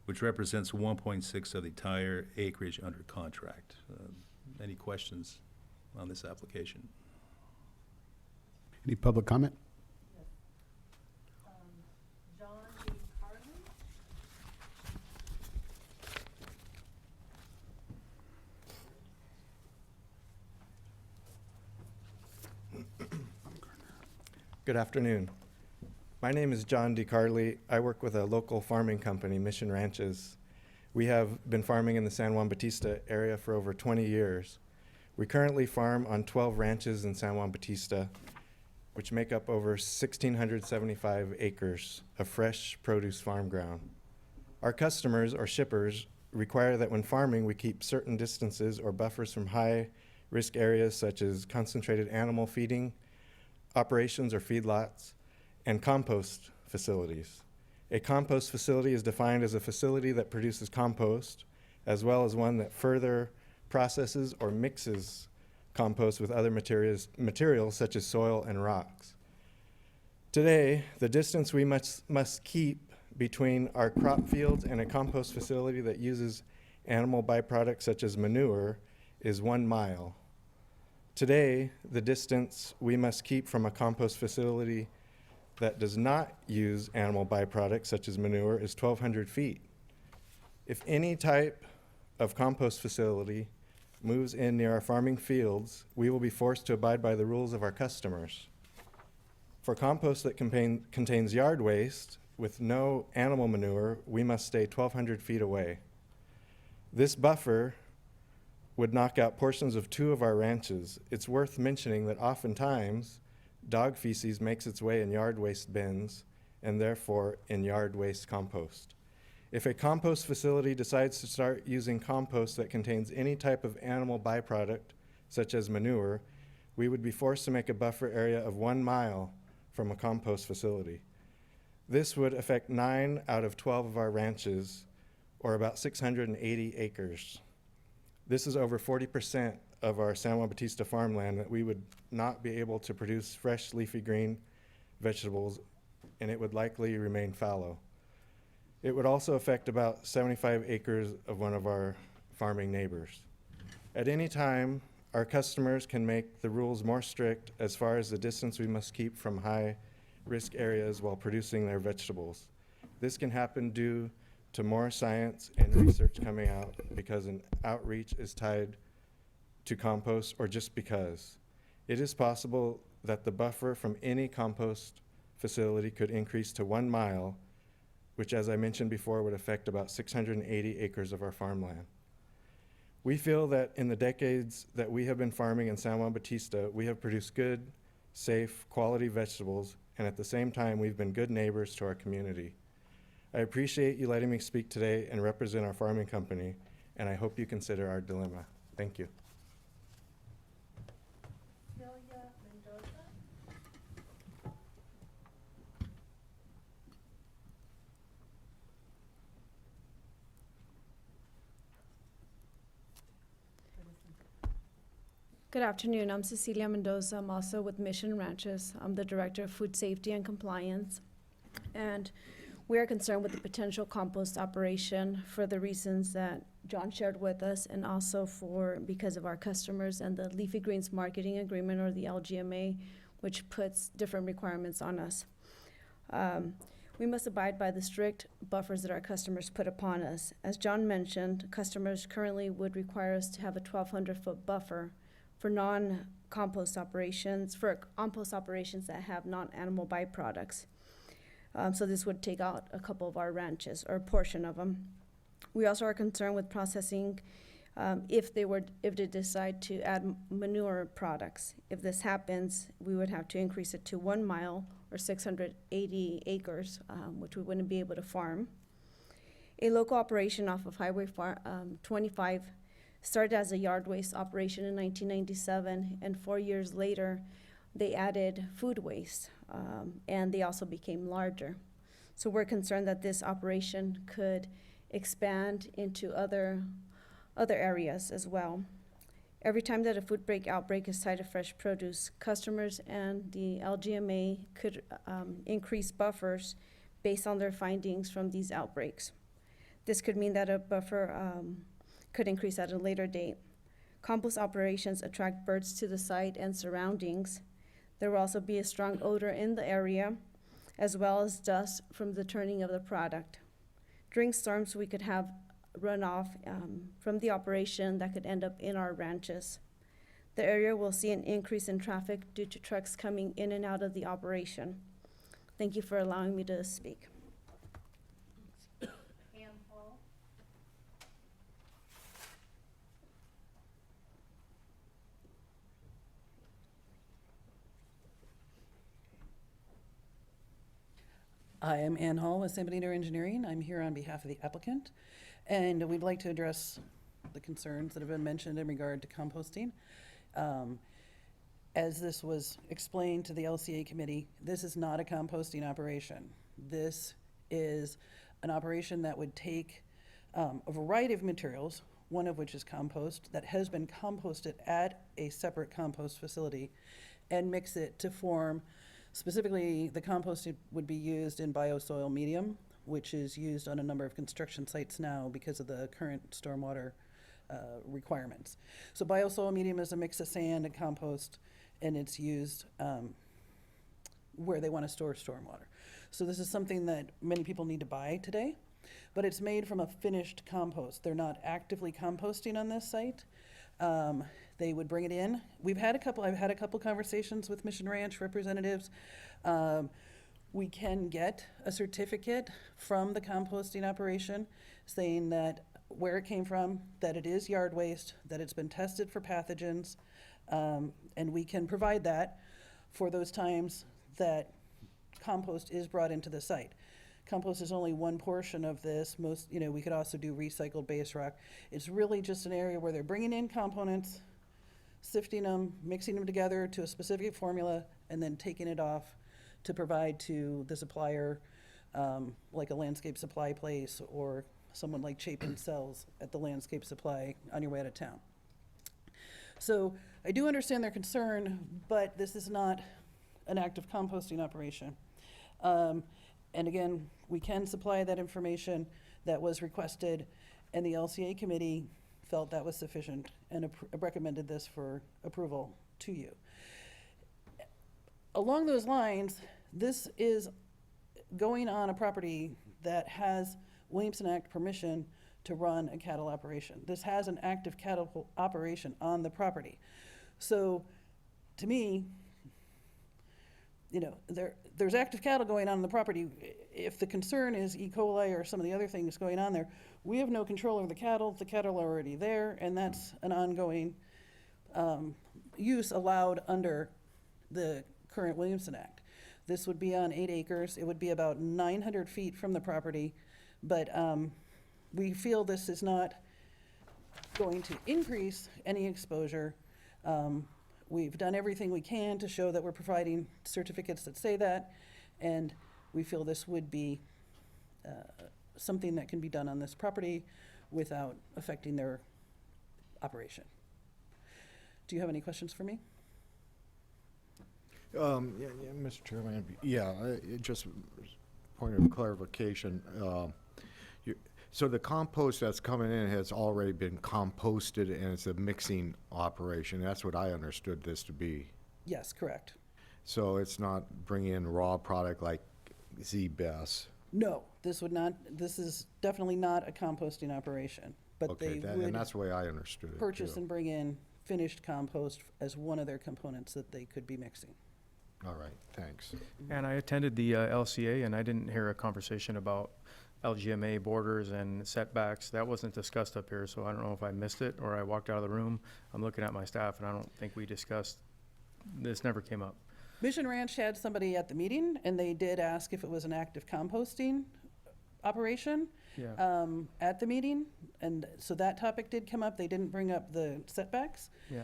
which represents 1.6 of the entire acreage under contract. Any questions on this application? Any public comment? Good afternoon. My name is John DeCarli. I work with a local farming company, Mission Ranches. We have been farming in the San Juan Bautista area for over 20 years. We currently farm on 12 ranches in San Juan Bautista, which make up over 1,675 acres of fresh produce farm ground. Our customers or shippers require that when farming, we keep certain distances or buffers from high-risk areas such as concentrated animal feeding operations or feedlots, and compost facilities. A compost facility is defined as a facility that produces compost, as well as one that further processes or mixes compost with other materials such as soil and rocks. Today, the distance we must keep between our crop fields and a compost facility that uses animal byproducts such as manure is 1 mile. Today, the distance we must keep from a compost facility that does not use animal byproducts such as manure is 1,200 feet. If any type of compost facility moves in near our farming fields, we will be forced to abide by the rules of our customers. For compost that contains yard waste with no animal manure, we must stay 1,200 feet away. This buffer would knock out portions of 2 of our ranches. It's worth mentioning that oftentimes dog feces makes its way in yard waste bins and therefore in yard waste compost. If a compost facility decides to start using compost that contains any type of animal byproduct, such as manure, we would be forced to make a buffer area of 1 mile from a compost facility. This would affect 9 out of 12 of our ranches, or about 680 acres. This is over 40% of our San Juan Bautista farmland that we would not be able to produce fresh leafy green vegetables, and it would likely remain fallow. It would also affect about 75 acres of one of our farming neighbors. At any time, our customers can make the rules more strict as far as the distance we must keep from high-risk areas while producing their vegetables. This can happen due to more science and research coming out because an outreach is tied to compost or just because. It is possible that the buffer from any compost facility could increase to 1 mile, which, as I mentioned before, would affect about 680 acres of our farmland. We feel that in the decades that we have been farming in San Juan Bautista, we have produced good, safe, quality vegetables, and at the same time, we've been good neighbors to our community. I appreciate you letting me speak today and represent our farming company, and I hope you consider our dilemma. Thank you. Good afternoon. I'm Cecilia Mendoza. I'm also with Mission Ranches. I'm the Director of Food Safety and Compliance. And we are concerned with the potential compost operation for the reasons that John shared with us, and also because of our customers and the Leafy Greens Marketing Agreement, or the LGMA, which puts different requirements on us. We must abide by the strict buffers that our customers put upon us. As John mentioned, customers currently would require us to have a 1,200-foot buffer for non-compost operations, for compost operations that have non-animal byproducts. So this would take out a couple of our ranches, or a portion of them. We also are concerned with processing if they decide to add manure products. If this happens, we would have to increase it to 1 mile or 680 acres, which we wouldn't be able to farm. A local operation off of Highway 25 started as a yard waste operation in 1997, and 4 years later, they added food waste, and they also became larger. So we're concerned that this operation could expand into other areas as well. Every time that a food outbreak is tied to fresh produce, customers and the LGMA could increase buffers based on their findings from these outbreaks. This could mean that a buffer could increase at a later date. Compost operations attract birds to the site and surroundings. There will also be a strong odor in the area, as well as dust from the turning of the product. During storms, we could have runoff from the operation that could end up in our ranches. The area will see an increase in traffic due to trucks coming in and out of the operation. Thank you for allowing me to speak. I am Ann Hall with San Benito Engineering. I'm here on behalf of the applicant, and we'd like to address the concerns that have been mentioned in regard to composting. As this was explained to the LCA committee, this is not a composting operation. This is an operation that would take a variety of materials, one of which is compost, that has been composted at a separate compost facility, and mix it to form. Specifically, the compost would be used in biosoil medium, which is used on a number of construction sites now because of the current stormwater requirements. So biosoil medium is a mix of sand and compost, and it's used where they want to store stormwater. So this is something that many people need to buy today, but it's made from a finished compost. They're not actively composting on this site. They would bring it in. I've had a couple conversations with Mission Ranch representatives. We can get a certificate from the composting operation saying that where it came from, that it is yard waste, that it's been tested for pathogens, and we can provide that for those times that compost is brought into the site. Compost is only one portion of this. We could also do recycled base rock. It's really just an area where they're bringing in components, sifting them, mixing them together to a specific formula, and then taking it off to provide to the supplier, like a landscape supply place or someone like Chapin sells at the landscape supply on your way out of town. So I do understand their concern, but this is not an active composting operation. And again, we can supply that information that was requested, and the LCA committee felt that was sufficient and recommended this for approval to you. Along those lines, this is going on a property that has Williamson Act permission to run a cattle operation. This has an active cattle operation on the property. So to me, there's active cattle going on the property. If the concern is E. coli or some of the other things going on there, we have no control over the cattle. The cattle are already there, and that's an ongoing use allowed under the current Williamson Act. This would be on 8 acres. It would be about 900 feet from the property, but we feel this is not going to increase any exposure. We've done everything we can to show that we're providing certificates that say that, and we feel this would be something that can be done on this property without affecting their operation. Do you have any questions for me? Mr. Chairman, just point of clarification. So the compost that's coming in has already been composted and it's a mixing operation. That's what I understood this to be. Yes, correct. So it's not bringing in raw product like Z-Best. No, this is definitely not a composting operation, but Okay, they and would that's the way I understood it. purchase too. and bring in finished compost as one of their components that they could be mixing. All right, thanks. And I attended the LCA, and I didn't hear a conversation about LGMA borders and setbacks. That wasn't discussed up here, so I don't know if I missed it or I walked out of the room. I'm looking at my staff, and I don't think we discussed, this never came up. Mission Ranch had somebody at the meeting, and they did ask if it was an active composting operation Yeah. at the meeting, and so that topic did come up. They didn't bring up the setbacks. Yeah.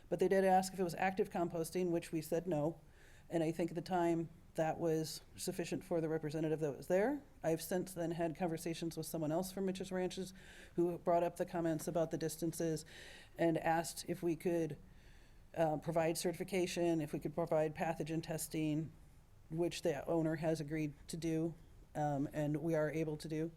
But they did ask if it was active composting, which we said no. And I think at the time that was sufficient for the representative that was there. I've since then had conversations with someone else from Mitch's Ranches who brought up the comments about the distances and asked if we could provide certification, if we could provide pathogen testing, which the owner has agreed to do, and we are able to do.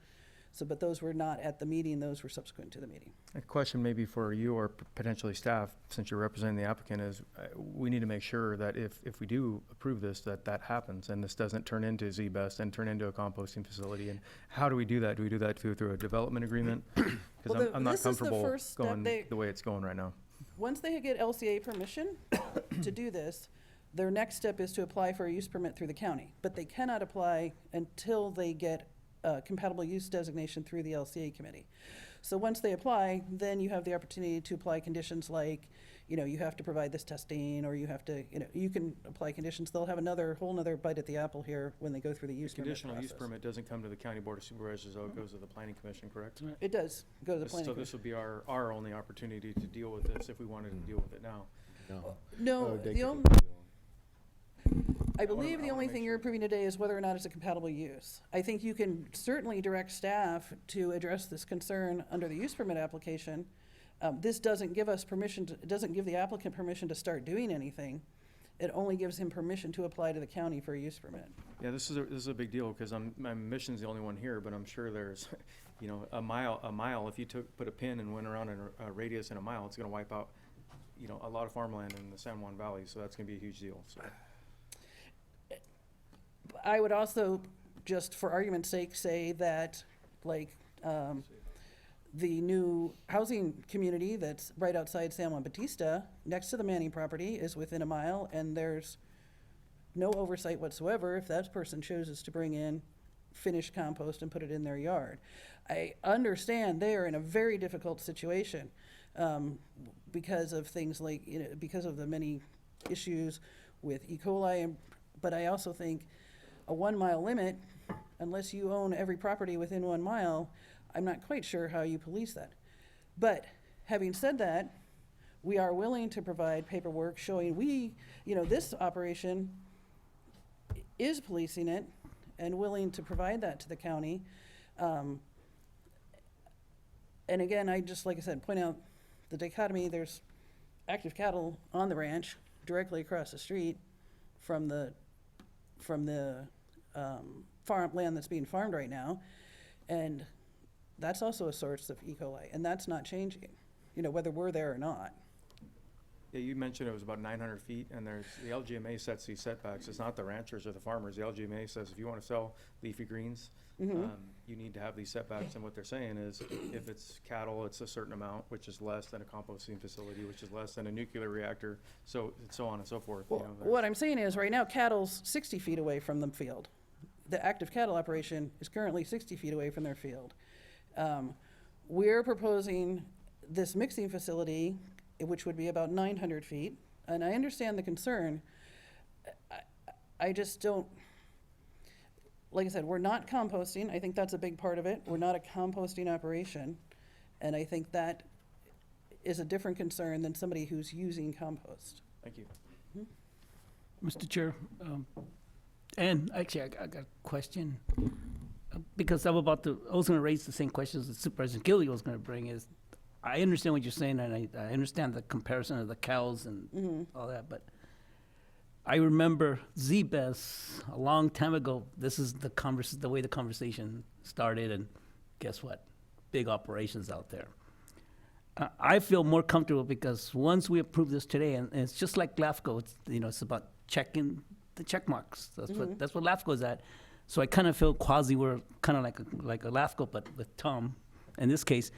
So, but those were not at the meeting, those were subsequent to the meeting. A question maybe for you or potentially staff, since you're representing the applicant, is we need to make sure that if we do approve this, that happens and this doesn't turn into Z-Best and turn into a composting facility. And how do we do that? Do we do that through a development agreement? Because Well, I'm not this is the comfortable first step. going They- the way it's going right now. Once they get LCA permission to do this, their next step is to apply for a use permit through the county. But they cannot apply until they get a compatible use designation through the LCA committee. So once they apply, then you have the opportunity to apply conditions like, you have to provide this testing, or you have to, you can apply conditions. They'll have whole nother bite at the apple here when they go through the use permit Conditional use process. permit doesn't come to the county board of supervisors, though it goes to the planning commission, correct? It does go to the planning So commission. this would be our only opportunity to deal with this if we wanted to deal with it now. No, I believe the only thing you're approving today is whether or not it's a compatible use. I think you can certainly direct staff to address this concern under the use permit application. This doesn't give us permission it doesn't give the applicant permission to start doing anything. It only gives him permission to apply to the county for a use permit. Yeah, this is a big deal, because my mission's the only one here, but I'm sure there's, a mile, if you put a pin and went around in a radius in a mile, it's gonna wipe out, a lot of farmland in the San Juan Valley, so that's gonna be a huge deal, so. I would also, just for argument's sake, say that, the new housing community that's right outside San Juan Bautista, next to the Manning property, is within a mile, and there's no oversight whatsoever if that person chooses to bring in finished compost and put it in their yard. I understand they are in a very difficult situation, because of things like, because of the many issues with E. coli, but I also think a 1 mile limit, unless you own every property within 1 mile, I'm not quite sure how you police that. But having said that, we are willing to provide paperwork showing this operation is policing it and willing to provide that to the county. And again, like I said, point out the dichotomy. There's active cattle on the ranch directly across the street from the farmland that's being farmed right now, and that's also a source of E. coli, and that's not changing, whether we're there or not. Yeah, you mentioned it was about 900 feet, and the LGMA sets these setbacks. It's not the ranchers or the farmers. The LGMA says if you want to sell leafy greens, you need to have these setbacks, and what they're saying is if it's cattle, it's a certain amount, which is less than a composting facility, which is less than a nuclear reactor, so on and so forth. What I'm saying is, right now, cattle's 60 feet away from the field. The active cattle operation is currently 60 feet away from their field. We're proposing this mixing facility, which would be about 900 feet, and I understand the concern. I just don't, like I said, we're not composting. I think that's a big part of it. We're not a composting operation, and I think that is a different concern than somebody who's using compost. Thank you. Mr. Chair, and actually, I got a question. Because I was going to raise the same questions that Supervisor Gilly was going to bring. Is I understand what you're saying, and I understand the comparison of the cows and all that, but I remember Z-Best a long time ago. This is the way the conversation started, and guess what? Big operations out there. I feel more comfortable because once we approve this today, and it's just like LAFCO, it's about checking the check marks. That's what LAFCO is at. So I kind of feel we're kind of like a LAFCO, but with Tom, in this case.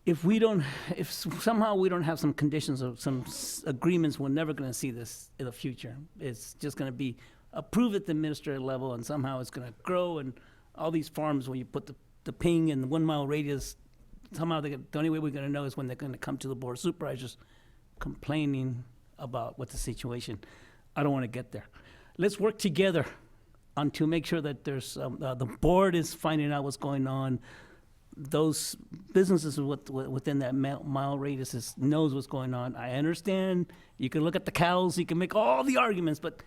If somehow we don't have some conditions or some agreements, we're never going to see this in the future. It's just going to be approved at the administrative level, and somehow it's going to grow, and all these farms, when you put the ping in the 1 mile radius, somehow the only way we're going to know is when they're going to come to the board of supervisors complaining about what the situation. I don't want to get there. Let's work together to make sure that there's the board is finding out what's going on. Those businesses within that mile radius knows what's going on. I understand. You can look at the cows. You can make all the arguments, but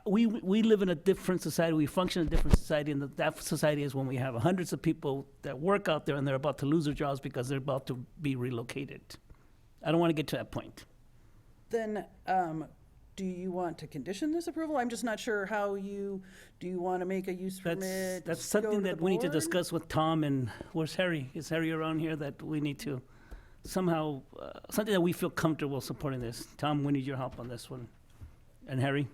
we live in a different society. We function in a different society, and that society is when we have hundreds of people that work out there and they're about to lose their jobs because they're about to be relocated. I don't want to get to that point. Then do you want to condition this approval? I'm just not sure how do you want to make a use permit? That's go something to that the we need to board? discuss with Tom, and where's Harry? Is Harry around here that we need to somehow, something that we feel comfortable supporting this? Tom, we need your help on this one. And Harry?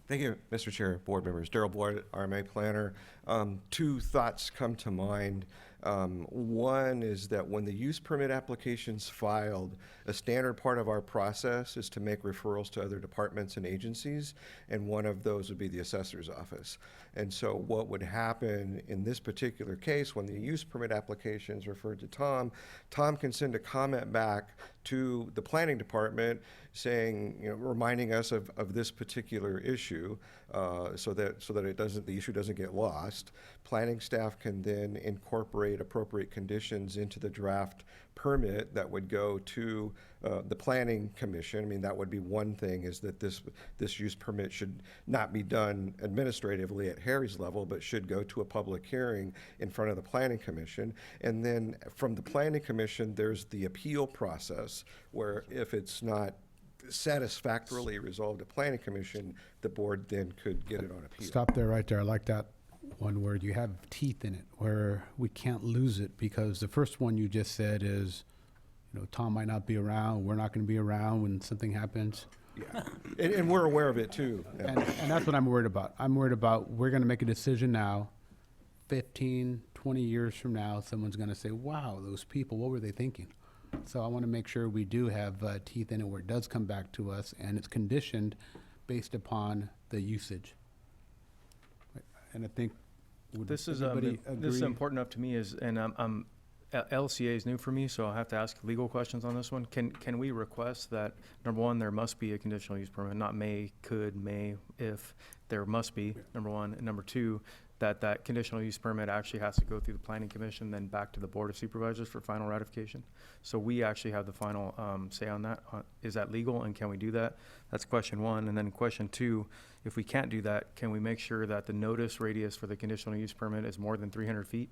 Thank you, Mr. Chair, board members. Daryl Boyd, RMA planner. Two thoughts come to mind. One is that when the use permit application's filed, a standard part of our process is to make referrals to other departments and agencies, and one of those would be the assessor's office. And so what would happen in this particular case, when the use permit application is referred to Tom, Tom can send a comment back to the planning department saying, reminding us of this particular issue, so that the issue doesn't get lost. Planning staff can then incorporate appropriate conditions into the draft permit that would go to the planning commission. I mean, that would be one thing, is that this use permit should not be done administratively at Harry's level, but should go to a public hearing in front of the planning commission. And then from the planning commission, there's the appeal process, where if it's not satisfactorily resolved at planning commission, the board then could get it on appeal. Stop there, right there. I like that one word. You have teeth in it, where we can't lose it, because the first one you just said is, Tom might not be around, we're not going to be around when something happens. Yeah, and we're aware of it too. Yeah. And that's what I'm worried about. I'm worried about, we're going to make a decision now, 15, 20 years from now, someone's going to say, wow, those people, what were they thinking? So I want to make sure we do have teeth in it, where it does come back to us, and it's conditioned based upon the usage. And I think, would This is everybody this is agree? important enough to me, LCA is new for me, so I'll have to ask legal questions on this one. Can we request that, number one, there must be a conditional use permit, not may, could, may, if, there must be, number one. And number two, that conditional use permit actually has to go through the planning commission, then back to the board of supervisors for final ratification. So we actually have the final say on that. Is that legal, and can we do that? That's question one. And then question two, if we can't do that, can we make sure that the notice radius for the conditional use permit is more than 300 feet?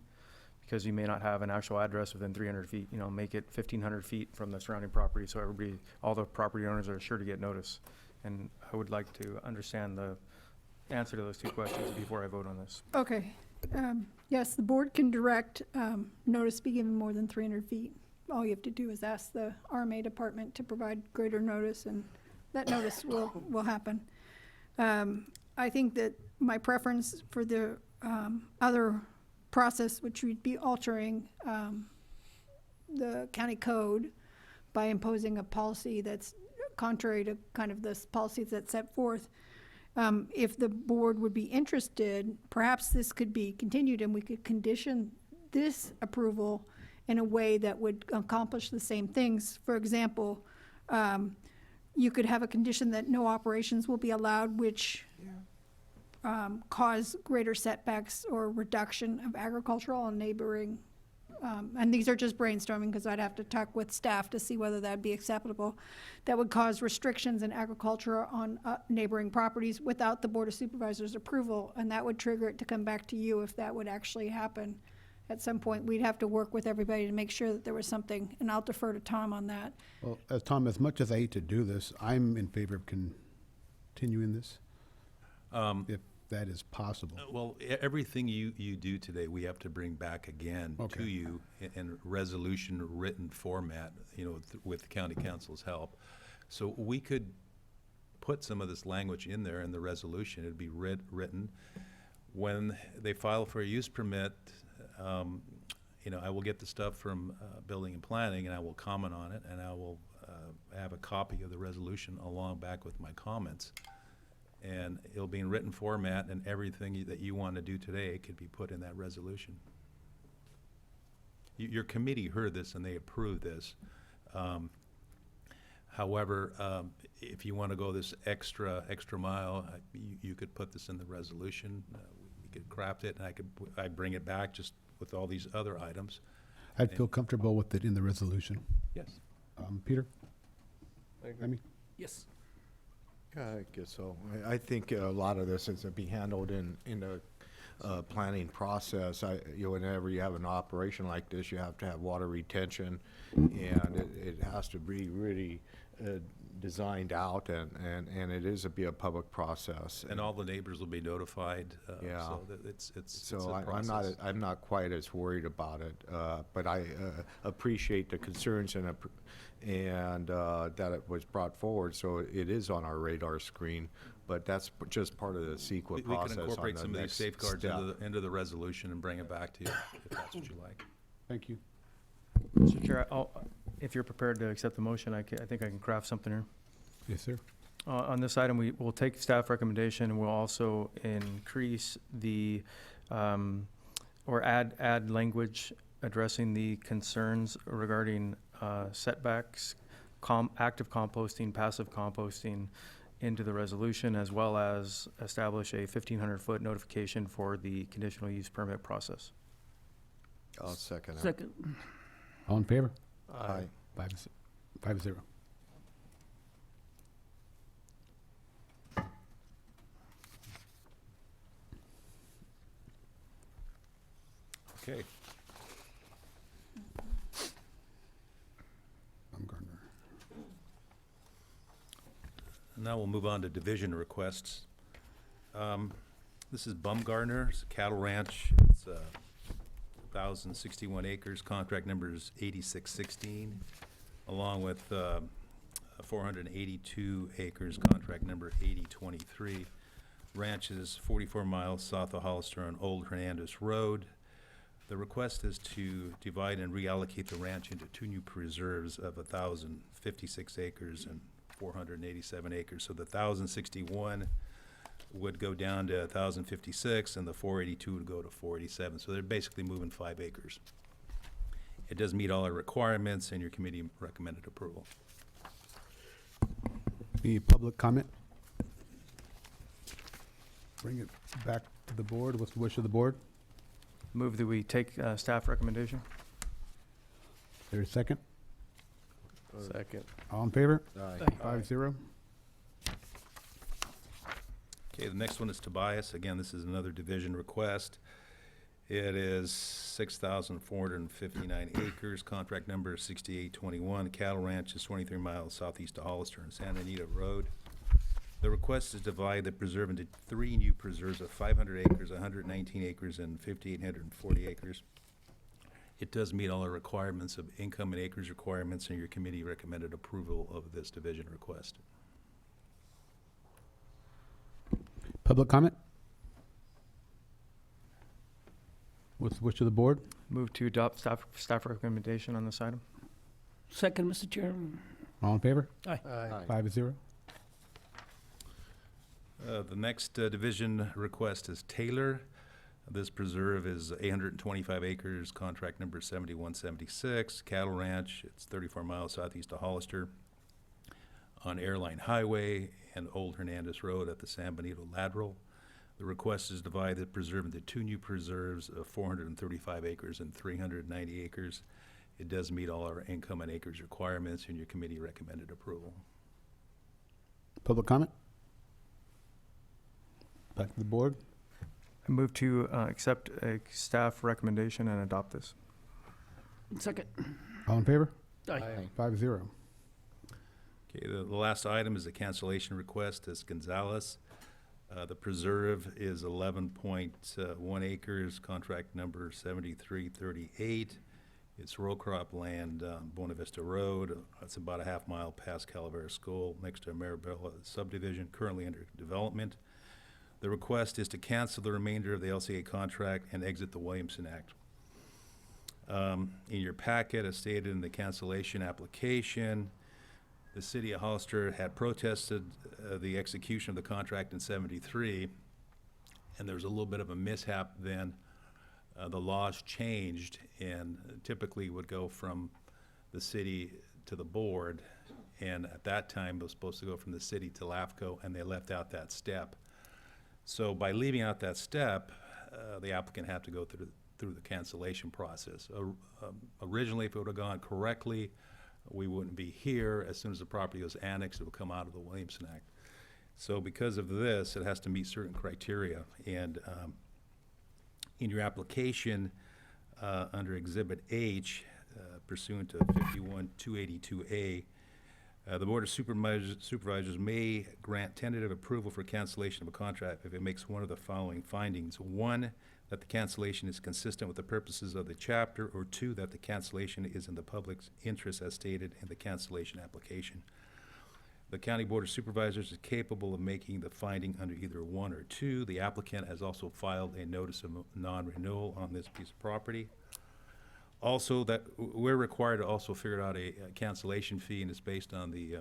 Because you may not have an actual address within 300 feet, make it 1,500 feet from the surrounding property, so all the property owners are sure to get notice. And I would like to understand the answer to those two questions before I vote on this. Okay. Yes, the board can direct notice be given more than 300 feet. All you have to do is ask the RMA department to provide greater notice, and that notice will happen. I think that my preference for the other process, which would be altering the county code by imposing a policy that's contrary to kind of the policies that's set forth. If the board would be interested, perhaps this could be continued, and we could condition this approval in a way that would accomplish the same things. For example, you could have a condition that no operations will be allowed which cause greater setbacks or reduction of agricultural and neighboring, and these are just brainstorming because I'd have to talk with staff to see whether that'd be acceptable, that would cause restrictions in agriculture on neighboring properties without the Board of Supervisors approval, and that would trigger it to come back to you if that would actually happen. At some point, we'd have to work with everybody to make sure that there was something, and I'll defer to Tom on that. Well, Tom, as much as I hate to do this, I'm in favor of continuing this, if that is possible. Well, everything you do today, we have to bring back again to you in resolution written format, with the county council's help. So we could put some of this language in there in the resolution. It'd be written. When they file for a use permit, I will get the stuff from building and planning, and I will comment on it, and I will have a copy of the resolution along back with my comments. And it'll be in written format, and everything that you want to do today could be put in that resolution. Your committee heard this and they approved this. However, if you want to go this extra mile, you could put this in the resolution. We could craft it, and I'd bring it back just with all these other items. I'd feel comfortable with it in the resolution. Yes. Peter? I agree. Amy? Yes. I guess so. I think a lot of this is to be handled in planning process. Whenever you have an operation like this, you have to have water retention, and it has to be really designed out, and it is be a public process. And all the neighbors will be notified. Yeah. So that it's So a I'm process. not quite as worried about it, but I appreciate the concerns and that it was brought forward, so it is on our radar screen. But that's just part of the CEQA We process. can incorporate on the some of these next safeguards step. into the resolution and bring it back to you, if that's what you like. Thank you. Mr. Chair, if you're prepared to accept the motion, I think I can craft something here. Yes, sir. On this item, we will take staff recommendation, and we'll also increase the, or add language addressing the concerns regarding setbacks, active composting, passive composting into the resolution, as well as establish a 1,500-foot notification for the conditional use permit process. I'll second that. Second. All in favor? Aye. 5-0. Okay. Baumgartner. Now we'll move on to division requests. This is Baumgartner's Cattle Ranch. It's 1,061 acres. Contract number is 8616, along with 482 acres. Contract number 8023. Ranch is 44 miles south of Hollister on Old Hernandez Road. The request is to divide and reallocate the ranch into two new preserves of 1,056 acres and 487 acres. So the 1,061 would go down to 1,056, and the 482 would go to 487. So they're basically moving 5 acres. It does meet all our requirements, and your committee recommended approval. Any public comment? Bring it back to the board. What's the wish of the board? Move that we take staff recommendation. There's a second? Second. All in favor? Aye. 5-0. Okay, the next one is Tobias. Again, this is another division request. It is 6,459 acres. Contract number is 6821. Cattle Ranch is 23 miles southeast of Hollister and Santa Anita Road. The request is to divide the preserve into 3 new preserves of 500 acres, 119 acres, and 5,840 acres. It does meet all the requirements of income and acres requirements, and your committee recommended approval of this division request. Public comment? What's the wish of the board? Move to adopt staff recommendation on this item. Second, Mr. Chair. All in favor? Aye. Aye. 5-0. The next division request is Taylor. This preserve is 825 acres, contract number 7176. Cattle Ranch, it's 34 miles southeast of Hollister on Airline Highway and Old Hernandez Road at the San Benito Lateral. The request is to divide the preserve into 2 new preserves of 435 acres and 390 acres. It does meet all our income and acres requirements, and your committee recommended approval. Public comment? Back to the board. I move to accept a staff recommendation and adopt this. Second. All in favor? Aye. 5-0. Okay, the last item is a cancellation request. It's Gonzalez. The preserve is 11.1 acres, contract number 7338. It's row crop land on Buena Vista Road. It's about a half mile past Calavera School, next to Marabella subdivision, currently under development. The request is to cancel the remainder of the LCA contract and exit the Williamson Act. In your packet, as stated in the cancellation application, the city of Hollister had protested the execution of the contract in '73, and there was a little bit of a mishap then. The laws changed and typically would go from the city to the board, and at that time it was supposed to go from the city to LAFCO, and they left out that step. So by leaving out that step, the applicant had to go through the cancellation process. Originally, if it would have gone correctly, we wouldn't be here. As soon as the property was annexed, it would come out of the Williamson Act. So because of this, it has to meet certain criteria. And in your application, under Exhibit H, pursuant to 51-282A, the Board of Supervisors may grant tentative approval for cancellation of a contract if it makes one of the following findings. One, that the cancellation is consistent with the purposes of the chapter, or two, that the cancellation is in the public's interest as stated in the cancellation application. The County Board of Supervisors is capable of making the finding under either one or two. The applicant has also filed a notice of non-renewal on this piece of property. Also, that we're required to also figure out a cancellation fee, and it's based on the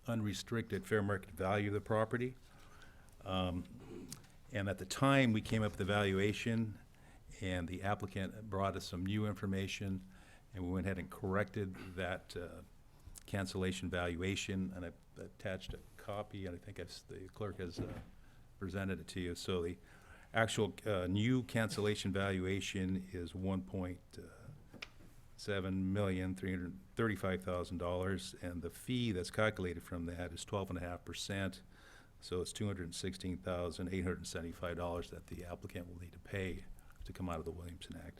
unrestricted fair market value of the property. And at the time, we came up with the valuation, and the applicant brought us some new information, and we went ahead and corrected that cancellation valuation, and I attached a copy, and I think the clerk has presented it to you. So the actual new cancellation valuation is $1.7,335,000, and the fee that's calculated from that is 12.5%. So it's $216,875 that the applicant will need to pay to come out of the Williamson Act.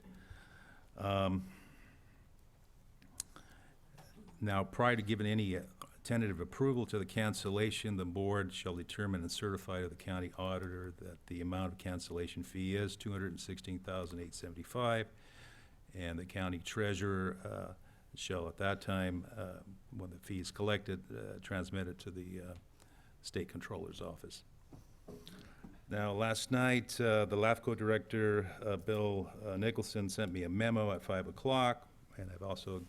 Now, prior to giving any tentative approval to the cancellation, the board shall determine and certify to the county auditor that the amount of cancellation fee is $216,875, and the county treasurer shall at that time, when the fee is collected, transmit it to the state controller's office. Now, last night, the LAFCO director, Bill Nicholson, sent me a memo at 5 o'clock, and I've also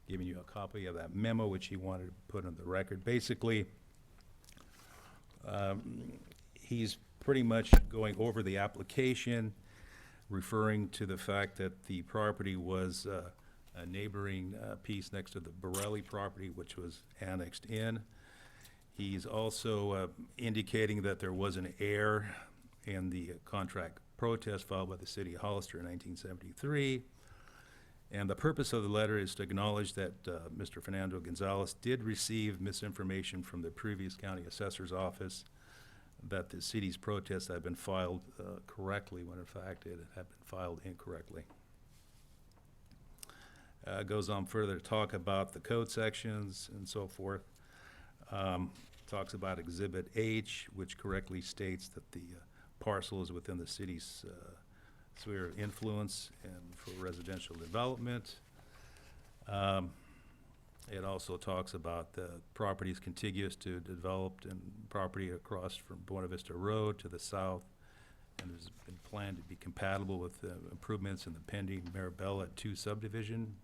given you a copy of that memo, which he wanted to put on the record. Basically, he's pretty much going over the application, referring to the fact that the property was a neighboring piece next to the Borelli property, which was annexed in. He's also indicating that there was an error in the contract protest filed by the city of Hollister in 1973. And the purpose of the letter is to acknowledge that Mr. Fernando Gonzalez did receive misinformation from the previous county assessor's office that the city's protest had been filed correctly, when in fact it had been filed incorrectly. Goes on further to talk about the code sections and so forth. Talks about Exhibit H, which correctly states that the parcel is within the city's sphere of influence and for residential development. It also talks about the properties contiguous to developed and property across from Buena Vista Road to the south, and has been planned to be compatible with the improvements in the pending Marabella 2 subdivision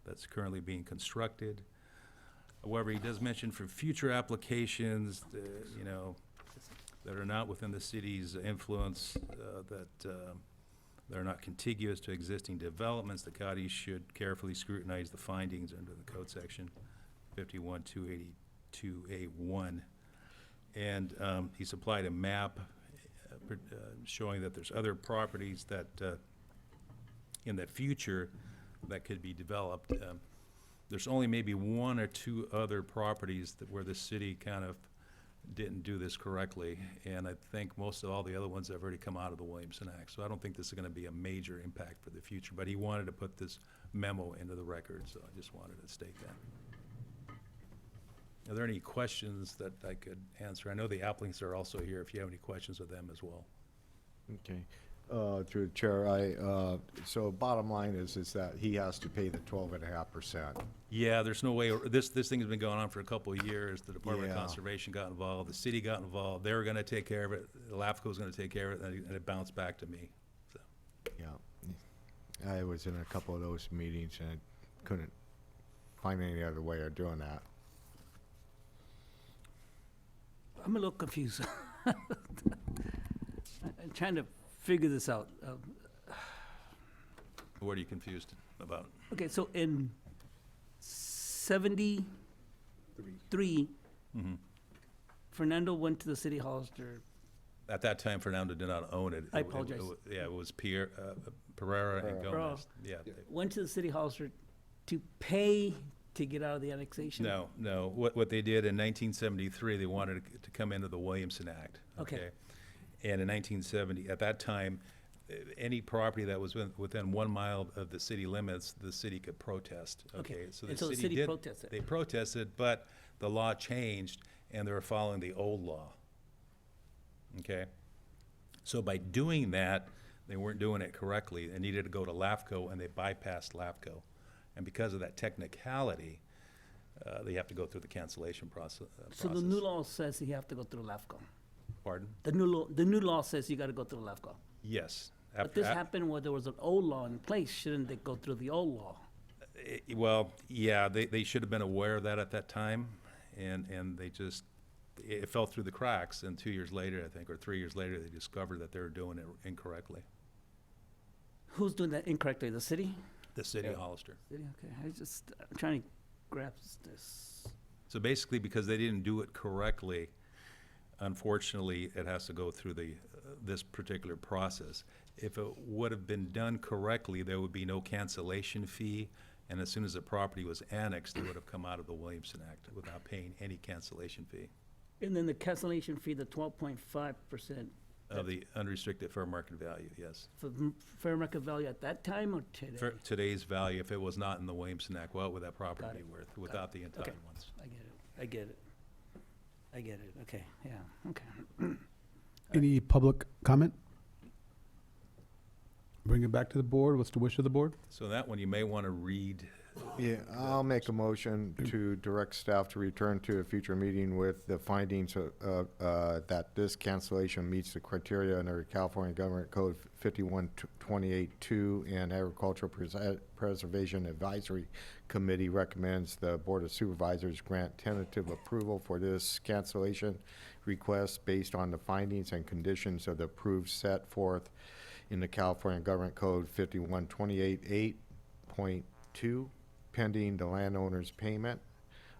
that's currently being constructed. However, he does mention for future applications, you know, that are not within the city's influence, that they're not contiguous to existing developments, the county should carefully scrutinize the findings under the code section 51-282A1. And he supplied a map showing that there's other properties that in the future that could be developed. There's only maybe one or two other properties that where the city kind of didn't do this correctly, and I think most of all the other ones have already come out of the Williamson Act, so I don't think this is going to be a major impact for the future, but he wanted to put this memo into the record, so I just wanted to state that. Are there any questions that I could answer? I know the applicants are also here if you have any questions with them as well. Okay. Through the chair, so bottom line is that he has to pay the 12.5%. Yeah, there's no way, this thing has been going on for a couple of years. The Department of Yeah. Conservation got involved, the city got involved, they were gonna take care of it, LAFCO's gonna take care of it, and it bounced back to me, so. Yeah. I was in a couple of those meetings and I couldn't find any other way of doing that. I'm a little confused. I'm trying to figure this out. What are you confused about? Okay, so in 73, Fernando went to the city Hollister. At that time, Fernando did not own it. I apologize. Yeah, it was Pereira and Gomez. Yeah. Went to the city Hollister to pay to get out of the annexation? No. What they did in 1973, they wanted to come into the Williamson Act. Okay. And in 1970, at that time, any property that was within 1 mile of the city limits, the city could protest, okay? So And so the city did- protested. They protested, but the law changed, and they were following the old law, okay? So by doing that, they weren't doing it correctly. They needed to go to LAFCO, and they bypassed LAFCO. And because of that technicality, they have to go through the cancellation process. So the new law says you have to go through LAFCO. Pardon? The new law says you gotta go through LAFCO. Yes. But this happened where there was an old law in place. Shouldn't they go through the old law? Well, yeah, they should have been aware of that at that time, and they just, it fell through the cracks, and 2 years later, I think, or 3 years later, they discovered that they were doing it incorrectly. Who's doing that incorrectly? The city? The city of Hollister. City, okay. I'm trying to grasp this. So basically, because they didn't do it correctly, unfortunately, it has to go through this particular process. If it would have been done correctly, there would be no cancellation fee, and as soon as the property was annexed, it would have come out of the Williamson Act without paying any cancellation fee And then the cancellation fee, the 12.5%. of the unrestricted fair market value, yes. For fair market value at that time or today? For today's value, if it was not in the Williamson Act, what would that property Got be it. worth without the entire Okay. ones? I get it. Okay, yeah, okay. Any public comment? Bring it back to the board. What's the wish of the board? So that one, you may want to read. Yeah, I'll make a motion to direct staff to return to a future meeting with the findings that this cancellation meets the criteria under California Government Code 5128-2, and Agricultural Preservation Advisory Committee recommends the Board of Supervisors grant tentative approval for this cancellation request based on the findings and conditions of the approved set forth in the California Government Code 5128.8.2, pending the landowner's payment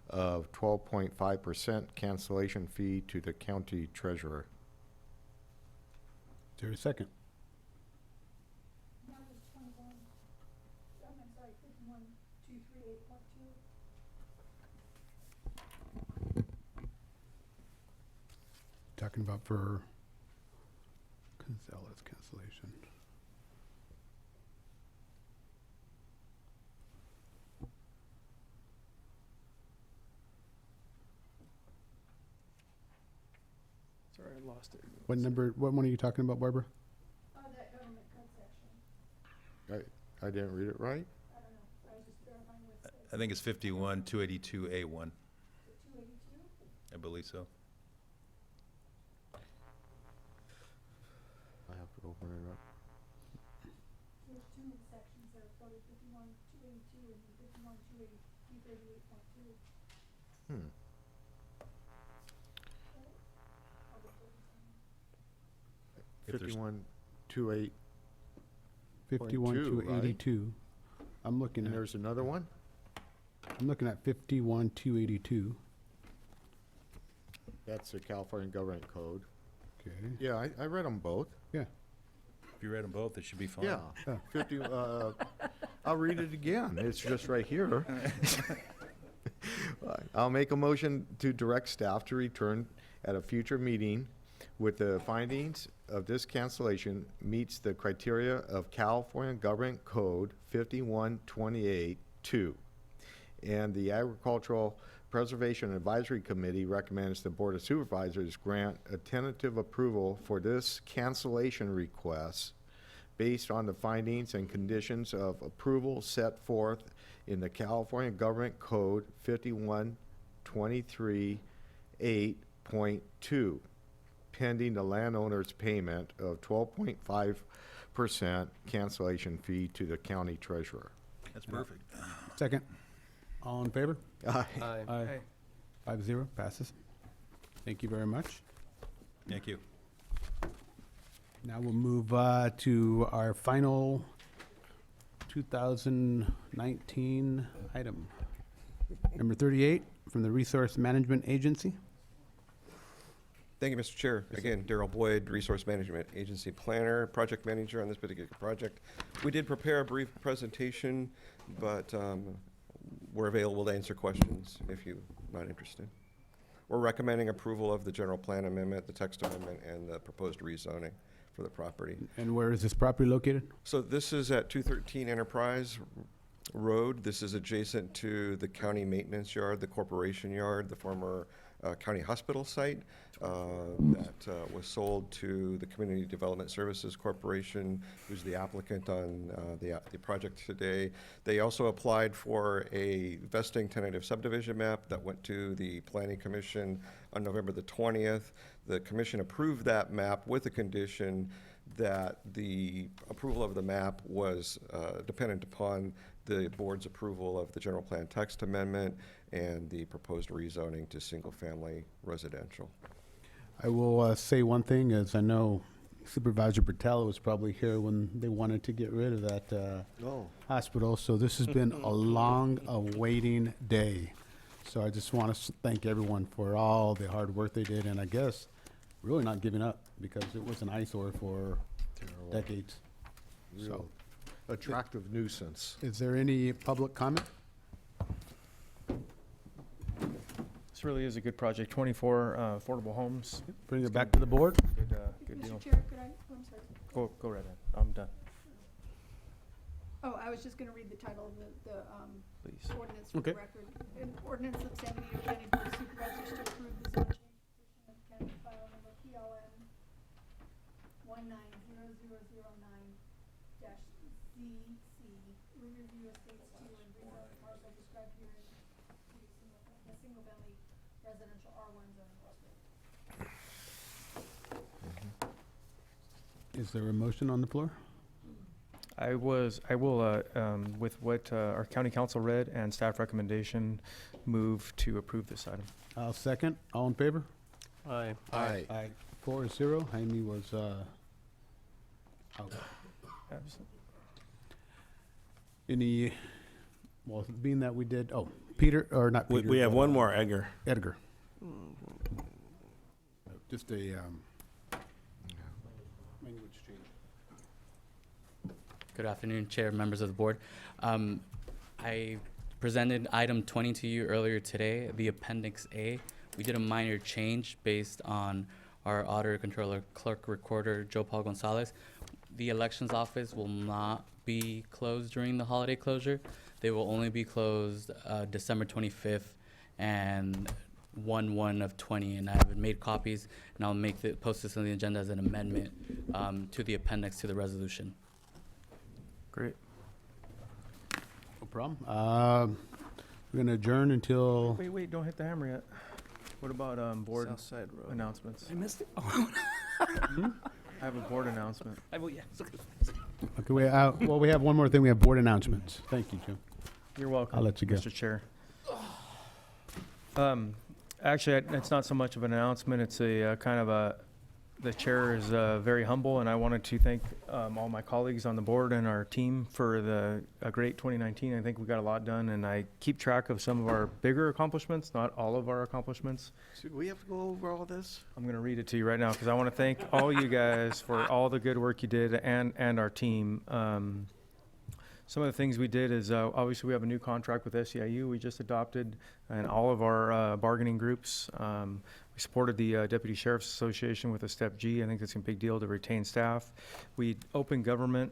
of 12.5% cancellation fee to the county treasurer. Is there a second? Talking about for Gonzalez cancellation. Sorry, I lost it. What number, what one are you talking about, Barbara? That government code section. I didn't read it right? I don't know, I was just verifying what it says. I think it's 51-282A1. Is it 282? I believe so. I have to open it up. There's two sections that are coded 51-282 and 51-238.2. If there's- 5128, 51 to right? 82. I'm looking and at, there's another one? I'm looking at 51 to 82. That's the California Government Code. Okay. Yeah, I read them both. Yeah. If you read them both, it should be fine. Yeah, 50, I'll read it again. It's just right here. I'll make a motion to direct staff to return at a future meeting with the findings of this cancellation meets the criteria of California Government Code 5128-2. And the Agricultural Preservation Advisory Committee recommends the Board of Supervisors grant a tentative approval for this cancellation request based on the findings and conditions of approval set forth in the California Government Code 5123-8.2, pending the landowner's payment of 12.5% cancellation fee to the county treasurer. That's perfect. Second. All in favor? Aye. Aye. 5-0, passes. Thank you very much. Thank you. Now we'll move to our final 2019 item. Number 38, from the Resource Management Agency. Thank you, Mr. Chair. Again, Daryl Boyd, Resource Management Agency Planner, Project Manager on this particular project. We did prepare a brief presentation, but we're available to answer questions if you're not interested. We're recommending approval of the general plan amendment, the text amendment, and the proposed rezoning for the property. And where is this property located? So this is at 213 Enterprise Road. This is adjacent to the county maintenance yard, the corporation yard, the former county hospital site that was sold to the Community Development Services Corporation, who's the applicant on the project today. They also applied for a vesting tentative subdivision map that went to the Planning Commission on November the 20th. The commission approved that map with a condition that the approval of the map was dependent upon the board's approval of the general plan text amendment and the proposed rezoning to single-family residential. I will say one thing, as I know Supervisor Bertella was probably here when they wanted to get rid of that hospital. So this has been a long awaiting day. So I just want to thank everyone for all the hard work they did, and I guess really not giving up, because it was an eyesore for decades. Real attractive nuisance. Is there any public comment? This really is a good project. 24 affordable homes. Bring it back to the board. Good deal. Mr. Chair, could I, I'm sorry. Go right ahead. I'm done. Oh, I was just gonna read the title of the Please. ordinance for Okay. the record. An ordinance of San Benito County Board of Supervisors to approve the zone change petition of county file number PLN 190009-ZC, Riverview Estates 2 and rezone parcel described here to a single-family residential R1 zoning district. Is there a motion on the floor? I will, with what our county council read and staff recommendation, move to approve this item. I'll second. All in favor? Aye. Aye. Aye. 4-0. Jaime was out. Any, well, being that we did, Peter, or not Peter. We have but, one more, Edgar. Edgar. Just a language change. Good afternoon, Chair, members of the board. I presented item 20 to you earlier today, the Appendix A. We did a minor change based on our auditor, controller, clerk, recorder, Joe Paul Gonzalez. The elections office will not be closed during the holiday closure. They will only be closed December 25th and 1/1 of 20, and I have made copies, and I'll post this on the agenda as an amendment to the appendix to the resolution. Great. No problem. We're going to adjourn until. Wait, don't hit the hammer yet. What about board Southside Road. announcements? I missed it. I have a board announcement. Okay, we have one more thing. We have board announcements. Thank you, Jim. You're welcome. I'll let you go. Mr. Chair. Actually, it's not so much of an announcement. It's a kind of the chair is very humble, and I wanted to thank all my colleagues on the board and our team for a great 2019. I think we got a lot done, and I keep track of some of our bigger accomplishments, not all of our accomplishments. So we have to go over all this? I'm going to read it to you right now because I want to thank all you guys for all the good work you did and our team. Some of the things we did is obviously we have a new contract with SEIU we just adopted, and all of our bargaining groups. We supported the Deputy Sheriff's Association with a Step G. I think that's a big deal to retain staff. We open government,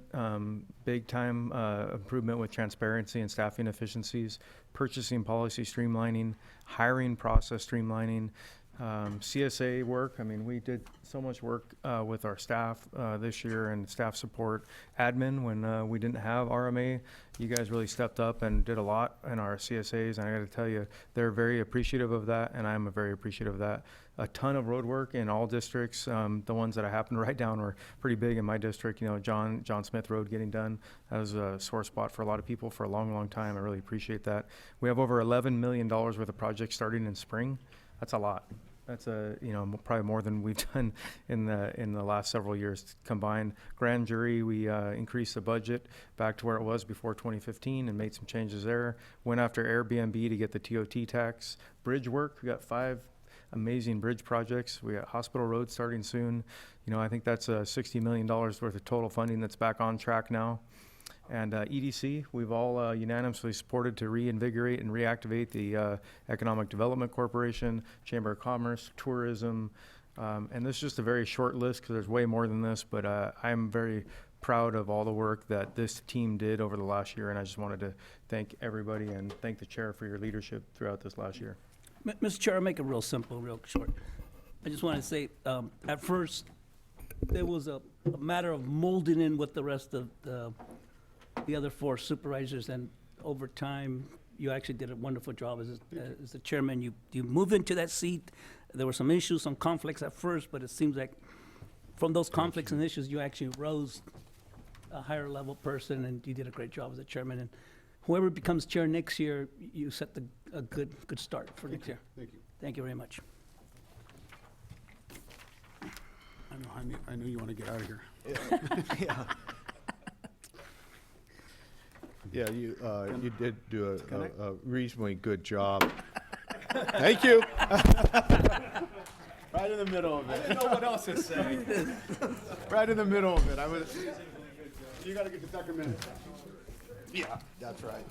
big time improvement with transparency and staffing efficiencies, purchasing policy streamlining, hiring process streamlining, CSA work. I mean, we did so much work with our staff this year, and staff support admin when we didn't have RMA. You guys really stepped up and did a lot in our CSAs, and I got to tell you, they're very appreciative of that, and I'm very appreciative of that. A ton of road work in all districts. The ones that I happened to write down were pretty big in my district. You know, John Smith Road getting done. That was a sore spot for a lot of people for a long, long time. I really appreciate that. We have over $11 million worth of projects starting in spring. That's a lot. That's probably more than we've done in the last several years combined. Grand jury, we increased the budget back to where it was before 2015 and made some changes there. Went after Airbnb to get the TOT tax. Bridge work, we got 5 amazing bridge projects. We got Hospital Road starting soon. You know, I think that's $60 million worth of total funding that's back on track now. And EDC, we've all unanimously supported to reinvigorate and reactivate the Economic Development Corporation, Chamber of Commerce, Tourism, And this is just a very short list because there's way more than this, but I'm very proud of all the work that this team did over the last year, and I just wanted to thank everybody and thank the chair for your leadership throughout this last year. Mr. Chair, I'll make it real simple, real short. I just want to say, at first, there was a matter of molding in with the rest of the other 4 supervisors, and over time, you actually did a wonderful job as the chairman. You moved into that seat. There were some issues, some conflicts at first, but it seems like from those conflicts and issues, you actually rose a higher level person, and you did a great job as the chairman. And whoever becomes chair next year, you set a good start for next year. Thank you. Thank you very much. I know you want to get out of here. Yeah. Yeah, you did do a reasonably good job. Thank you. Right in the middle of it. I didn't know what else to say. Right in the middle of it. You got to get to Sacramento. Yeah, that's right.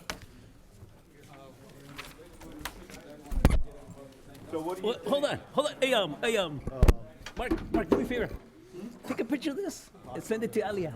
So what do you Hold on. Hey, Mark, do me a favor. Take a picture of this and send it to Alia.